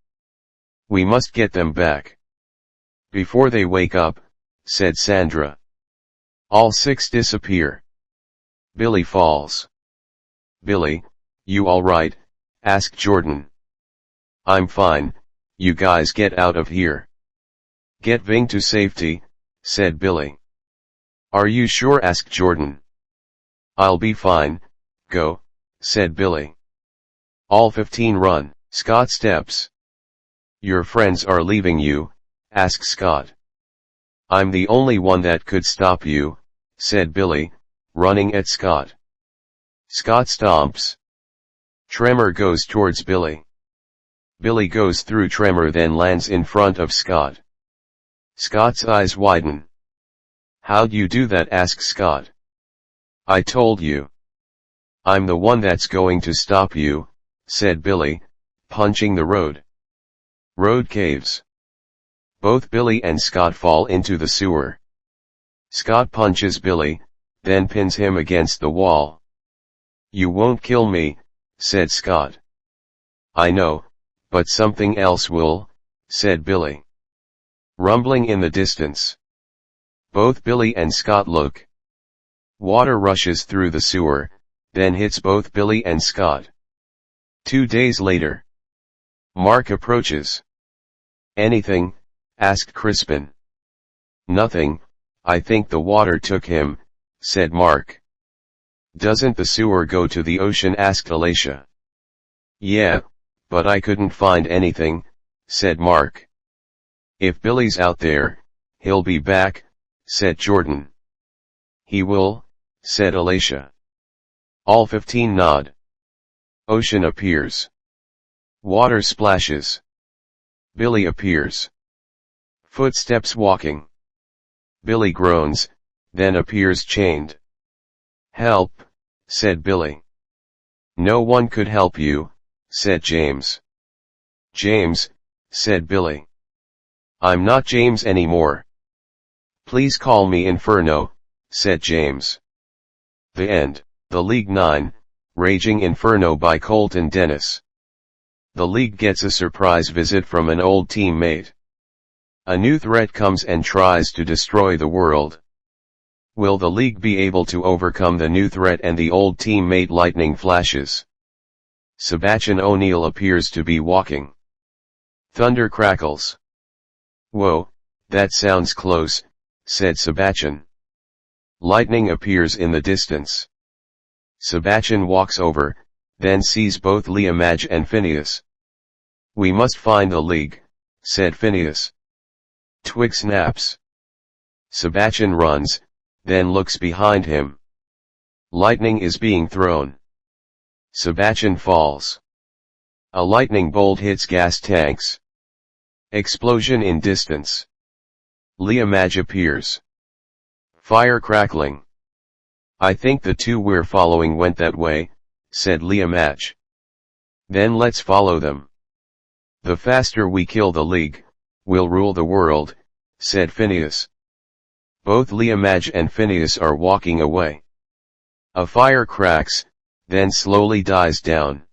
"We must get them back." "Before they wake up," said Sandra. All 6 disappear. Billy falls. "Billy, you alright?" asked Jordan. "I'm fine, you guys get out of here." "Get Ving to safety," said Billy. "Are you sure?" asked Jordan. "I'll be fine, go," said Billy. All 15 run. Scott steps. "Your friends are leaving you?" asked Scott. "I'm the only one that could stop you," said Billy, running at Scott. Scott stomps. Tremor goes towards Billy. Billy goes through Tremor, then lands in front of Scott. Scott's eyes widen. "How'd you do that?" asked Scott. "I told you. I'm the one that's going to stop you," said Billy, punching the road. Road caves. Both Billy and Scott fall into the sewer. Scott punches Billy, then pins him against the wall. "You won't kill me," said Scott. "I know, but something else will," said Billy. Rumbling in the distance. Both Billy and Scott look. Water rushes through the sewer, then hits both Billy and Scott. 2 days later. Mark approaches. "Anything?" asked Crispin. "Nothing, I think the water took him," said Mark. "Doesn't the sewer go to the ocean?" asked Alicia. "Yeah, but I couldn't find anything," said Mark. "If Billy's out there, he'll be back," said Jordan. "He will," said Alicia. All 15 nod. Ocean appears. Water splashes. Billy appears. Footsteps walking. Billy groans, then appears chained. "Help," said Billy. "No one could help you," said James. "James," said Billy. "I'm not James anymore." "Please call me Inferno," said James. The end. The League 9, Raging Inferno by Colton Dennis. The League gets a surprise visit from an old teammate. A new threat comes and tries to destroy the world. Will the League be able to overcome the new threat and the old teammate? Lightning flashes. Sebastian O'Neill appears to be walking. Thunder crackles. "Whoa, that sounds close," said Sebastian. Lightning appears in the distance. Sebastian walks over, then sees both Liamaj and Phineas. "We must find the League," said Phineas. Twig snaps. Sebastian runs, then looks behind him. Lightning is being thrown. Sebastian falls. A lightning bolt hits gas tanks. Explosion in distance. Liamaj appears. Fire crackling. "I think the 2 we're following went that way," said Liamaj. Then let's follow them. The faster we kill the League, we'll rule the world, said Phineas. Both Liamaj and Phineas are walking away. A fire cracks, then slowly dies down.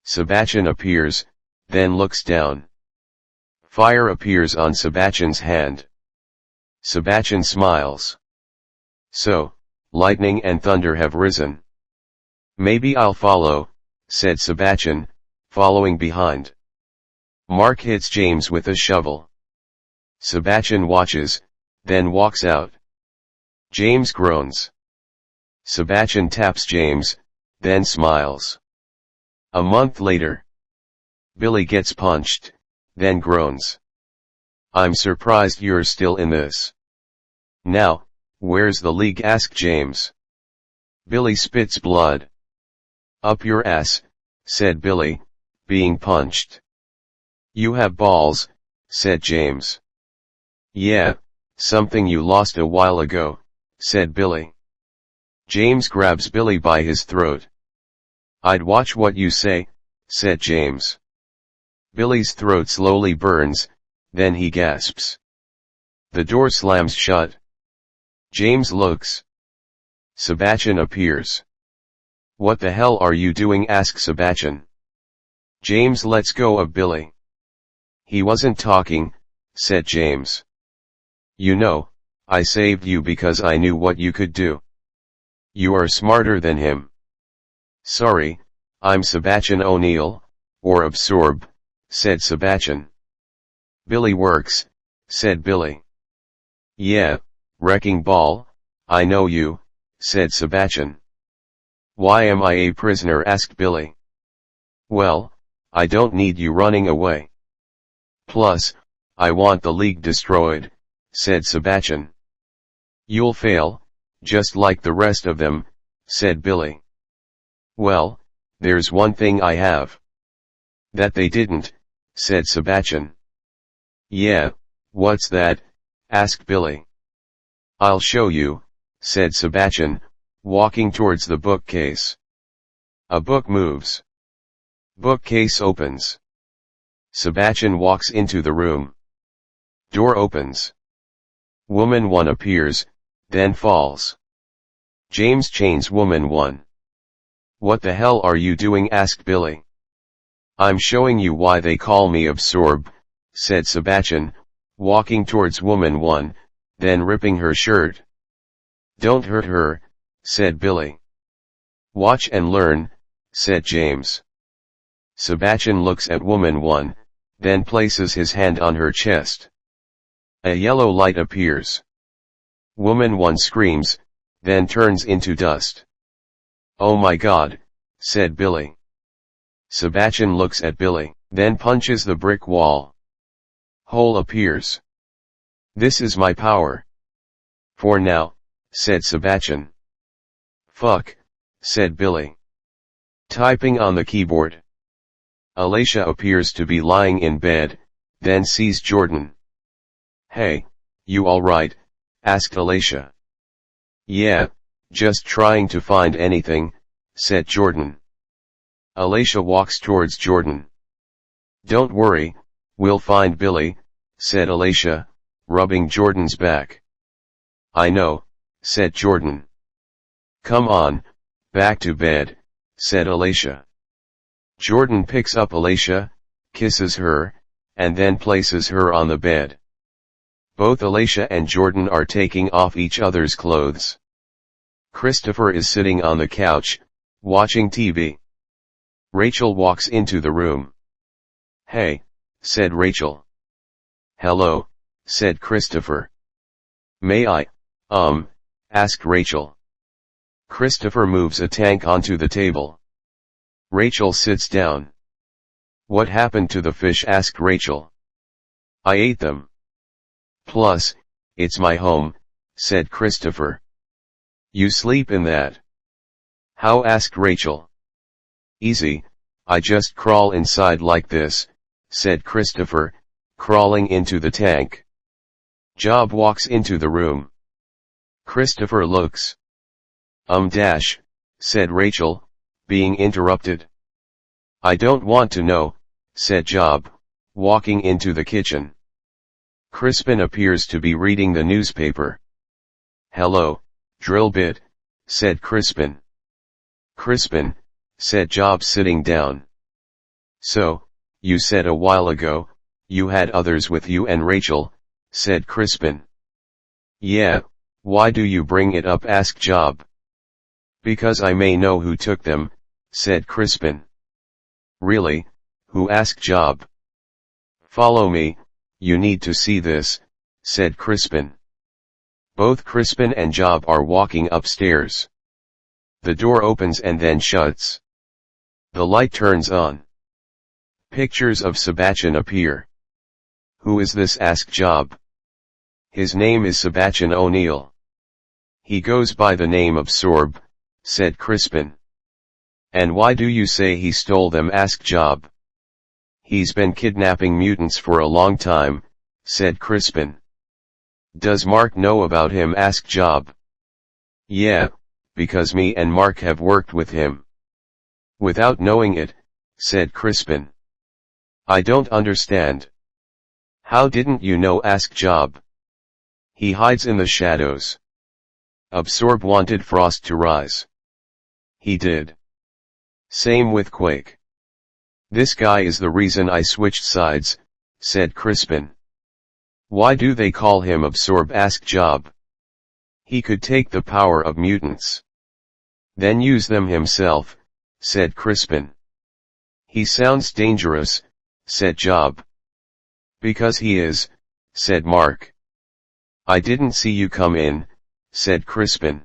Sebastian appears, then looks down. Fire appears on Sebastian's hand. Sebastian smiles. So, lightning and thunder have risen. Maybe I'll follow, said Sebastian, following behind. Mark hits James with a shovel. Sebastian watches, then walks out. James groans. Sebastian taps James, then smiles. A month later. Billy gets punched, then groans. I'm surprised you're still in this. Now, where's the League? Asked James. Billy spits blood. Up your ass, said Billy, being punched. You have balls, said James. Yeah, something you lost a while ago, said Billy. James grabs Billy by his throat. I'd watch what you say, said James. Billy's throat slowly burns, then he gasps. The door slams shut. James looks. Sebastian appears. What the hell are you doing? Asked Sebastian. James lets go of Billy. He wasn't talking, said James. You know, I saved you because I knew what you could do. You are smarter than him. Sorry, I'm Sebastian O'Neill, or Absorb, said Sebastian. Billy works, said Billy. Yeah, Wrecking Ball, I know you, said Sebastian. Why am I a prisoner? Asked Billy. Well, I don't need you running away. Plus, I want the League destroyed, said Sebastian. You'll fail, just like the rest of them, said Billy. Well, there's one thing I have. That they didn't, said Sebastian. Yeah, what's that? Asked Billy. I'll show you, said Sebastian, walking towards the bookcase. A book moves. Bookcase opens. Sebastian walks into the room. Door opens. Woman 1 appears, then falls. James chains Woman 1. What the hell are you doing? Asked Billy. I'm showing you why they call me Absorb, said Sebastian, walking towards Woman 1, then ripping her shirt. Don't hurt her, said Billy. Watch and learn, said James. Sebastian looks at Woman 1, then places his hand on her chest. A yellow light appears. Woman 1 screams, then turns into dust. Oh my God, said Billy. Sebastian looks at Billy, then punches the brick wall. Hole appears. This is my power. For now, said Sebastian. Fuck, said Billy. Typing on the keyboard. Alicia appears to be lying in bed, then sees Jordan. Hey, you alright? Asked Alicia. Yeah, just trying to find anything, said Jordan. Alicia walks towards Jordan. Don't worry, we'll find Billy, said Alicia, rubbing Jordan's back. I know, said Jordan. Come on, back to bed, said Alicia. Jordan picks up Alicia, kisses her, and then places her on the bed. Both Alicia and Jordan are taking off each other's clothes. Christopher is sitting on the couch, watching TV. Rachel walks into the room. Hey, said Rachel. Hello, said Christopher. May I, asked Rachel. Christopher moves a tank onto the table. Rachel sits down. What happened to the fish? Asked Rachel. I ate them. Plus, it's my home, said Christopher. You sleep in that? How? Asked Rachel. Easy, I just crawl inside like this, said Christopher, crawling into the tank. Job walks into the room. Christopher looks. Dash, said Rachel, being interrupted. I don't want to know, said Job, walking into the kitchen. Crispin appears to be reading the newspaper. Hello, Drillbit, said Crispin. Crispin, said Job sitting down. So, you said a while ago, you had others with you and Rachel, said Crispin. Yeah, why do you bring it up, asked Job. Because I may know who took them, said Crispin. Really, who, asked Job. Follow me, you need to see this, said Crispin. Both Crispin and Job are walking upstairs. The door opens and then shuts. The light turns on. Pictures of Sebastian appear. Who is this, asked Job. His name is Sebastian O'Neill. He goes by the name of Sorb, said Crispin. And why do you say he stole them, asked Job. He's been kidnapping mutants for a long time, said Crispin. Does Mark know about him, asked Job. Yeah, because me and Mark have worked with him. Without knowing it, said Crispin. I don't understand. How didn't you know, asked Job. He hides in the shadows. Absorb wanted Frost to rise. He did. Same with Quake. This guy is the reason I switched sides, said Crispin. Why do they call him Absorb, asked Job. He could take the power of mutants. Then use them himself, said Crispin. He sounds dangerous, said Job. Because he is, said Mark. I didn't see you come in, said Crispin.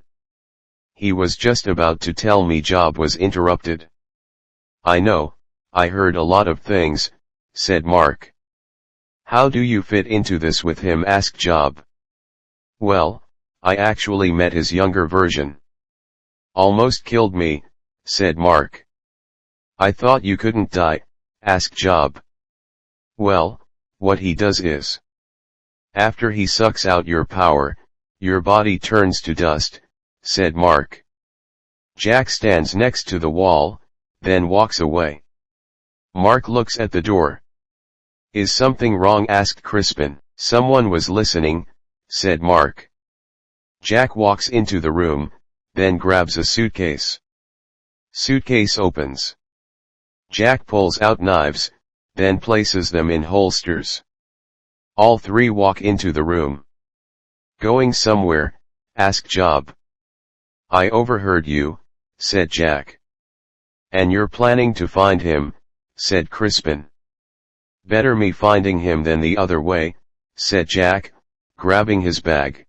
He was just about to tell me. Job was interrupted. I know, I heard a lot of things, said Mark. How do you fit into this with him, asked Job. Well, I actually met his younger version. Almost killed me, said Mark. I thought you couldn't die, asked Job. Well, what he does is, after he sucks out your power, your body turns to dust, said Mark. Jack stands next to the wall, then walks away. Mark looks at the door. Is something wrong, asked Crispin. Someone was listening, said Mark. Jack walks into the room, then grabs a suitcase. Suitcase opens. Jack pulls out knives, then places them in holsters. All three walk into the room. Going somewhere, asked Job. I overheard you, said Jack. And you're planning to find him, said Crispin. Better me finding him than the other way, said Jack, grabbing his bag.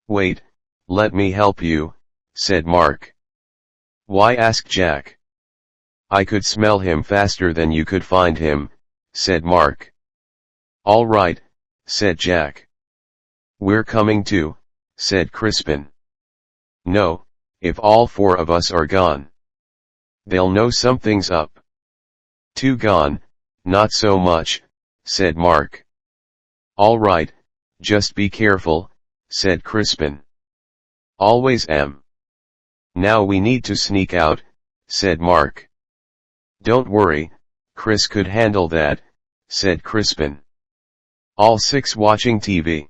Wait, let me help you, said Mark. Why, asked Jack. I could smell him faster than you could find him, said Mark. All right, said Jack. We're coming too, said Crispin. No, if all four of us are gone, they'll know something's up. Two gone, not so much, said Mark. All right, just be careful, said Crispin. Always am. Now we need to sneak out, said Mark. Don't worry, Chris could handle that, said Crispin. All six watching TV.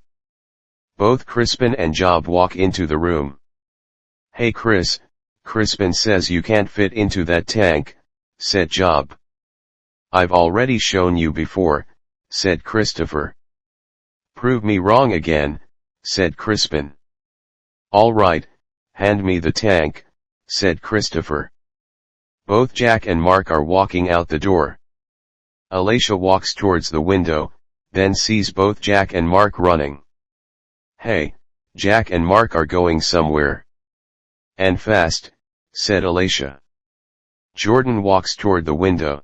Both Crispin and Job walk into the room. Hey Chris, Crispin says you can't fit into that tank, said Job. I've already shown you before, said Christopher. Prove me wrong again, said Crispin. All right, hand me the tank, said Christopher. Both Jack and Mark are walking out the door. Alicia walks towards the window, then sees both Jack and Mark running. Hey, Jack and Mark are going somewhere. And fast, said Alicia. Jordan walks toward the window.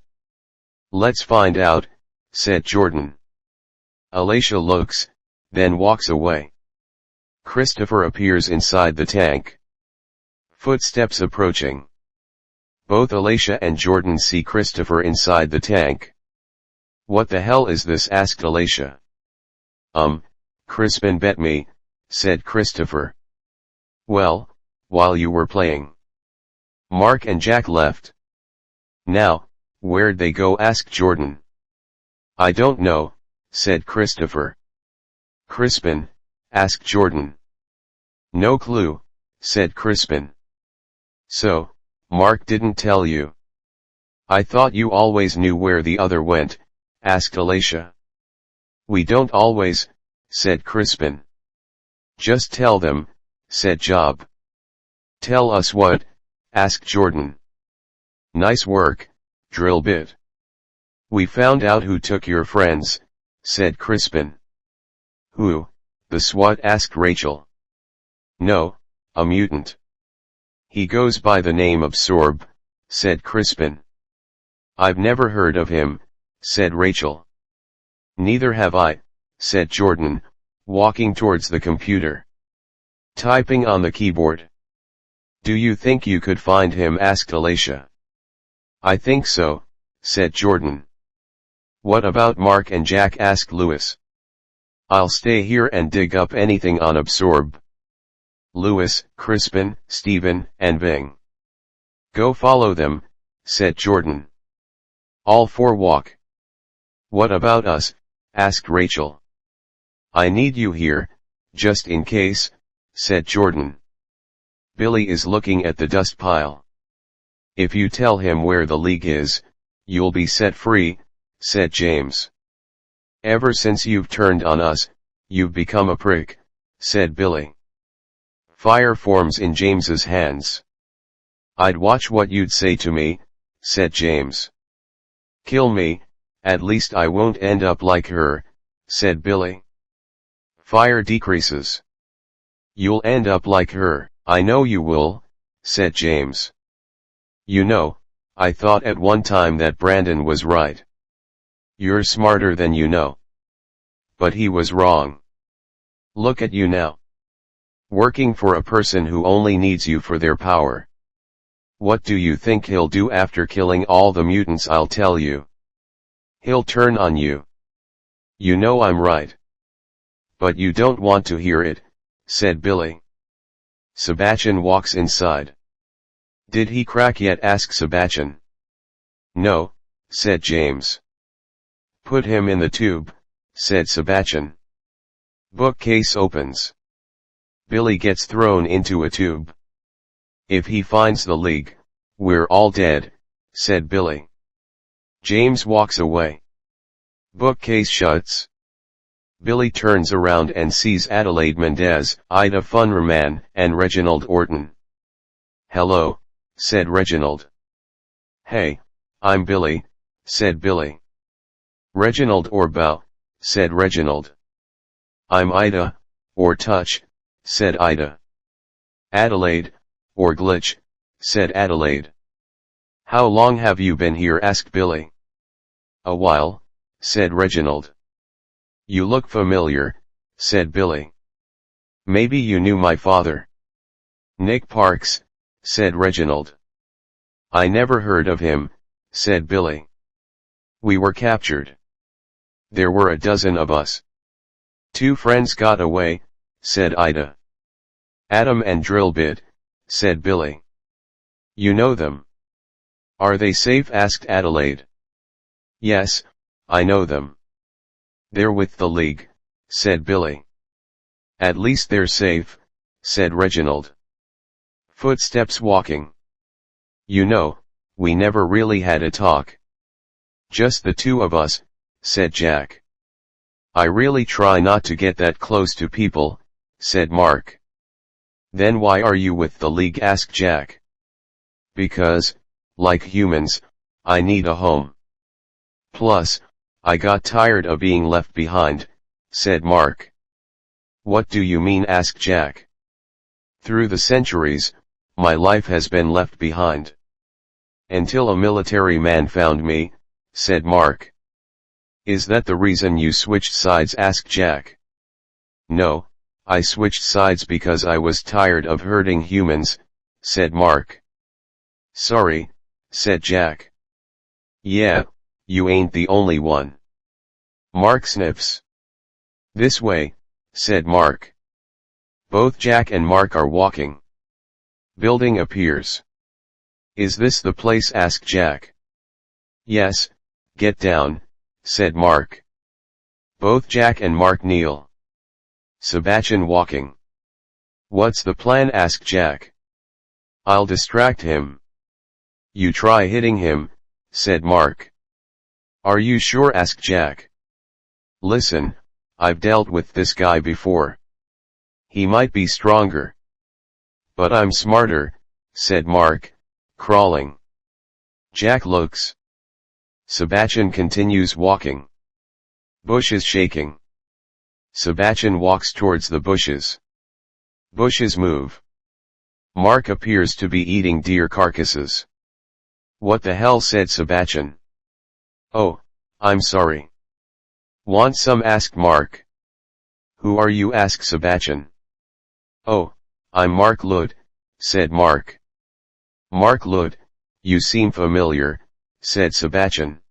Let's find out, said Jordan. Alicia looks, then walks away. Christopher appears inside the tank. Footsteps approaching. Both Alicia and Jordan see Christopher inside the tank. What the hell is this, asked Alicia. Crispin bet me, said Christopher. Well, while you were playing. Mark and Jack left. Now, Where'd they go? Asked Jordan. I don't know, said Christopher. Crispin? Asked Jordan. No clue, said Crispin. So, Mark didn't tell you? I thought you always knew where the other went, asked Alicia. We don't always, said Crispin. Just tell them, said Job. Tell us what? Asked Jordan. Nice work, Drill Bit. We found out who took your friends, said Crispin. Who? The SWAT? Asked Rachel. No, a mutant. He goes by the name of Sorb, said Crispin. I've never heard of him, said Rachel. Neither have I, said Jordan, walking towards the computer. Typing on the keyboard. Do you think you could find him? Asked Alicia. I think so, said Jordan. What about Mark and Jack? Asked Lewis. I'll stay here and dig up anything on Absorb. Lewis, Crispin, Stephen, and Bing. Go follow them, said Jordan. All four walk. What about us? Asked Rachel. I need you here, just in case, said Jordan. Billy is looking at the dust pile. If you tell him where the league is, you'll be set free, said James. Ever since you've turned on us, you've become a prick, said Billy. Fire forms in James's hands. I'd watch what you'd say to me, said James. Kill me, at least I won't end up like her, said Billy. Fire decreases. You'll end up like her. I know you will, said James. You know, I thought at one time that Brandon was right. You're smarter than you know. But he was wrong. Look at you now. Working for a person who only needs you for their power. What do you think he'll do after killing all the mutants? I'll tell you. He'll turn on you. You know I'm right. But you don't want to hear it, said Billy. Sebastian walks inside. Did he crack yet? Asked Sebastian. No, said James. Put him in the tube, said Sebastian. Bookcase opens. Billy gets thrown into a tube. If he finds the league, we're all dead, said Billy. James walks away. Bookcase shuts. Billy turns around and sees Adelaide Mendez, Ida Funderman, and Reginald Orton. Hello, said Reginald. Hey, I'm Billy, said Billy. Reginald or bow, said Reginald. I'm Ida, or touch, said Ida. Adelaide, or glitch, said Adelaide. How long have you been here? Asked Billy. A while, said Reginald. You look familiar, said Billy. Maybe you knew my father. Nick Parks, said Reginald. I never heard of him, said Billy. We were captured. There were a dozen of us. 2 friends got away, said Ida. Adam and Drillbit, said Billy. You know them. Are they safe? Asked Adelaide. Yes, I know them. They're with the league, said Billy. At least they're safe, said Reginald. Footsteps walking. You know, we never really had a talk. Just the 2 of us, said Jack. I really try not to get that close to people, said Mark. Then why are you with the league? Asked Jack. Because, like humans, I need a home. Plus, I got tired of being left behind, said Mark. What do you mean? Asked Jack. Through the centuries, my life has been left behind. Until a military man found me, said Mark. Is that the reason you switched sides? Asked Jack. No, I switched sides because I was tired of hurting humans, said Mark. Sorry, said Jack. Yeah, you ain't the only one. Mark sniffs. This way, said Mark. Both Jack and Mark are walking. Building appears. Is this the place? Asked Jack. Yes, get down, said Mark. Both Jack and Mark kneel. Sebastian walking. What's the plan? asked Jack. I'll distract him. You try hitting him, said Mark. Are you sure? asked Jack. Listen, I've dealt with this guy before. He might be stronger. But I'm smarter, said Mark, crawling. Jack looks. Sebastian continues walking. Bushes shaking. Sebastian walks towards the bushes. Bushes move. Mark appears to be eating deer carcasses. What the hell? said Sebastian. Oh, I'm sorry. Want some? asked Mark. Who are you? asked Sebastian. Oh, I'm Mark Lud, said Mark. Mark Lud, you seem familiar, said Sebastian.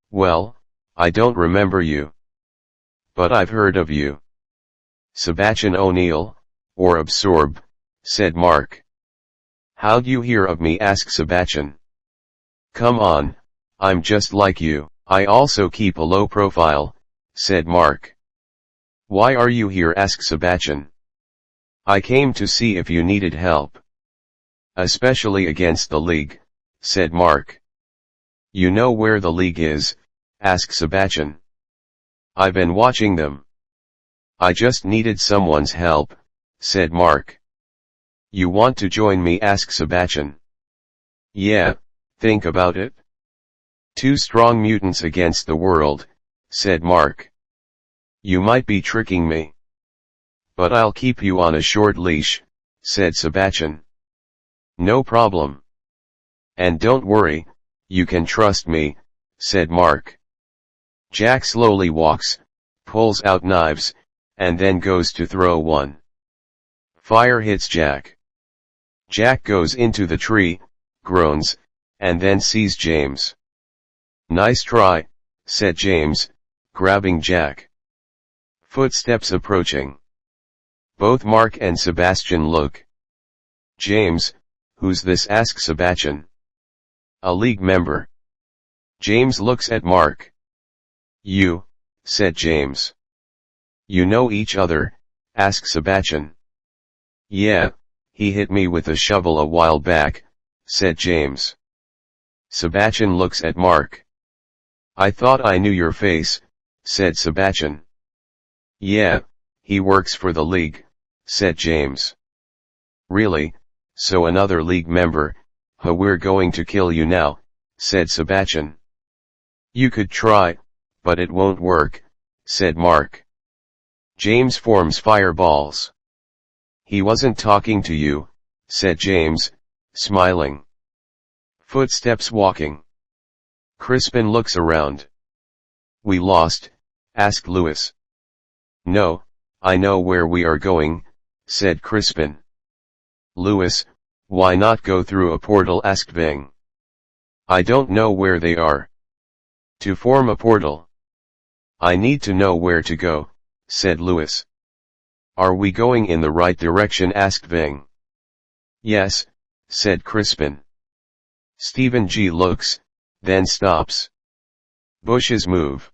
Well, I don't remember you. But I've heard of you. Sebastian O'Neill, or Absorb, said Mark. How'd you hear of me? asked Sebastian. Come on, I'm just like you. I also keep a low profile, said Mark. Why are you here? asked Sebastian. I came to see if you needed help. Especially against the League, said Mark. You know where the League is? asked Sebastian. I've been watching them. I just needed someone's help, said Mark. You want to join me? asked Sebastian. Yeah, think about it. 2 strong mutants against the world, said Mark. You might be tricking me. But I'll keep you on a short leash, said Sebastian. No problem. And don't worry, you can trust me, said Mark. Jack slowly walks, pulls out knives, and then goes to throw one. Fire hits Jack. Jack goes into the tree, groans, and then sees James. Nice try, said James, grabbing Jack. Footsteps approaching. Both Mark and Sebastian look. James, who's this? asks Sebastian. A League member. James looks at Mark. You, said James. You know each other? asked Sebastian. Yeah, he hit me with a shovel a while back, said James. Sebastian looks at Mark. I thought I knew your face, said Sebastian. Yeah, he works for the League, said James. Really? So another League member? We're going to kill you now, said Sebastian. You could try, but it won't work, said Mark. James forms fireballs. He wasn't talking to you, said James, smiling. Footsteps walking. Crispin looks around. We lost? asked Lewis. No, I know where we are going, said Crispin. Lewis, why not go through a portal? asked Bing. I don't know where they are. To form a portal. I need to know where to go, said Lewis. Are we going in the right direction? asked Bing. Yes, said Crispin. Stephen G looks, then stops. Bushes move.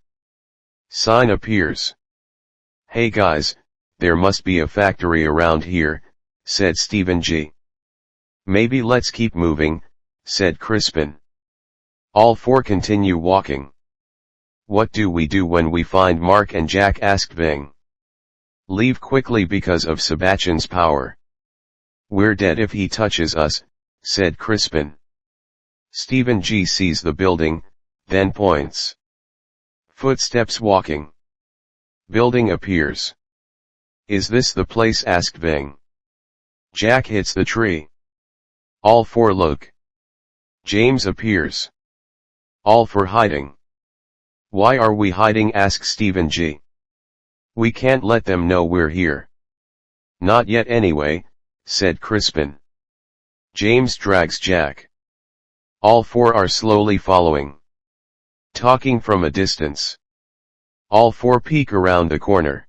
Sign appears. Hey guys, there must be a factory around here, said Stephen G. Maybe let's keep moving, said Crispin. All 4 continue walking. What do we do when we find Mark and Jack? asked Bing. Leave quickly because of Sebastian's power. We're dead if he touches us, said Crispin. Stephen G sees the building, then points. Footsteps walking. Building appears. Is this the place? asked Bing. Jack hits the tree. All 4 look. James appears. All 4 hiding. Why are we hiding? asked Stephen G. We can't let them know we're here. Not yet anyway, said Crispin. James drags Jack. All 4 are slowly following. Talking from a distance. All 4 peek around the corner.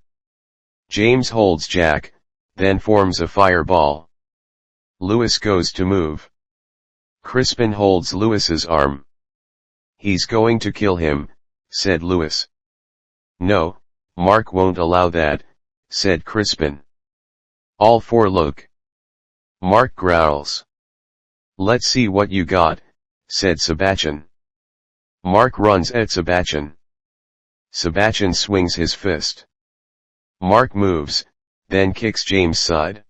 James holds Jack, then forms a fireball. Lewis goes to move. Crispin holds Lewis's arm. He's going to kill him, said Louis. No, Mark won't allow that, said Crispin. All four look. Mark growls. Let's see what you got, said Sebastian. Mark runs at Sebastian. Sebastian swings his fist. Mark moves, then kicks James' side.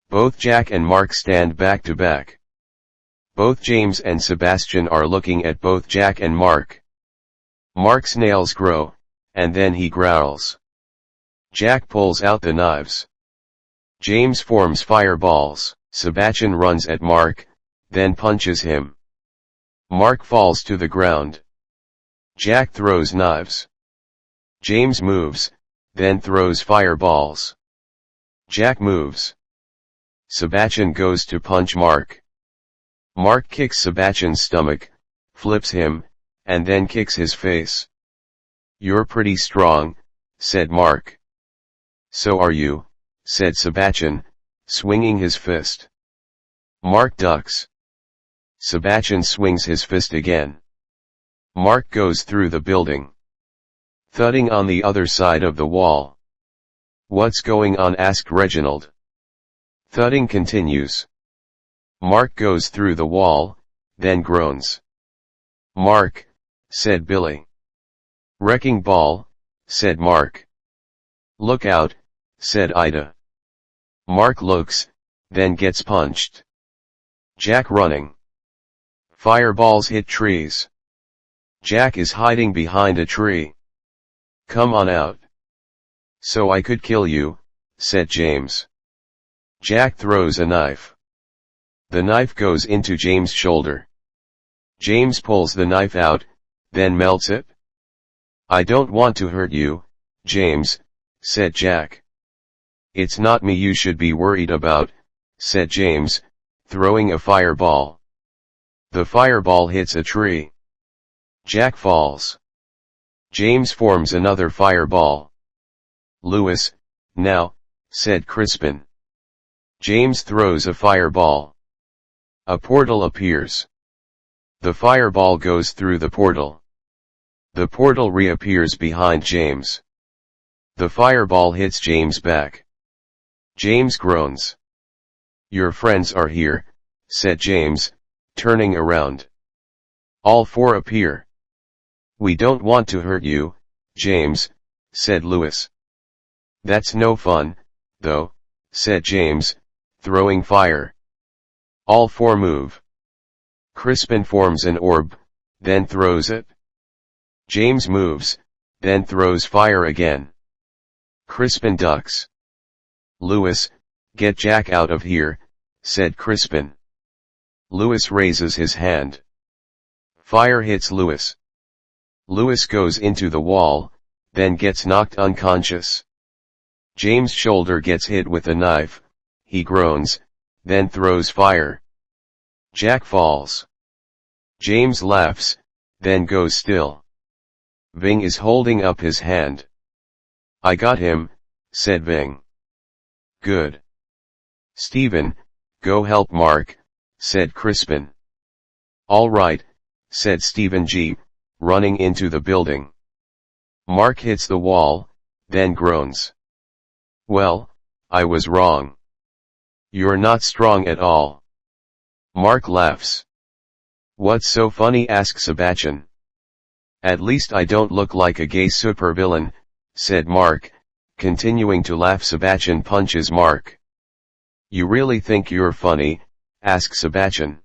Both Jack and Mark stand back to back. Both James and Sebastian are looking at both Jack and Mark. Mark's nails grow, and then he growls. Jack pulls out the knives. James forms fireballs. Sebastian runs at Mark, then punches him. Mark falls to the ground. Jack throws knives. James moves, then throws fireballs. Jack moves. Sebastian goes to punch Mark. Mark kicks Sebastian's stomach, flips him, and then kicks his face. You're pretty strong, said Mark. So are you, said Sebastian, swinging his fist. Mark ducks. Sebastian swings his fist again. Mark goes through the building. Thudding on the other side of the wall. What's going on? Asked Reginald. Thudding continues. Mark goes through the wall, then groans. Mark, said Billy. Wrecking ball, said Mark. Look out, said Ida. Mark looks, then gets punched. Jack running. Fireballs hit trees. Jack is hiding behind a tree. Come on out. So I could kill you, said James. Jack throws a knife. The knife goes into James' shoulder. James pulls the knife out, then melts it. I don't want to hurt you, James, said Jack. It's not me you should be worried about, said James, throwing a fireball. The fireball hits a tree. Jack falls. James forms another fireball. Louis, now, said Crispin. James throws a fireball. A portal appears. The fireball goes through the portal. The portal reappears behind James. The fireball hits James' back. James groans. Your friends are here, said James, turning around. All four appear. We don't want to hurt you, James, said Louis. That's no fun, though, said James, throwing fire. All four move. Crispin forms an orb, then throws it. James moves, then throws fire again. Crispin ducks. Louis, get Jack out of here, said Crispin. Louis raises his hand. Fire hits Louis. Louis goes into the wall, then gets knocked unconscious. James' shoulder gets hit with a knife, he groans, then throws fire. Jack falls. James laughs, then goes still. Ving is holding up his hand. I got him, said Ving. Good. Stephen, go help Mark, said Crispin. All right, said Stephen G, running into the building. Mark hits the wall, then groans. Well, I was wrong. You're not strong at all. Mark laughs. What's so funny? Asks Sebastian. At least I don't look like a gay supervillain, said Mark, continuing to laugh. Sebastian punches Mark. You really think you're funny? Asks Sebastian.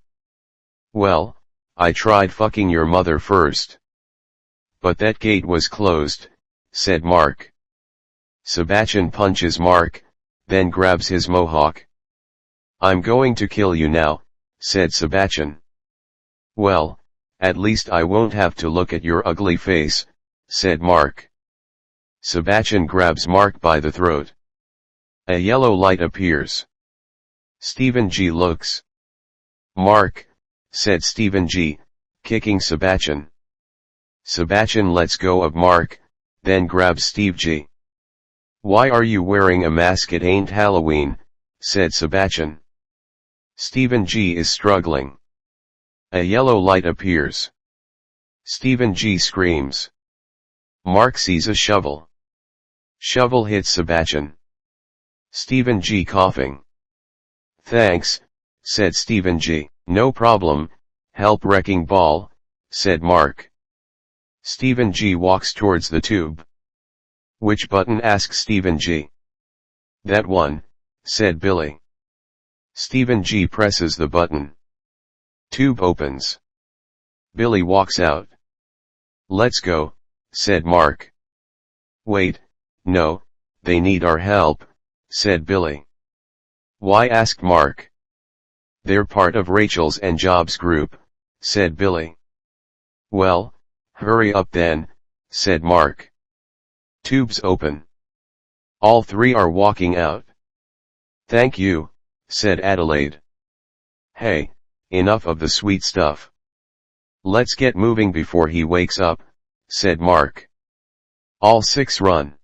Well, I tried fucking your mother first. But that gate was closed, said Mark. Sebastian punches Mark, then grabs his mohawk. I'm going to kill you now, said Sebastian. Well, at least I won't have to look at your ugly face, said Mark. Sebastian grabs Mark by the throat. A yellow light appears. Stephen G looks. Mark, said Stephen G, kicking Sebastian. Sebastian lets go of Mark, then grabs Steve G. Why are you wearing a mask? It ain't Halloween, said Sebastian. Stephen G is struggling. A yellow light appears. Stephen G screams. Mark sees a shovel. Shovel hits Sebastian. Stephen G coughing. Thanks, said Stephen G. No problem, help wrecking ball, said Mark. Stephen G walks towards the tube. Which button? asked Stephen G. That one, said Billy. Stephen G presses the button. Tube opens. Billy walks out. Let's go, said Mark. Wait, no, they need our help, said Billy. Why? asked Mark. They're part of Rachel's and Job's group, said Billy. Well, hurry up then, said Mark. Tubes open. All three are walking out. Thank you, said Adelaide. Hey, enough of the sweet stuff. Let's get moving before he wakes up, said Mark. All six run.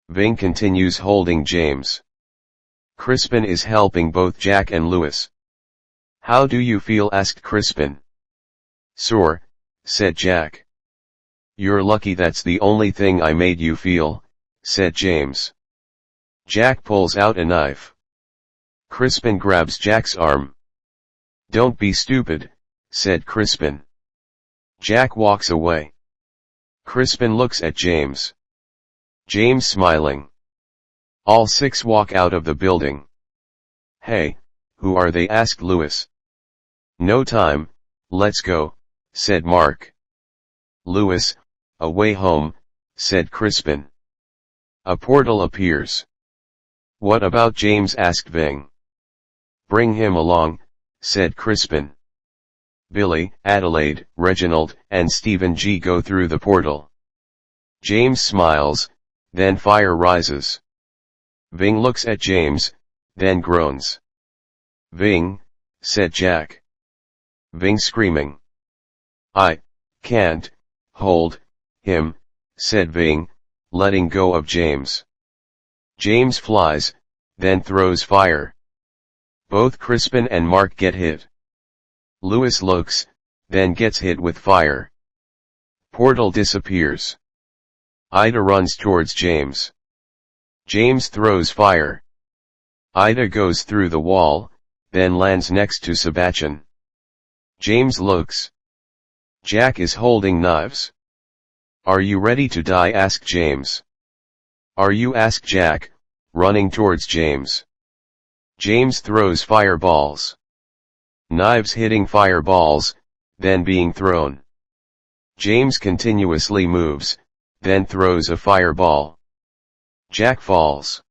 Ving continues holding James. Crispin is helping both Jack and Lewis. How do you feel? asked Crispin. Sore, said Jack. You're lucky that's the only thing I made you feel, said James. Jack pulls out a knife. Crispin grabs Jack's arm. Don't be stupid, said Crispin. Jack walks away. Crispin looks at James. James smiling. All six walk out of the building. Hey, who are they? asked Lewis. No time, let's go, said Mark. Lewis, away home, said Crispin. A portal appears. What about James? asked Ving. Bring him along, said Crispin. Billy, Adelaide, Reginald, and Stephen G go through the portal. James smiles, then fire rises. Ving looks at James, then groans. Ving, said Jack. Ving screaming. I can't hold him, said Ving, letting go of James. James flies, then throws fire. Both Crispin and Mark get hit. Lewis looks, then gets hit with fire. Portal disappears. Ida runs towards James. James throws fire. Ida goes through the wall, then lands next to Sebastian. James looks. Jack is holding knives. Are you ready to die? asked James. Are you? asked Jack, running towards James. James throws fireballs. Knives hitting fireballs, then being thrown. James continuously moves, then throws a fireball. Jack falls.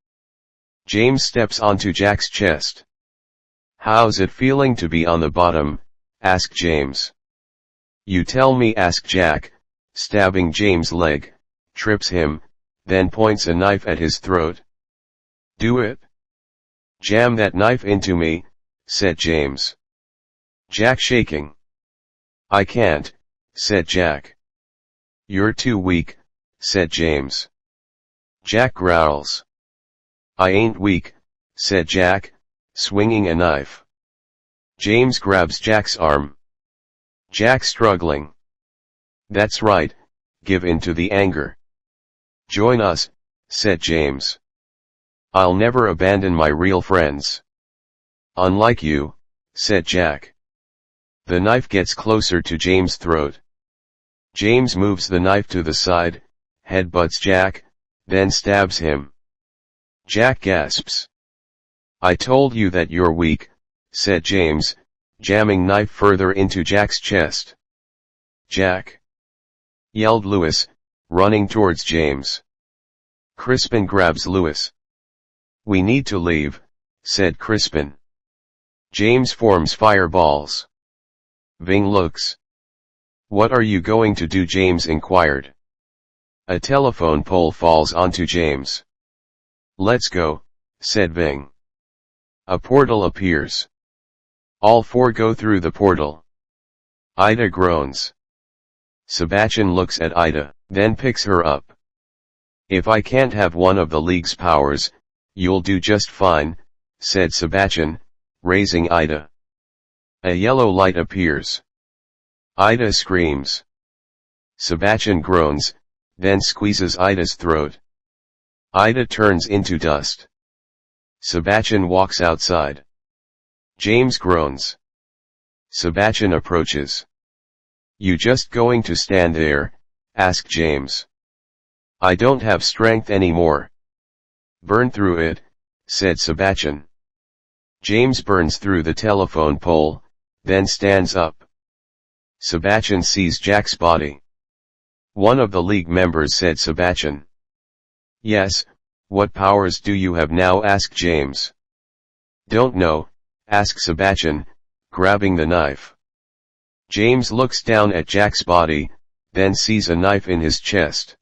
James steps onto Jack's chest. How's it feeling to be on the bottom? asked James. You tell me, asked Jack, stabbing James' leg, trips him, then points a knife at his throat. Do it. Jam that knife into me, said James. Jack shaking. I can't, said Jack. You're too weak, said James. Jack growls. I ain't weak, said Jack, swinging a knife. James grabs Jack's arm. Jack struggling. That's right, give in to the anger. Join us, said James. I'll never abandon my real friends. Unlike you, said Jack. The knife gets closer to James' throat. James moves the knife to the side, headbutts Jack, then stabs him. Jack gasps. I told you that you're weak, said James, jamming knife further into Jack's chest. Jack! Yelled Lewis, running towards James. Crispin grabs Lewis. We need to leave, said Crispin. James forms fireballs. Ving looks. What are you going to do? James inquired. A telephone pole falls onto James. Let's go, said Ving. A portal appears. All four go through the portal. Ida groans. Sebastian looks at Ida, then picks her up. If I can't have one of the League's powers, you'll do just fine, said Sebastian, raising Ida. A yellow light appears. Ida screams. Sebastian groans, then squeezes Ida's throat. Ida turns into dust. Sebastian walks outside. James groans. Sebastian approaches. "You just going to stand there?" asked James. "I don't have strength anymore." "Burn through it," said Sebastian. James burns through the telephone pole, then stands up. Sebastian sees Jack's body. "One of the League members," said Sebastian. "Yes, what powers do you have now?" asked James. "Don't know," asked Sebastian, grabbing the knife. James looks down at Jack's body, then sees a knife in his chest.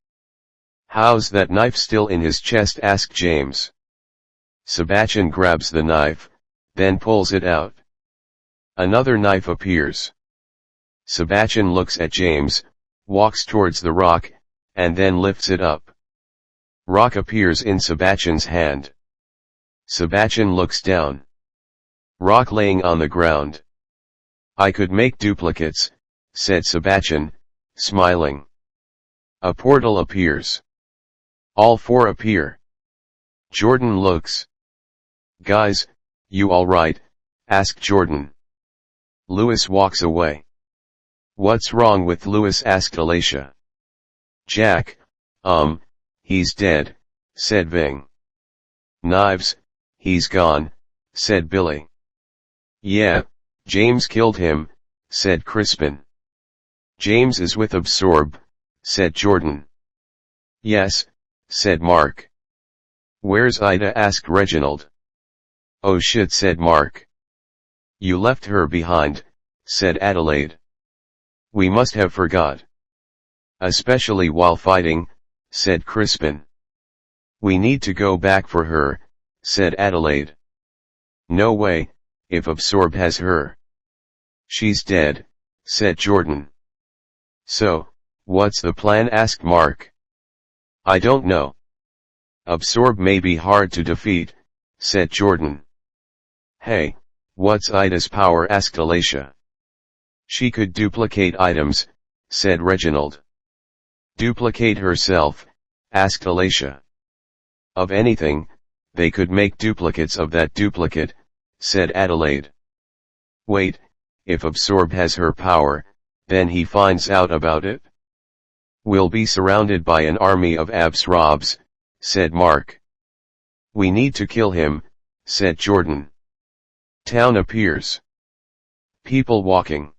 "How's that knife still in his chest?" asked James. Sebastian grabs the knife, then pulls it out. Another knife appears. Sebastian looks at James, walks towards the rock, and then lifts it up. Rock appears in Sebastian's hand. Sebastian looks down. Rock laying on the ground. "I could make duplicates," said Sebastian, smiling. A portal appears. All four appear. Jordan looks. "Guys, you alright?" asked Jordan. Lewis walks away. "What's wrong with Lewis?" asked Alicia. "Jack, he's dead," said Ving. "Knives, he's gone," said Billy. "Yeah, James killed him," said Crispin. "James is with Absorb," said Jordan. "Yes," said Mark. "Where's Ida?" asked Reginald. "Oh shit," said Mark. "You left her behind," said Adelaide. "We must have forgot." "Especially while fighting," said Crispin. "We need to go back for her," said Adelaide. "No way, if Absorb has her." "She's dead," said Jordan. "So, what's the plan?" asked Mark. "I don't know. Absorb may be hard to defeat," said Jordan. "Hey, what's Ida's power?" asked Alicia. "She could duplicate items," said Reginald. "Duplicate herself?" asked Alicia. "Of anything, they could make duplicates of that duplicate," said Adelaide. "Wait, if Absorb has her power, then he finds out about it? We'll be surrounded by an army of Absorobs," said Mark. "We need to kill him," said Jordan. Town appears. People walking.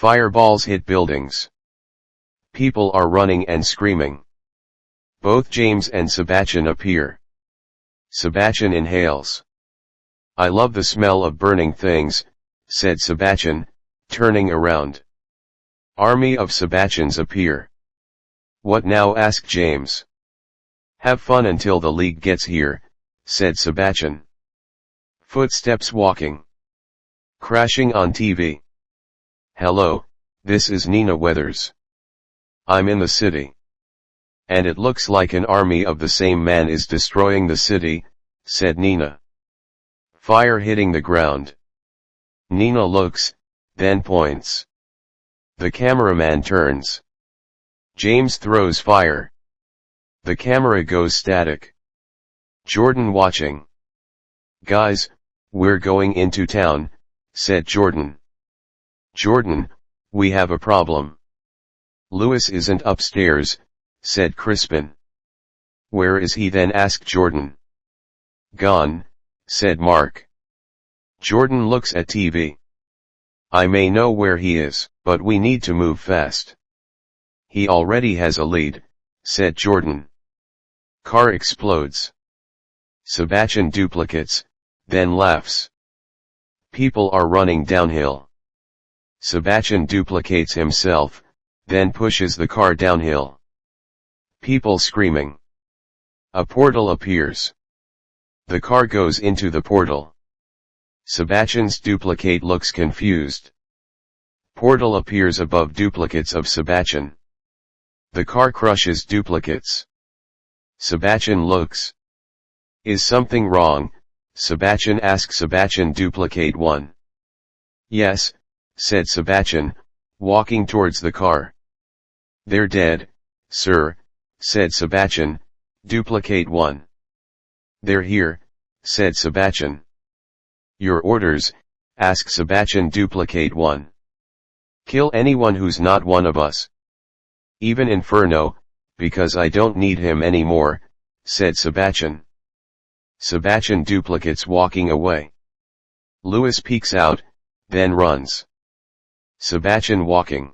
Fireballs hit buildings. People are running and screaming. Both James and Sebastian appear. Sebastian inhales. "I love the smell of burning things," said Sebastian, turning around. Army of Sebastians appear. "What now?" asked James. "Have fun until the League gets here," said Sebastian. Footsteps walking. Crashing on TV. "Hello, this is Nina Weathers. I'm in the city. And it looks like an army of the same man is destroying the city," said Nina. Fire hitting the ground. Nina looks, then points. The cameraman turns. James throws fire. The camera goes static. Jordan watching. "Guys, we're going into town," said Jordan. "Jordan, we have a problem." "Lewis isn't upstairs," said Crispin. "Where is he then?" asked Jordan. "Gone," said Mark. Jordan looks at TV. "I may know where he is, but we need to move fast." "He already has a lead," said Jordan. Car explodes. Sebastian duplicates, then laughs. People are running downhill. Sebastian duplicates himself, then pushes the car downhill. People screaming. A portal appears. The car goes into the portal. Sebastian's duplicate looks confused. Portal appears above duplicates of Sebastian. The car crushes duplicates. Sebastian looks. "Is something wrong?" Sebastian asks. Sebastian duplicate 1. "Yes," said Sebastian, walking towards the car. They're dead, sir, said Sebastian, duplicate 1. They're here, said Sebastian. Your orders, asked Sebastian, duplicate 1. Kill anyone who's not one of us. Even Inferno, because I don't need him anymore, said Sebastian. Sebastian duplicates walking away. Louis peeks out, then runs. Sebastian walking.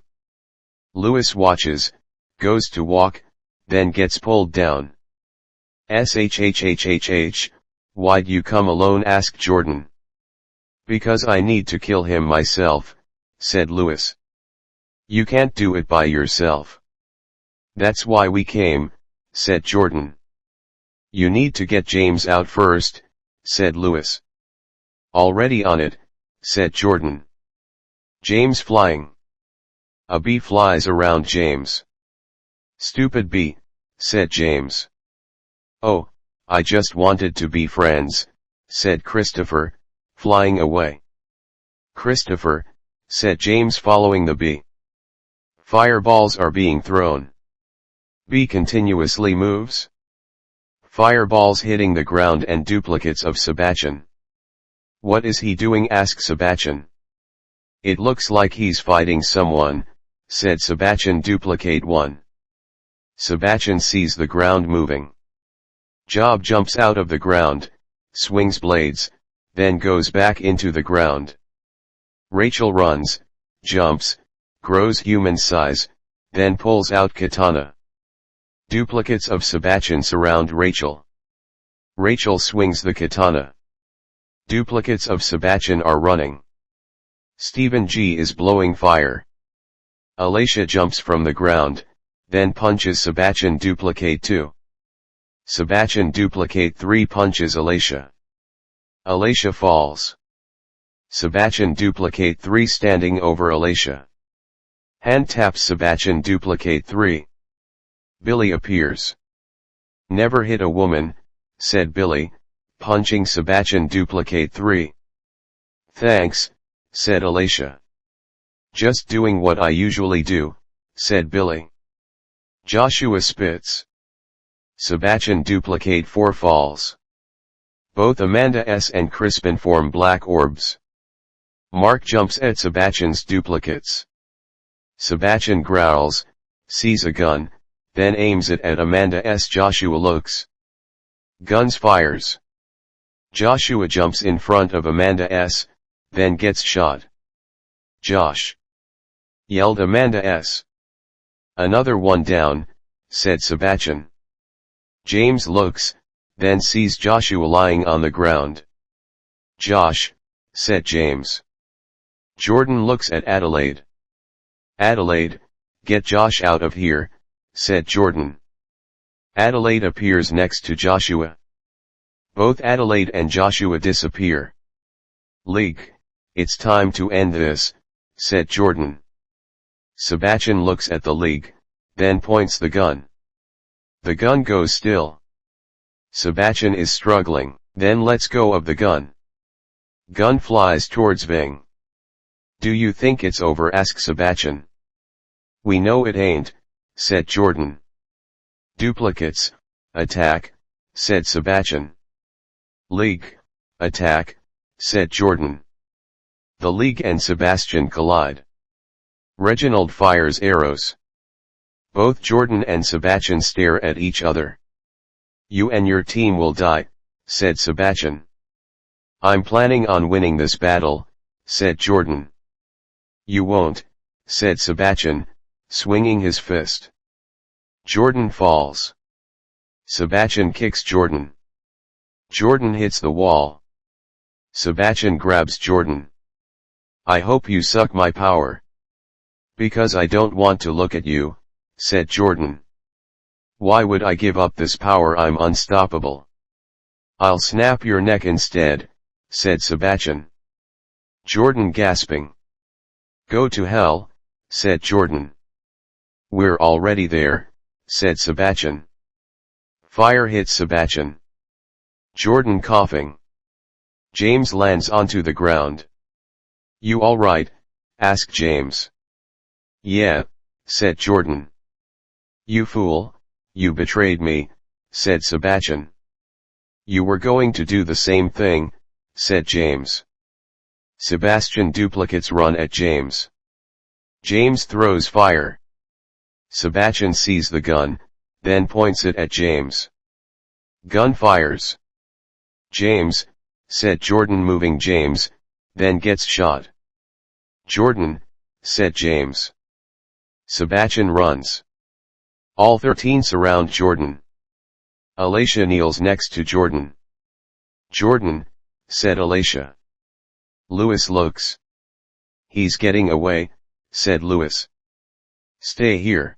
Louis watches, goes to walk, then gets pulled down. Shhhhh, why'd you come alone, asked Jordan. Because I need to kill him myself, said Louis. You can't do it by yourself. That's why we came, said Jordan. You need to get James out first, said Louis. Already on it, said Jordan. James flying. A bee flies around James. Stupid bee, said James. Oh, I just wanted to be friends, said Christopher, flying away. Christopher, said James, following the bee. Fireballs are being thrown. Bee continuously moves. Fireballs hitting the ground and duplicates of Sebastian. What is he doing, asked Sebastian. It looks like he's fighting someone, said Sebastian, duplicate 1. Sebastian sees the ground moving. Job jumps out of the ground, swings blades, then goes back into the ground. Rachel runs, jumps, grows human size, then pulls out katana. Duplicates of Sebastian surround Rachel. Rachel swings the katana. Duplicates of Sebastian are running. Stephen G is blowing fire. Alicia jumps from the ground, then punches Sebastian, duplicate 2. Sebastian, duplicate 3, punches Alicia. Alicia falls. Sebastian, duplicate 3, standing over Alicia. Hand taps Sebastian, duplicate 3. Billy appears. Never hit a woman, said Billy, punching Sebastian, duplicate 3. Thanks, said Alicia. Just doing what I usually do, said Billy. Joshua spits. Sebastian, duplicate 4, falls. Both Amanda S. and Crispin form black orbs. Mark jumps at Sebastian's duplicates. Sebastian growls, sees a gun, then aims it at Amanda S. Joshua looks. Guns fires. Joshua jumps in front of Amanda S., then gets shot. Josh! Yelled Amanda S. Another one down, said Sebastian. James looks, then sees Joshua lying on the ground. Josh, said James. Jordan looks at Adelaide. Adelaide, get Josh out of here, said Jordan. Adelaide appears next to Joshua. Both Adelaide and Joshua disappear. League, it's time to end this, said Jordan. Sebastian looks at the League, then points the gun. The gun goes still. Sebastian is struggling, then lets go of the gun. Gun flies towards Ving. Do you think it's over, asked Sebastian. We know it ain't, said Jordan. Duplicates, attack, said Sebastian. League, attack, said Jordan. The League and Sebastian collide. Reginald fires arrows. Both Jordan and Sebastian stare at each other. You and your team will die, said Sebastian. I'm planning on winning this battle, said Jordan. You won't, said Sebastian, swinging his fist. Jordan falls. Sebastian kicks Jordan. Jordan hits the wall. Sebastian grabs Jordan. I hope you suck my power. Because I don't want to look at you, said Jordan. Why would I give up this power? I'm unstoppable. I'll snap your neck instead, said Sebastian. Jordan gasping. Go to hell, said Jordan. We're already there, said Sebastian. Fire hits Sebastian. Jordan coughing. James lands onto the ground. You alright? Asked James. Yeah, said Jordan. You fool, you betrayed me, said Sebastian. You were going to do the same thing, said James. Sebastian duplicates run at James. James throws fire. Sebastian sees the gun, then points it at James. Gun fires. James, said Jordan, moving James, then gets shot. Jordan, said James. Sebastian runs. All 13 surround Jordan. Alicia kneels next to Jordan. Jordan, said Alicia. Lewis looks. He's getting away, said Lewis. Stay here.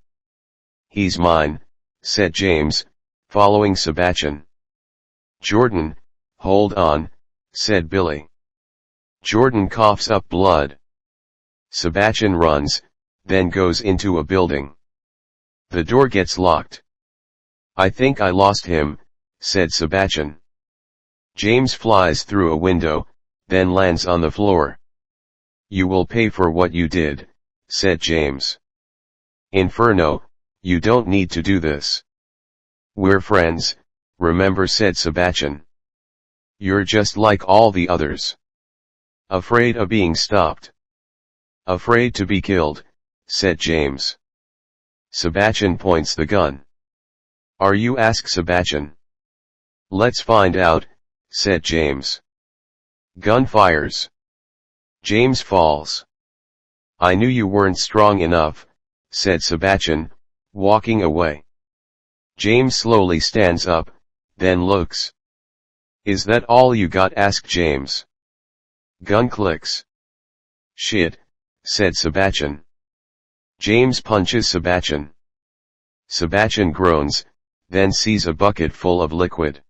He's mine, said James, following Sebastian. Jordan, hold on, said Billy. Jordan coughs up blood. Sebastian runs, then goes into a building. The door gets locked. I think I lost him, said Sebastian. James flies through a window, then lands on the floor. You will pay for what you did, said James. Inferno, you don't need to do this. We're friends, remember, said Sebastian. You're just like all the others. Afraid of being stopped. Afraid to be killed, said James. Sebastian points the gun. Are you? asked Sebastian. Let's find out, said James. Gun fires. James falls. I knew you weren't strong enough, said Sebastian, walking away. James slowly stands up, then looks. Is that all you got? asked James. Gun clicks. Shit, said Sebastian. James punches Sebastian. Sebastian groans, then sees a bucket full of liquid.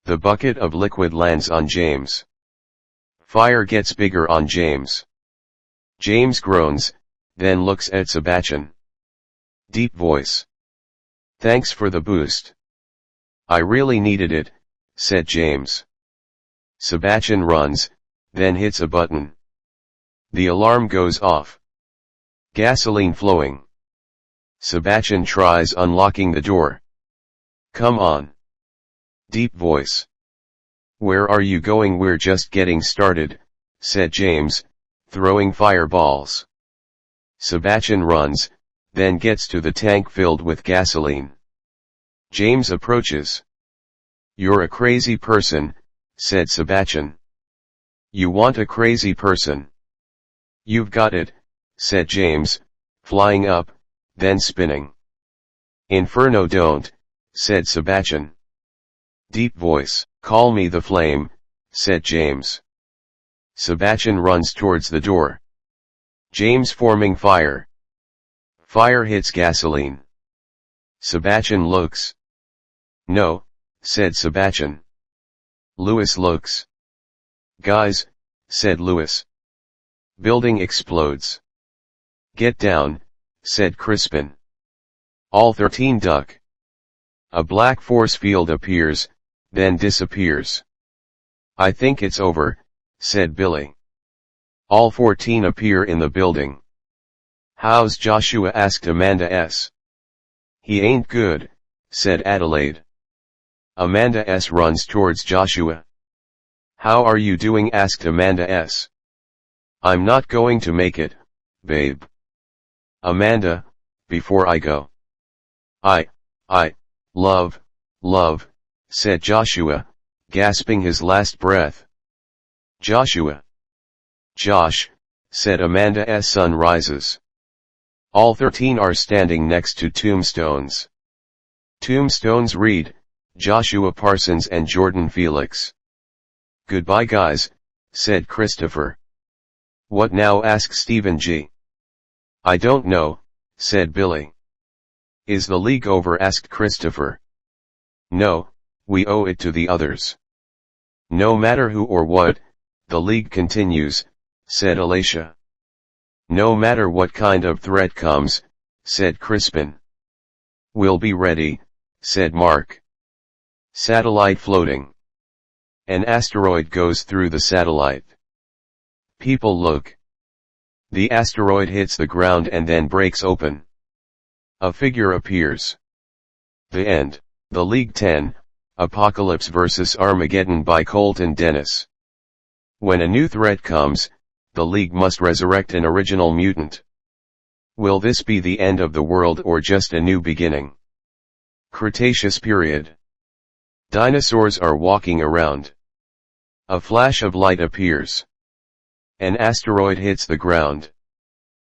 The bucket of liquid lands on James. Fire gets bigger on James. James groans, then looks at Sebastian. Deep voice. Thanks for the boost. I really needed it, said James. Sebastian runs, then hits a button. The alarm goes off. Gasoline flowing. Sebastian tries unlocking the door. Come on. Deep voice. Where are you going? We're just getting started, said James, throwing fireballs. Sebastian runs, then gets to the tank filled with gasoline. James approaches. You're a crazy person, said Sebastian. You want a crazy person? You've got it, said James, flying up, then spinning. Inferno, don't, said Sebastian. Deep voice. Call me the flame, said James. Sebastian runs towards the door. James forming fire. Fire hits gasoline. Sebastian looks. No, said Sebastian. Lewis looks. Guys, said Lewis. Building explodes. Get down, said Crispin. All 13 duck. A black force field appears, then disappears. I think it's over, said Billy. All 14 appear in the building. How's Joshua? asked Amanda S. He ain't good, said Adelaide. Amanda S. runs towards Joshua. How are you doing? asked Amanda S. I'm not going to make it, babe. Amanda, before I go. I, love, said Joshua, gasping his last breath. Joshua. Josh, said Amanda as sun rises. All 13 are standing next to tombstones. Tombstones read, Joshua Parsons and Jordan Felix. Goodbye guys, said Christopher. What now? asked Stephen G. I don't know, said Billy. Is the league over? asked Christopher. No, we owe it to the others. No matter who or what, the league continues, said Alicia. No matter what kind of threat comes, said Crispin. We'll be ready, said Mark. Satellite floating. An asteroid goes through the satellite. People look. The asteroid hits the ground and then breaks open. A figure appears. The end. The League 10, Apocalypse vs. Armageddon by Colton Dennis. When a new threat comes, the League must resurrect an original mutant. Will this be the end of the world or just a new beginning? Cretaceous period. Dinosaurs are walking around. A flash of light appears. An asteroid hits the ground.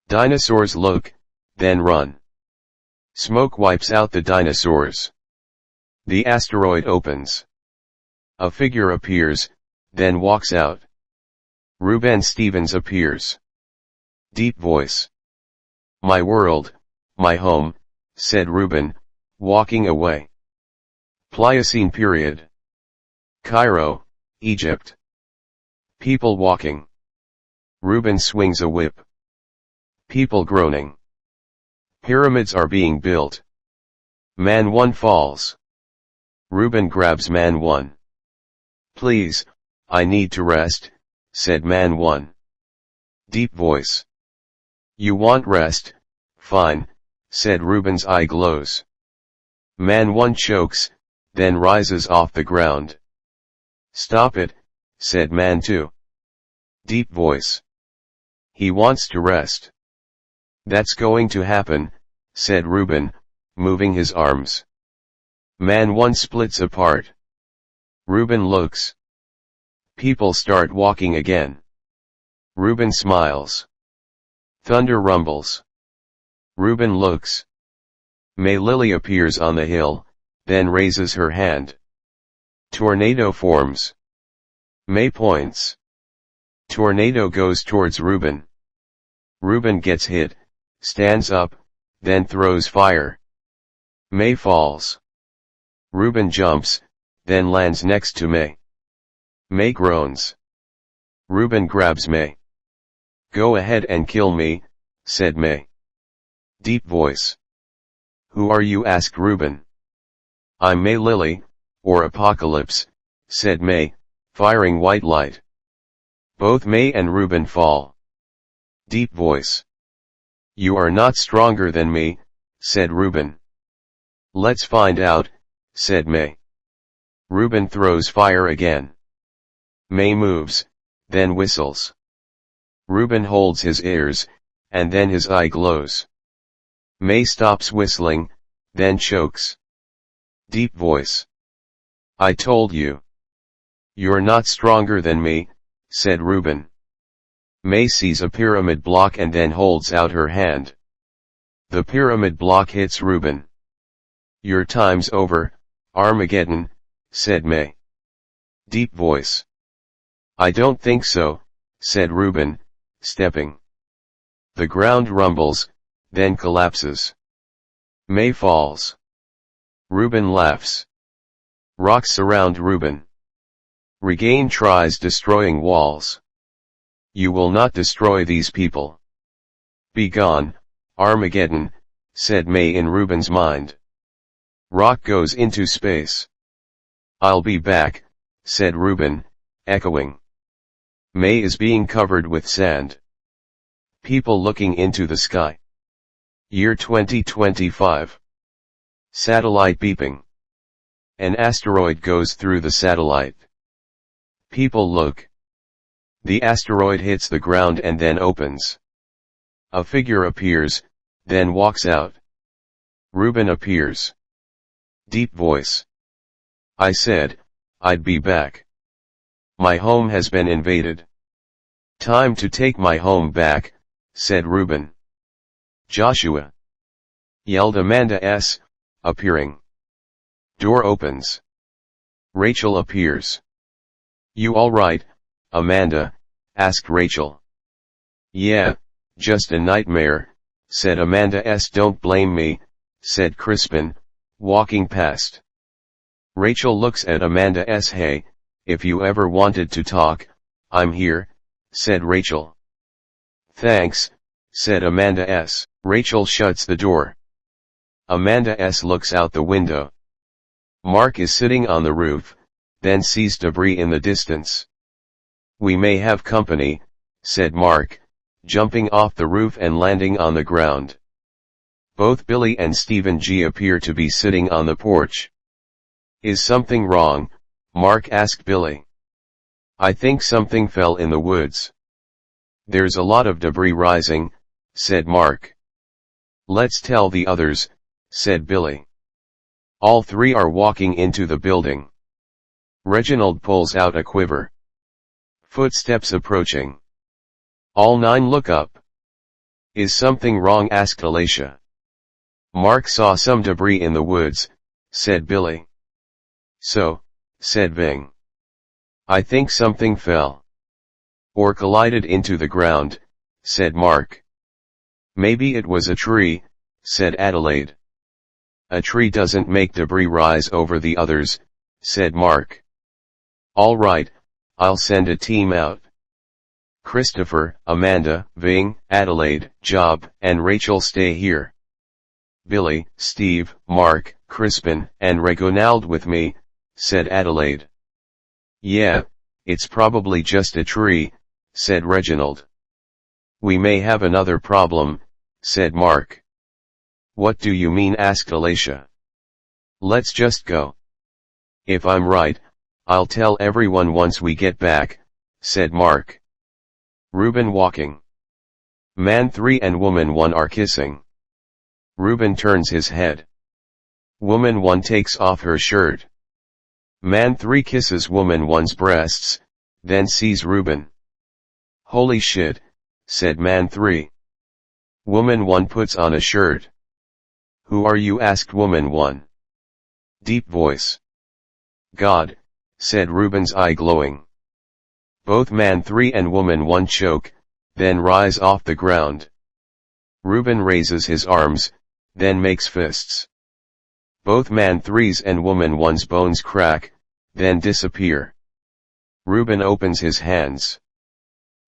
Dinosaurs look, then run. Smoke wipes out the dinosaurs. The asteroid opens. A figure appears, then walks out. Reuben Stevens appears. Deep voice. "My world, my home," said Reuben, walking away. Pliocene period. Cairo, Egypt. People walking. Reuben swings a whip. People groaning. Pyramids are being built. Man 1 falls. Reuben grabs Man 1. "Please, I need to rest," said Man 1. Deep voice. "You want rest? Fine," said Reuben's eye glows. Man 1 chokes, then rises off the ground. "Stop it," said Man 2. Deep voice. "He wants to rest." "That's going to happen," said Reuben, moving his arms. Man 1 splits apart. Reuben looks. People start walking again. Reuben smiles. Thunder rumbles. Reuben looks. May Lily appears on the hill, then raises her hand. Tornado forms. May points. Tornado goes towards Reuben. Reuben gets hit, stands up, then throws fire. May falls. Reuben jumps, then lands next to May. May groans. Reuben grabs May. "Go ahead and kill me," said May. Deep voice. "Who are you?" asked Reuben. "I'm May Lily, or Apocalypse," said May, firing white light. Both May and Reuben fall. Deep voice. "You are not stronger than me," said Reuben. "Let's find out," said May. Reuben throws fire again. May moves, then whistles. Reuben holds his ears, and then his eye glows. May stops whistling, then chokes. Deep voice. "I told you. You're not stronger than me," said Reuben. May sees a pyramid block and then holds out her hand. The pyramid block hits Reuben. "Your time's over, Armageddon," said May. Deep voice. "I don't think so," said Reuben, stepping. The ground rumbles, then collapses. May falls. Reuben laughs. Rocks surround Reuben. Regain tries destroying walls. "You will not destroy these people." "Be gone, Armageddon," said May in Reuben's mind. Rock goes into space. "I'll be back," said Reuben, echoing. May is being covered with sand. People looking into the sky. Year 2025. Satellite beeping. An asteroid goes through the satellite. People look. The asteroid hits the ground and then opens. A figure appears, then walks out. Reuben appears. Deep voice. "I said, I'd be back. My home has been invaded. Time to take my home back," said Reuben. "Joshua!" yelled Amanda S., appearing. Door opens. Rachel appears. "You all right, Amanda?" asked Rachel. "Yeah, just a nightmare," said Amanda S. "Don't blame me," said Crispin, walking past. Rachel looks at Amanda S. "Hey, if you ever wanted to talk, I'm here," said Rachel. "Thanks," said Amanda S. Rachel shuts the door. Amanda S. looks out the window. Mark is sitting on the roof, then sees debris in the distance. "We may have company," said Mark, jumping off the roof and landing on the ground. Both Billy and Stephen G appear to be sitting on the porch. Is something wrong? Mark asked Billy. I think something fell in the woods. There's a lot of debris rising, said Mark. Let's tell the others, said Billy. All three are walking into the building. Reginald pulls out a quiver. Footsteps approaching. All nine look up. Is something wrong? Asked Alicia. Mark saw some debris in the woods, said Billy. So, said Ving. I think something fell. Or collided into the ground, said Mark. Maybe it was a tree, said Adelaide. A tree doesn't make debris rise over the others, said Mark. All right, I'll send a team out. Christopher, Amanda, Ving, Adelaide, Job, and Rachel stay here. Billy, Steve, Mark, Crispin, and Reginald with me, said Adelaide. Yeah, it's probably just a tree, said Reginald. We may have another problem, said Mark. What do you mean? Asked Alicia. Let's just go. If I'm right, I'll tell everyone once we get back, said Mark. Reuben walking. Man 3 and woman 1 are kissing. Reuben turns his head. Woman 1 takes off her shirt. Man 3 kisses woman 1's breasts, then sees Reuben. Holy shit, said man 3. Woman 1 puts on a shirt. Who are you? Asked woman 1. Deep voice. God, said Reuben's eye glowing. Both man 3 and woman 1 choke, then rise off the ground. Reuben raises his arms, then makes fists. Both man 3's and woman 1's bones crack, then disappear. Reuben opens his hands.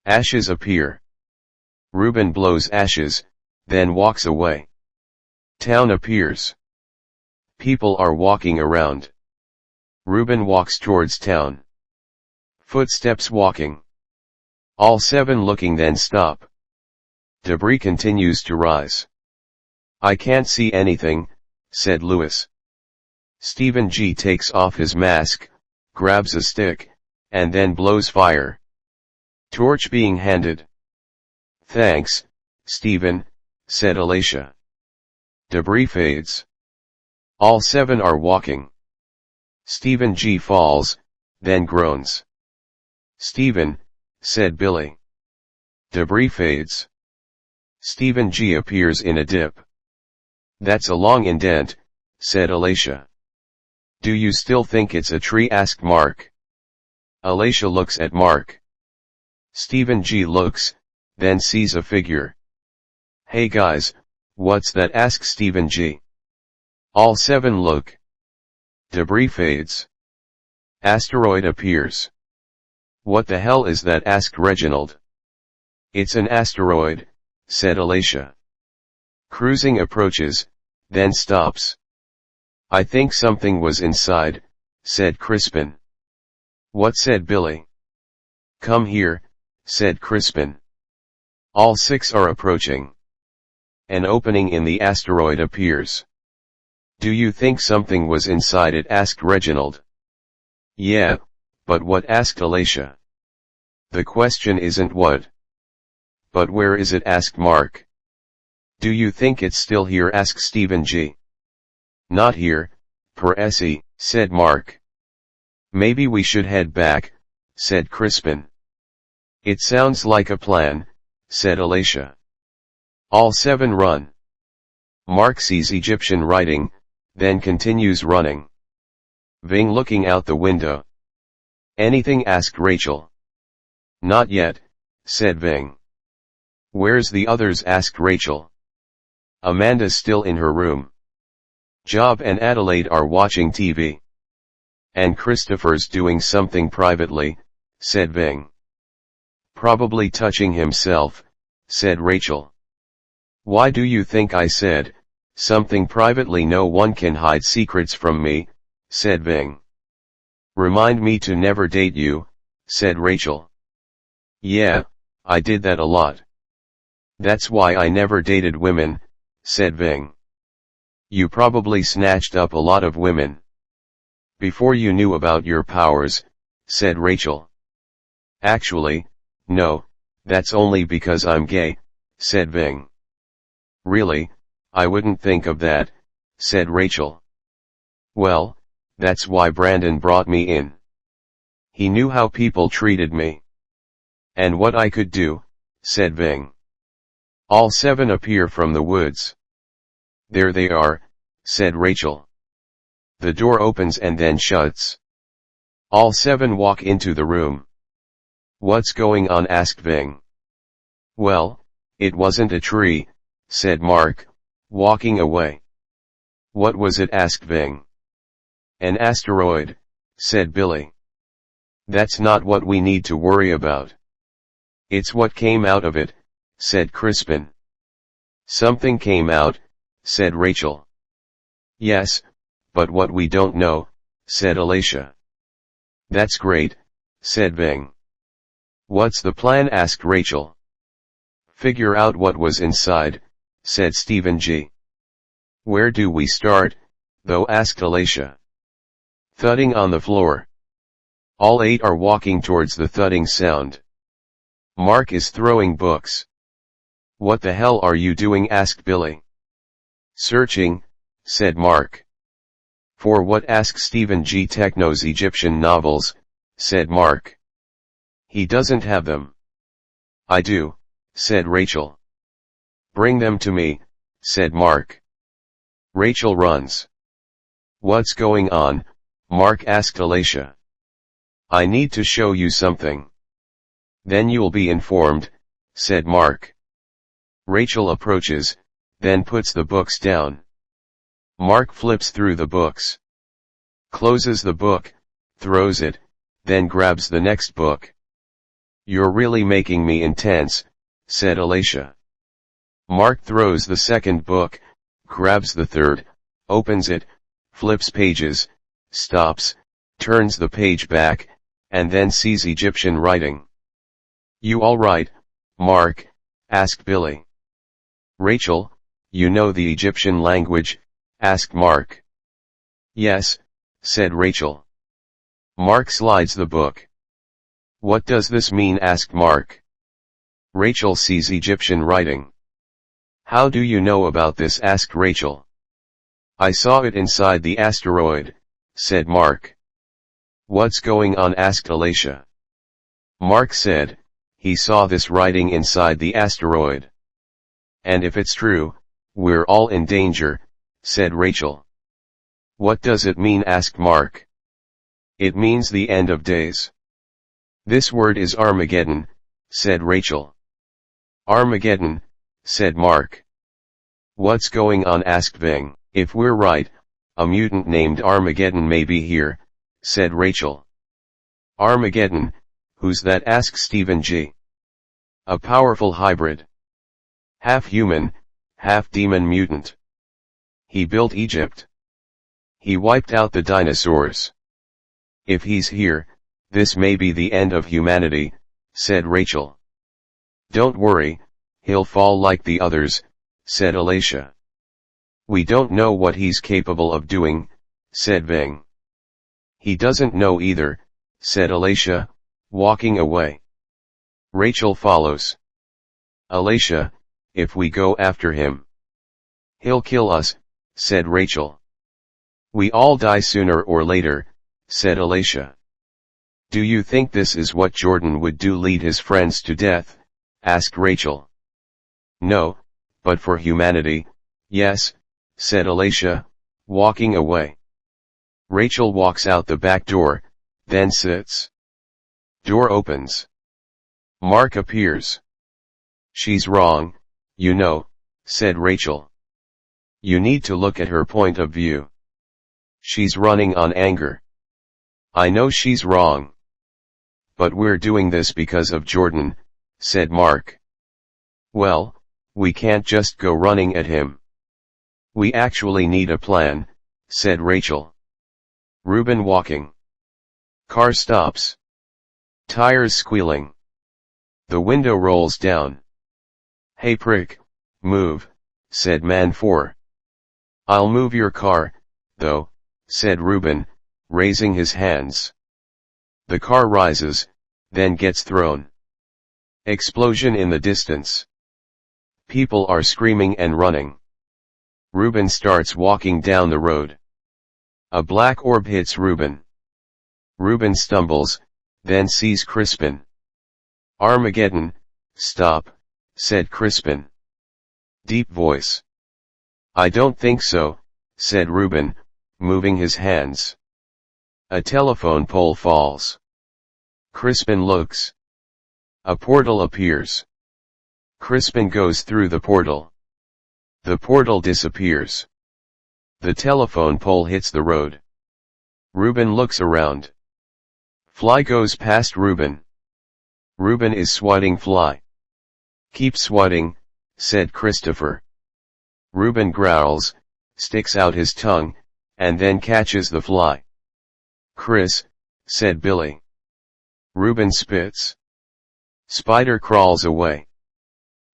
Ashes appear. Reuben blows ashes, then walks away. Town appears. People are walking around. Reuben walks towards town. Footsteps walking. All 7 looking, then stop. Debris continues to rise. I can't see anything, said Lewis. Stephen G takes off his mask, grabs a stick, and then blows fire. Torch being handed. Thanks, Stephen, said Alicia. Debris fades. All 7 are walking. Stephen G falls, then groans. Stephen, said Billy. Debris fades. Stephen G appears in a dip. That's a long indent, said Alicia. Do you still think it's a tree? Asked Mark. Alicia looks at Mark. Stephen G looks, then sees a figure. Hey guys, what's that? Asked Stephen G. All 7 look. Debris fades. Asteroid appears. What the hell is that? Asked Reginald. It's an asteroid, said Alicia. Cruising approaches, then stops. I think something was inside, said Crispin. What? Said Billy. Come here, said Crispin. All 6 are approaching. An opening in the asteroid appears. Do you think something was inside it? Asked Reginald. Yeah, but what? Asked Alicia. The question isn't what. But where is it? Asked Mark. Do you think it's still here? Asked Stephen G. Not here, per se, said Mark. Maybe we should head back, said Crispin. It sounds like a plan, said Alicia. All 7 run. Mark sees Egyptian writing, then continues running. Ving looking out the window. Anything? Asked Rachel. Not yet, said Ving. Where's the others? Asked Rachel. Amanda's still in her room. Job and Adelaide are watching TV. And Christopher's doing something privately, said Ving. Probably touching himself, said Rachel. Why do you think I said something privately? No one can hide secrets from me, said Ving. Remind me to never date you, said Rachel. Yeah, I did that a lot. That's why I never dated women, said Ving. You probably snatched up a lot of women. Before you knew about your powers, said Rachel. Actually, no, that's only because I'm gay, said Ving. Really, I wouldn't think of that, said Rachel. Well, that's why Brandon brought me in. He knew how people treated me. And what I could do, said Ving. All 7 appear from the woods. There they are, said Rachel. The door opens and then shuts. All 7 walk into the room. What's going on? Asked Ving. Well, it wasn't a tree, said Mark, walking away. What was it? Asked Ving. An asteroid, said Billy. That's not what we need to worry about. It's what came out of it, said Crispin. Something came out, said Rachel. Yes, but what we don't know, said Alicia. That's great, said Ving. What's the plan? Asked Rachel. Figure out what was inside, said Stephen G. Where do we start, though? Asked Alicia. Thudding on the floor. All 8 are walking towards the thudding sound. Mark is throwing books. What the hell are you doing? Asked Billy. Searching, said Mark. For what? Asked Stephen G. Techno's Egyptian novels, said Mark. He doesn't have them. I do, said Rachel. Bring them to me, said Mark. Rachel runs. What's going on? Mark asked Alicia. I need to show you something. Then you'll be informed, said Mark. Rachel approaches, then puts the books down. Mark flips through the books. Closes the book, throws it, then grabs the next book. You're really making me intense, said Alicia. Mark throws the second book, grabs the third, opens it, flips pages, stops, turns the page back, and then sees Egyptian writing. You all right, Mark? Asked Billy. Rachel, you know the Egyptian language? Asked Mark. Yes, said Rachel. Mark slides the book. What does this mean? Asked Mark. Rachel sees Egyptian writing. How do you know about this? Asked Rachel. I saw it inside the asteroid, said Mark. What's going on? Asked Alicia. Mark said, he saw this writing inside the asteroid. And if it's true, we're all in danger, said Rachel. What does it mean? Asked Mark. It means the end of days. This word is Armageddon, said Rachel. Armageddon, said Mark. What's going on? Asked Ving. If we're right, a mutant named Armageddon may be here, said Rachel. Armageddon, who's that? Asked Stephen G. A powerful hybrid. Half human, half demon mutant. He built Egypt. He wiped out the dinosaurs. If he's here, this may be the end of humanity, said Rachel. Don't worry, he'll fall like the others, said Alicia. We don't know what he's capable of doing, said Ving. He doesn't know either, said Alicia, walking away. Rachel follows. Alicia, if we go after him, he'll kill us, said Rachel. We all die sooner or later, said Alicia. Do you think this is what Jordan would do, lead his friends to death? Asked Rachel. No, but for humanity, yes, said Alicia, walking away. Rachel walks out the back door, then sits. Door opens. Mark appears. She's wrong, you know, said Rachel. You need to look at her point of view. She's running on anger. I know she's wrong. But we're doing this because of Jordan, said Mark. Well, we can't just go running at him. We actually need a plan, said Rachel. Reuben walking. Car stops. Tires squealing. The window rolls down. Hey prick, move, said man 4. I'll move your car, though, said Ruben, raising his hands. The car rises, then gets thrown. Explosion in the distance. People are screaming and running. Ruben starts walking down the road. A black orb hits Ruben. Ruben stumbles, then sees Crispin. Armageddon, stop, said Crispin. Deep voice. I don't think so, said Ruben, moving his hands. A telephone pole falls. Crispin looks. A portal appears. Crispin goes through the portal. The portal disappears. The telephone pole hits the road. Ruben looks around. Fly goes past Ruben. Ruben is swatting Fly. Keep swatting, said Christopher. Ruben growls, sticks out his tongue, and then catches the fly. Chris, said Billy. Ruben spits. Spider crawls away.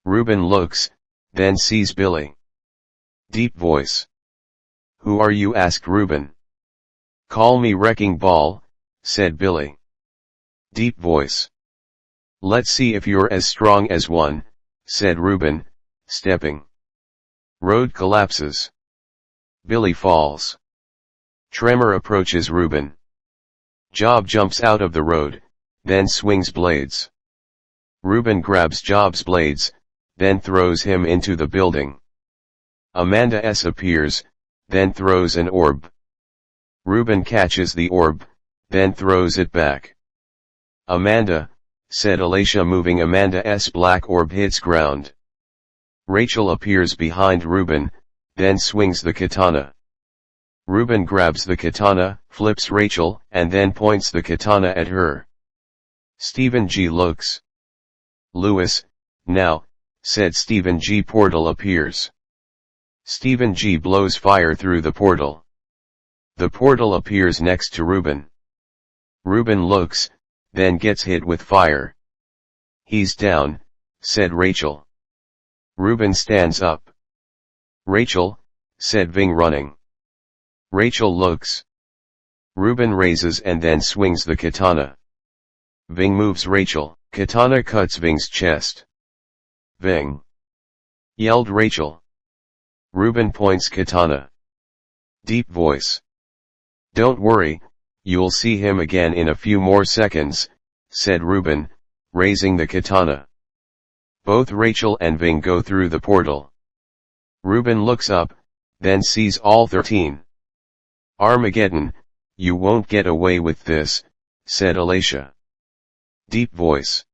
Ruben looks, then sees Billy. Deep voice. Who are you? Asked Ruben. Call me Wrecking Ball, said Billy. Deep voice. Let's see if you're as strong as one, said Ruben, stepping. Road collapses. Billy falls. Tremor approaches Ruben. Job jumps out of the road, then swings blades. Ruben grabs Job's blades, then throws him into the building. Amanda S. appears, then throws an orb. Ruben catches the orb, then throws it back. Amanda, said Alicia, moving Amanda S. black orb hits ground. Rachel appears behind Ruben, then swings the katana. Ruben grabs the katana, flips Rachel, and then points the katana at her. Stephen G. looks. Lewis, now, said Stephen G. Portal appears. Stephen G. blows fire through the portal. The portal appears next to Ruben. Ruben looks, then gets hit with fire. He's down, said Rachel. Ruben stands up. Rachel, said Ving, running. Rachel looks. Ruben raises and then swings the katana. Ving moves Rachel. Katana cuts Ving's chest. Ving! Yelled Rachel. Ruben points katana. Deep voice. Don't worry, you'll see him again in a few more seconds, said Ruben, raising the katana. Both Rachel and Ving go through the portal. Ruben looks up, then sees all 13. Armageddon, you won't get away with this, said Alicia. Deep voice.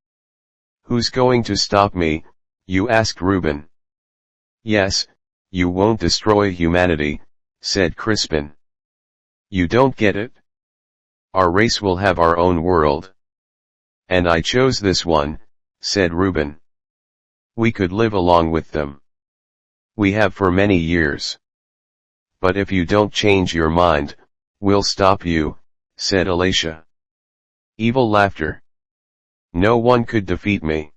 Who's going to stop me, you asked Ruben. Yes, you won't destroy humanity, said Crispin. You don't get it? Our race will have our own world. And I chose this one, said Ruben. We could live along with them. We have for many years. But if you don't change your mind, we'll stop you, said Alicia. Evil laughter. No one could defeat me.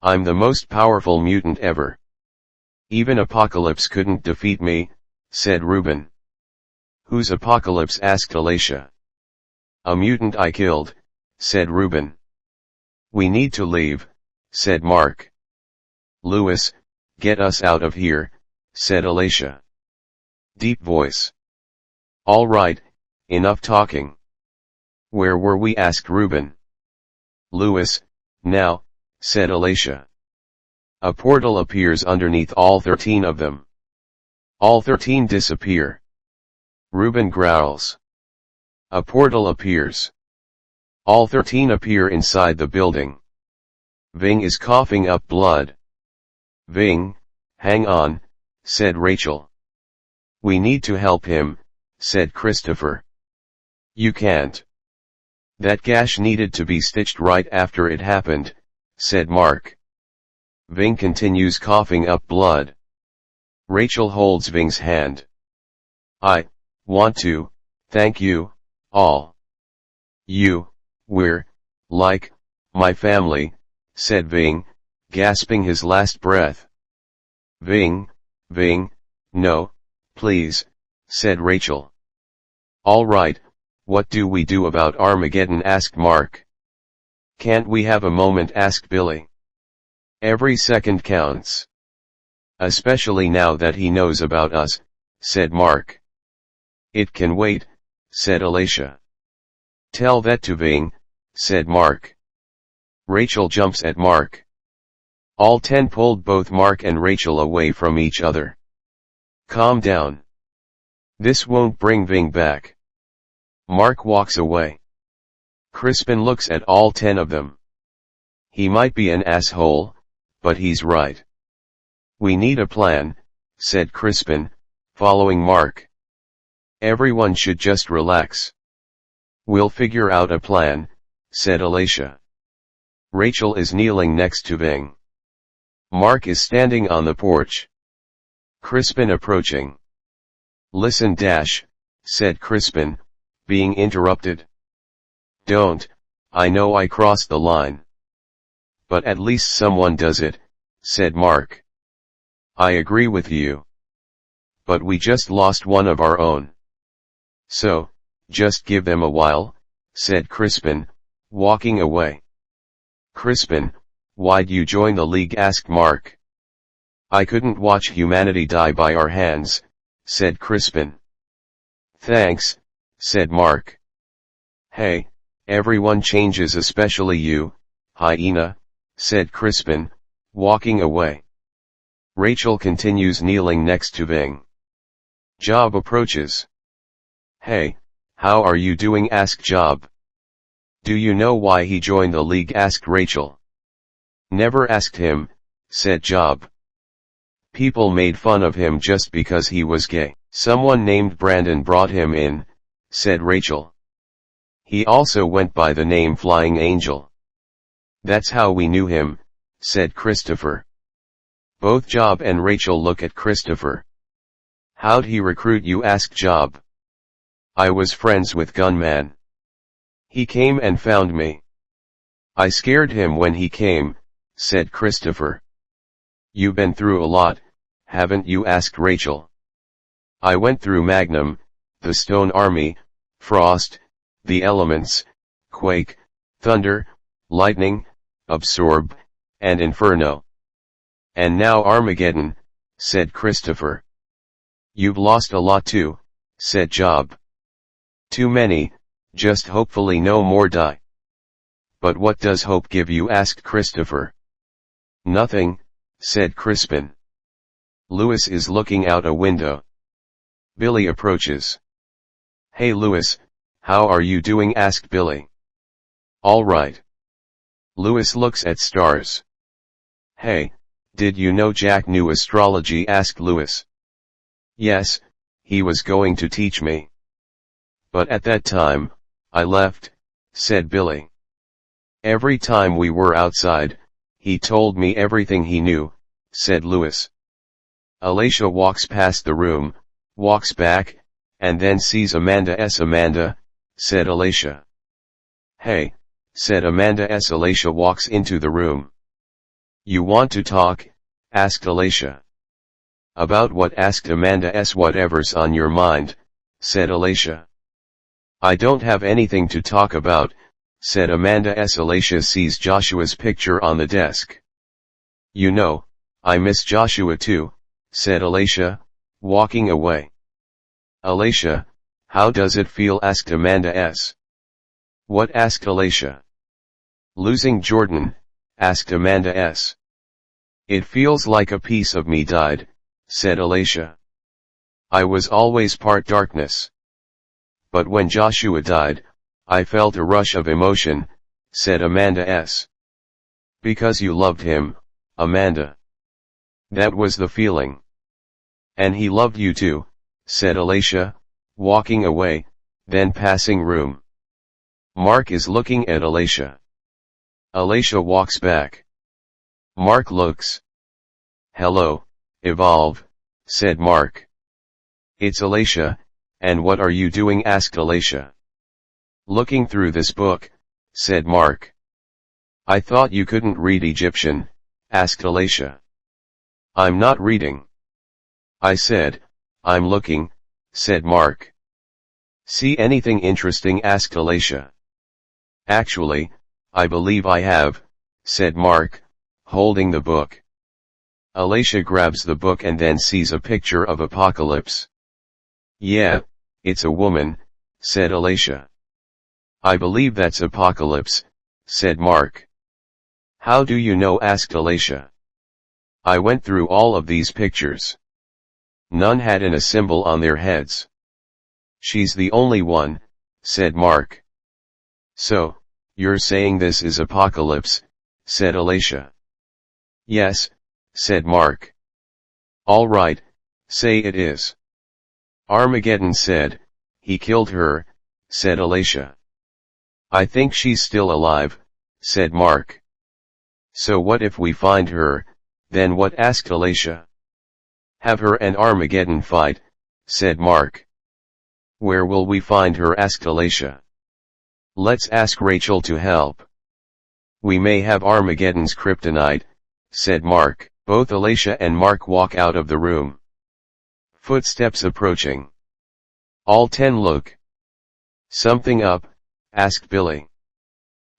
I'm the most powerful mutant ever. Even Apocalypse couldn't defeat me, said Ruben. Who's Apocalypse? Asked Alicia. A mutant I killed, said Ruben. We need to leave, said Mark. Lewis, get us out of here, said Alicia. Deep voice. All right, enough talking. Where were we? Asked Ruben. Lewis, now, said Alicia. A portal appears underneath all 13 of them. All 13 disappear. Ruben growls. A portal appears. All 13 appear inside the building. Ving is coughing up blood. Ving, hang on, said Rachel. We need to help him, said Christopher. You can't. That gash needed to be stitched right after it happened, said Mark. Ving continues coughing up blood. Rachel holds Ving's hand. I want to thank you all. We're like my family, said Ving, gasping his last breath. Ving, no, Please, said Rachel. All right, what do we do about Armageddon? Asked Mark. Can't we have a moment? Asked Billy. Every second counts. Especially now that he knows about us, said Mark. It can wait, said Alicia. Tell that to Ving, said Mark. Rachel jumps at Mark. All 10 pulled both Mark and Rachel away from each other. Calm down. This won't bring Ving back. Mark walks away. Crispin looks at all 10 of them. He might be an asshole, but he's right. We need a plan, said Crispin, following Mark. Everyone should just relax. We'll figure out a plan, said Alicia. Rachel is kneeling next to Ving. Mark is standing on the porch. Crispin approaching. Listen said Crispin, being interrupted. Don't, I know I crossed the line. But at least someone does it, said Mark. I agree with you. But we just lost one of our own. So, just give them a while, said Crispin, walking away. Crispin, why'd you join the League? Asked Mark. I couldn't watch humanity die by our hands, said Crispin. Thanks, said Mark. Hey, everyone changes, especially you, hyena, said Crispin, walking away. Rachel continues kneeling next to Ving. Job approaches. Hey, how are you doing? Asked Job. Do you know why he joined the League? Asked Rachel. Never asked him, said Job. People made fun of him just because he was gay. Someone named Brandon brought him in, said Rachel. He also went by the name Flying Angel. That's how we knew him, said Christopher. Both Job and Rachel look at Christopher. How'd he recruit you? Asked Job. I was friends with Gunman. He came and found me. I scared him when he came, said Christopher. You've been through a lot, haven't you? Asked Rachel. I went through Magnum, the Stone Army, Frost, the Elements, Quake, Thunder, Lightning, Absorb, and Inferno. And now Armageddon, said Christopher. You've lost a lot too, said Job. Too many, just hopefully no more die. But what does hope give you? Asked Christopher. Nothing, said Crispin. Lewis is looking out a window. Billy approaches. Hey Lewis, how are you doing? Asked Billy. All right. Lewis looks at stars. Hey, did you know Jack knew astrology? Asked Lewis. Yes, he was going to teach me. But at that time, I left, said Billy. Every time we were outside, he told me everything he knew, said Lewis. Alicia walks past the room, walks back, and then sees Amanda. Amanda, said Alicia. Hey, said Amanda. Alicia walks into the room. You want to talk? Asked Alicia. About what? Asked Amanda. Whatever's on your mind, said Alicia. I don't have anything to talk about, said Amanda. Alicia sees Joshua's picture on the desk. You know, I miss Joshua too, said Alicia, walking away. Alicia, how does it feel? Asked Amanda. What? Asked Alicia. Losing Jordan, asked Amanda. It feels like a piece of me died, said Alicia. I was always part darkness. But when Joshua died, I felt a rush of emotion, said Amanda. Because you loved him, Amanda. That was the feeling. And he loved you too, said Alicia, walking away, then passing room. Mark is looking at Alicia. Alicia walks back. Mark looks. Hello, Evolve, said Mark. It's Alicia, and what are you doing? Asked Alicia. Looking through this book, said Mark. I thought you couldn't read Egyptian, asked Alicia. I'm not reading. I said, I'm looking, said Mark. See anything interesting? Asked Alicia. Actually, I believe I have, said Mark, holding the book. Alicia grabs the book and then sees a picture of Apocalypse. Yeah, it's a woman, said Alicia. I believe that's Apocalypse, said Mark. How do you know? Asked Alicia. I went through all of these pictures. None had a symbol on their heads. She's the only one, said Mark. So, you're saying this is Apocalypse, said Alicia. Yes, said Mark. All right, say it is. Armageddon said, he killed her, said Alicia. I think she's still alive, said Mark. So what if we find her, then what? Asked Alicia. Have her and Armageddon fight, said Mark. Where will we find her? Asked Alicia. Let's ask Rachel to help. We may have Armageddon's kryptonite, said Mark. Both Alicia and Mark walk out of the room. Footsteps approaching. All 10 look. Something up? Asked Billy.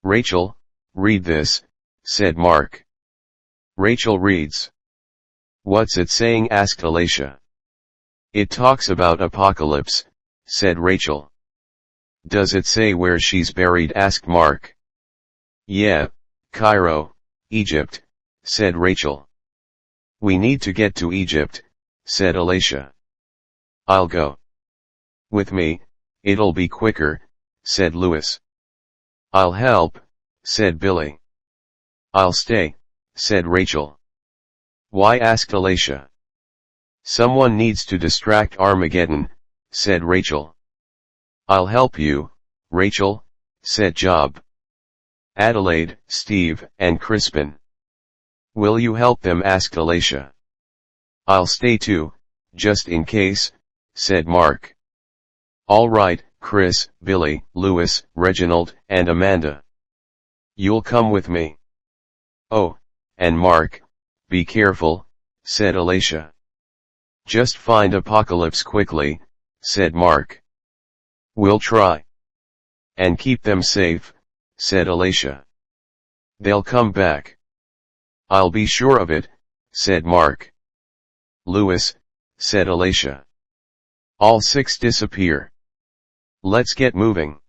Rachel, read this, said Mark. Rachel reads. What's it saying? Asked Alicia. It talks about Apocalypse, said Rachel. Does it say where she's buried? Asked Mark. Yeah, Cairo, Egypt, said Rachel. We need to get to Egypt, said Alicia. I'll go. With me, it'll be quicker, said Louis. I'll help, said Billy. I'll stay, said Rachel. Why? Asked Alicia. Someone needs to distract Armageddon, said Rachel. I'll help you, Rachel, said Job. Adelaide, Steve, and Crispin. Will you help them? Asked Alicia. I'll stay too, just in case, said Mark. All right, Chris, Billy, Louis, Reginald, and Amanda. You'll come with me. Oh, and Mark, be careful, said Alicia. Just find Apocalypse quickly, said Mark. We'll try. And keep them safe, said Alicia. They'll come back. I'll be sure of it, said Mark. Louis, said Alicia. All 6 disappear. Let's get moving.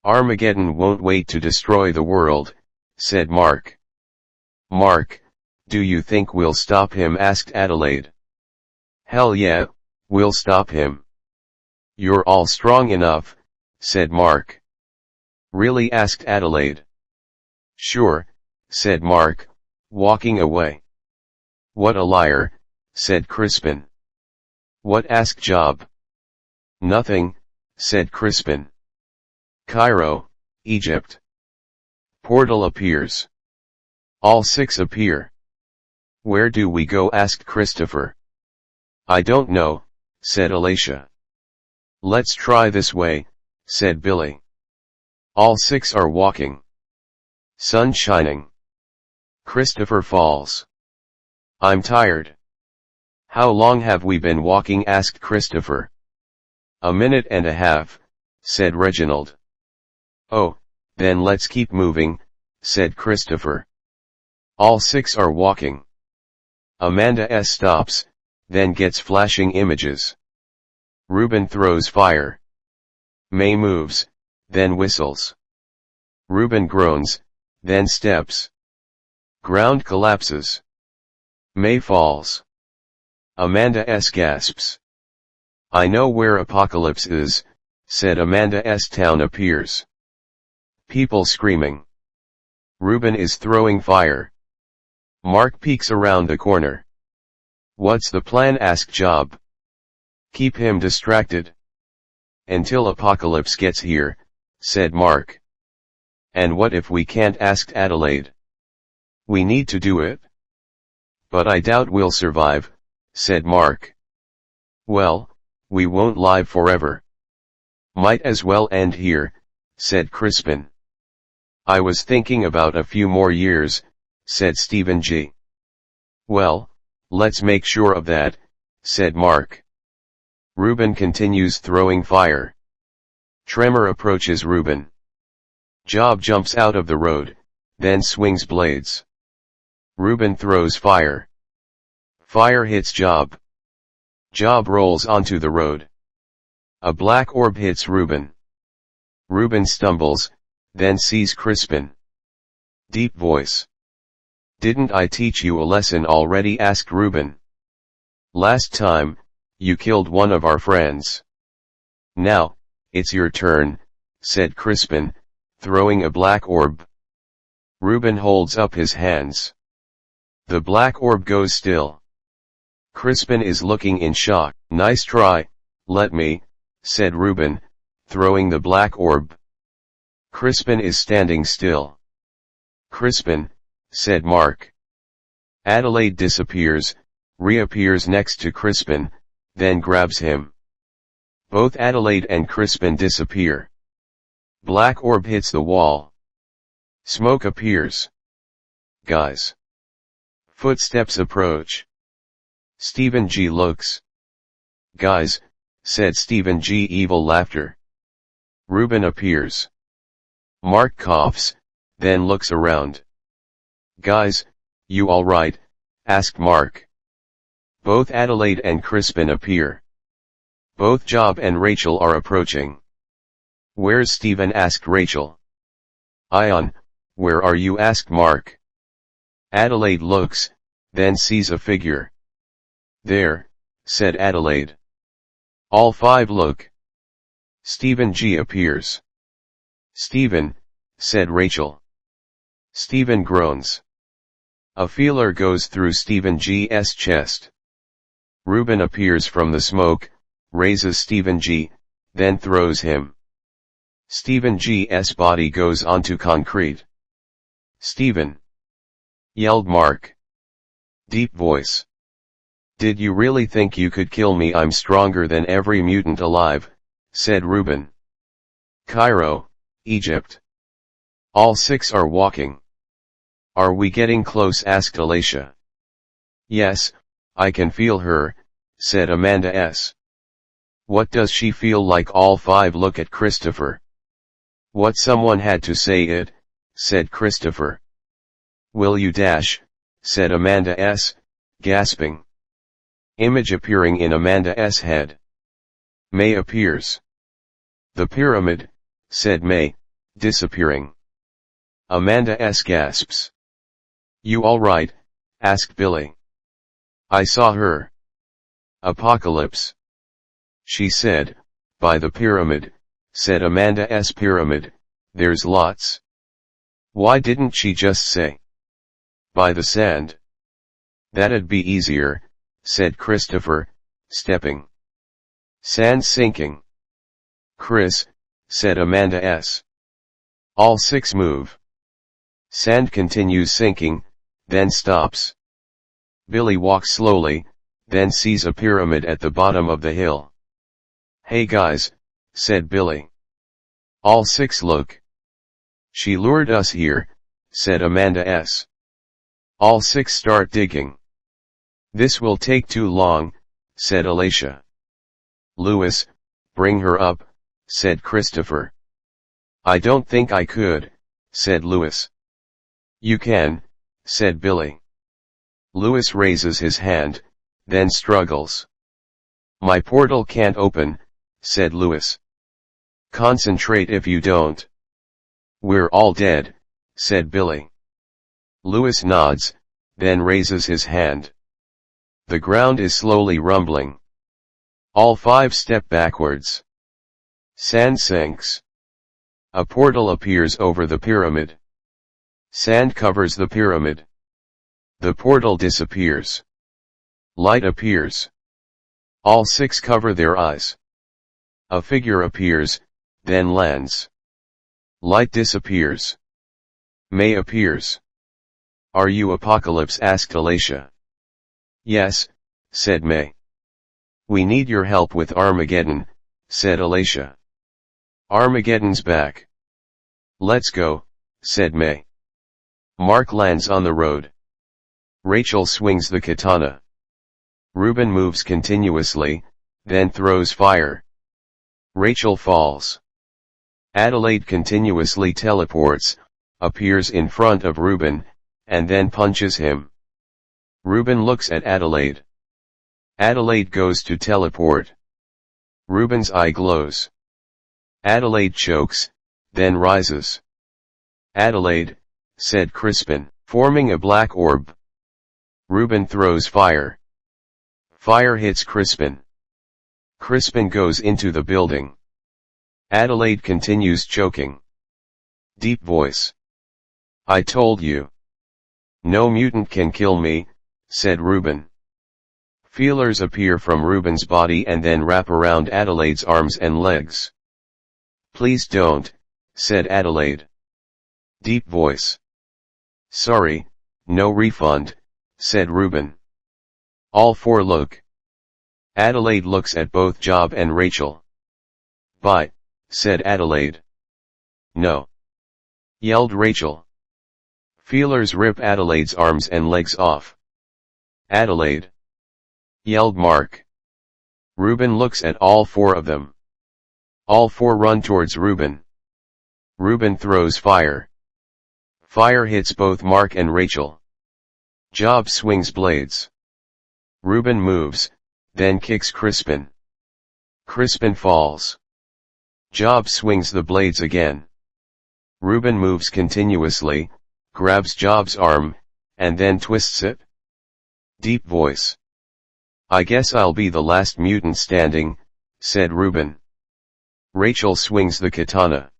Armageddon won't wait to destroy the world, said Mark. Mark, do you think we'll stop him? Asked Adelaide. Hell yeah, we'll stop him. You're all strong enough, said Mark. Really? Asked Adelaide. Sure, said Mark, walking away. What a liar, said Crispin. What? Asked Job. Nothing, said Crispin. Cairo, Egypt. Portal appears. All 6 appear. Where do we go? Asked Christopher. I don't know, said Alicia. Let's try this way, said Billy. All 6 are walking. Sun shining. Christopher falls. I'm tired. How long have we been walking? Asked Christopher. A minute and a half, said Reginald. Oh, then let's keep moving, said Christopher. All 6 are walking. Amanda stops, then gets flashing images. Reuben throws fire. May moves, then whistles. Reuben groans, then steps. Ground collapses. May falls. Amanda gasps. I know where Apocalypse is, said Amanda's town appears. People screaming. Reuben is throwing fire. Mark peeks around the corner. What's the plan? Asked Job. Keep him distracted. Until Apocalypse gets here, said Mark. And what if we can't? Asked Adelaide. We need to do it. But I doubt we'll survive, said Mark. Well, we won't live forever. Might as well end here, said Crispin. I was thinking about a few more years, said Stephen G. Well, let's make sure of that, said Mark. Ruben continues throwing fire. Tremor approaches Ruben. Job jumps out of the road, then swings blades. Ruben throws fire. Fire hits Job. Job rolls onto the road. A black orb hits Ruben. Ruben stumbles, then sees Crispin. Deep voice. "Didn't I teach you a lesson already?" asked Ruben. "Last time, you killed one of our friends. Now, it's your turn," said Crispin, throwing a black orb. Ruben holds up his hands. The black orb goes still. Crispin is looking in shock. "Nice try, let me," said Ruben, throwing the black orb. Crispin is standing still. "Crispin," said Mark. Adelaide disappears, reappears next to Crispin, then grabs him. Both Adelaide and Crispin disappear. Black orb hits the wall. Smoke appears. "Guys." Footsteps approach. Stephen G. looks. "Guys," said Stephen G. Evil laughter. Ruben appears. Mark coughs, then looks around. "Guys, you all right?" asked Mark. Both Adelaide and Crispin appear. Both Job and Rachel are approaching. "Where's Stephen?" asked Rachel. "Ion, where are you?" asked Mark. Adelaide looks, then sees a figure. "There," said Adelaide. All five look. Stephen G. appears. "Stephen," said Rachel. Stephen groans. A feeler goes through Stephen G.'s chest. Ruben appears from the smoke, raises Stephen G., then throws him. Stephen G.'s body goes onto concrete. "Stephen!" yelled Mark. Deep voice. "Did you really think you could kill me? I'm stronger than every mutant alive," said Ruben. "Cairo, Egypt. All six are walking." "Are we getting close?" asked Alicia. "Yes, I can feel her," said Amanda S. "What does she feel like?" All five look at Christopher. "What, someone had to say it," said Christopher. "Will you dash?" said Amanda S., gasping. Image appearing in Amanda S. head. May appears. "The pyramid," said May, disappearing. Amanda S. gasps. "You all right?" asked Billy. "I saw her." "Apocalypse," she said. "By the pyramid," said Amanda S. "Pyramid, there's lots." "Why didn't she just say by the sand?" "That'd be easier," said Christopher, stepping. "Sand sinking." "Chris," said Amanda S. All six move. Sand continues sinking, then stops. Billy walks slowly, then sees a pyramid at the bottom of the hill. "Hey guys," said Billy. All six look. "She lured us here," said Amanda S. All six start digging. "This will take too long," said Alicia. "Lewis, bring her up," said Christopher. "I don't think I could," said Lewis. "You can," said Billy. Lewis raises his hand, then struggles. "My portal can't open," said Lewis. "Concentrate if you don't." "We're all dead," said Billy. Lewis nods, then raises his hand. The ground is slowly rumbling. All five step backwards. Sand sinks. A portal appears over the pyramid. Sand covers the pyramid. The portal disappears. Light appears. All six cover their eyes. A figure appears, then lands. Light disappears. May appears. "Are you Apocalypse?" asked Alicia. "Yes," said May. "We need your help with Armageddon," said Alicia. "Armageddon's back." "Let's go," said May. Mark lands on the road. Rachel swings the katana. Ruben moves continuously, then throws fire. Rachel falls. Adelaide continuously teleports, appears in front of Ruben, and then punches him. Ruben looks at Adelaide. Adelaide goes to teleport. Ruben's eye glows. Adelaide chokes, then rises. Adelaide, said Crispin, forming a black orb. Ruben throws fire. Fire hits Crispin. Crispin goes into the building. Adelaide continues choking. Deep voice. I told you. No mutant can kill me, said Ruben. Feelers appear from Ruben's body and then wrap around Adelaide's arms and legs. Please don't, said Adelaide. Deep voice. Sorry, no refund, said Ruben. All four look. Adelaide looks at both Job and Rachel. Bye, said Adelaide. No, yelled Rachel. Feelers rip Adelaide's arms and legs off. Adelaide, yelled Mark. Ruben looks at all four of them. All four run towards Ruben. Ruben throws fire. Fire hits both Mark and Rachel. Job swings blades. Ruben moves, then kicks Crispin. Crispin falls. Job swings the blades again. Ruben moves continuously, grabs Job's arm, and then twists it. Deep voice. I guess I'll be the last mutant standing, said Ruben. Rachel swings the katana.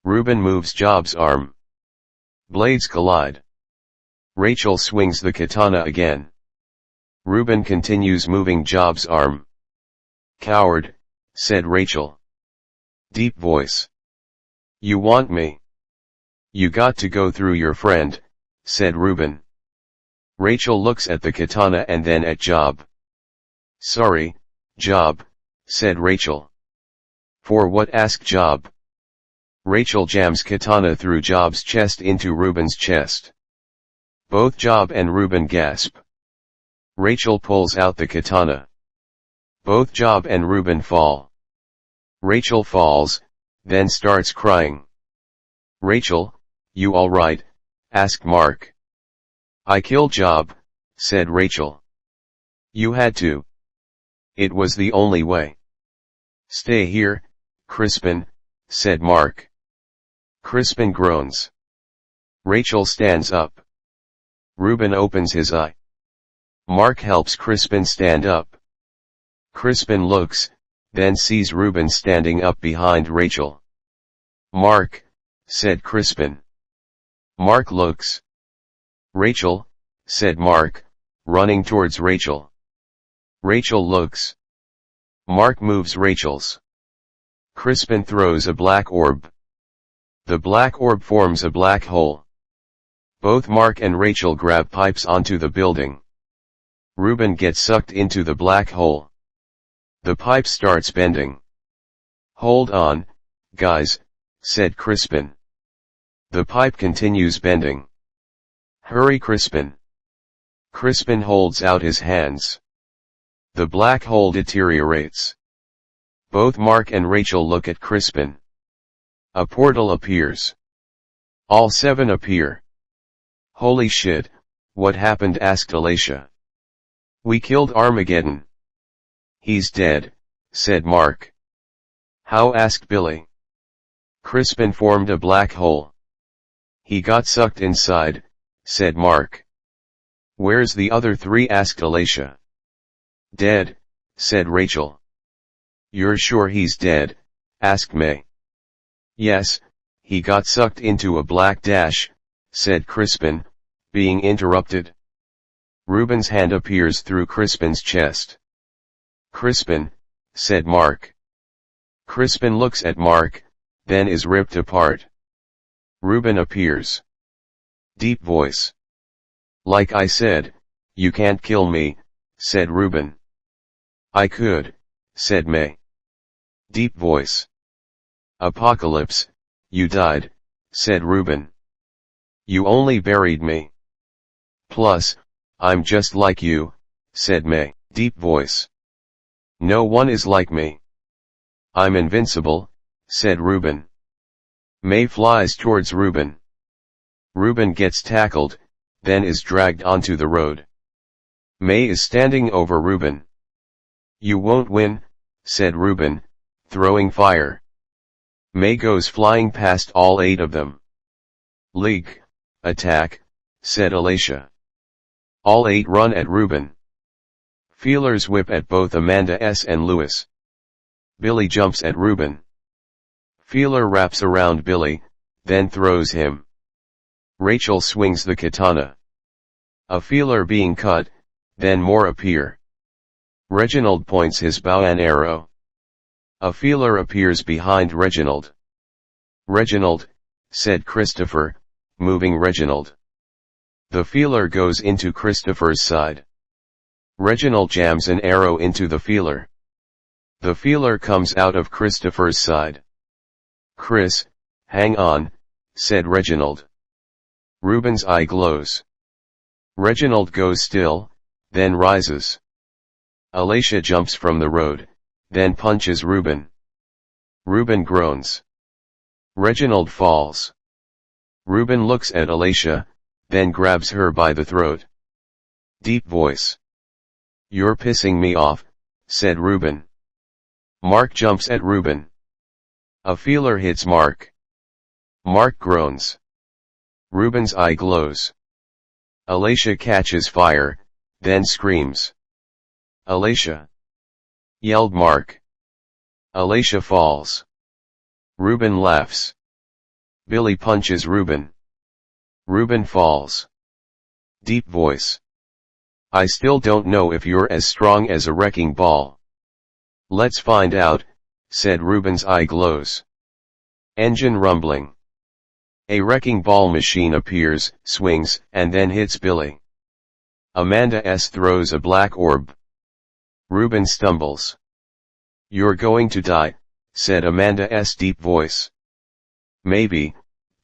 Ruben moves Job's arm. Blades collide. Rachel swings the katana again. Ruben continues moving Job's arm. Coward, said Rachel. Deep voice. You want me? You got to go through your friend, said Ruben. Rachel looks at the katana and then at Job. Sorry, Job, said Rachel. For what? Asked Job. Rachel jams katana through Job's chest into Ruben's chest. Both Job and Ruben gasp. Rachel pulls out the katana. Both Job and Ruben fall. Rachel falls, then starts crying. Rachel, you alright? Asked Mark. I killed Job, said Rachel. You had to. It was the only way. Stay here, Crispin, said Mark. Crispin groans. Rachel stands up. Ruben opens his eye. Mark helps Crispin stand up. Crispin looks, then sees Ruben standing up behind Rachel. Mark, said Crispin. Mark looks. Rachel, said Mark, running towards Rachel. Rachel looks. Mark moves Rachel's. Crispin throws a black orb. The black orb forms a black hole. Both Mark and Rachel grab pipes onto the building. Ruben gets sucked into the black hole. The pipe starts bending. Hold on, guys, said Crispin. The pipe continues bending. Hurry, Crispin. Crispin holds out his hands. The black hole deteriorates. Both Mark and Rachel look at Crispin. A portal appears. All seven appear. Holy shit, what happened? Asked Alicia. We killed Armageddon. He's dead, said Mark. How? Asked Billy. Crispin formed a black hole. He got sucked inside, said Mark. Where's the other three? Asked Alicia. Dead, said Rachel. You're sure he's dead? Asked May. Yes, he got sucked into a black dash, said Crispin, being interrupted. Ruben's hand appears through Crispin's chest. Crispin, said Mark. Crispin looks at Mark, then is ripped apart. Ruben appears. Deep voice. Like I said, you can't kill me, said Ruben. I could, said May. Deep voice. Apocalypse, you died, said Ruben. You only buried me. Plus, I'm just like you, said May. Deep voice. No one is like me. I'm invincible, said Reuben. May flies towards Reuben. Reuben gets tackled, then is dragged onto the road. May is standing over Reuben. You won't win, said Reuben, throwing fire. May goes flying past all 8 of them. League, attack, said Alicia. All 8 run at Reuben. Feelers whip at both Amanda S. and Lewis. Billy jumps at Reuben. Feeler wraps around Billy, then throws him. Rachel swings the katana. A feeler being cut, then more appear. Reginald points his bow and arrow. A feeler appears behind Reginald. Reginald, said Christopher, moving Reginald. The feeler goes into Christopher's side. Reginald jams an arrow into the feeler. The feeler comes out of Christopher's side. Chris, hang on, said Reginald. Reuben's eye glows. Reginald goes still, then rises. Alicia jumps from the road, then punches Reuben. Reuben groans. Reginald falls. Reuben looks at Alicia, then grabs her by the throat. Deep voice. You're pissing me off, said Reuben. Mark jumps at Reuben. A feeler hits Mark. Mark groans. Reuben's eye glows. Alicia catches fire, then screams. Alicia! Yelled Mark. Alicia falls. Reuben laughs. Billy punches Reuben. Reuben falls. Deep voice. I still don't know if you're as strong as a wrecking ball. Let's find out, said Reuben's eye glows. Engine rumbling. A wrecking ball machine appears, swings, and then hits Billy. Amanda S. throws a black orb. Reuben stumbles. You're going to die, said Amanda S. deep voice. Maybe,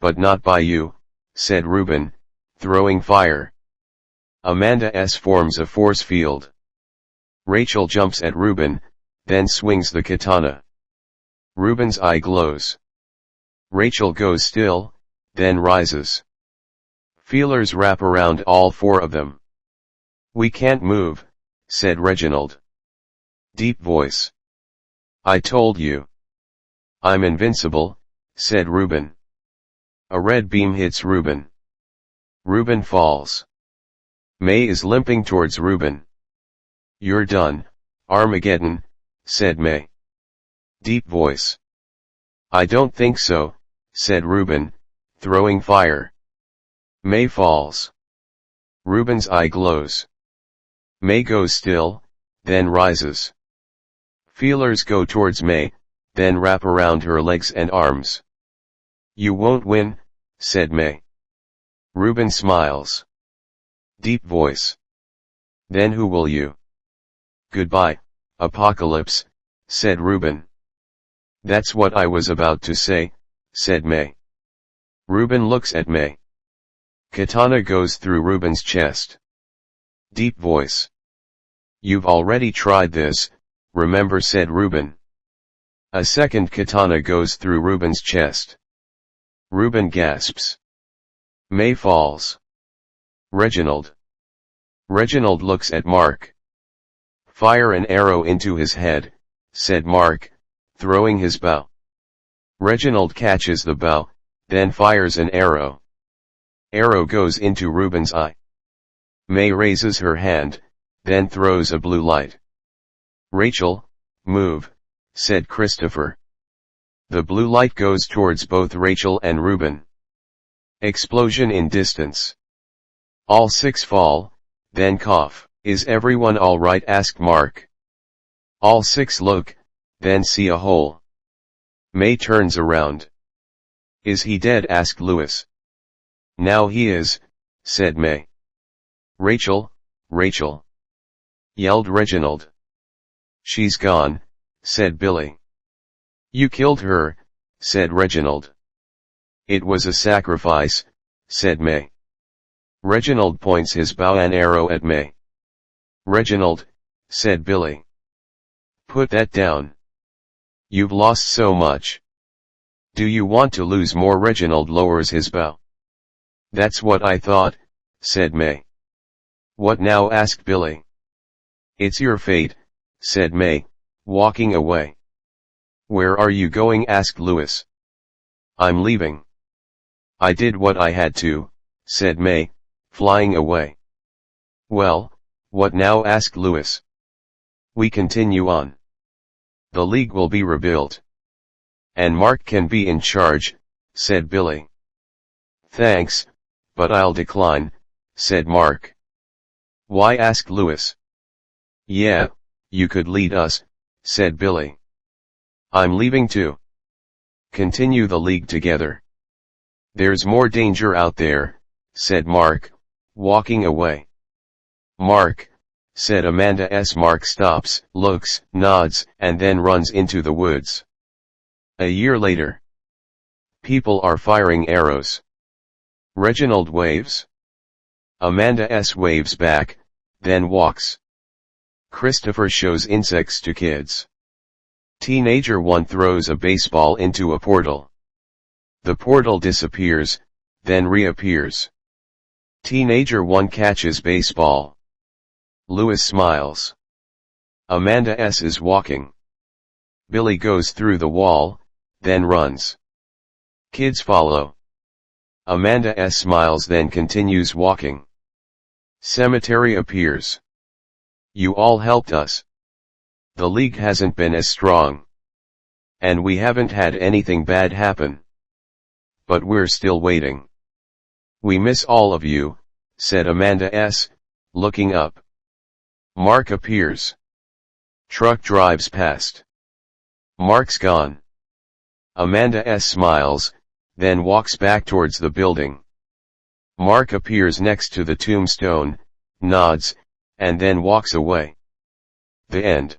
but not by you, said Reuben, throwing fire. Amanda S. forms a force field. Rachel jumps at Reuben, then swings the katana. Reuben's eye glows. Rachel goes still, then rises. Feelers wrap around all 4 of them. We can't move, said Reginald. Deep voice. I told you. I'm invincible, said Reuben. A red beam hits Reuben. Reuben falls. May is limping towards Reuben. You're done, Armageddon, said May. Deep voice. I don't think so, said Reuben, throwing fire. May falls. Reuben's eye glows. May goes still, then rises. Feelers go towards May, then wrap around her legs and arms. You won't win, said May. Reuben smiles. Deep voice. Then who will you? Goodbye, Apocalypse, said Reuben. That's what I was about to say, said May. Reuben looks at May. Katana goes through Reuben's chest. Deep voice. You've already tried this, remember, said Reuben. A second katana goes through Reuben's chest. Reuben gasps. May falls. Reginald. Reginald looks at Mark. Fire an arrow into his head, said Mark, throwing his bow. Reginald catches the bow, then fires an arrow. Arrow goes into Reuben's eye. May raises her hand, then throws a blue light. Rachel, move, said Christopher. The blue light goes towards both Rachel and Reuben. Explosion in distance. All 6 fall, then cough. Is everyone all right, asked Mark. All 6 look, then see a hole. May turns around. Is he dead, asked Lewis. Now he is, said May. Rachel, Rachel, yelled Reginald. She's gone, said Billy. You killed her, said Reginald. It was a sacrifice, said May. Reginald points his bow and arrow at May. Reginald, said Billy. Put that down. You've lost so much. Do you want to lose more? Reginald lowers his bow. That's what I thought, said May. What now? asked Billy. It's your fate, said May, walking away. Where are you going? asked Louis. I'm leaving. I did what I had to, said May, flying away. Well, what now? asked Louis. We continue on. The league will be rebuilt. And Mark can be in charge, said Billy. Thanks, but I'll decline, said Mark. Why? asked Louis. Yeah, you could lead us, said Billy. I'm leaving too. Continue the league together. There's more danger out there, said Mark, walking away. Mark, said Amanda S. Mark stops, looks, nods, and then runs into the woods. A year later. People are firing arrows. Reginald waves. Amanda S. waves back, then walks. Christopher shows insects to kids. Teenager 1 throws a baseball into a portal. The portal disappears, then reappears. Teenager 1 catches baseball. Louis smiles. Amanda S. is walking. Billy goes through the wall, then runs. Kids follow. Amanda S. smiles, then continues walking. Cemetery appears. You all helped us. The league hasn't been as strong. And we haven't had anything bad happen. But we're still waiting. We miss all of you, said Amanda S., looking up. Mark appears. Truck drives past. Mark's gone. Amanda S. smiles, then walks back towards the building. Mark appears next to the tombstone, nods, and then walks away. The end.